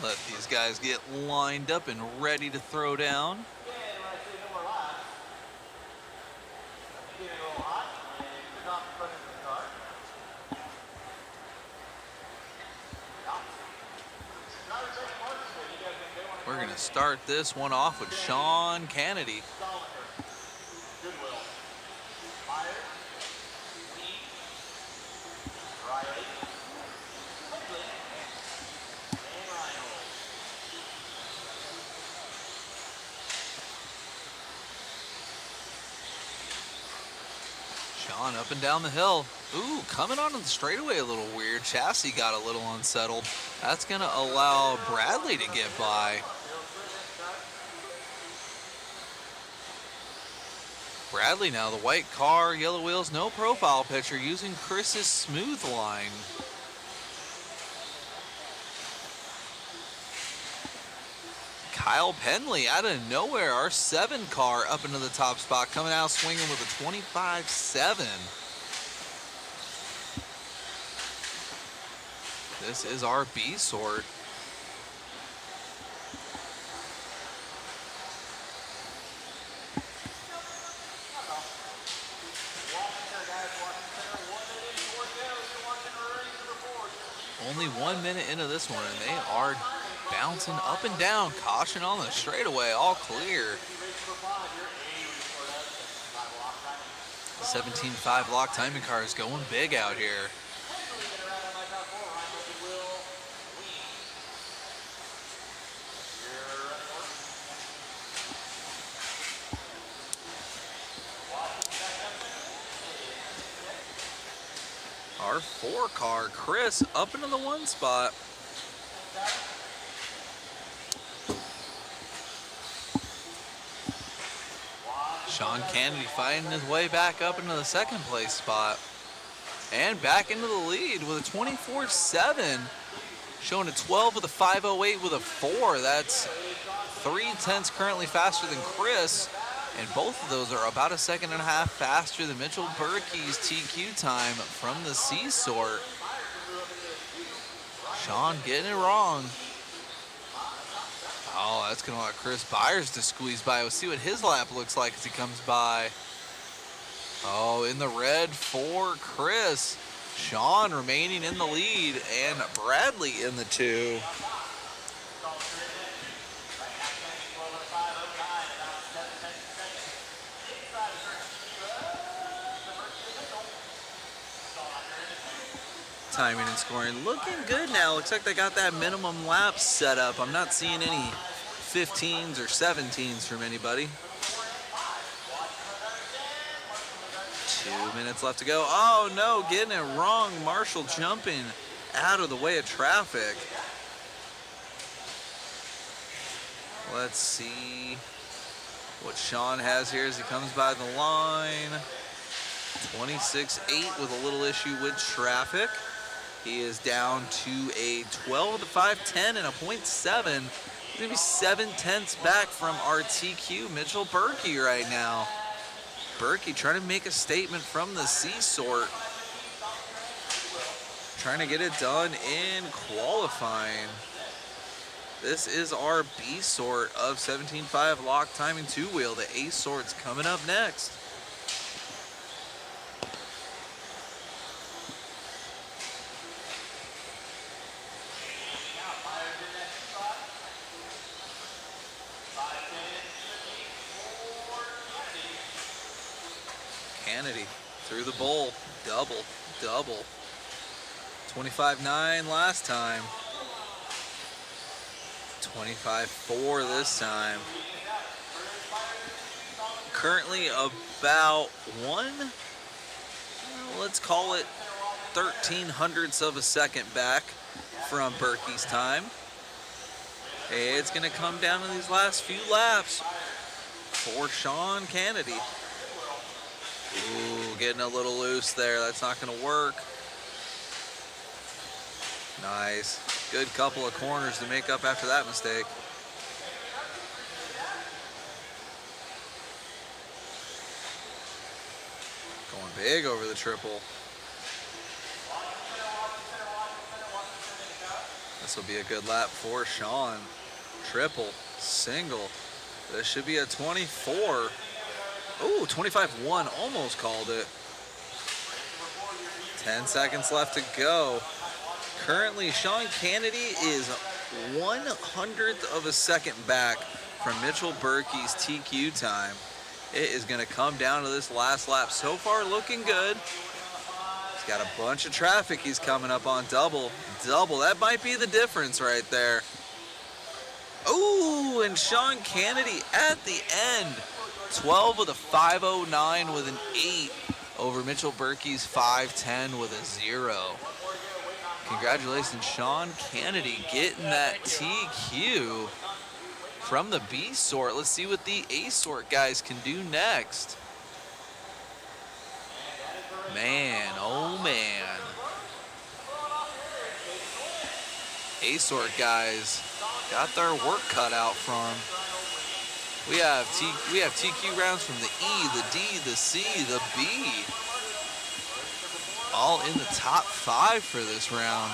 Let these guys get lined up and ready to throw down. We're going to start this one off with Sean Kennedy. Sean up and down the hill. Ooh, coming onto the straightaway a little weird. Chassis got a little unsettled. That's going to allow Bradley to get by. Bradley now, the white car, yellow wheels, no profile picture, using Chris's smooth line. Kyle Penley out of nowhere, our 7 car up into the top spot, coming out swinging with a 25.7. This is our B sort. Only 1 minute into this one, and they are bouncing up and down. Caution on the straightaway, all clear. 17.5 lock timing car is going big out here. Our 4 car, Chris, up into the 1 spot. Sean Kennedy fighting his way back up into the 2nd place spot. And back into the lead with a 24.7. Showing a 12 with a 5.08 with a 4. That's 0.3 currently faster than Chris. And both of those are about a 1.5 seconds faster than Mitchell Berkey's TQ time from the C sort. Sean getting it wrong. Oh, that's going to allow Chris Byers to squeeze by. We'll see what his lap looks like as he comes by. Oh, in the red for Chris. Sean remaining in the lead and Bradley in the 2. Timing and scoring looking good now. Looks like they got that minimum lap set up. I'm not seeing any 15s or 17s from anybody. 2 minutes left to go. Oh no, getting it wrong. Marshall jumping out of the way of traffic. Let's see what Sean has here as he comes by the line. 26.8 with a little issue with traffic. He is down to a 12 with a 5.10 and a 0.7. He's gonna be 0.7 back from our TQ Mitchell Berkey right now. Berkey trying to make a statement from the C sort. Trying to get it done in qualifying. This is our B sort of 17.5 lock timing 2-wheel. The A sort's coming up next. Kennedy through the bowl, double. 25.9 last time. 25.4 this time. Currently about let's call it 0.13 of a second back from Berkey's time. It's gonna come down to these last few laps for Sean Kennedy. Ooh, getting a little loose there. That's not going to work. Nice. Good couple of corners to make up after that mistake. Going big over the triple. This will be a good lap for Sean. Triple, single. This should be a 24. Ooh, 25.1, almost called it. 10 seconds left to go. Currently, Sean Kennedy is 1/100th of a second back from Mitchell Berkey's TQ time. It is going to come down to this last lap. So far, looking good. He's got a bunch of traffic he's coming up on. Double. That might be the difference right there. Ooh, and Sean Kennedy at the end. 12 with a 5.09 with an 8 over Mitchell Berkey's 5.10 with a 0. Congratulations, Sean Kennedy getting that TQ from the B sort. Let's see what the A sort guys can do next. Man, oh man. A sort guys got their work cut out for them. We have TQ rounds from the E, the D, the C, the B. All in the top 5 for this round.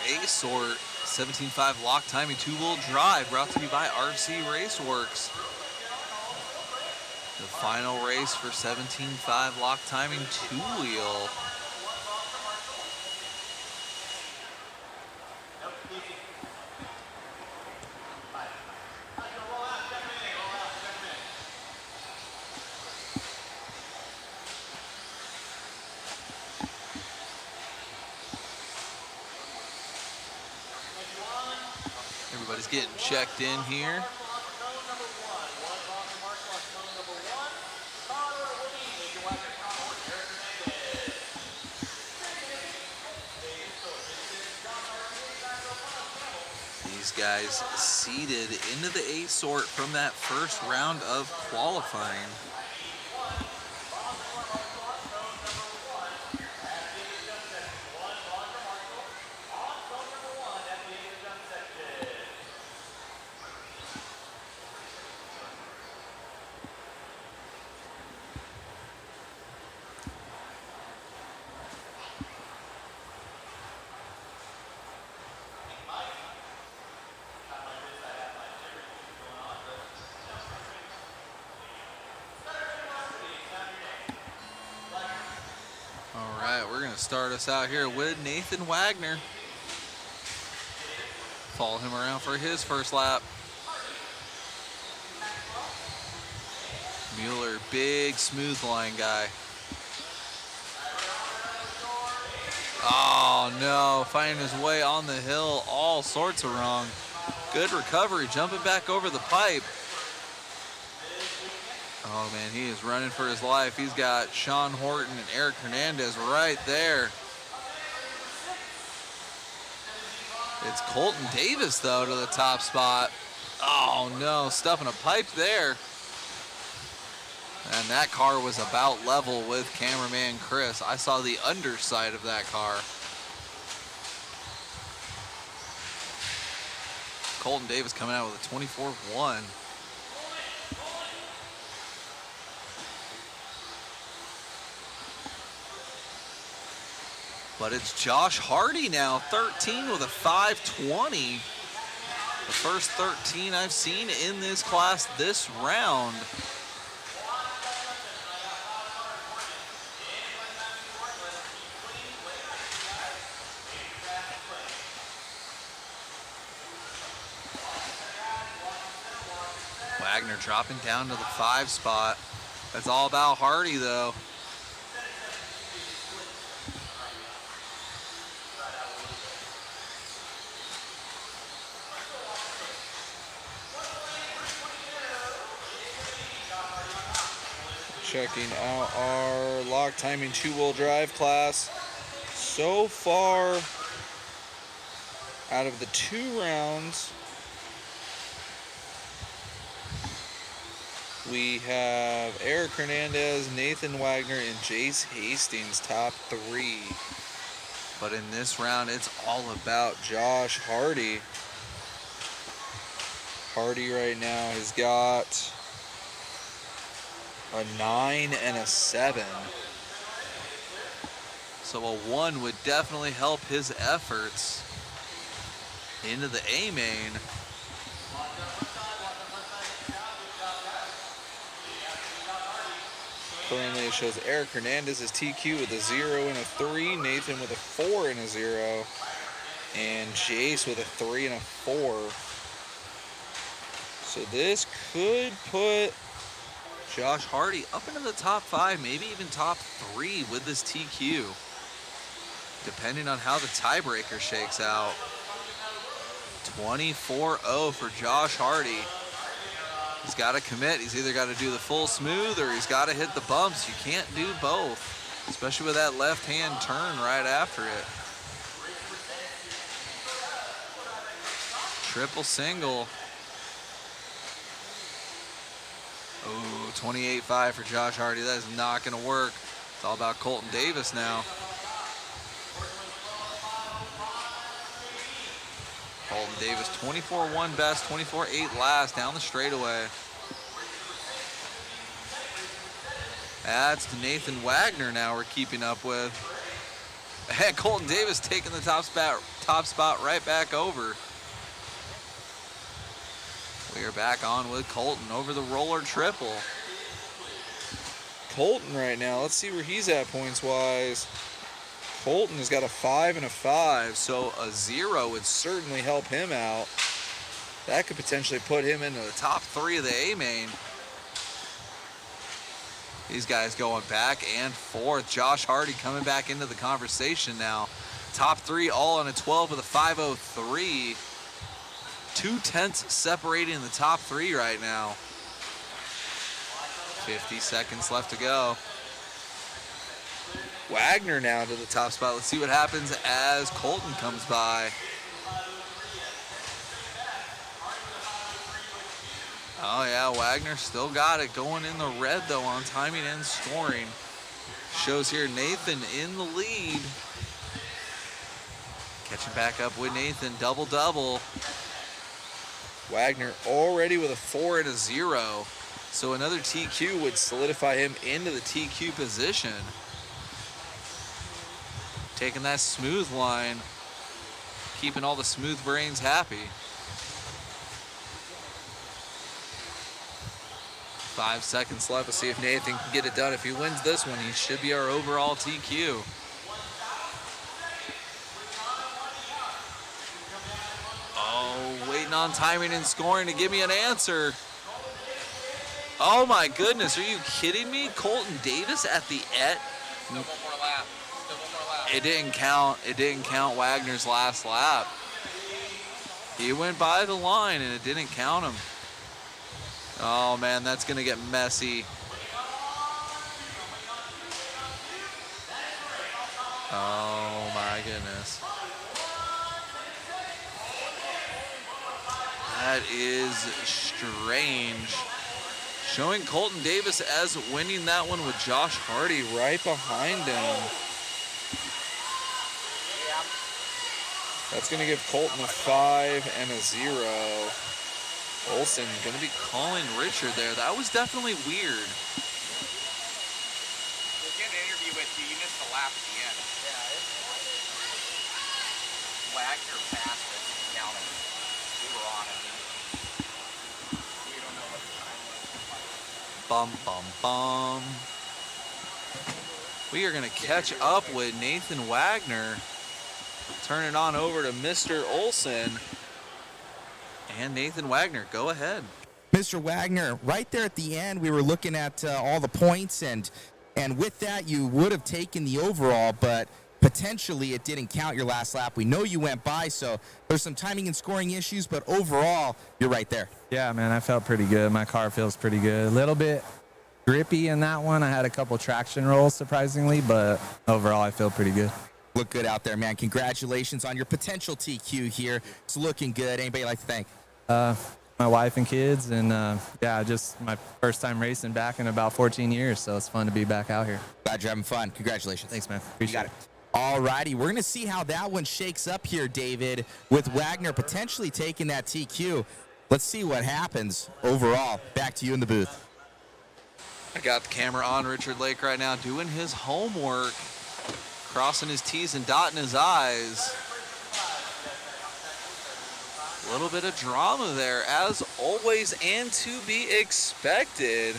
A-Sort 17.5 lock timing two-wheel drive brought to you by RC Raceworks. The final race for 17.5 lock timing two-wheel. Everybody's getting checked in here. These guys seeded into the A-Sort from that first round of qualifying. All right, we're going to start us out here with Nathan Wagner. Follow him around for his first lap. Mueller, big smooth line guy. Oh no, finding his way on the hill, all sorts of wrong. Good recovery, jumping back over the pipe. Oh man, he is running for his life. He's got Sean Horton and Eric Hernandez right there. It's Colton Davis though to the top spot. Oh no, stuffing a pipe there. And that car was about level with cameraman Chris. I saw the underside of that car. Colton Davis coming out with a 24-1. But it's Josh Hardy now, 13 with a 520. The first 13 I've seen in this class this round. Wagner dropping down to the 5 spot. That's all about Hardy though. Checking out our lock timing two-wheel drive class. So far, out of the 2 rounds, we have Eric Hernandez, Nathan Wagner, and Jace Hastings top 3. But in this round, it's all about Josh Hardy. Hardy right now has got a 9 and a 7. So a 1 would definitely help his efforts into the A main. Currently it shows Eric Hernandez is TQ with a 0 and a 3, Nathan with a 4 and a 0, and Jace with a 3 and a 4. So this could put Josh Hardy up into the top 5, maybe even top 3 with this TQ, depending on how the tiebreaker shakes out. 24-0 for Josh Hardy. He's got to commit. He's either got to do the full smooth or he's got to hit the bumps. You can't do both, especially with that left-hand turn right after it. Triple single. Oh, 28-5 for Josh Hardy. That is not going to work. It's all about Colton Davis now. Colton Davis, 24-1 best, 24-8 last, down the straightaway. That's to Nathan Wagner now we're keeping up with. And Colton Davis taking the top spot right back over. We are back on with Colton over the roller triple. Colton right now, let's see where he's at points-wise. Colton has got a 5 and a 5, so a 0 would certainly help him out. That could potentially put him into the top 3 of the A-main. These guys going back and forth. Josh Hardy coming back into the conversation now. Top 3 all on a 12 with a 5:03. 2/10 separating the top 3 right now. 50 seconds left to go. Wagner now to the top spot. Let's see what happens as Colton comes by. Oh yeah, Wagner still got it, going in the red though on timing and scoring. Shows here Nathan in the lead. Catching back up with Nathan, double-double. Wagner already with a 4 and a 0. So another TQ would solidify him into the TQ position. Taking that smooth line, keeping all the smooth brains happy. 5 seconds left. Let's see if Nathan can get it done. If he wins this one, he should be our overall TQ. Oh, waiting on timing and scoring to give me an answer. Oh my goodness, are you kidding me? Colton Davis at the end. Still one more lap. Still one more lap. It didn't count. It didn't count Wagner's last lap. He went by the line and it didn't count him. Oh man, that's gonna get messy. Oh my goodness. That is strange. Showing Colton Davis as winning that one with Josh Hardy right behind him. That's gonna give Colton a 5 and a 0. Olsen gonna be calling Richard there. That was definitely weird. We'll get an interview with you. You missed the lap at the end. Yeah. Wagner passed us and counted. We were on it. We don't know what the time was. Bum, bum, bum. We are gonna catch up with Nathan Wagner. Turn it on over to Mr. Olsen. And Nathan Wagner, go ahead. Mr. Wagner, right there at the end, we were looking at all the points, and with that, you would have taken the overall, but potentially it didn't count your last lap. We know you went by, so there's some timing and scoring issues, but overall, you're right there. Yeah, man, I felt pretty good. My car feels pretty good. A little bit grippy in that one. I had a couple traction rolls, surprisingly, but overall, I feel pretty good. Look good out there, man. Congratulations on your potential TQ here. It's looking good. Anybody like to thank? My wife and kids, and yeah, just my first time racing back in about 14 years, so it's fun to be back out here. Glad you're having fun. Congratulations. Thanks, man. Appreciate it. All righty, we're going to see how that one shakes up here, David, with Wagner potentially taking that TQ. Let's see what happens overall. Back to you in the booth. I got the camera on Richard Lake right now doing his homework, crossing his T's and dotting his I's. A little bit of drama there, as always, and to be expected.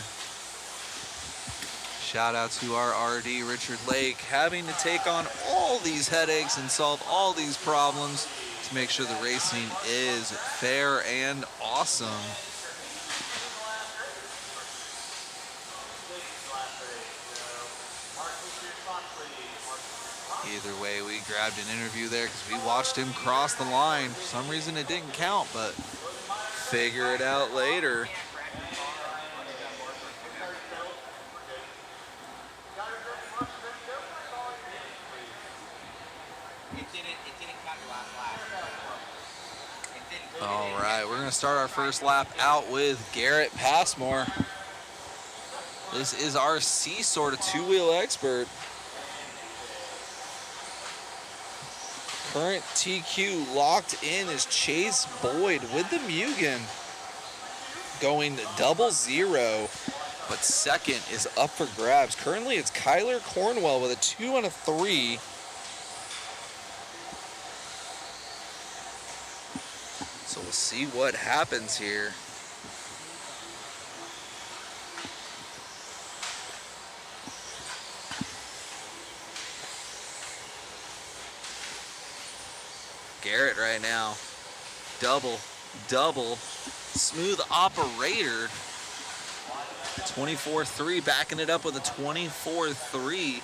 Shout out to our RD, Richard Lake, having to take on all these headaches and solve all these problems to make sure the racing is fair and awesome. Either way, we grabbed an interview there because we watched him cross the line. For some reason it didn't count, but figure it out later. All right, we're gonna start our first lap out with Garrett Passmore. This is our C-Sort, a two-wheel expert. Current TQ locked in is Chase Boyd with the Mugen, going 0-0, but second is up for grabs. Currently it's Kyler Cornwell with a 2 and a 3. So we'll see what happens here. Garrett right now, double, smooth operator, 24.3, backing it up with a 24.3,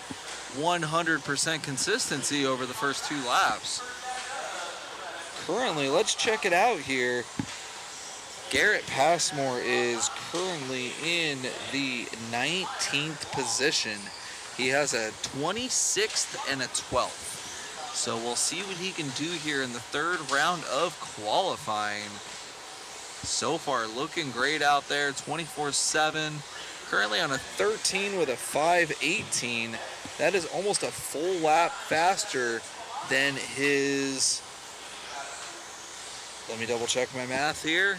100% consistency over the first 2 laps. Currently, let's check it out here. Garrett Passmore is currently in the 19th position. He has a 26th and a 12th. So we'll see what he can do here in the 3rd round of qualifying. So far, looking great out there, 24/7. Currently on a 13 with a 5:18. That is almost a full lap faster than his... Let me double check my math here.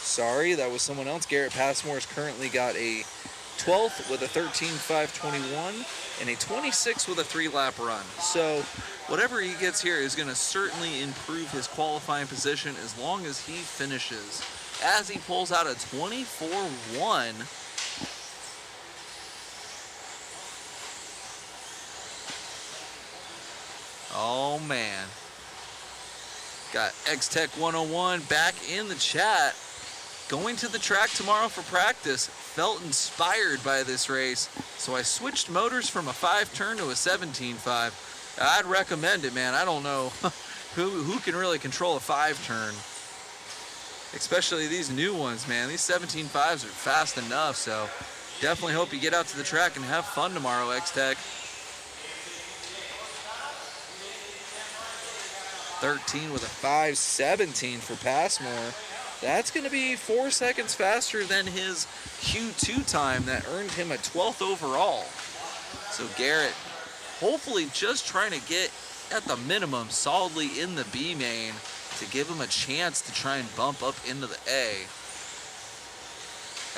Sorry, that was someone else. Garrett Passmore's currently got a 12th with a 13.521 and a 26 with a 3-lap run. So whatever he gets here is going to certainly improve his qualifying position as long as he finishes. As he pulls out a 24.1. Oh man. Got X-Tech 101 back in the chat. Going to the track tomorrow for practice. Felt inspired by this race, so I switched motors from a 5-turn to a 17.5. I'd recommend it, man. I don't know who can really control a 5-turn. Especially these new ones, man. These 17.5s are fast enough, so definitely hope you get out to the track and have fun tomorrow, X-Tech. 13 with a 5.17 for Passmore. That's going to be 4 seconds faster than his Q2 time that earned him a 12th overall. So Garrett hopefully just trying to get at the minimum solidly in the B main to give him a chance to try and bump up into the A.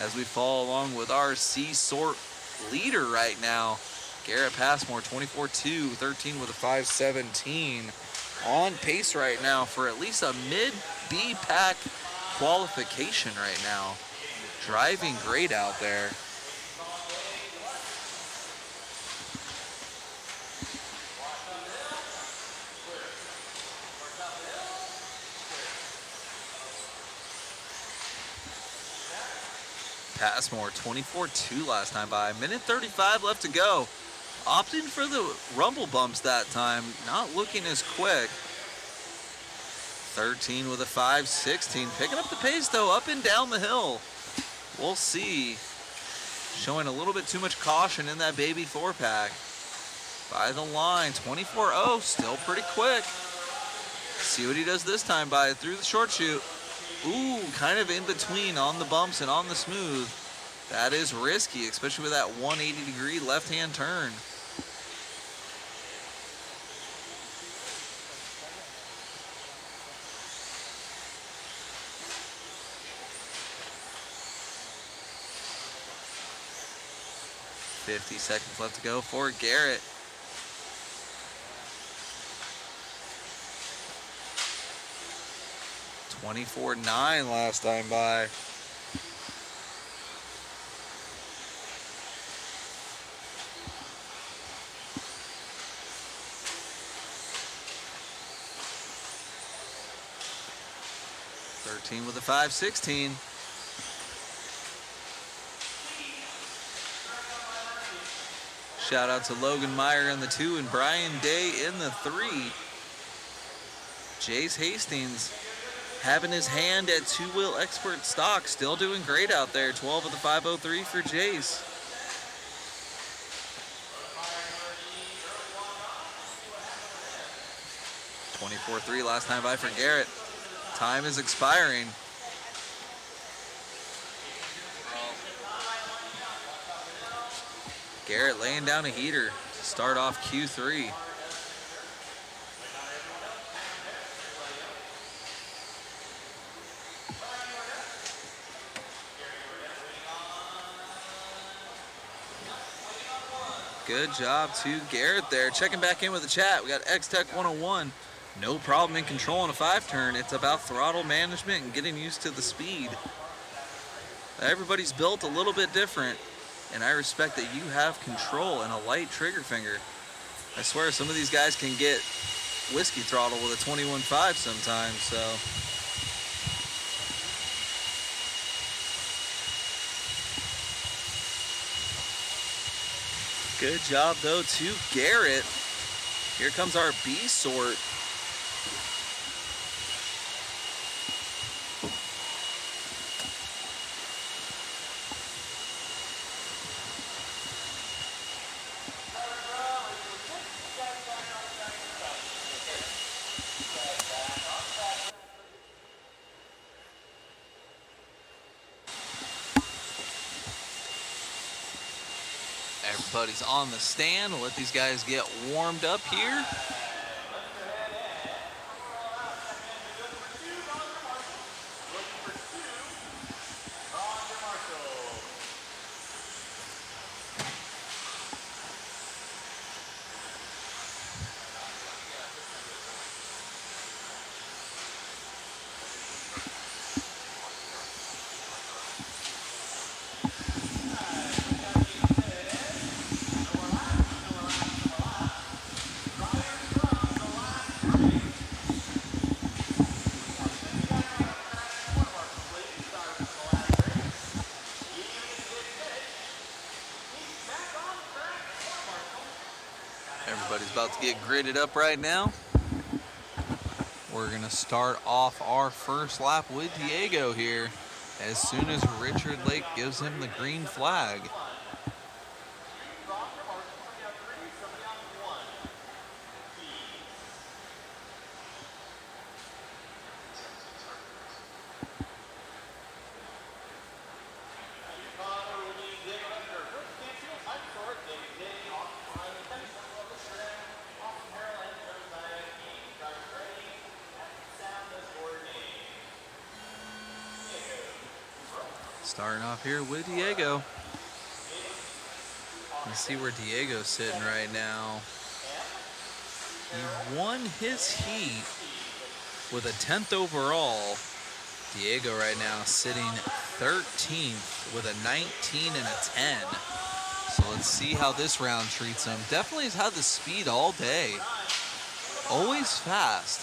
As we follow along with our C-sort leader right now, Garrett Passmore, 24.2, 13 with a 5.17. On pace right now for at least a mid-B pack qualification right now. Driving great out there. Passmore, 24.2 last time by. Minute 35 left to go. Opting for the rumble bumps that time. Not looking as quick. 13 with a 5.16. Picking up the pace, though, up and down the hill. We'll see. Showing a little bit too much caution in that baby 4-pack. By the line, 24.0. Still pretty quick. See what he does this time by through the short chute. Ooh, kind of in between on the bumps and on the smooth. That is risky, especially with that 180-degree left-hand turn. $50 seconds left to go for Garrett. $24.9 last time by. $13 with a 5.16. Shout out to Logan Meyer in the 2 and Brian Day in the 3. Jace Hastings having his hand at two-wheel expert stock. Still doing great out there. 12 of the 5.03 for Jace. $24.3 last time by for Garrett. Time is expiring. Garrett laying down a heater to start off Q3. Good job to Garrett there. Checking back in with the chat. We got X-Tech 101. no problem in controlling a 5-turn. It's about throttle management and getting used to the speed. Everybody's built a little bit different, and I respect that you have control and a light trigger finger. I swear some of these guys can get whiskey throttle with a 21.5 sometimes, so. Good job, though, to Garrett. Here comes our B sort. Everybody's on the stand. We'll let these guys get warmed up here. Everybody's about to get gridded up right now. We're gonna start off our first lap with Diego here as soon as Richard Lake gives him the green flag. Starting off here with Diego. Let's see where Diego's sitting right now. He won his heat with a 10th overall. Diego right now sitting 13th with a 19 and a 10. So let's see how this round treats him. Definitely has had the speed all day. Always fast.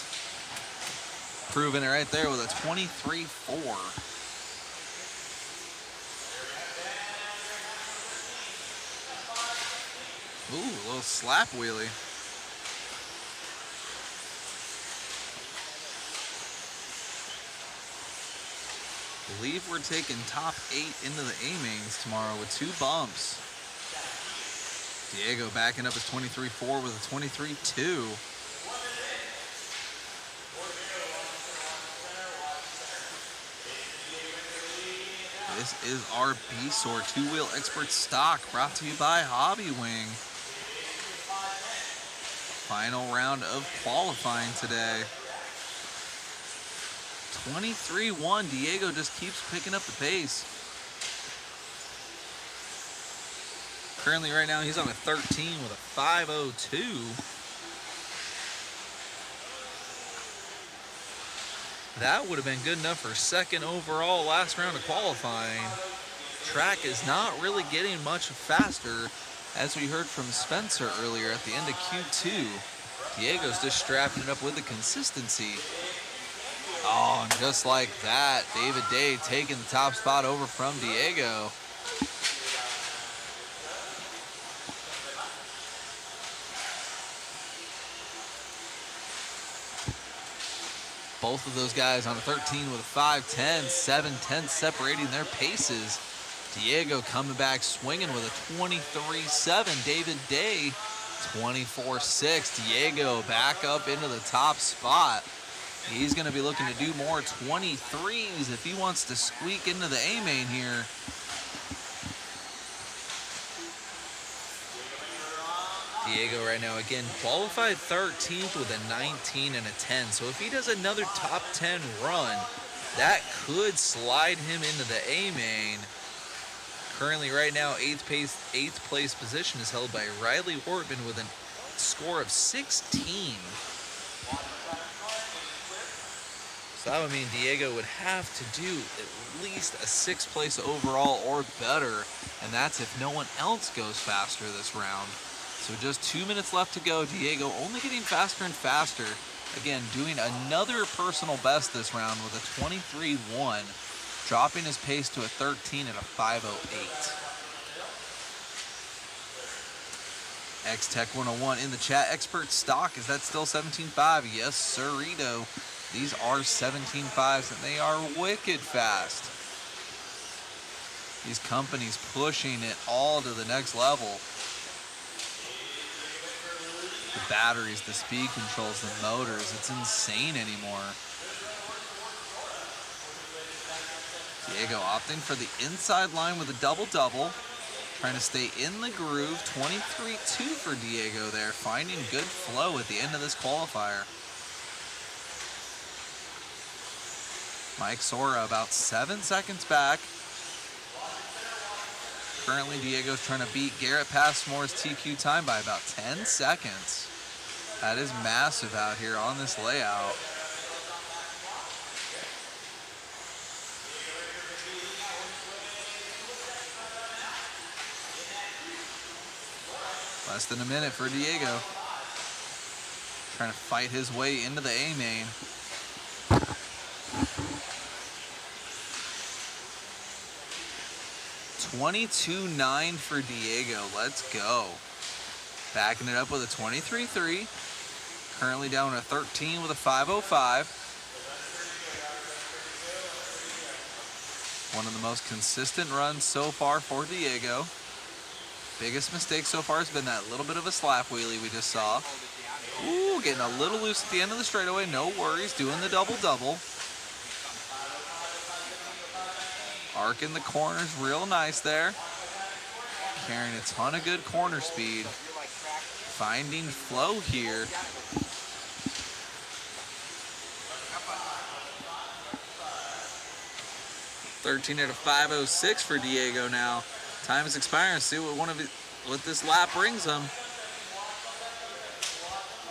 Proving it right there with a 23.4. Ooh, a little slap wheelie. Believe we're taking top 8 into the A-mains tomorrow with 2 bumps. Diego backing up his 23.4 with a 23.2. This is our B-Sort 2-wheel expert stock brought to you by Hobby Wing. Final round of qualifying today. 23.1. Diego just keeps picking up the pace. Currently right now he's on a 13 with a 5.02. That would have been good enough for second overall last round of qualifying. Track is not really getting much faster, as we heard from Spencer earlier at the end of Q2. Diego's just strapping it up with the consistency. Oh, and just like that, David Day taking the top spot over from Diego. Both of those guys on a 13 with a 5.10, 7.10 separating their paces. Diego coming back swinging with a 23.7. David Day, 24.6. Diego back up into the top spot. He's going to be looking to do more 23s if he wants to squeak into the A-main here. Diego right now, again, qualified 13th with a 19 and a 10. So if he does another top 10 run, that could slide him into the A-main. Currently right now, eighth place position is held by Riley Ortman with a score of 16. So that would mean Diego would have to do at least a 6th place overall or better, and that's if no one else goes faster this round. So just 2 minutes left to go. Diego only getting faster and faster. Again, doing another personal best this round with a 23.1, dropping his pace to a 13 at a 5.08. X-Tech 101 in the chat. Expert stock, is that still 17.5? Yes, sirrito. These are 17.5s, and they are wicked fast. These companies pushing it all to the next level. The batteries, the speed controls, the motors, it's insane anymore. Diego opting for the inside line with a double-double. Trying to stay in the groove. 23.2 for Diego there. Finding good flow at the end of this qualifier. Mike Sora about 7 seconds back. Currently, Diego's trying to beat Garrett Passmore's TQ time by about 10 seconds. That is massive out here on this layout. Less than a minute for Diego. Trying to fight his way into the A main. $22.9 for Diego. Let's go. Backing it up with a 23.3. Currently down to 13 with a 5.05. One of the most consistent runs so far for Diego. Biggest mistake so far has been that little bit of a slap wheelie we just saw. Ooh, getting a little loose at the end of the straightaway. No worries, doing the double-double. Arcing the corners real nice there. Carrying a ton of good corner speed. Finding flow here. $13 at a 5.06 for Diego now. Time is expiring. See what this lap brings him.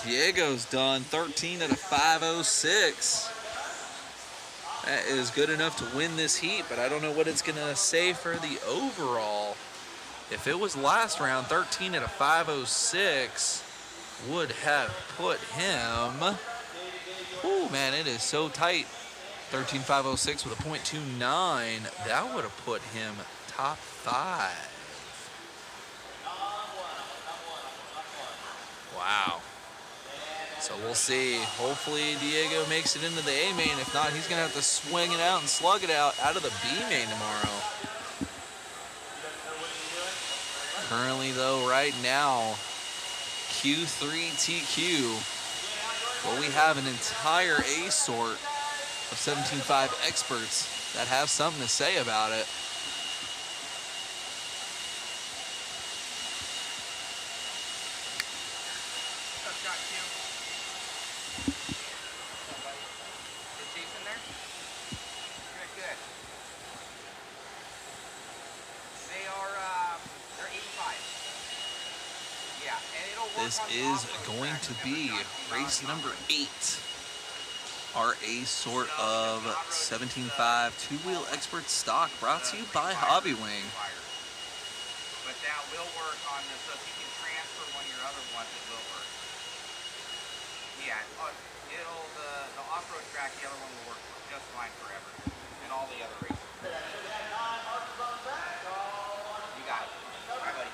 Diego's done 13 at a 5.06. That is good enough to win this heat, but I don't know what it's going to say for the overall. If it was last round, 13 at a 5.06 would have put him... Oh man, it is so tight. 13.506 with a .29. That would have put him top 5. Wow. So we'll see. Hopefully Diego makes it into the A main. If not, he's going to have to swing it out and slug it out of the B main tomorrow. Currently, though, right now, Q3 TQ, well, we have an entire A sort of 17.5 experts that have something to say about it. This is going to be race number 8. Our A sort of 17.5 two-wheel expert stock brought to you by Hobbywing. But that will work on this. So if you can transfer one of your other ones, it will work. Yeah, the off-road track, the other one will work just fine forever. And all the other races. You got it. All right, buddy.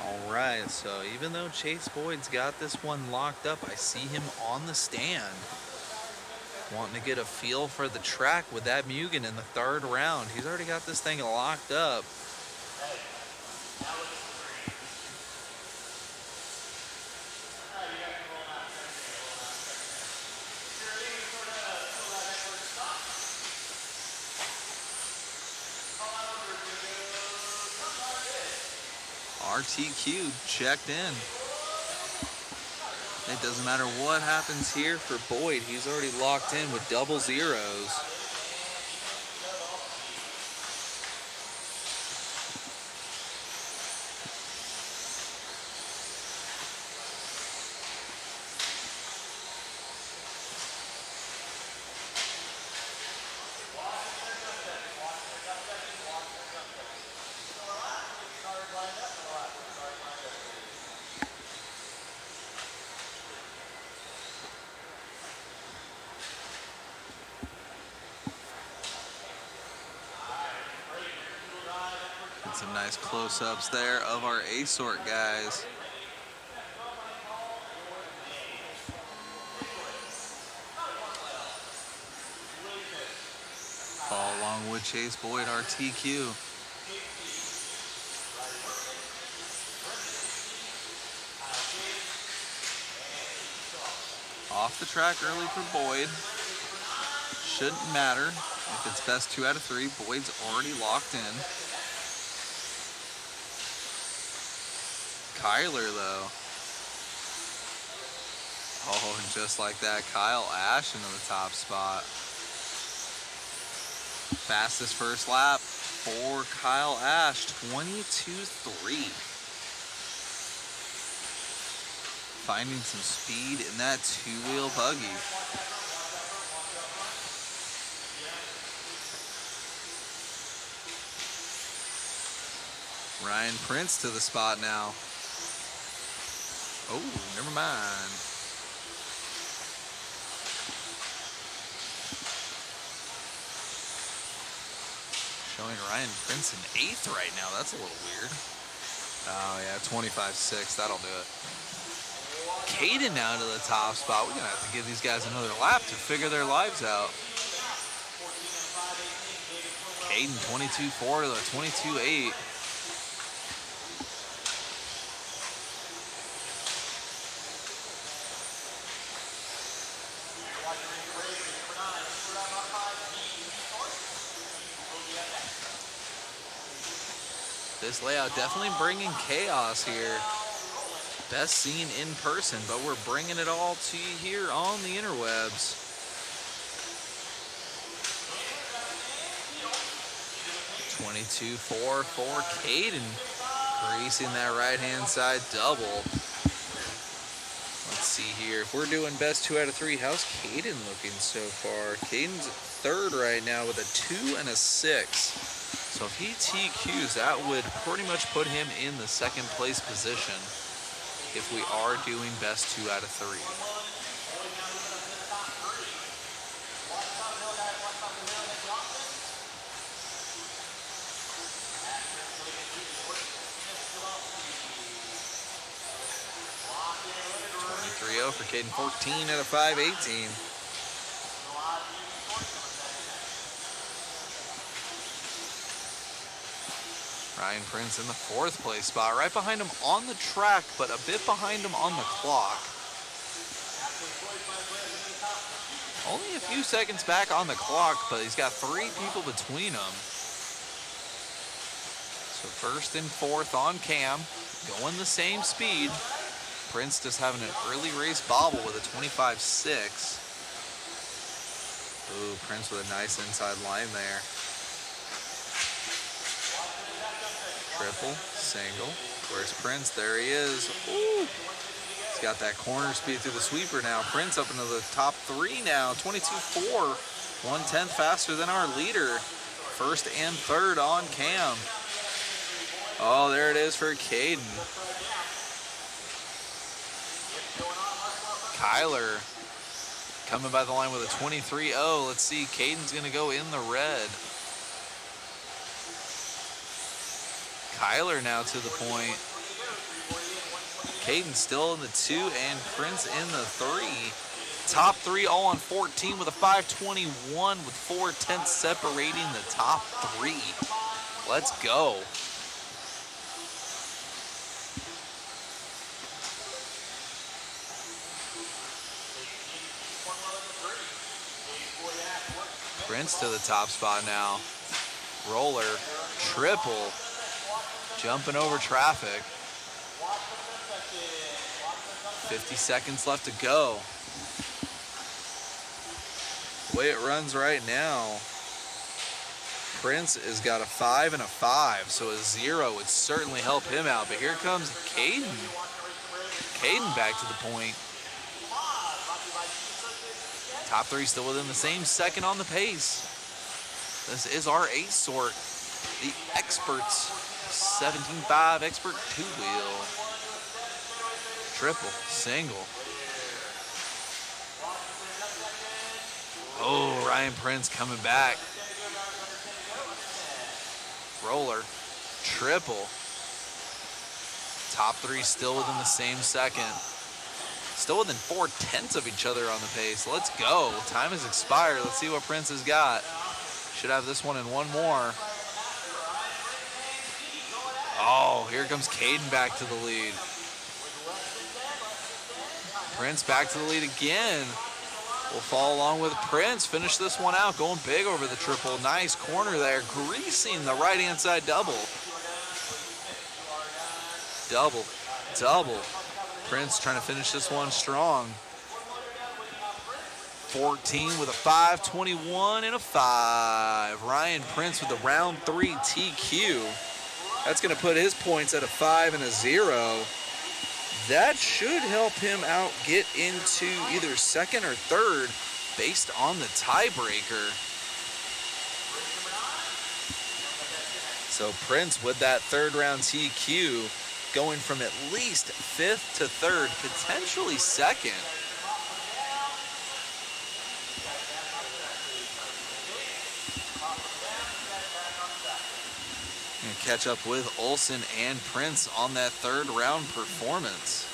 All right, so even though Chase Boyd's got this one locked up, I see him on the stand. Wanting to get a feel for the track with that Mugen in the 3rd round. He's already got this thing locked up. RTQ checked in. It doesn't matter what happens here for Boyd. He's already locked in with double zeros. Get some nice close-ups there of our A-sort guys. Follow along with Chase Boyd, RTQ. Off the track early for Boyd. Shouldn't matter if it's best 2 out of 3. Boyd's already locked in. Kyler, though. Oh, and just like that, Kyle Ash into the top spot. Fastest first lap for Kyle Ash, 22.3. Finding some speed in that two-wheel buggy. Ryan Prince to the spot now. Oh, never mind. Showing Ryan Prince in 8th right now. That's a little weird. Oh, yeah, 25.6. That'll do it. Caden now to the top spot. We're going to have to give these guys another lap to figure their lives out. Caden 22.4 to the 22.8. This layout definitely bringing chaos here. Best seen in person, but we're bringing it all to you here on the interwebs. .22.4 for Caden, greasing that right-hand side double. Let's see here. If we're doing best 2 out of 3, how's Caden looking so far? Caden's 3rd right now with a 2 and a 6. So if he TQs, that would pretty much put him in the 2nd place position if we are doing best 2 out of 3. .23.0 for Caden, 14 out of 5.18. Ryan Prince in the 4th place spot, right behind him on the track, but a bit behind him on the clock. Only a few seconds back on the clock, but he's got 3 people between them. So 1st and 4th on Cam, going the same speed. Prince just having an early race bobble with a 25.6. Ooh, Prince with a nice inside line there. Triple, single. Where's Prince? There he is. Ooh. He's got that corner speed through the sweeper now. Prince up into the top 3 now. 22.4. 1/10 faster than our leader. 1st and 3rd on Cam. Oh, there it is for Caden. Kyler coming by the line with a 23.0. Let's see. Caden's going to go in the red. Kyler now to the point. Caden still in the 2 and Prince in the 3. Top 3 all on 14 with a 5:21 with 4/10 separating the top 3. Let's go. Prince to the top spot now. Roller, triple. Jumping over traffic. 50 seconds left to go. The way it runs right now, Prince has got a 5 and a 5, so a 0 would certainly help him out. But here comes Caden. Caden back to the point. Top 3 still within the same second on the pace. This is our 8 sort. The Experts 17.5 Expert 2-wheel. Triple, single. Oh, Ryan Prince coming back. Roller, triple. Top 3 still within the same second. Still within 4/10 of each other on the pace. Let's go. Time has expired. Let's see what Prince has got. Should have this one and one more. Oh, here comes Caden back to the lead. Prince back to the lead again. We'll follow along with Prince. Finish this one out. Going big over the triple. Nice corner there. Greasing the right-hand side double. Double. Double. Prince trying to finish this one strong. 14 with a 5, 21 and a 5. Ryan Prince with the round 3 TQ. That's going to put his points at a 5 and a 0. That should help him out get into either second or third based on the tiebreaker. So Prince with that third round TQ going from at least 5th to 3rd, potentially 2nd. And catch up with Olsen and Prince on that 3rd round performance.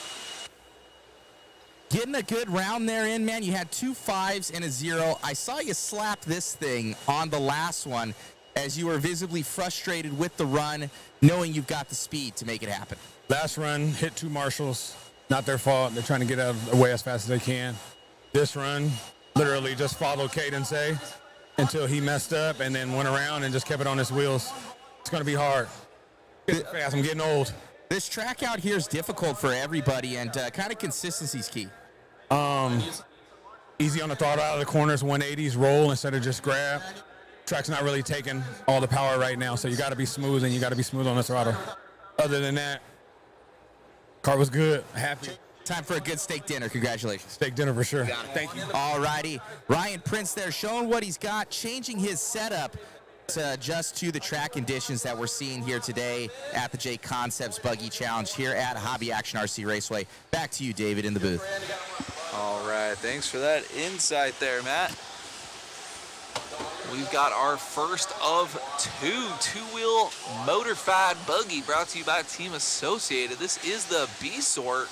Getting a good round there in, man. You had 2 5s and a 0. I saw you slap this thing on the last one as you were visibly frustrated with the run, knowing you've got the speed to make it happen. Last run, hit 2 marshals. Not their fault. They're trying to get out of the way as fast as they can. This run, literally just followed Caden's until he messed up and then went around and just kept it on his wheels. It's going to be hard. Getting fast. I'm getting old. This track out here is difficult for everybody, and kind of consistency's key. Easy on the throttle out of the corners, 180s, roll instead of just grab. Track's not really taking all the power right now, so you got to be smooth, and you got to be smooth on the throttle. Other than that, car was good. Happy. Time for a good steak dinner. Congratulations. Steak dinner for sure. Thank you. All righty. Ryan Prince there showing what he's got, changing his setup to adjust to the track conditions that we're seeing here today at the JConcepts Buggy Challenge here at Hobby Action RC Raceway. Back to you, David, in the booth. All right, thanks for that insight there, Matt. We've got our first of 2 two-wheel motor-fied buggy brought to you by Team Associated. This is the B sort.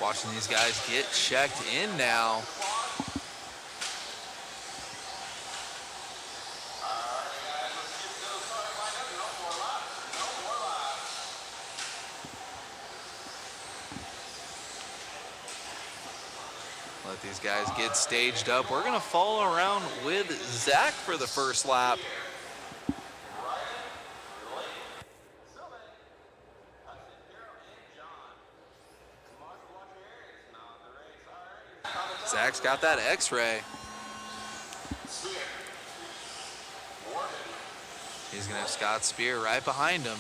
Watching these guys get checked in now. Let these guys get staged up. We're gonna follow around with Zach for the first lap. Zach's got that X-ray. He's gonna have Scott Spear right behind him.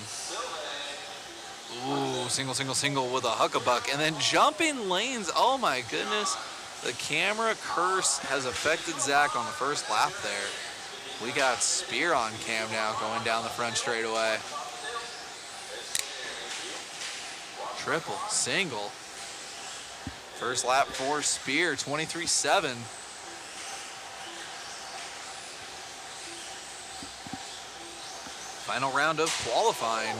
Ooh, single with a huckabuck. And then jumping lanes, oh my goodness. The camera curse has affected Zach on the first lap there. We got Spear on cam now going down the front straightaway. Triple, single. First lap for Spear, 23.7. Final round of qualifying.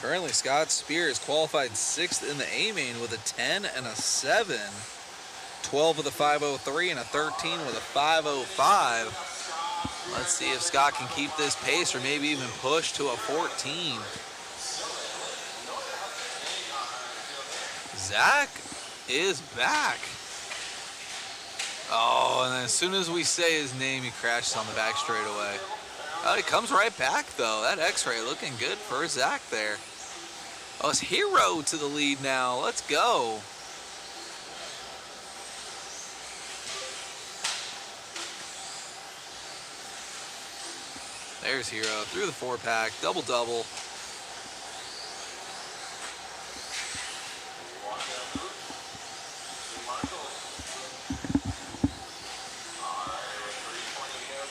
Currently, Scott Spear is qualified 6th in the A-main with a 10 and a 7. 12 with a 5.03 and a 13 with a 5.05. Let's see if Scott can keep this pace or maybe even push to a 14. Zach is back. Oh, and then as soon as we say his name, he crashes on the back straightaway. Oh, he comes right back, though. That X-Ray looking good for Zach there. Oh, it's Hero to the lead now. Let's go. There's Hero through the 4-pack, double-double.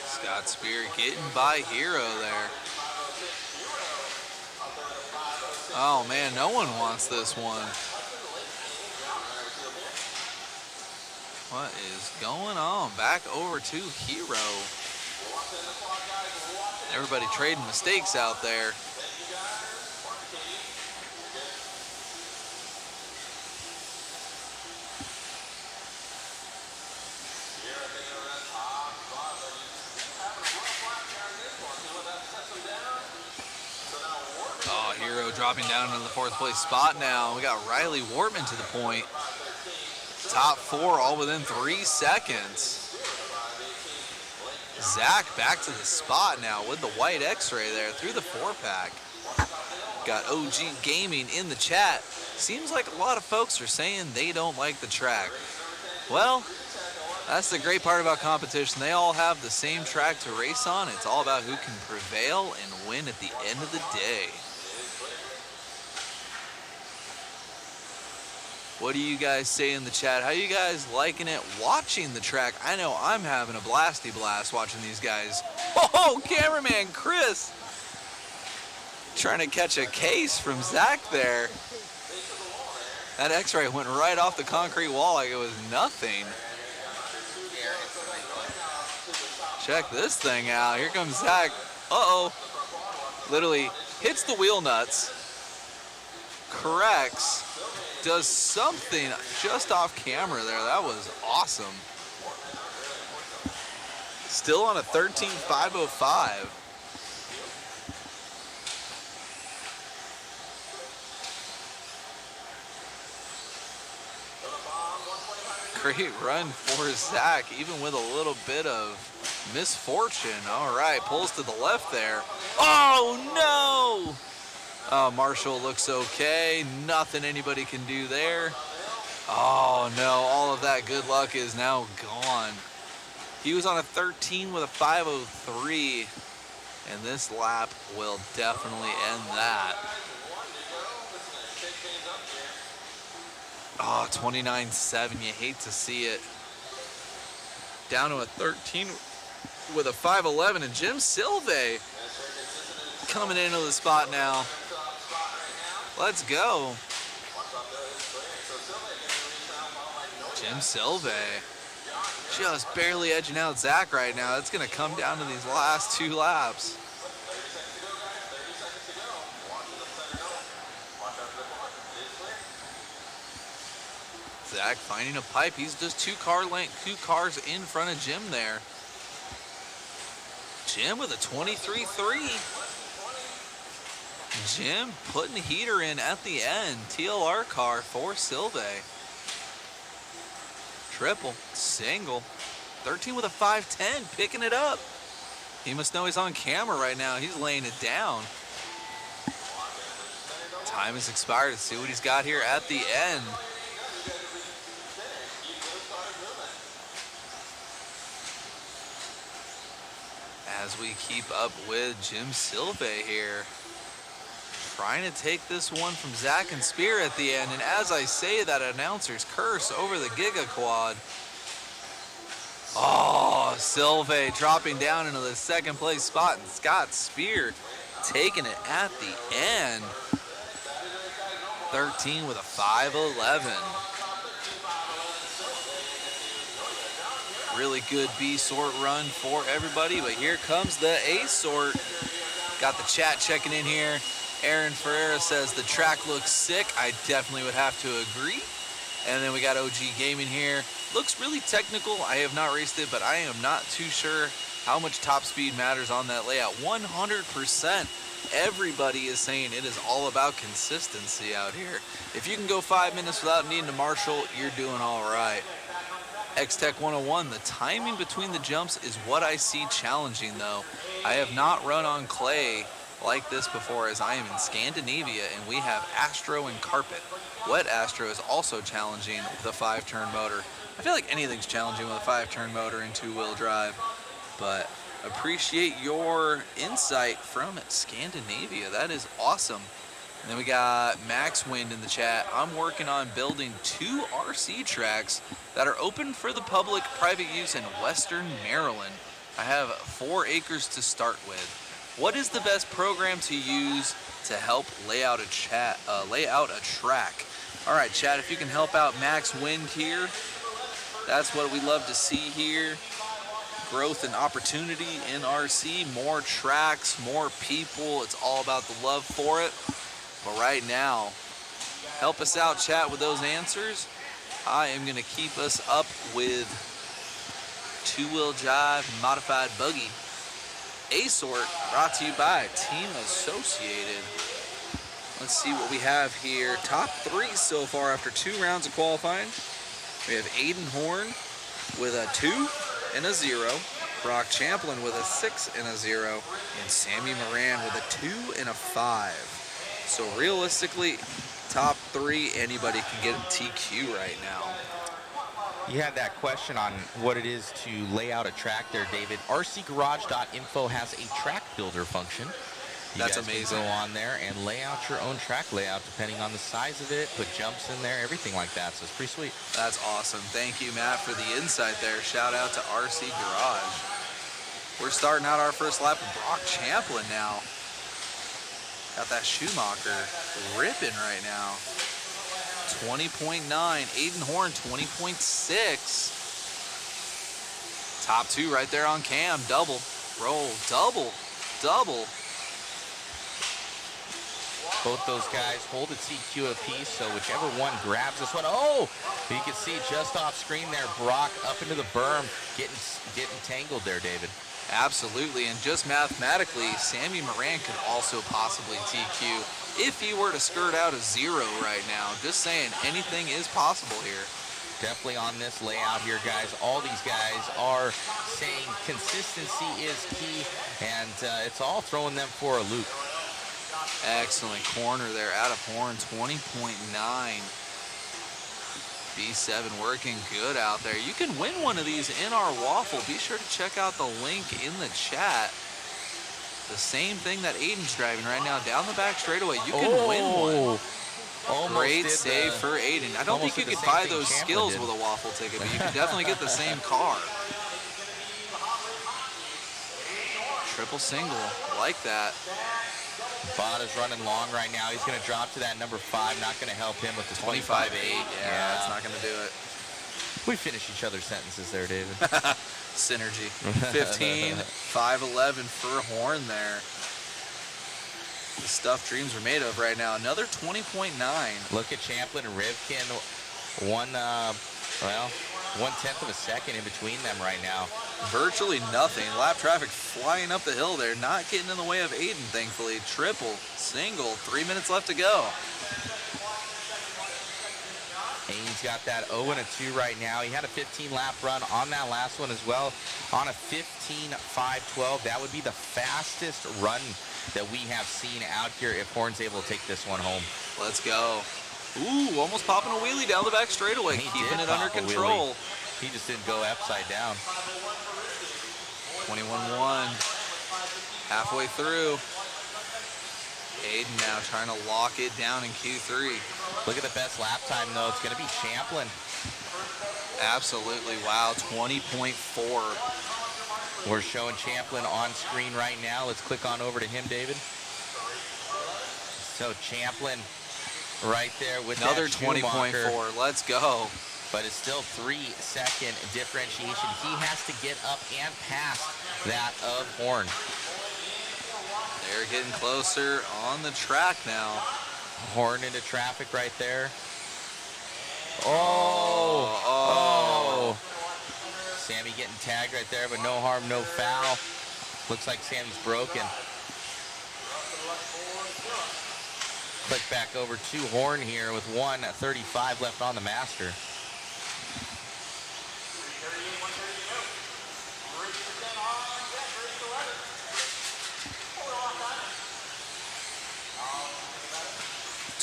Scott Spear getting by Hero there. Oh man, no one wants this one. What is going on? Back over to Hero. Everybody trading mistakes out there. Oh, Hero dropping down into the 4th place spot now. We got Riley Wortman to the point. Top 4 all within 3 seconds. Zach back to the spot now with the white X-Ray there through the 4-pack. Got OG Gaming in the chat. Seems like a lot of folks are saying they don't like the track. Well, that's the great part about competition. They all have the same track to race on. It's all about who can prevail and win at the end of the day. What do you guys say in the chat? How you guys liking it watching the track? I know I'm having a blasty blast watching these guys. Oh, cameraman Chris trying to catch a case from Zach there. That X-ray went right off the concrete wall like it was nothing. Check this thing out. Here comes Zach. Uh-oh. Literally hits the wheel nuts. Corrects. Does something just off camera there. That was awesome. Still on a 13.505. Great run for Zach, even with a little bit of misfortune. All right, pulls to the left there. Oh, no! Marshall looks okay. Nothing anybody can do there. Oh, no. All of that good luck is now gone. He was on a 13 with a 5:03, and this lap will definitely end that. Oh, 29.7. You hate to see it. Down to a 13 with a 5:11, and Jim Silve coming into the spot now. Let's go. Jim Silve just barely edging out Zach right now. It's going to come down to these last 2 laps. Zach finding a pipe. He's just 2 cars in front of Jim there. Jim with a 23.3. Jim putting the heater in at the end. TLR car for Silve. Triple, single. 13 with a 5:10, picking it up. He must know he's on camera right now. He's laying it down. Time has expired. Let's see what he's got here at the end. As we keep up with Jim Silve here. Trying to take this one from Zach and Spear at the end. And as I say that announcer's curse over the Giga Quad. Oh, Silve dropping down into the 2nd place spot. And Scott Spear taking it at the end. 13 with a 5:11. Really good B sort run for everybody. But here comes the A sort. Got the chat checking in here. Aaron Ferreira says the track looks sick. I definitely would have to agree. And then we got OG Gaming here. Looks really technical. I have not raced it, but I am not too sure how much top speed matters on that layout. 100%. Everybody is saying it is all about consistency out here. If you can go 5 minutes without needing to marshal, you're doing all right. X-Tech 101, the timing between the jumps is what I see challenging though. I have not run on clay like this before, as I am in Scandinavia and we have Astro and carpet. Wet Astro is also challenging with a 5-turn motor. I feel like anything's challenging with a 5-turn motor and 2-wheel drive, but appreciate your insight from Scandinavia. That is awesome. And then we got Max Wind in the chat. I'm working on building 2 RC tracks that are open for the public private use in Western Maryland. I have 4 acres to start with. What is the best program to use to help lay out a track? All right, chat, if you can help out Max Wind here, that's what we love to see here. Growth and opportunity in RC, more tracks, more people. It's all about the love for it. But right now, help us out, chat, with those answers. I am going to keep us up with 2-wheel drive modified buggy. A-Sort, brought to you by Team Associated. Let's see what we have here. Top 3 so far after 2 rounds of qualifying. We have Aiden Horn with a 2 and a 0. Brock Champlin with a 6 and a 0. And Sammy Moran with a 2 and a 5. So realistically, top 3, anybody can get a TQ right now. You had that question on what it is to lay out a track there, David. RCgarage.info has a track builder function. That's amazing. Go on there and lay out your own track layout depending on the size of it, put jumps in there, everything like that. So it's pretty sweet. That's awesome. Thank you, Matt, for the insight there. Shout out to RC Garage. We're starting out our first lap with Brock Champlin now. Got that Schumacher ripping right now. 20.9. Aiden Horn, 20.6. Top 2 right there on Cam. Double. Roll. Double. Double. Both those guys hold a TQ apiece, so whichever one grabs this one. Oh! You can see just off screen there, Brock up into the berm, getting tangled there, David. Absolutely, and just mathematically, Sammy Moran could also possibly TQ if he were to skirt out a 0 right now. Just saying, anything is possible here. Definitely on this layout here, guys. All these guys are saying consistency is key, and it's all throwing them for a loop. Excellent corner there out of Horn, 20.9. B7 working good out there. You can win one of these in our waffle. Be sure to check out the link in the chat. The same thing that Aiden's driving right now down the back straightaway. You can win one. Great save for Aiden. I don't think you could buy those skills with a waffle ticket, but you can definitely get the same car. Triple single, like that. Bot is running long right now. He's going to drop to that number 5. Not going to help him with the 25.8. Yeah, that's not going to do it. We finish each other's sentences there, David. Synergy. 15, 5.11 for Horn there. The stuff dreams are made of right now. Another 20.9. Look at Champlin and Rivkin. 1/10 of a second in between them right now. Virtually nothing. Lap traffic flying up the hill there. Not getting in the way of Aiden, thankfully. Triple, single, 3 minutes left to go. Aiden's got that 0 and a 2 right now. He had a 15-lap run on that last one as well. On a 15.512, that would be the fastest run that we have seen out here if Horn's able to take this one home. Let's go. Ooh, almost popping a wheelie down the back straightaway. Keeping it under control. He just didn't go upside down. 21-1. Halfway through. Aiden now trying to lock it down in Q3. Look at the best lap time, though. It's going to be Champlin. Absolutely. Wow, 20.4. We're showing Champlin on screen right now. Let's click on over to him, David. So Champlin right there with another that 20.4. Let's go. But it's still 3-second differentiation. He has to get up and past that of Horn. They're getting closer on the track now. Horn into traffic right there. Oh. Sammy getting tagged right there, but no harm, no foul. Looks like Sammy's broken. Click back over to Horn here with 1:35 left on the master.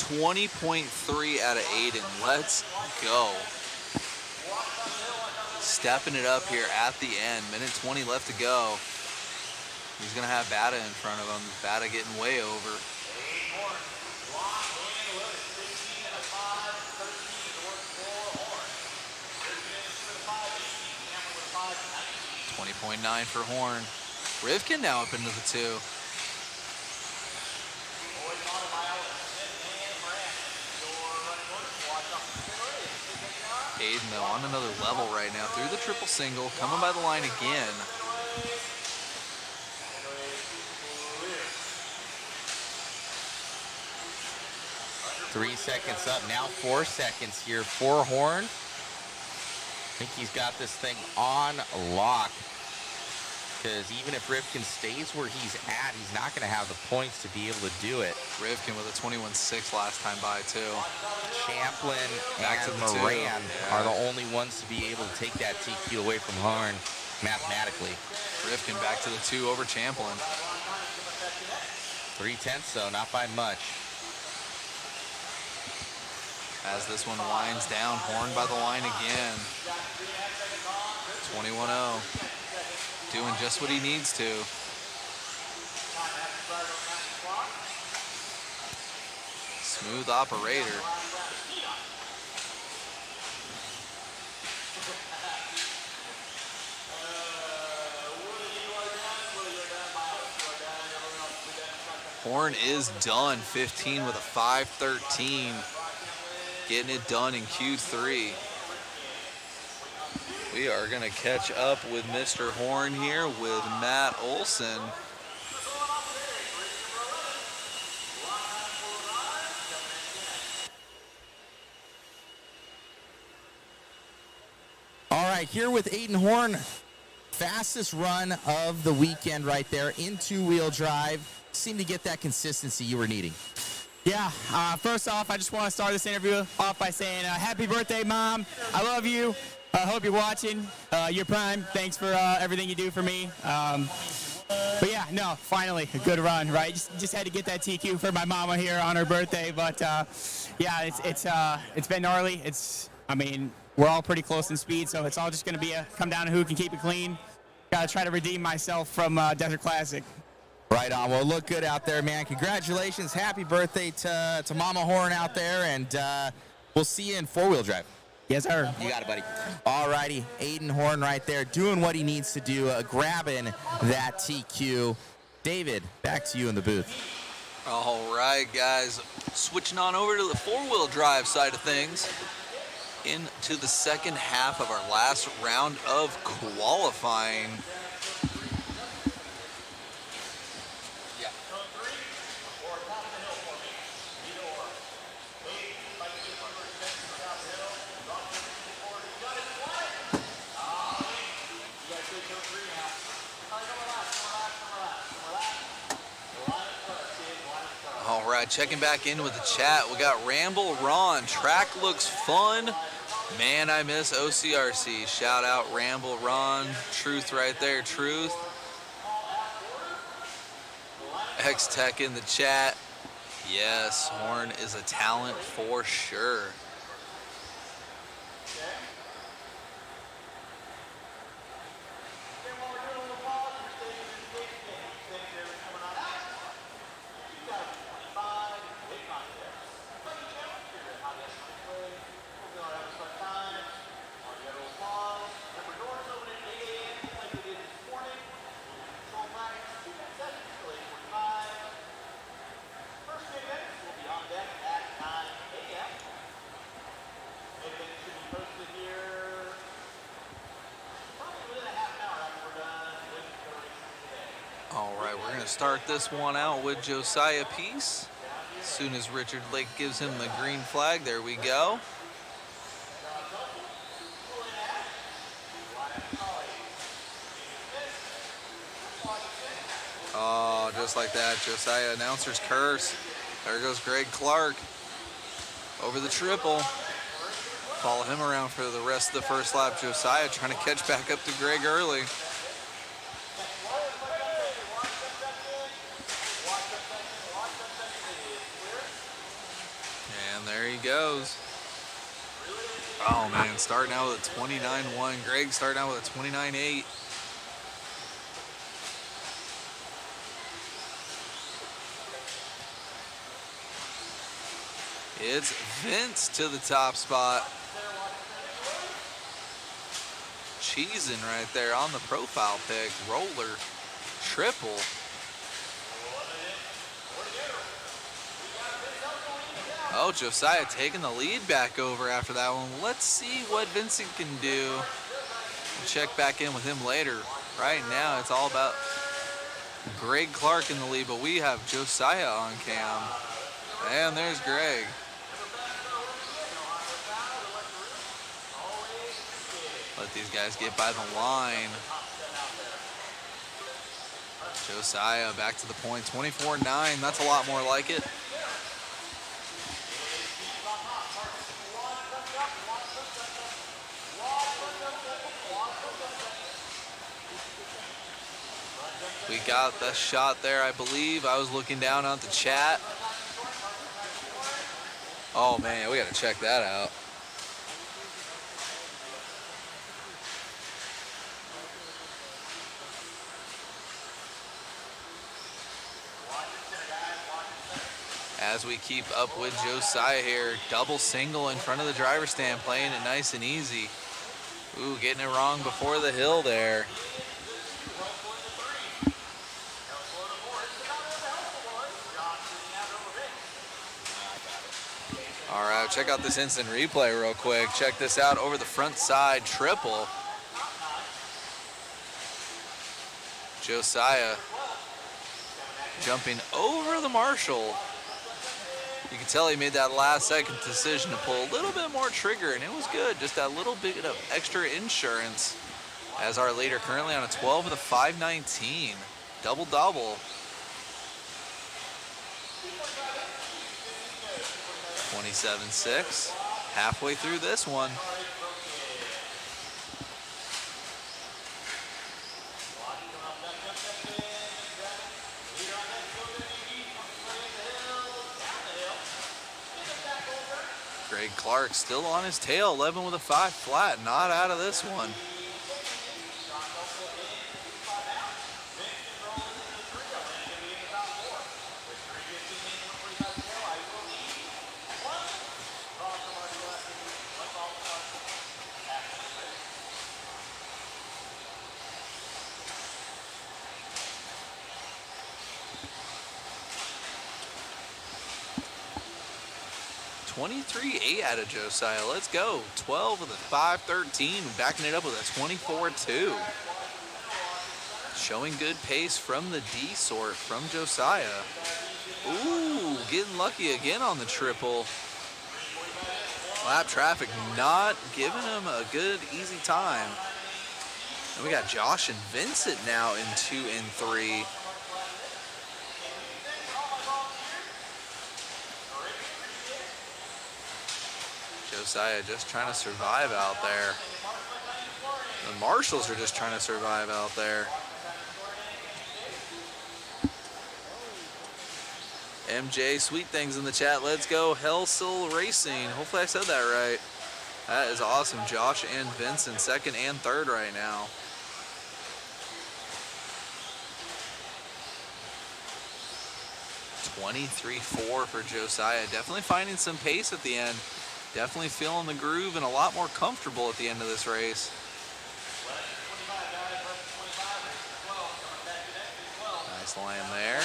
20.3 out of Aiden. Let's go. Stepping it up here at the end. Minute 20 left to go. He's going to have Bata in front of him. Bata getting way over. 20.9 for Horn. Rivkin now up into the 2. Aiden, though, on another level right now through the triple single, coming by the line again. Three seconds up, now 4 seconds here for Horn. I think he's got this thing on lock, because even if Rivkin stays where he's at, he's not going to have the points to be able to do it. Rivkin with a 21.6 last time by, too. Champlin Back and to the 2. Moran are the only ones to be able to take that TQ away from Horn mathematically. Rivkin back to the 2 over Champlin. 3/10 though, not by much. As this one winds down, Horn by the line again. 21-0. Doing just what he needs to. Smooth operator. Horn is done, 15 with a 5:13. Getting it done in Q3. We are going to catch up with Mr. Horn here with Matt Olson. All right, here with Aiden Horn, fastest run of the weekend right there in two-wheel drive. Seemed to get that consistency you were needing. Yeah, first off, I just want to start this interview off by saying happy birthday, Mom. I love you. I hope you're watching. You're prime. Thanks for everything you do for me. But yeah, no, finally, a good run, right? Just had to get that TQ for my mama here on her birthday. But yeah, it's been gnarly. I mean, we're all pretty close in speed, so it's all just going to be come down to who can keep it clean. Got to try to redeem myself from Desert Classic. Right on. Well, look good out there, man. Congratulations. Happy birthday to Mama Horn out there, and we'll see you in four-wheel drive. Yes, sir. You got it, buddy. All righty. Aiden Horn right there doing what he needs to do, grabbing that TQ. David, back to you in the booth. All right, guys. Switching on over to the four-wheel drive side of things. Into the second half of our last round of qualifying. All right, checking back in with the chat. We got Ramble Ron. Track looks fun. Man, I miss OCRC. Shout out Ramble Ron. Truth right there, truth. X-Tech in the chat. Yes, Horn is a talent for sure. Start this one out with Josiah Peace. As soon as Richard Lake gives him the green flag, there we go. Oh, just like that, Josiah, announcer's curse. There goes Greg Clark over the triple. Follow him around for the rest of the first lap. Josiah trying to catch back up to Greg early. goes. Oh, man, starting out with a 29.1. Greg starting out with a 29.8. It's Vince to the top spot. Cheesing right there on the profile pick. Roller, triple. Oh, Josiah taking the lead back over after that one. Let's see what Vincent can do. We'll check back in with him later. Right now, it's all about Greg Clark in the lead, but we have Josiah on cam. And there's Greg. Let these guys get by the line. Josiah back to the point, 24.9. That's a lot more like it. We got the shot there, I believe. I was looking down at the chat. Oh man, we gotta check that out. As we keep up with Josiah here, double single in front of the driver's stand, playing it nice and easy. Ooh, getting it wrong before the hill there. All right, check out this instant replay real quick. Check this out over the front side, triple. Josiah jumping over the marshal. You can tell he made that last second decision to pull a little bit more trigger, and it was good. Just that little bit of extra insurance as our leader currently on a 12 with a 519. Double-double. 27.6. Halfway through this one. Greg Clark still on his tail, 11 with a 5 flat, not out of this one. .23.8 out of Josiah. Let's go. 12 with a 5.13, backing it up with a 24.2. Showing good pace from the D sort from Josiah. Ooh, getting lucky again on the triple. Lap traffic not giving him a good, easy time. And we got Josh and Vincent now in 2 and 3. Josiah just trying to survive out there. The marshals are just trying to survive out there. MJ, sweet things in the chat. Let's go Hellsil Racing. Hopefully I said that right. That is awesome. Josh and Vincent, second and third right now. .23.4 for Josiah. Definitely finding some pace at the end. Definitely feeling the groove and a lot more comfortable at the end of this race. Nice land there.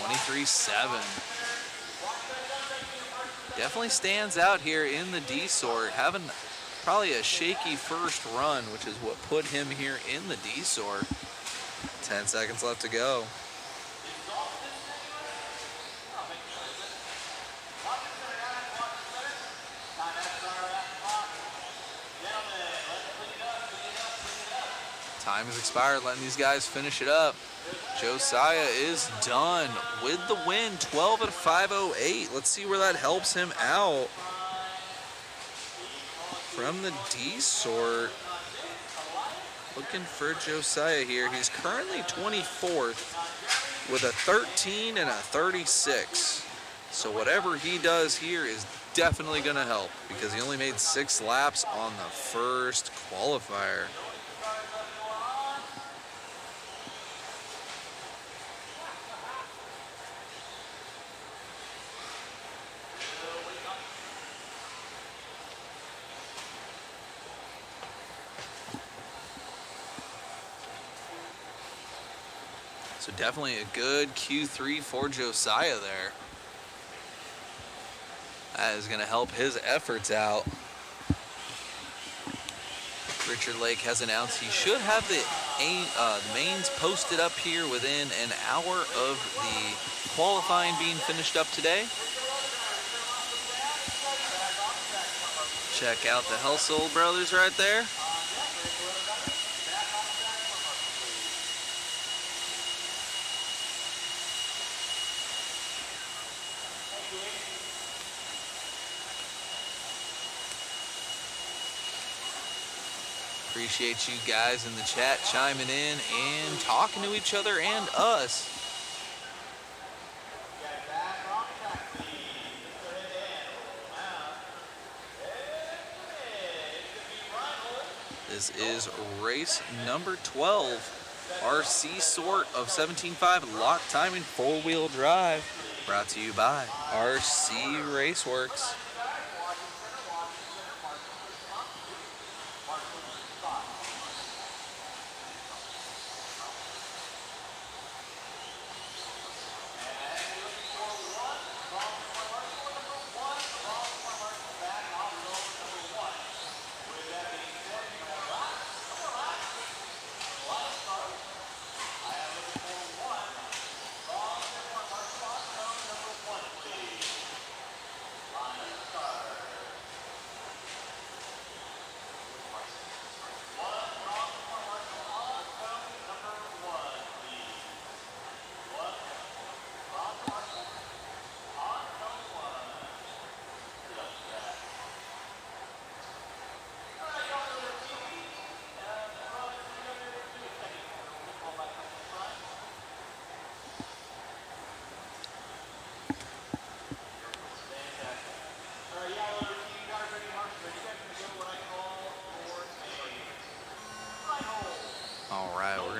23.7. Definitely stands out here in the D sort. Having probably a shaky first run, which is what put him here in the D sort. 10 seconds left to go. Time has expired, letting these guys finish it up. Josiah is done with the win, 12 at a 5.08. Let's see where that helps him out. From the D sort, looking for Josiah here. He's currently 24th. with a 13 and a 36. So whatever he does here is definitely going to help because he only made 6 laps on the first qualifier. So definitely a good Q3 for Josiah there. That is going to help his efforts out. Richard Lake has announced he should have the mains posted up here within an hour of the qualifying being finished up today. Check out the Helsel brothers right there. Appreciate you guys in the chat chiming in and talking to each other and us. This is race number 12, RC sort of 17.5 lock timing 4-wheel drive, brought to you by RC Raceworks.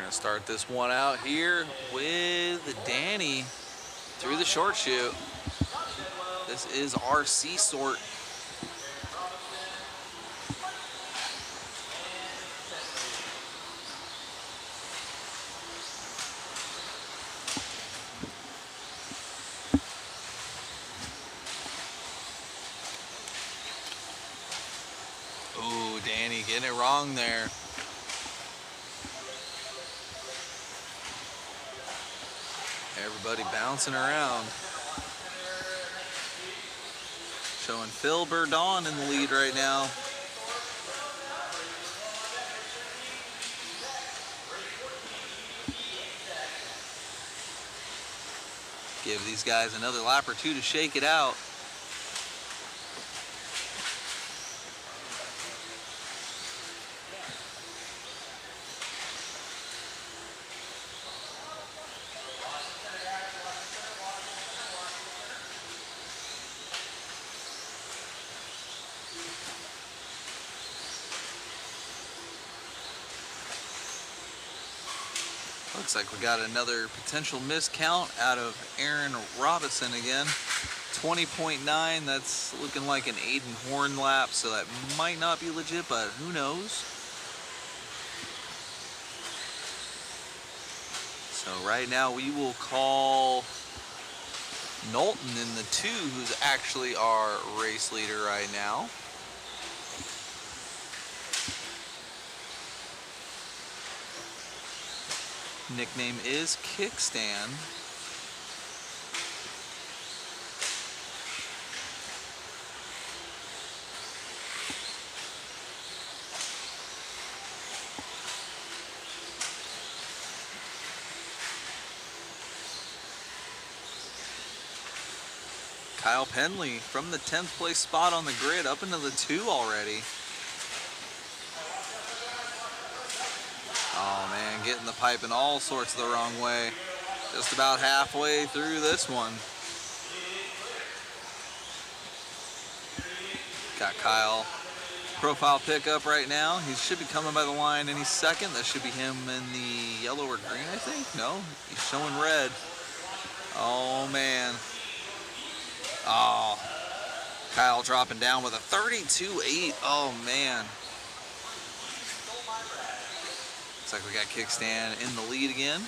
Start this one out here with Danny through the short chute. This is RC sort. Ooh, Danny getting it wrong there. Everybody bouncing around. Showing Phil Burdon in the lead right now. Give these guys another lap or two to shake it out. Looks like we got another potential miscount out of Aaron Robinson again. 20.9, that's looking like an Aiden Horn lap, so that might not be legit, but who knows? So right now we will call Knowlton in the 2, who's actually our race leader right now. Nickname is Kickstand. Kyle Penley from the 10th place spot on the grid up into the 2 already. Oh man, getting the pipe in all sorts of the wrong way. Just about halfway through this one. Got Kyle profile pickup right now. He should be coming by the line any second. That should be him in the yellow or green, I think. No, he's showing red. Oh, man. Oh, Kyle dropping down with a 32.8. Oh, man. Looks like we got Kickstand in the lead again.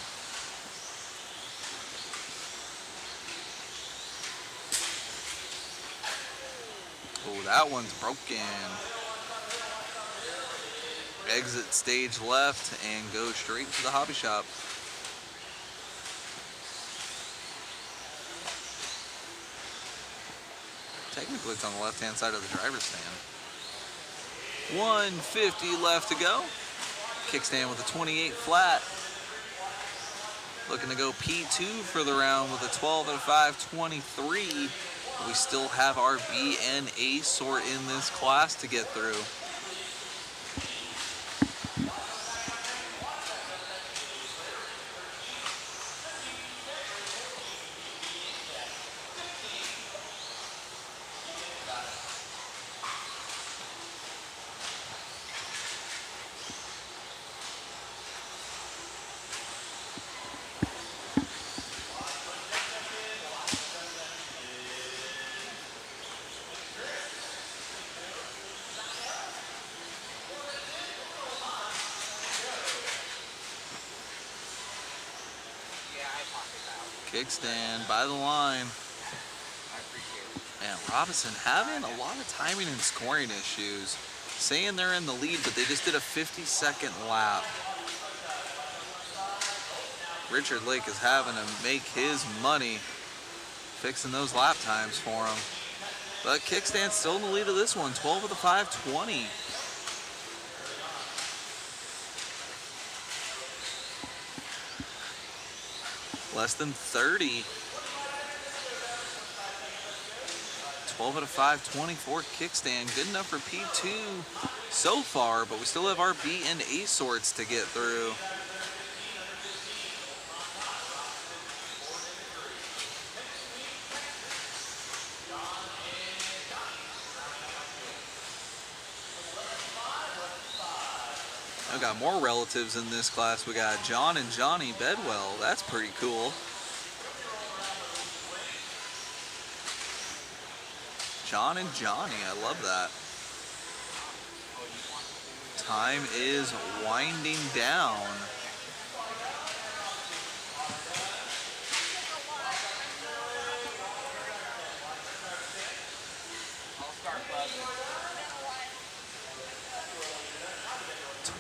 Oh, that one's broken. Exit stage left and go straight to the hobby shop. Technically, it's on the left-hand side of the driver's stand. 150 left to go. Kickstand with a 28 flat. Looking to go P2 for the round with a 12 and a 5.23. We still have our B and A sort in this class to get through. Kickstand by the line. And Robinson having a lot of timing and scoring issues. Saying they're in the lead, but they just did a 50-second lap. Richard Lake is having to make his money fixing those lap times for him. But Kickstand's still in the lead of this one, 12 of the 5.20. Less than 30. 12 out of 5.24 Kickstand. Good enough for P2 so far, but we still have our B and A sorts to get through. I've got more relatives in this class. We got John and Johnny Bedwell. That's pretty cool. John and Johnny, I love that. Time is winding down.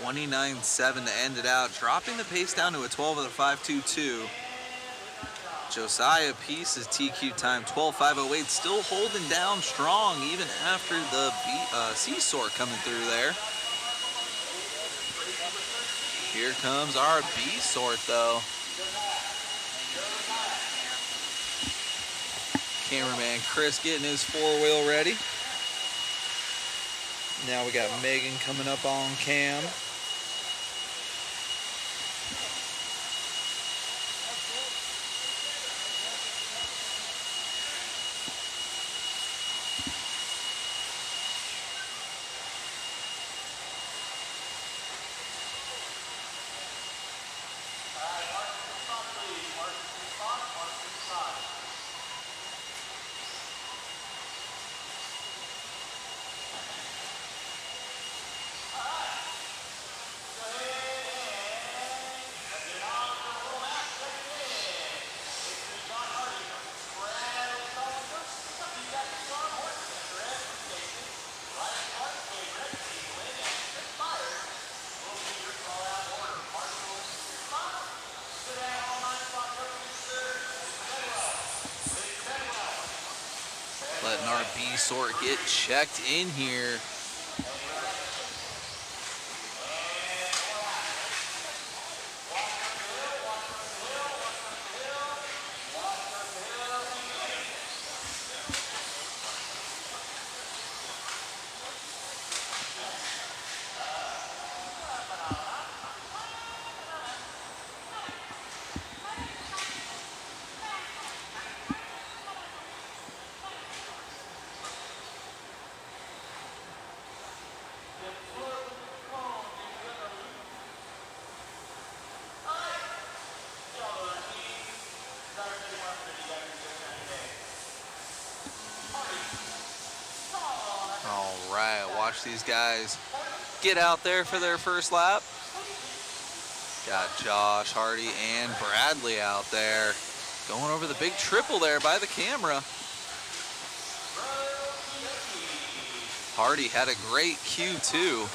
$29.7 to end it out, dropping the pace down to a 12 of the 5.22. Josiah Peace's TQ time 12.508, still holding down strong even after the C-sort coming through there. Here comes our B-sort though. Cameraman Chris getting his four-wheel ready. Now we got Megan coming up on cam. Letting our B-sort get checked in here. watch these guys get out there for their first lap. Got Josh, Hardy, and Bradley out there going over the big triple there by the camera. Hardy had a great Q2.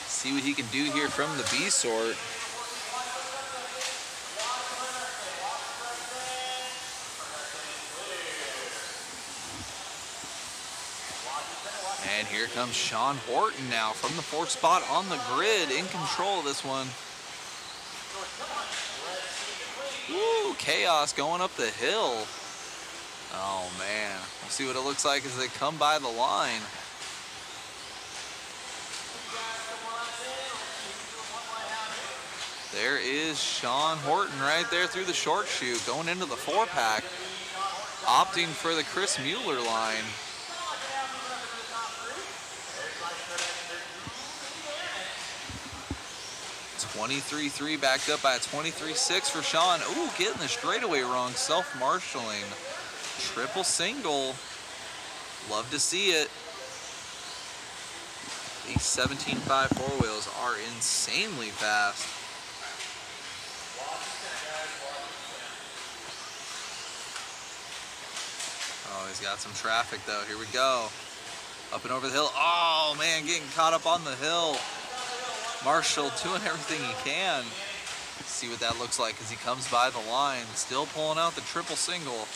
See what he can do here from the B sort. And here comes Sean Horton now from the 4th spot on the grid, in control of this one. Woo, chaos going up the hill. Oh man, we'll see what it looks like as they come by the line. There is Sean Horton right there through the short chute, going into the 4-pack, opting for the Chris Mueller line. .23.3 backed up by a 23.6 for Sean. Ooh, getting the straightaway wrong, self-marshaling. Triple single. Love to see it. These 17.5 four wheels are insanely fast. Oh, he's got some traffic though. Here we go. Up and over the hill. Oh man, getting caught up on the hill. Marshall doing everything he can. See what that looks like as he comes by the line. Still pulling out the triple single.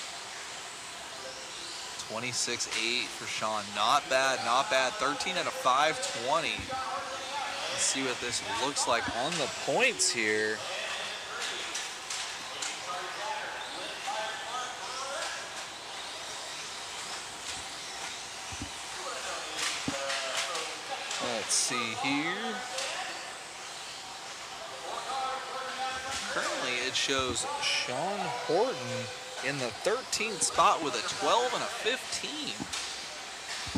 26.8 for Sean. Not bad, not bad. 13 out of 520. Let's see what this looks like on the points here. Let's see here. Currently it shows Sean Horton in the 13th spot with a 12 and a 15.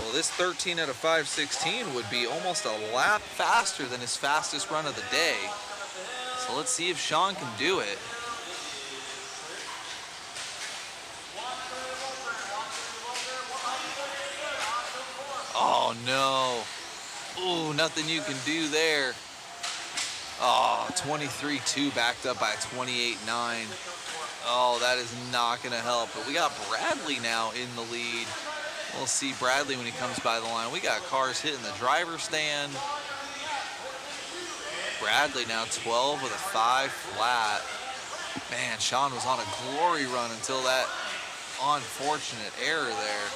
Well, this 13 out of 516 would be almost a lap faster than his fastest run of the day. So let's see if Sean can do it. Oh no. Ooh, nothing you can do there. Oh, 23.2 backed up by 28.9. Oh, that is not going to help. But we got Bradley now in the lead. We'll see Bradley when he comes by the line. We got cars hitting the driver's stand. Bradley now 12 with a 5 flat. Man, Sean was on a glory run until that unfortunate error there.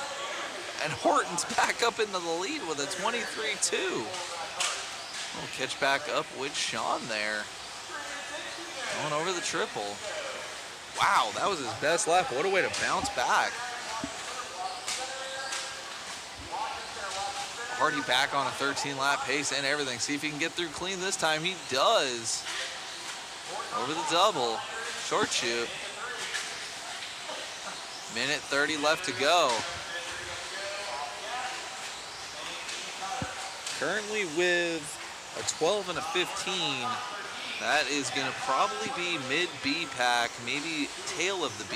And Horton's back up into the lead with a 23.2. We'll catch back up with Sean there. Going over the triple. Wow, that was his best lap. What a way to bounce back. Hardy back on a 13-lap pace and everything. See if he can get through clean this time. He does. Over the double. Short chute. Minute 30 left to go. Currently with a 12 and a 15. That is going to probably be mid-B pack, maybe tail of the B.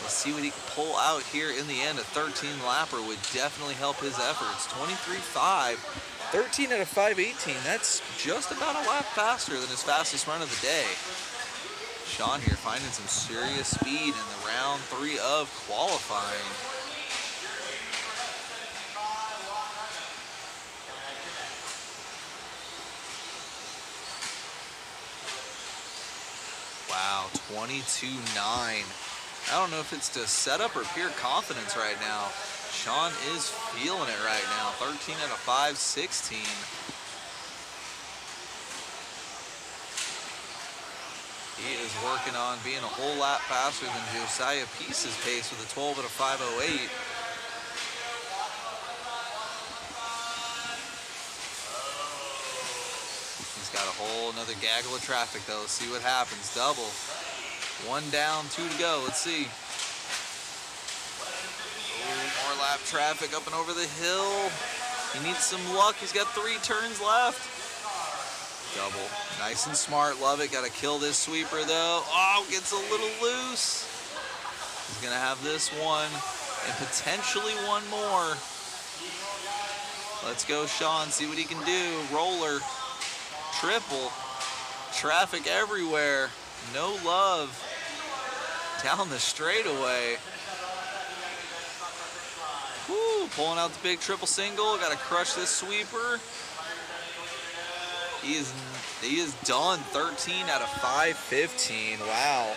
Let's see what he can pull out here in the end. A 13-lapper would definitely help his efforts. 23.5, 13 out of 518. That's just about a lap faster than his fastest run of the day. Sean here finding some serious speed in the round 3 of qualifying. Wow, 22.9. I don't know if it's to setup or pure confidence right now. Sean is feeling it right now. 13 out of 516. He is working on being a whole lap faster than Josiah Peace's pace with a 12 out of 508. Got a whole another gaggle of traffic though. Let's see what happens. Double. 1 down, 2 to go. Let's see. Oh, more lap traffic up and over the hill. He needs some luck. He's got 3 turns left. Double. Nice and smart. Love it. Got to kill this sweeper though. Oh, gets a little loose. He's going to have this one and potentially one more. Let's go, Sean. See what he can do. Roller, triple, traffic everywhere. No love. Down the straightaway. Woo, pulling out the big triple single. Got to crush this sweeper. He is done 13 out of 515. Wow.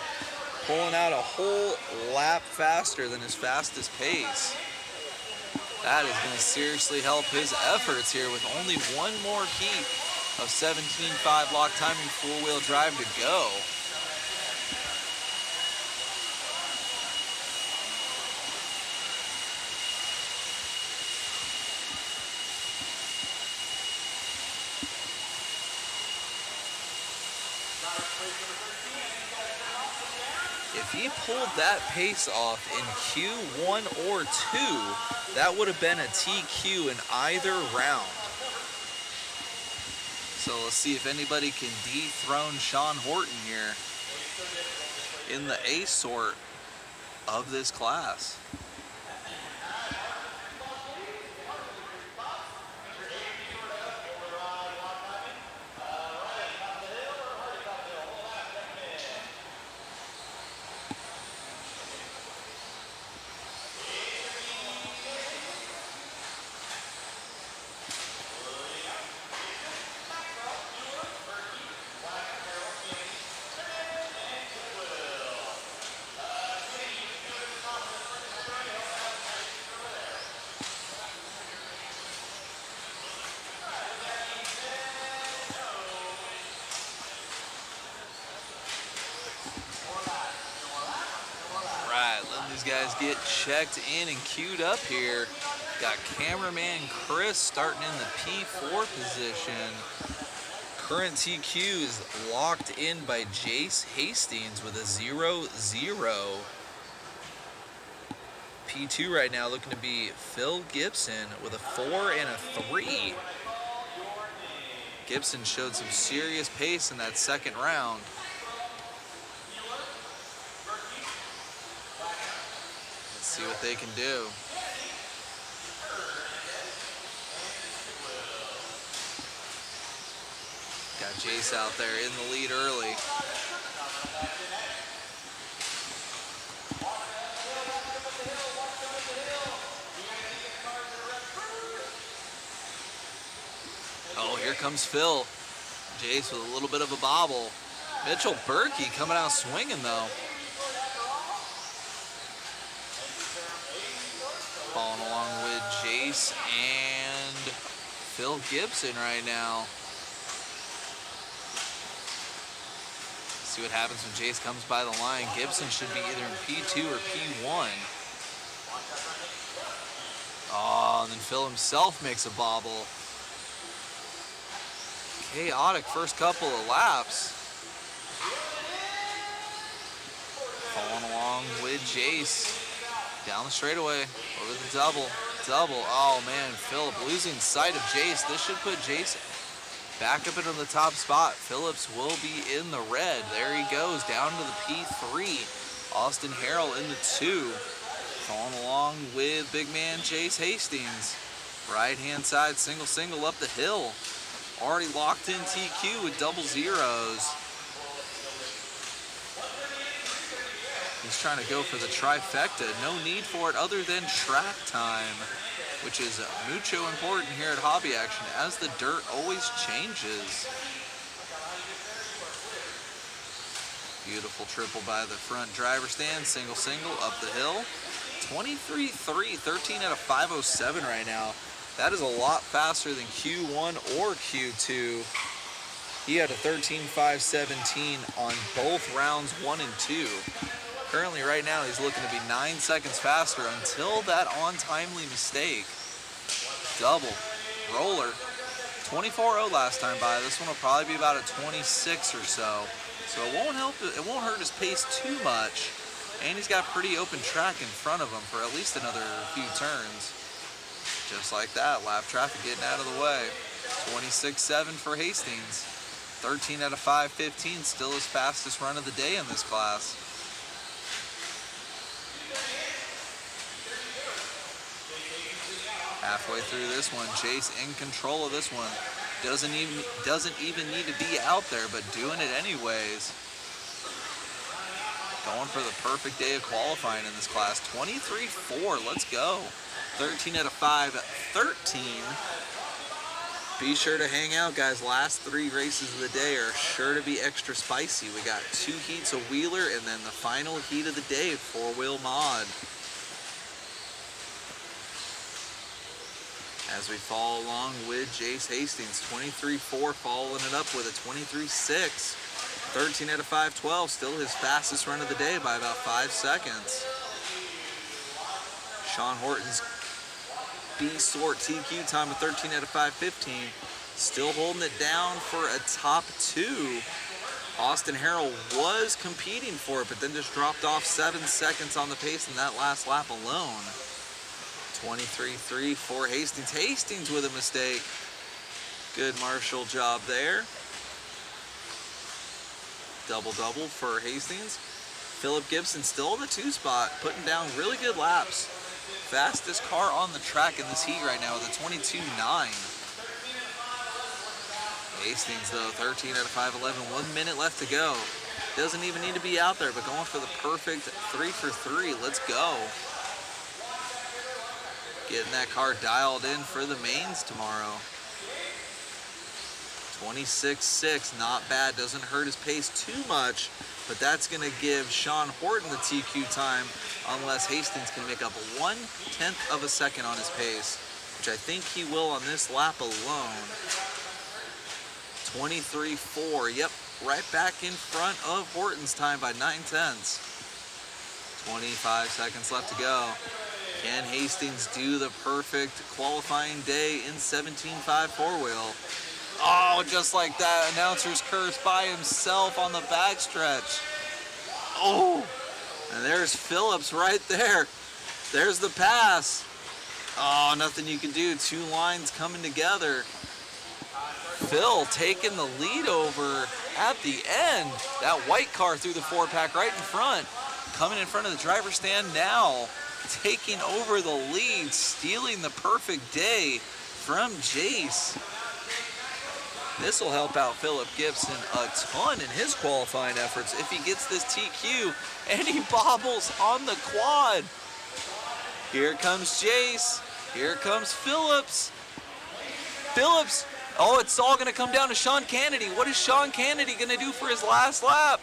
Pulling out a whole lap faster than his fastest pace. That is going to seriously help his efforts here with only one more heat of 17.5 lock timing four-wheel drive to go. If he pulled that pace off in Q1 or 2, that would have been a TQ in either round. So let's see if anybody can dethrone Sean Horton here in the A sort of this class. Letting these guys get checked in and queued up here. Got cameraman Chris starting in the P4 position. Current TQ is locked in by Jace Hastings with a 0-0. P2 right now looking to be Phil Gibson with a 4 and a 3. Gibson showed some serious pace in that second round. See what they can do. Got Jace out there in the lead early. Oh, here comes Phil. Jace with a little bit of a bobble. Mitchell Berkey coming out swinging though. Following along with Jace and Phil Gibson right now. See what happens when Jace comes by the line. Gibson should be either in P2 or P1. Oh, and then Phil himself makes a bobble. Chaotic first couple of laps. Following along with Jace. Down the straightaway, over the double. Oh man, Phillip losing sight of Jace. This should put Jace back up into the top spot. Phillips will be in the red. There he goes, down to the P3. Austin Harrell in the 2. Following along with big man Jace Hastings. Right hand side, single up the hill. Already locked in TQ with double zeros. He's trying to go for the trifecta. No need for it other than track time, which is mucho important here at Hobby Action as the dirt always changes. Beautiful triple by the front driver stand. Single up the hill. 23.3, 13 out of 507 right now. That is a lot faster than Q1 or Q2. He had a 13.517 on both rounds 1 and 2. Currently, right now, he's looking to be 9 seconds faster until that untimely mistake. Double, roller, 24.0 last time by. This one will probably be about a 26 or so. So it won't hurt his pace too much. And he's got pretty open track in front of him for at least another few turns. Just like that, lap traffic getting out of the way. 26.7 for Hastings. 13 out of 515, still his fastest run of the day in this class. Halfway through this one, Jace in control of this one. Doesn't even need to be out there, but doing it anyways. Going for the perfect day of qualifying in this class. 23-4, let's go. 13 out of 5, 13. Be sure to hang out, guys. Last 3 races of the day are sure to be extra spicy. We got 2 heats of Wheeler and then the final heat of the day, 4-wheel mod. As we follow along with Jace Hastings, 23-4, following it up with a 23-6. 13 out of 5, 12, still his fastest run of the day by about 5 seconds. Sean Horton's B-sort TQ time of 13 out of 5, 15. Still holding it down for a top 2. Austin Harrell was competing for it, but then just dropped off 7 seconds on the pace in that last lap alone. 23-3 for Hastings. Hastings with a mistake. Good Marshall job there. Double-double for Hastings. Philip Gibson still in the 2 spot, putting down really good laps. Fastest car on the track in this heat right now with a 22.9. Hastings, though, 13 out of 5, 11. 1 minute left to go. Doesn't even need to be out there, but going for the perfect 3 for 3. Let's go. Getting that car dialed in for the mains tomorrow. 26.6, not bad. Doesn't hurt his pace too much, but that's going to give Sean Horton the TQ time unless Hastings can make up 1/10 of a second on his pace, which I think he will on this lap alone. 23.4, yep, right back in front of Horton's time by 9/10. 25 seconds left to go. Can Hastings do the perfect qualifying day in 17.5 4-wheel? Oh, just like that, announcer's curse by himself on the backstretch. Oh, and there's Phillips right there. There's the pass. Oh, nothing you can do. 2 lines coming together. Phil taking the lead over at the end. That white car through the 4-pack right in front. Coming in front of the driver's stand now. Taking over the lead, stealing the perfect day from Jace. This will help out Philip Gibson a ton in his qualifying efforts if he gets this TQ and he bobbles on the quad. Here comes Jace. Here comes Phillips. Phillips. Oh, it's all going to come down to Sean Kennedy. What is Sean Kennedy going to do for his last lap?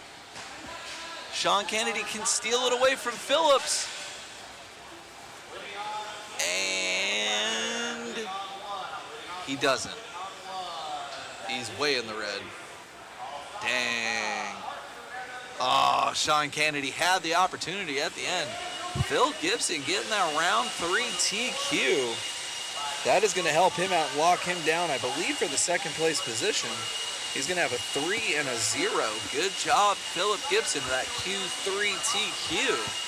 Sean Kennedy can steal it away from Phillips. And he doesn't. He's way in the red. Dang. Oh, Sean Kennedy had the opportunity at the end. Phil Gibson getting that round 3 TQ. That is going to help him out and lock him down, I believe, for the 2nd place position. He's going to have a 3 and a 0. Good job, Philip Gibson, with that Q3 TQ.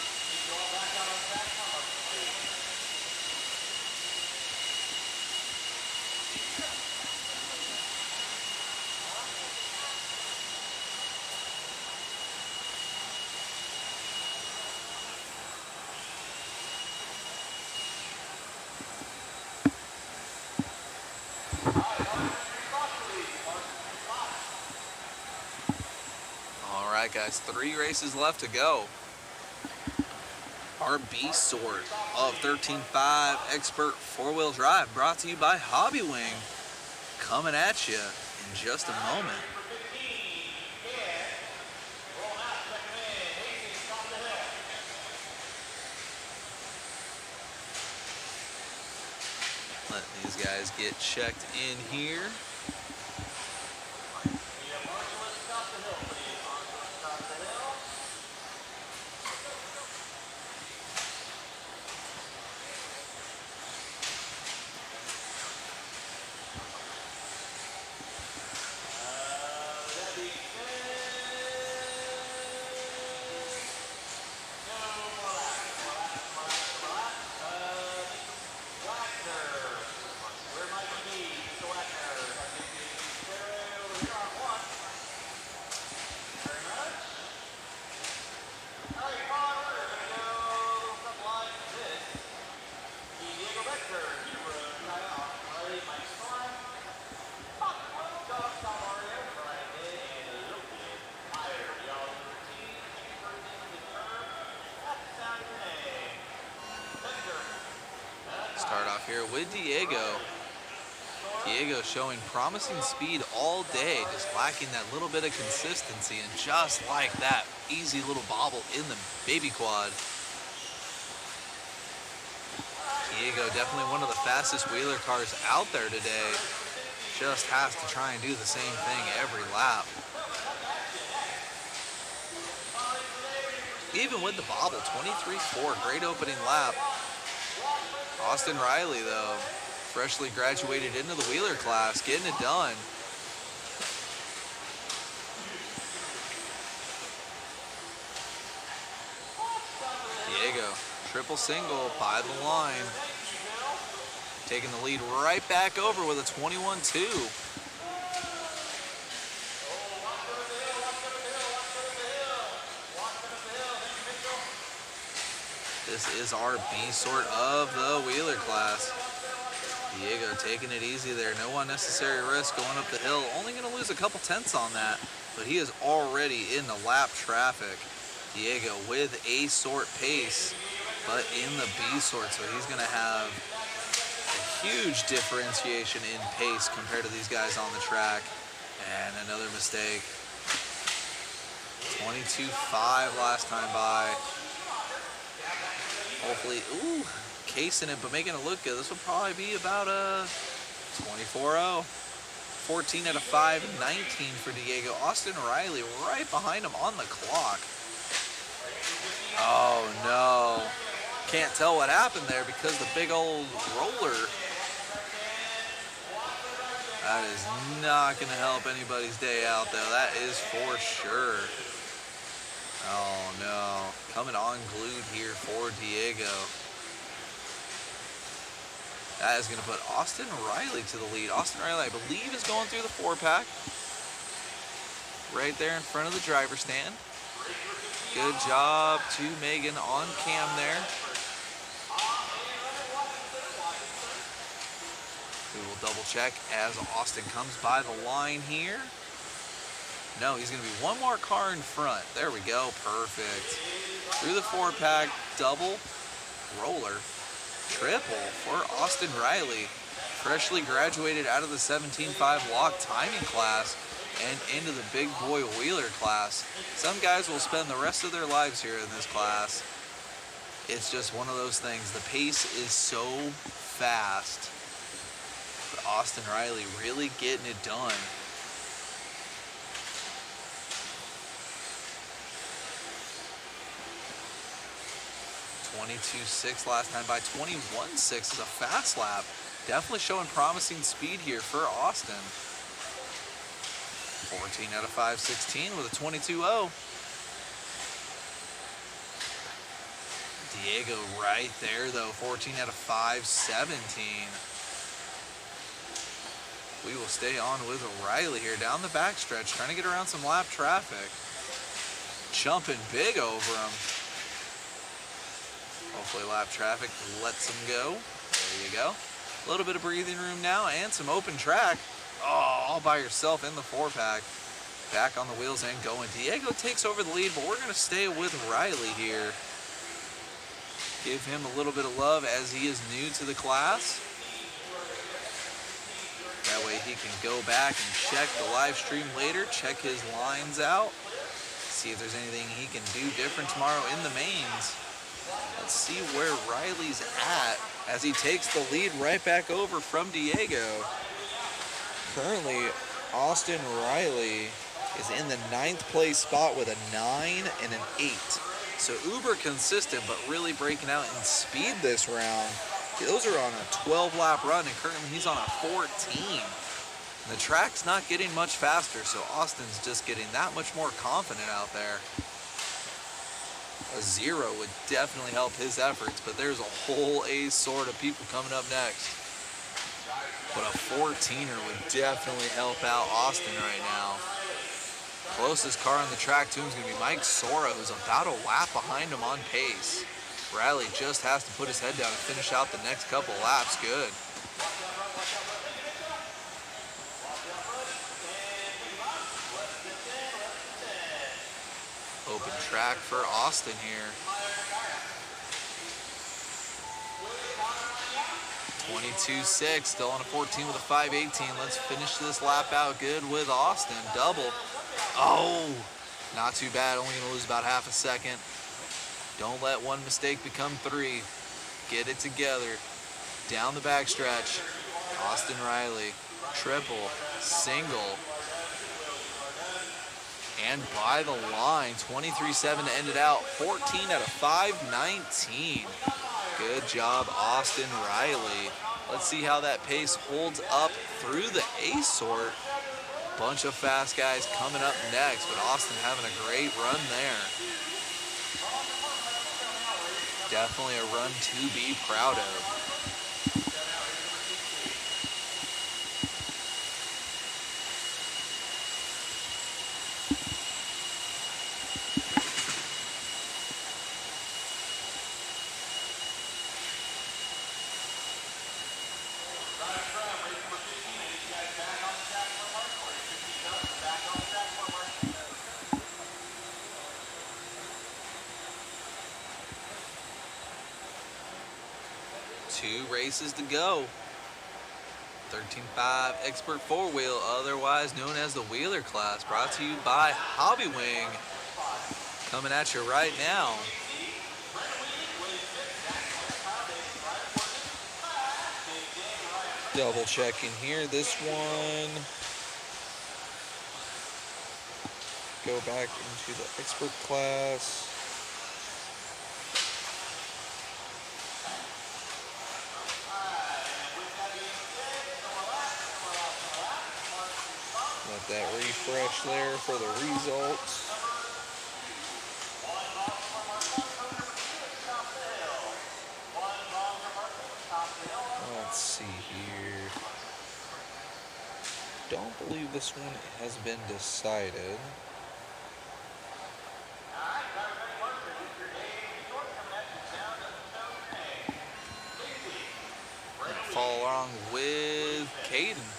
Guys, 3 races left to go. Our B-sort of 13.5 Expert 4-wheel drive brought to you by Hobby Wing. Coming at you in just a moment. Let these guys get checked in here. here with Diego. Diego showing promising speed all day, just lacking that little bit of consistency, and just like that, easy little bobble in the baby quad. Diego definitely one of the fastest wheeler cars out there today. Just has to try and do the same thing every lap. Even with the bobble, 23.4, great opening lap. Austin Riley, though, freshly graduated into the wheeler class, getting it done. Diego, triple single by the line. Taking the lead right back over with a 21-2. This is our B sort of the wheeler class. Diego taking it easy there. No unnecessary risk going up the hill. Only going to lose a couple tenths on that, but he is already in the lap traffic. Diego with A sort pace, but in the B sort, so he's going to have a huge differentiation in pace compared to these guys on the track. And another mistake. 22.5 last time by. Hopefully, ooh, casing it, but making it look good. This will probably be about a 24.0. 14 out of 5, 19 for Diego. Austin Riley right behind him on the clock. Oh no. Can't tell what happened there because the big old roller. That is not going to help anybody's day out though. That is for sure. Oh no, coming unglued here for Diego. That is going to put Austin Riley to the lead. Austin Riley, I believe, is going through the 4-pack. Right there in front of the driver's stand. Good job to Megan on cam there. We will double check as Austin comes by the line here. No, he's going to be one more car in front. There we go. Perfect. Through the 4-pack, double, roller, triple for Austin Riley. Freshly graduated out of the 17.5 block timing class and into the big boy wheeler class. Some guys will spend the rest of their lives here in this class. It's just one of those things. The pace is so fast. But Austin Riley really getting it done. 22.6 last time by. 21.6 is a fast lap. Definitely showing promising speed here for Austin. 14 out of 5, 16 with a 22.0. Diego right there though, 14 out of 5, 17. We will stay on with Riley here down the backstretch, trying to get around some lap traffic. Jumping big over him. Hopefully lap traffic lets him go. There you go. A little bit of breathing room now and some open track. Oh, all by yourself in the 4-pack. Back on the wheels and going. Diego takes over the lead, but we're going to stay with Riley here. Give him a little bit of love as he is new to the class. That way he can go back and check the live stream later, check his lines out, see if there's anything he can do different tomorrow in the mains. Let's see where Riley's at as he takes the lead right back over from Diego. Currently, Austin Riley is in the 9th place spot with a 9 and an 8. So uber consistent, but really breaking out in speed this round. Those are on a 12-lap run, and currently he's on a 14. And the track's not getting much faster, so Austin's just getting that much more confident out there. A 0 would definitely help his efforts, but there's a whole A sort of people coming up next. But a 14er would definitely help out Austin right now. Closest car on the track to him is going to be Mike Sora, who's about a lap behind him on pace. Riley just has to put his head down and finish out the next couple laps good. Open track for Austin here. 22.6, still on a 14 with a 5.18. Let's finish this lap out good with Austin. Double. Oh, not too bad. Only going to lose about half a second. Don't let one mistake become three. Get it together. Down the backstretch. Austin Riley. Triple. Single. And by the line, 23.7 to end it out. 14 out of 5.19. Good job, Austin Riley. Let's see how that pace holds up through the A sort. Bunch of fast guys coming up next, but Austin having a great run there. Definitely a run to be proud of. Two races to go. 13.5 Expert Four Wheel, otherwise known as the Wheeler class, brought to you by Hobby Wing. Coming at you right now. Double checking here. This one. Go back into the Expert class. Let that refresh there for the results. Let's see here. Don't believe this one has been decided. Follow along with Caden.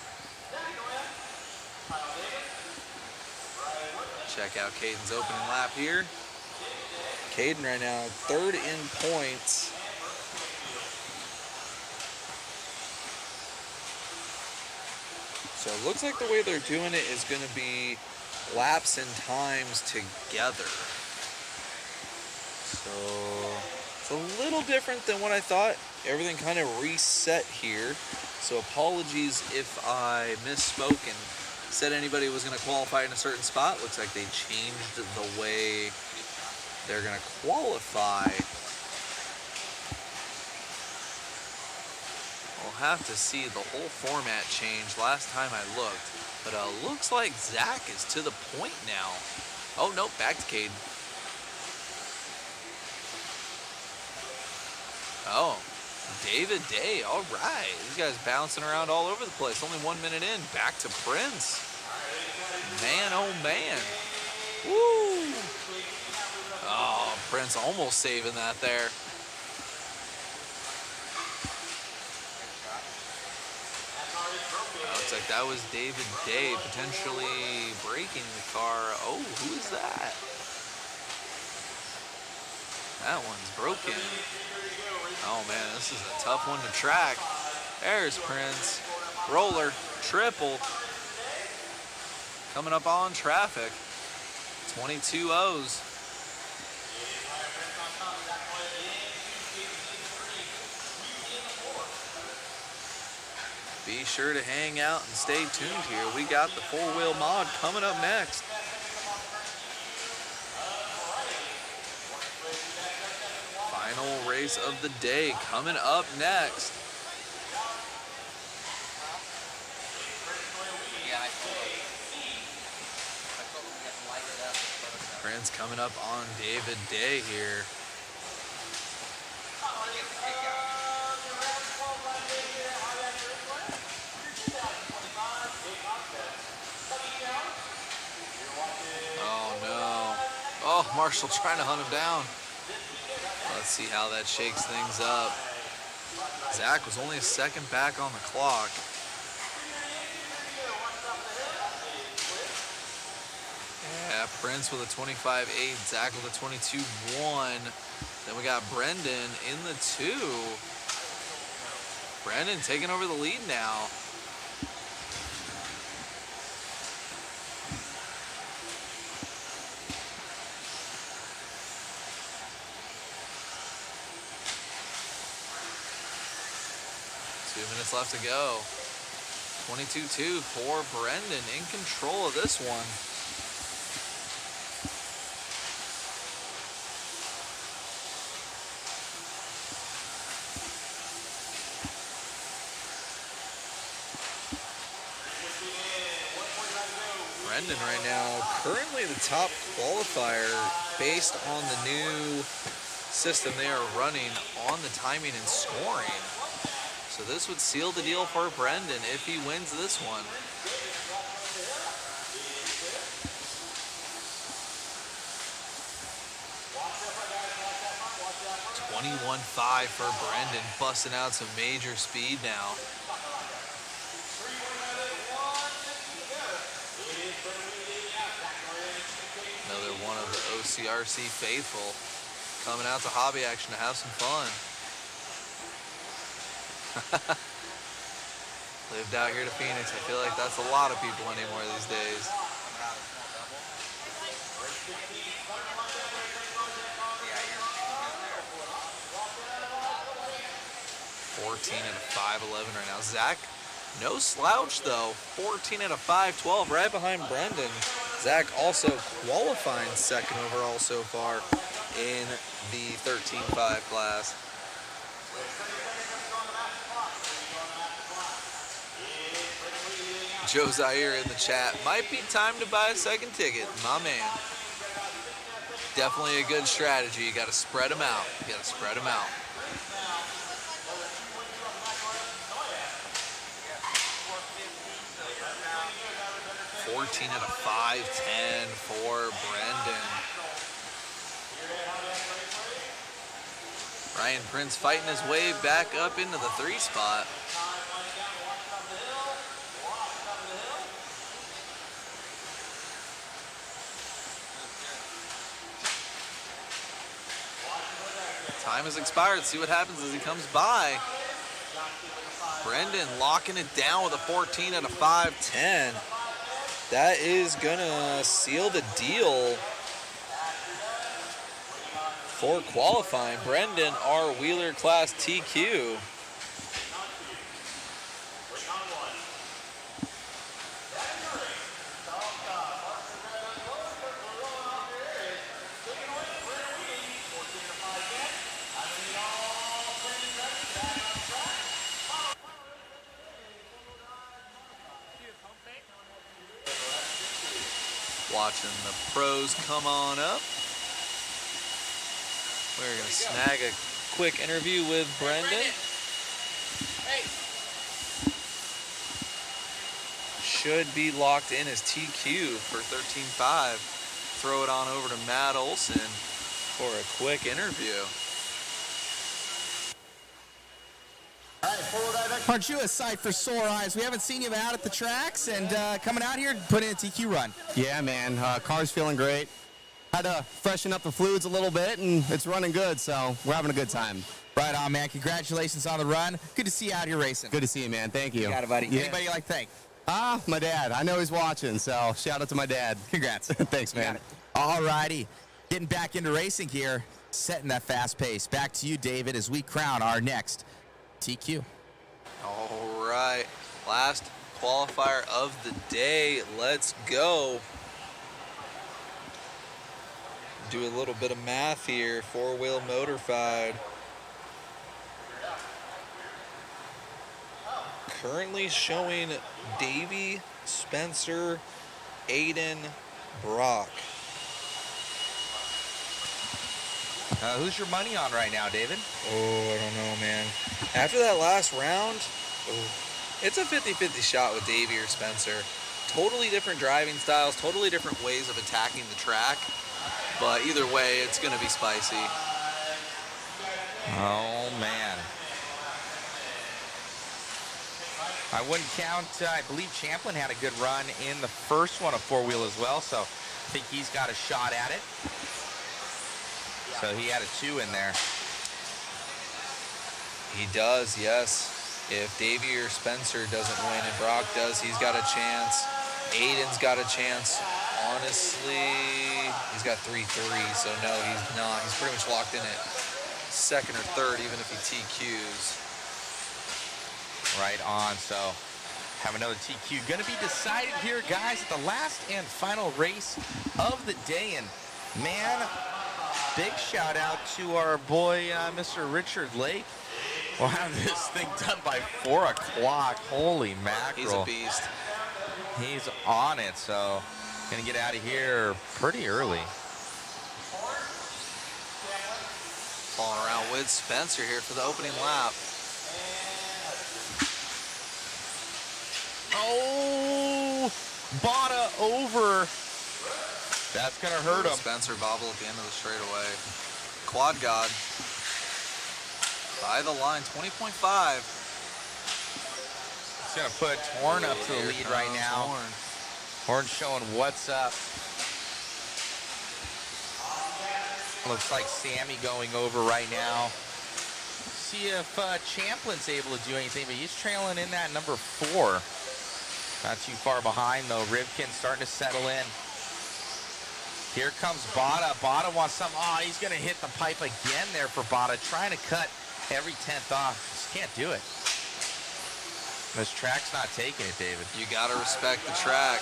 Check out Caden's opening lap here. Caden right now, third in points. So it looks like the way they're doing it is going to be laps and times together. So it's a little different than what I thought. Everything kind of reset here. So apologies if I misspoke and said anybody was going to qualify in a certain spot. Looks like they changed the way they're going to qualify. We'll have to see the whole format change last time I looked. But looks like Zach is to the point now. Oh, nope, back to Caden. Oh, David Day, all right. These guys bouncing around all over the place. Only 1 minute in, back to Prince. Man, oh man. Woo! Oh, Prince almost saving that there. Looks like that was David Day potentially breaking the car. Oh, who is that? That one's broken. Oh man, this is a tough one to track. There's Prince. Roller, triple. Coming up on traffic. 22 O's. Be sure to hang out and stay tuned here. We got the four-wheel mod coming up next. Final race of the day coming up next. Prince coming up on David Day here. Oh no. Oh, Marshall trying to hunt him down. Let's see how that shakes things up. Zach was only a second back on the clock. Yeah, Prince with a 25.8, Zach with a 22.1. Then we got Brendan in the 2. Brendan taking over the lead now. Minutes left to go. 22-2 for Brendan, in control of this one. Brendan right now, currently the top qualifier based on the new system they are running on the timing and scoring. So this would seal the deal for Brendan if he wins this one. 21.5 for Brendan, busting out some major speed now. Another one of the OCRC faithful coming out to hobby action to have some fun. Lived out here to Phoenix. I feel like that's a lot of people anymore these days. 14 and a 5.11 right now. Zach, no slouch though. 14 and a 5.12 right behind Brendan. Zach also qualifying second overall so far in the 13.5 class. Joe Zaire in the chat. Might be time to buy a second ticket, my man. Definitely a good strategy. You got to spread them out. You got to spread them out. $14 at a 5.10 for Brendan. Ryan Prince fighting his way back up into the 3 spot. Time has expired. See what happens as he comes by. Brendan locking it down with a 14 at a 5.10. That is gonna seal the deal for qualifying. Brendan, our Wheeler Class TQ. Watching the pros come on up. We're going to snag a quick interview with Brendan. Should be locked in as TQ for 13.5. Throw it on over to Matt Olson for a quick interview. Aren't you a sight for sore eyes? We haven't seen you out at the tracks and coming out here putting in a TQ run. Yeah, man. Car's feeling great. Had to freshen up the fluids a little bit, and it's running good, so we're having a good time. Right on, man. Congratulations on the run. Good to see you out here racing. Good to see you, man. Thank you. You got it, buddy. Yeah. Anybody you like to thank? My dad. I know he's watching, so shout out to my dad. Congrats. Thanks, man. All righty. Getting back into racing here, setting that fast pace. Back to you, David, as we crown our next TQ. All right, last qualifier of the day. Let's go. Do a little bit of math here. 4-wheel motorified. Currently showing Davey, Spencer, Aiden, Brock. Who's your money on right now, David? Oh, I don't know, man. After that last round, it's a 50-50 shot with Davey or Spencer. Totally different driving styles, totally different ways of attacking the track. But either way, it's going to be spicy. Oh, man. I wouldn't count, I believe Champlin had a good run in the first one, a 4-wheel as well, so I think he's got a shot at it. So he had a 2 in there. He does, yes. If Davey or Spencer doesn't win and Brock does, he's got a chance. Aiden's got a chance. Honestly, he's got 3-3, so no, he's not. He's pretty much locked in at second or third, even if he TQs. Right on. So have another TQ. Going to be decided here, guys, at the last and final race of the day. And man, big shout out to our boy, Mr. Richard Lake. We'll have this thing done by 4 o'clock. Holy mackerel. He's a beast. He's on it, so gonna get out of here pretty early. Falling around with Spencer here for the opening lap. Oh, Bada over. That's gonna hurt him. Spencer bobble at the end of the straightaway. Quad God. By the line, 20.5. It's gonna put Horn up to the lead right now. Horn showing what's up. Looks like Sammy going over right now. See if Champlin's able to do anything, but he's trailing in that number 4. Not too far behind though. Rivkin starting to settle in. Here comes Bada. Bada wants some. Oh, he's gonna hit the pipe again there for Bada, trying to cut every 10th off. Just can't do it. This track's not taking it, David. You gotta respect the track.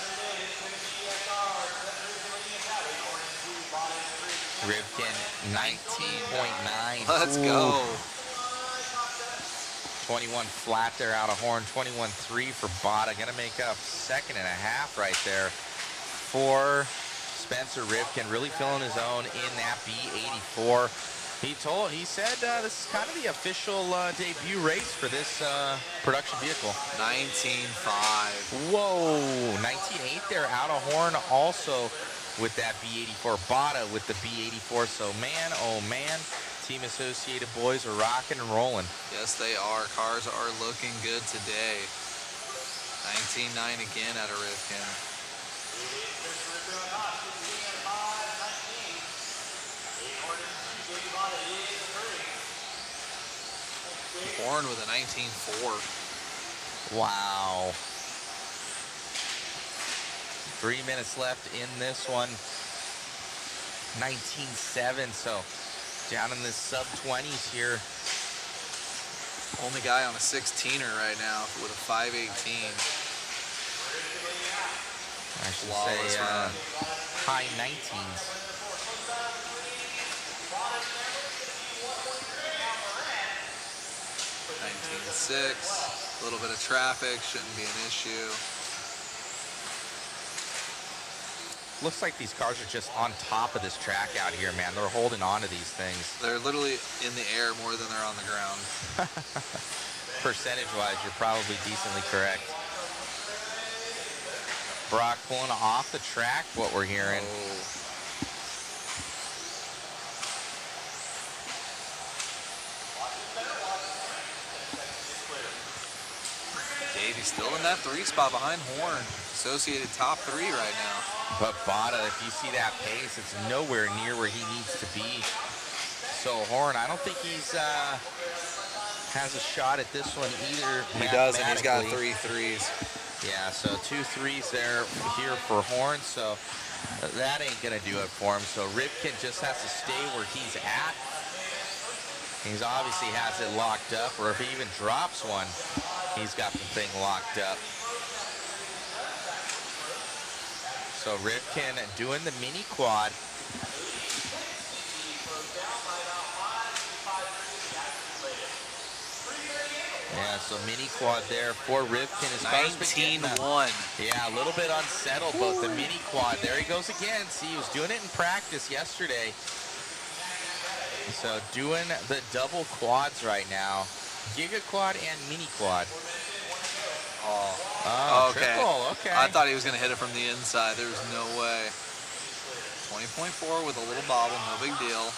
Rivkin, 19.9. Let's go. 21 flat there out of Horn. 21.3 for Bada. Gonna make up 2.5 right there for Spencer Rivkin. Really feeling his own in that B84. He said this is kind of the official debut race for this production vehicle. 19.5. Whoa, 19.8 there out of Horn also with that B84. Bada with the B84. So man, oh man, Team Associated boys are rocking and rolling. Yes, they are. Cars are looking good today. 19.9 again out of Rivkin. Horn with a 19.4. Wow. 3 minutes left in this one. 19.7, so down in the sub-20s here. Only guy on a 16er right now with a 5.18. I should Flawless say run. high 19s. .6. A little bit of traffic shouldn't be an issue. Looks like these cars are just on top of this track out here, man. They're holding on to these things. They're literally in the air more than they're on the ground. Percentage-wise, you're probably decently correct. Brock pulling off the track, what we're hearing. Oh. Davey's still in that 3 spot behind Horn. Associated top 3 right now. But Bada, if you see that pace, it's nowhere near where he needs to be. So Horn, I don't think he's has a shot at this one either. He does, and he's got mathematically. 3 3s. Yeah, so 2 3s there here for Horn. So that ain't gonna do it for him. So Rivkin just has to stay where he's at. He's obviously has it locked up, or if he even drops one, he's got the thing locked up. So Rivkin doing the mini quad. Yeah, so mini quad there for Rivkin. His car's been getting 19-1. Yeah, a little bit unsettled, but the mini quad. There he goes again. See, he was doing it in practice yesterday. So doing the double quads right now. Giga quad and mini quad. Oh, okay. Triple, okay. I thought he was going to hit it from the inside. There was no way. 20.4 with a little bobble, no big deal.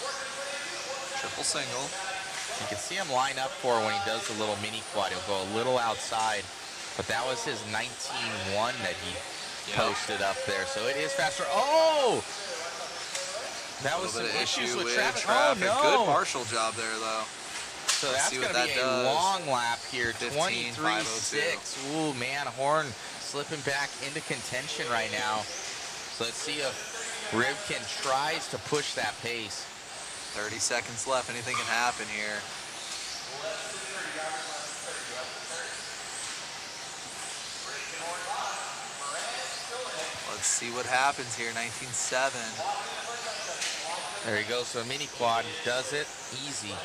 Triple single. You can see him line up for when he does the little mini quad. He'll go a little outside, but that was his 19.1 that he posted up there. So it is faster. Oh! That was some issues with traffic. Oh, no. Good marshal job there, though. So So Let's that's see going what to be that a does. long lap here. 15.502. 23.6. Ooh, man, Horn slipping back into contention right now. So let's see if Rivkin tries to push that pace. 30 seconds left. Anything can happen here. Let's see what happens here. 19.7. There he goes. So a mini quad does it easy.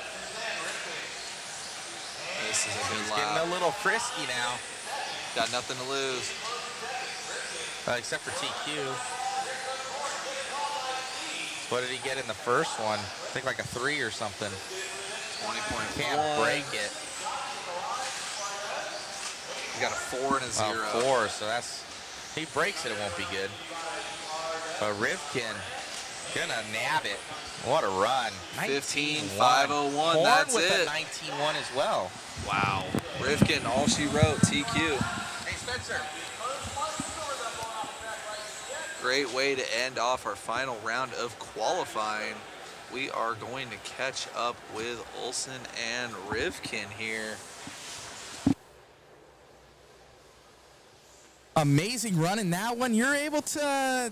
This is a good He's lap. getting a little frisky now. Got nothing to lose. Except for TQ. What did he get in the first one? I think like a 3 or something. 20.1. Can't break it. He got a 4 and a 0. 4, so that's... He breaks it, it won't be good. But Rivkin gonna nab it. What a run. 15.501. Horn That's with it. a 19.1 as well. Wow. Rivkin, all she wrote, TQ. Hey, Spencer. Great way to end off our final round of qualifying. We are going to catch up with Olsen and Rivkin here. Amazing run in that one. You're able to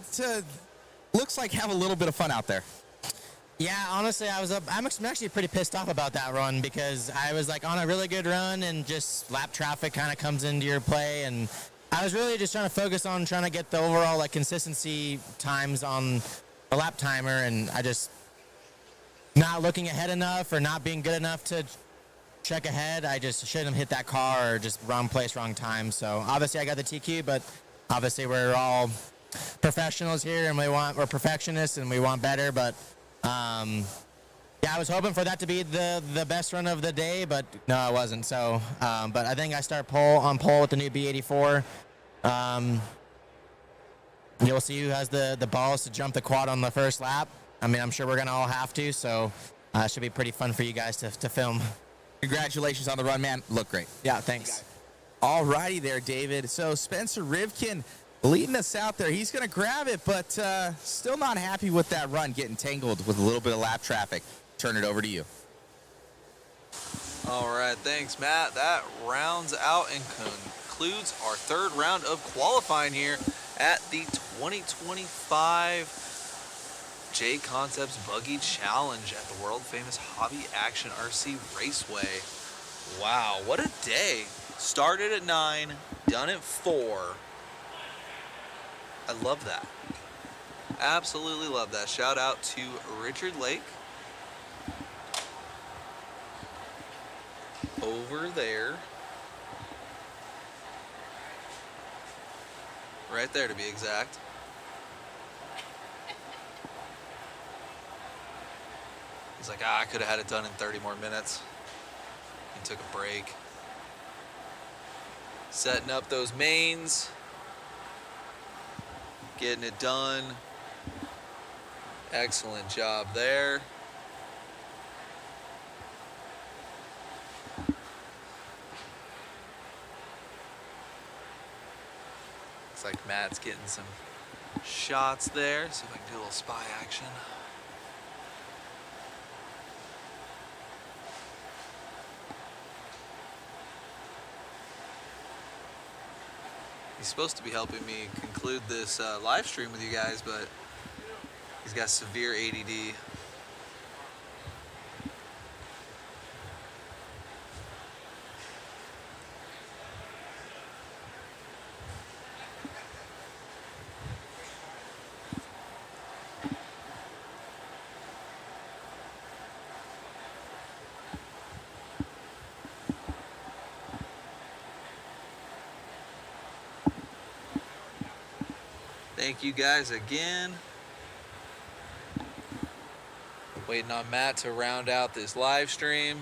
looks like have a little bit of fun out there. Yeah, honestly, I'm actually pretty pissed off about that run because I was like on a really good run and just lap traffic kind of comes into your play, and I was really just trying to focus on trying to get the overall like consistency times on the lap timer, and I just not looking ahead enough or not being good enough to check ahead. I just shouldn't have hit that car or just wrong place, wrong time. So obviously I got the TQ, but obviously we're all professionals here and we're perfectionists and we want better, but yeah, I was hoping for that to be the best run of the day, but no, it wasn't. So, but I think I start on pole with the new B84. You'll see who has the balls to jump the quad on the first lap. I mean, I'm sure we're gonna all have to. So, it should be pretty fun for you guys to film. Congratulations on the run, man. Look great. Yeah, thanks. All righty there, David. So Spencer Rivkin leading us out there. He's going to grab it, but still not happy with that run, getting tangled with a little bit of lap traffic. Turn it over to you. All right, thanks, Matt. That rounds out and concludes our third round of qualifying here at the 2025 JConcepts Buggy Challenge at the world-famous Hobby Action RC Raceway. Wow, what a day. Started at 9, done at 4. I love that. Absolutely love that. Shout out to Richard Lake. Over there. Right there to be exact. He's like, I could have had it done in 30 more minutes. He took a break. Setting up those mains. Getting it done. Excellent job there. Looks like Matt's getting some shots there. See if I can do a little spy action. He's supposed to be helping me conclude this live stream with you guys, but he's got severe ADD. Thank you guys again. Waiting on Matt to round out this live stream.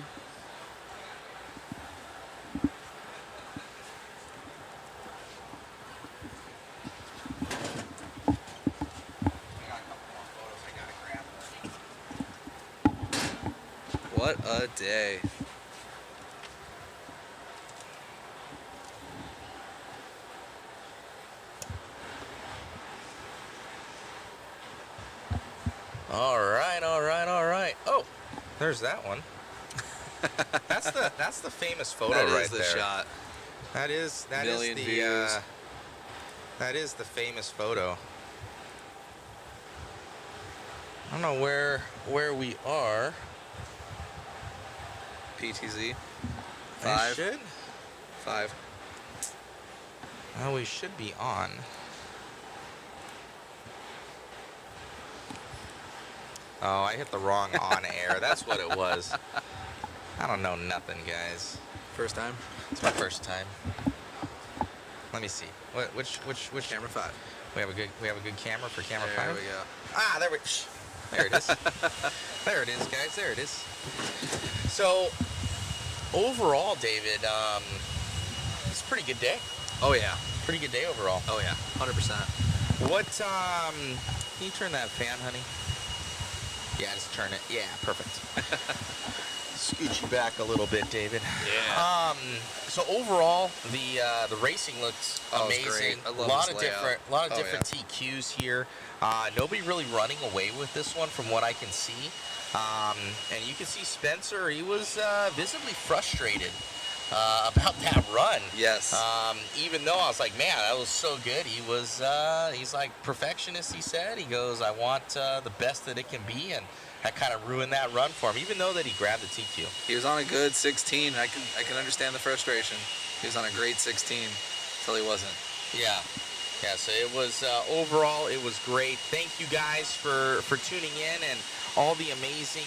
What a day. All right, all right, all right. Oh, there's that one. That's the famous photo That right is the there. shot. That is Million the views. that is the famous photo. I don't know where we are. PTZ. I should. 5. Well, we should be on. Oh, I hit the wrong on air. That's what it was. I don't know nothing, guys. First time? It's my first time. Let me see. Which Camera 5. we have a good camera for camera There 5. we go. Ah, there it is. There it is, guys. There it is. So, overall, David, it's a pretty good day. Oh yeah. Pretty good day overall. Oh yeah. 100%. What, can you turn that fan, honey? Yeah, just turn it. Yeah, perfect. Scooch you back a little bit, David. Yeah. So overall, the racing looks Oh, it's amazing. great. I A love lot this of layout. different TQs here. Nobody really running away with this one from what I can see. And you can see Spencer, he was visibly frustrated about that run. Yes. Even though I was like, man, that was so good. He's like perfectionist, he said. He goes, I want the best that it can be, and that kind of ruined that run for him, even though that he grabbed the TQ. He was on a good 16. I can understand the frustration. He was on a great 16 until he wasn't. Yeah. Yeah, so it was, overall, it was great. Thank you guys for tuning in and all the amazing,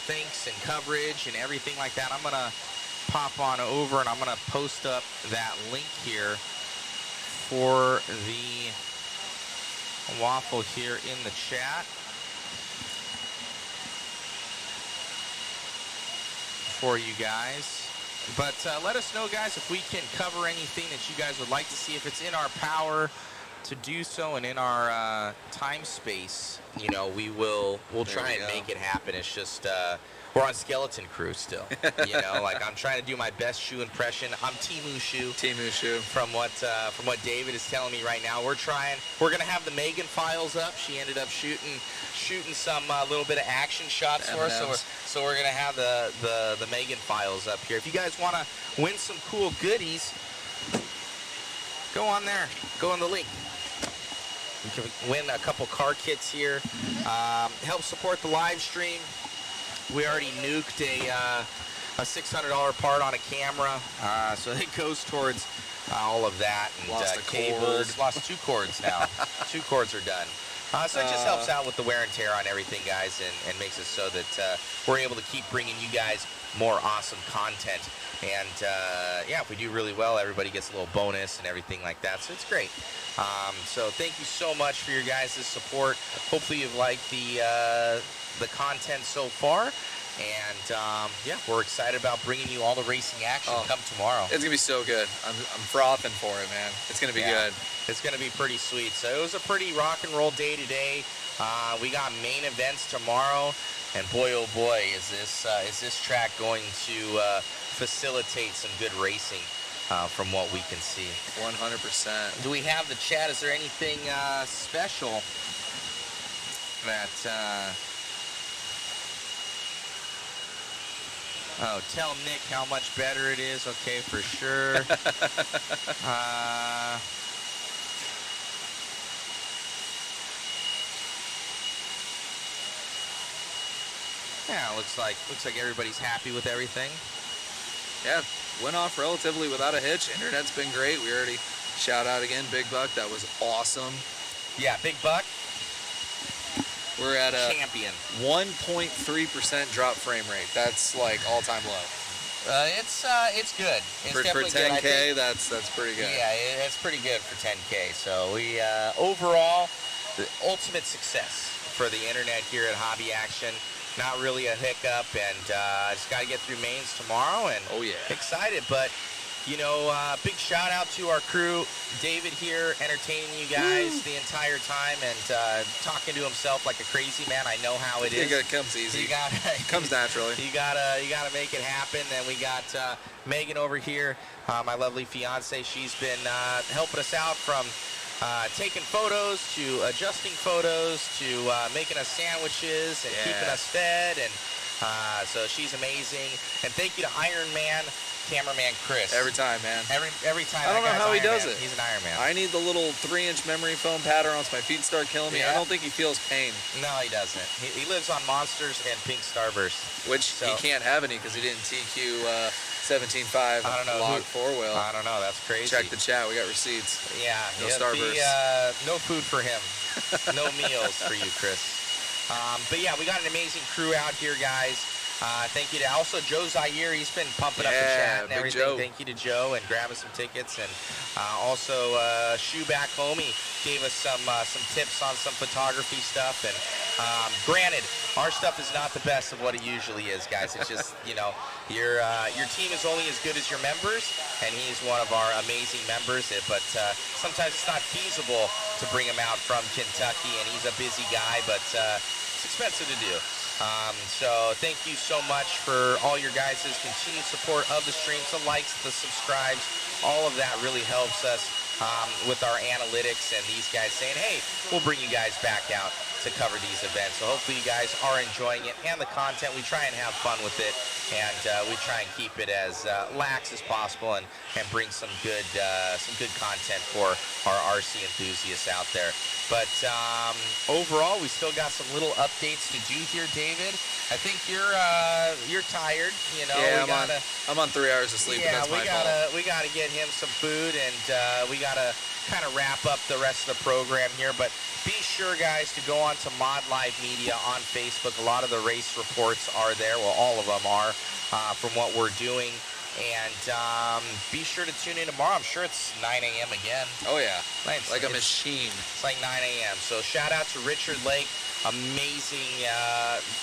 thanks and coverage and everything like that. I'm going to pop on over and I'm going to post up that link here for the waffle here in the chat for you guys. But let us know, guys, if we can cover anything that you guys would like to see. If it's in our power to do so and in our time space, we'll try and make it happen. It's just we're on skeleton crew still. Like I'm trying to do my best shoe impression. I'm Timu Shoe. Timu Shoe. From what David is telling me right now, we're gonna have the Megan files up. She ended up shooting some little bit of action shots for us. So we're gonna have the Megan files up here. If you guys want to win some cool goodies, go on there. Go on the link. You can win a couple car kits here. Help support the live stream. We already nuked a $600 part on a camera, so it goes towards all of that. And Lost a cables. cord. Lost 2 cords now. 2 cords are done. So it just helps out with the wear and tear on everything, guys, and makes it so that we're able to keep bringing you guys more awesome content. And if we do really well, everybody gets a little bonus and everything like that. So it's great. So thank you so much for your guys' support. Hopefully you've liked the content so far. And we're excited about bringing you all the racing action come tomorrow. It's gonna be so good. I'm frothing for it, man. It's gonna be good. It's gonna be pretty sweet. So it was a pretty rock and roll day today. We got main events tomorrow, and boy, oh boy, is this track going to facilitate some good racing from what we can see. 100%. Do we have the chat? Is there anything special that? Oh, tell Nick how much better it is. Okay, for sure. Yeah, looks like everybody's happy with everything. Yeah, went off relatively without a hitch. Internet's been great. We already shout out again, Big Buck. That was awesome. Yeah, Big Buck. We're at a champion. 1.3% drop frame rate. That's like all-time low. It's good. It's for definitely 10K, good. that's pretty good. Yeah, it's pretty good for 10K. So we overall, the ultimate success for the internet here at Hobby Action. Not really a hiccup, and just got to get through mains tomorrow. And excited, but. Big shout out to our crew, David here, entertaining you guys the entire time and talking to himself like a crazy man. I know how it is. It comes easy. Comes naturally. You gotta make it happen. Then we got Megan over here, my lovely fiance. She's been helping us out from taking photos to adjusting photos to making us sandwiches and keeping us fed and So she's amazing. And thank you to Iron Man cameraman Chris. Every time, man. Every time. I don't know how he does it. He's an Iron Man. I need the little 3-inch memory foam pattern once my feet start killing me. Yeah. I don't think he feels pain. No, he doesn't. He lives on Monsters and Pink Starburst. Which he can't have any because he didn't TQ 17.5 I don't know log 4-wheel. I don't know. That's crazy. Check the chat. We got receipts. Yeah. No it'd Starburst. be, no food for him. No meals for you, Chris. But yeah, we got an amazing crew out here, guys. Thank you to also Joe Zaire. He's been pumping up the chat and Big everything. Joe. Thank you to Joe and grabbing some tickets. And also Shoe Back Homie gave us some tips on some photography stuff. And granted, our stuff is not the best of what it usually is, guys. It's just, your team is only as good as your members, and he's one of our amazing members. But sometimes it's not feasible to bring him out from Kentucky, and he's a busy guy, but it's expensive to do. So thank you so much for all your guys' continued support of the streams, the likes, the subscribes. All of that really helps us with our analytics and these guys saying, hey, we'll bring you guys back out to cover these events. So hopefully you guys are enjoying it and the content. We try and have fun with it, and we try and keep it as lax as possible and bring some good content for our RC enthusiasts out there. But overall, we still got some little updates to do here, David. I think you're tired. Yeah, I'm on 3 hours of sleep. Yeah, But that's my fault. we gotta get him some food, and we gotta kind of wrap up the rest of the program here. But be sure, guys, to go on to Mod Live Media on Facebook. A lot of the race reports are there. Well, all of them are from what we're doing. And be sure to tune in tomorrow. I'm sure it's 9 a.m. again. Oh, yeah. Like a machine. It's like 9 a.m. So shout out to Richard Lake. Amazing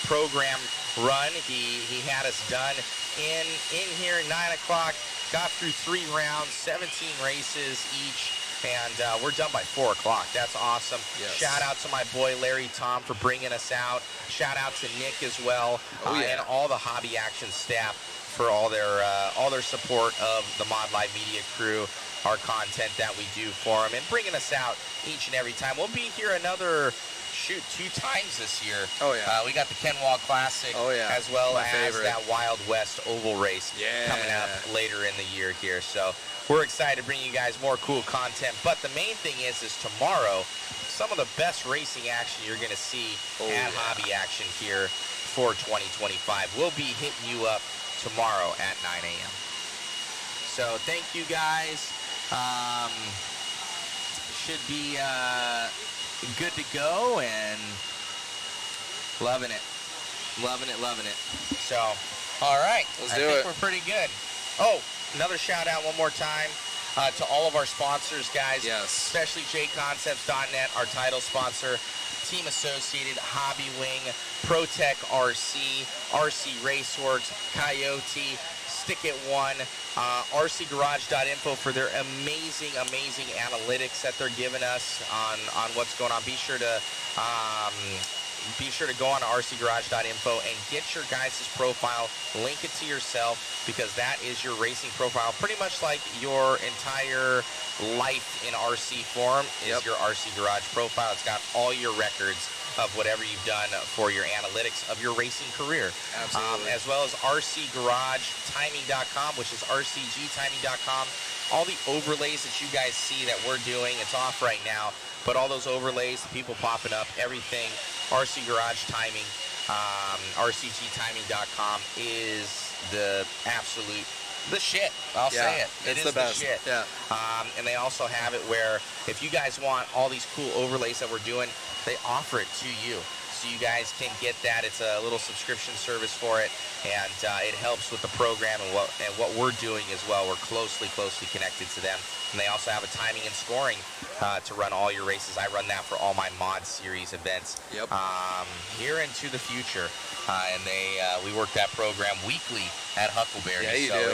program run. He had us done in here at 9 o'clock. Got through 3 rounds, 17 races each. And we're done by 4 o'clock. That's awesome. Yes. Shout out to my boy Larry Tom for bringing us out. Shout out to Nick as well. And all the Hobby Action staff for all their support of the Mod Live Media crew, our content that we do for them, and bringing us out each and every time. We'll be here another 2 times this year. Oh, yeah. We got the Kenwall Classic, as well as that Wild West Oval Race coming up later in the year here. So we're excited to bring you guys more cool content. But the main thing is tomorrow, some of the best racing action you're going to see at Hobby Action here for 2025. We'll be hitting you up tomorrow at 9 a.m. So thank you, guys. Should be good to go, and loving it. So, all right. Let's I do think it. we're pretty good. Oh, another shout out one more time to all of our sponsors, guys. Yes. Especially JConcepts.net, our title sponsor. Team Associated, Hobby Wing, ProTech RC, RC Raceworks, Coyote, Stick It One, RCGarage.info for their amazing analytics that they're giving us on what's going on. Be sure to go on to RCGarage.info and get your guys' profile, link it to yourself, because that is your racing profile. Pretty much like your entire life in RC form is your RC Garage profile. It's got all your records of whatever you've done for your analytics of your racing career. Absolutely. As well as RCGarageTiming.com, which is RCGtiming.com. All the overlays that you guys see that we're doing, it's off right now, but all those overlays, the people popping up, everything, RC Garage Timing, RCGtiming.com is the absolute, the shit. I'll say it. It is the best. shit. Yeah. And they also have it where if you guys want all these cool overlays that we're doing, they offer it to you. So you guys can get that. It's a little subscription service for it, and it helps with the program and what we're doing as well. We're closely connected to them. And they also have a timing and scoring to run all your races. I run that for all my mod series events here into the future. And we work that program weekly at Huckleberry. Yeah, you so do.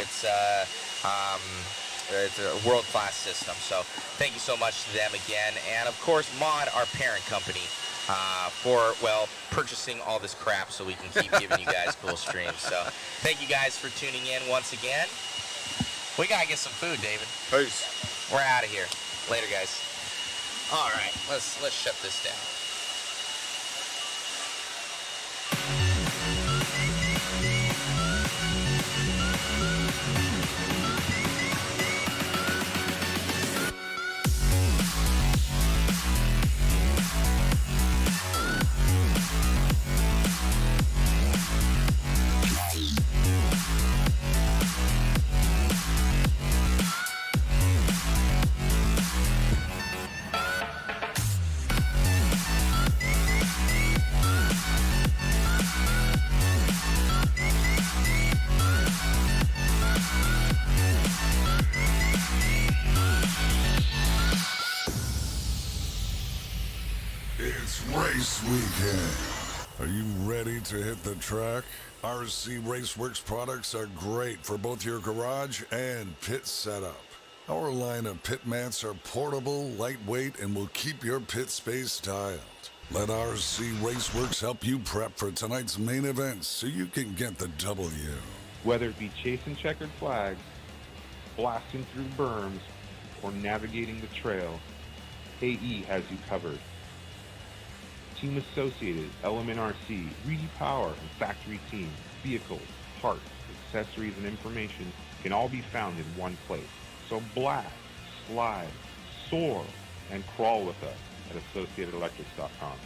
It's a world-class system. So thank you so much to them again. And of course, Mod, our parent company, for purchasing all this crap so we can keep giving you guys cool streams. So thank you guys for tuning in once again. We gotta get some food, David. Peace. We're out of here. Later, guys. All right, let's shut this down. weekend. Are you ready to hit the track? RC Raceworks products are great for both your garage and pit setup. Our line of pit mats are portable, lightweight, and will keep your pit space styled. Let RC Raceworks help you prep for tonight's main event so you can get the W. Whether it be chasing checkered flags, blasting through berms, or navigating the trail, AE has you covered. Team Associated, Element RC, Reedy Power, and Factory Team, vehicles, parts, accessories, and information can all be found in one place. So blast, slide, soar, and crawl with us at AssociatedElectrics.com.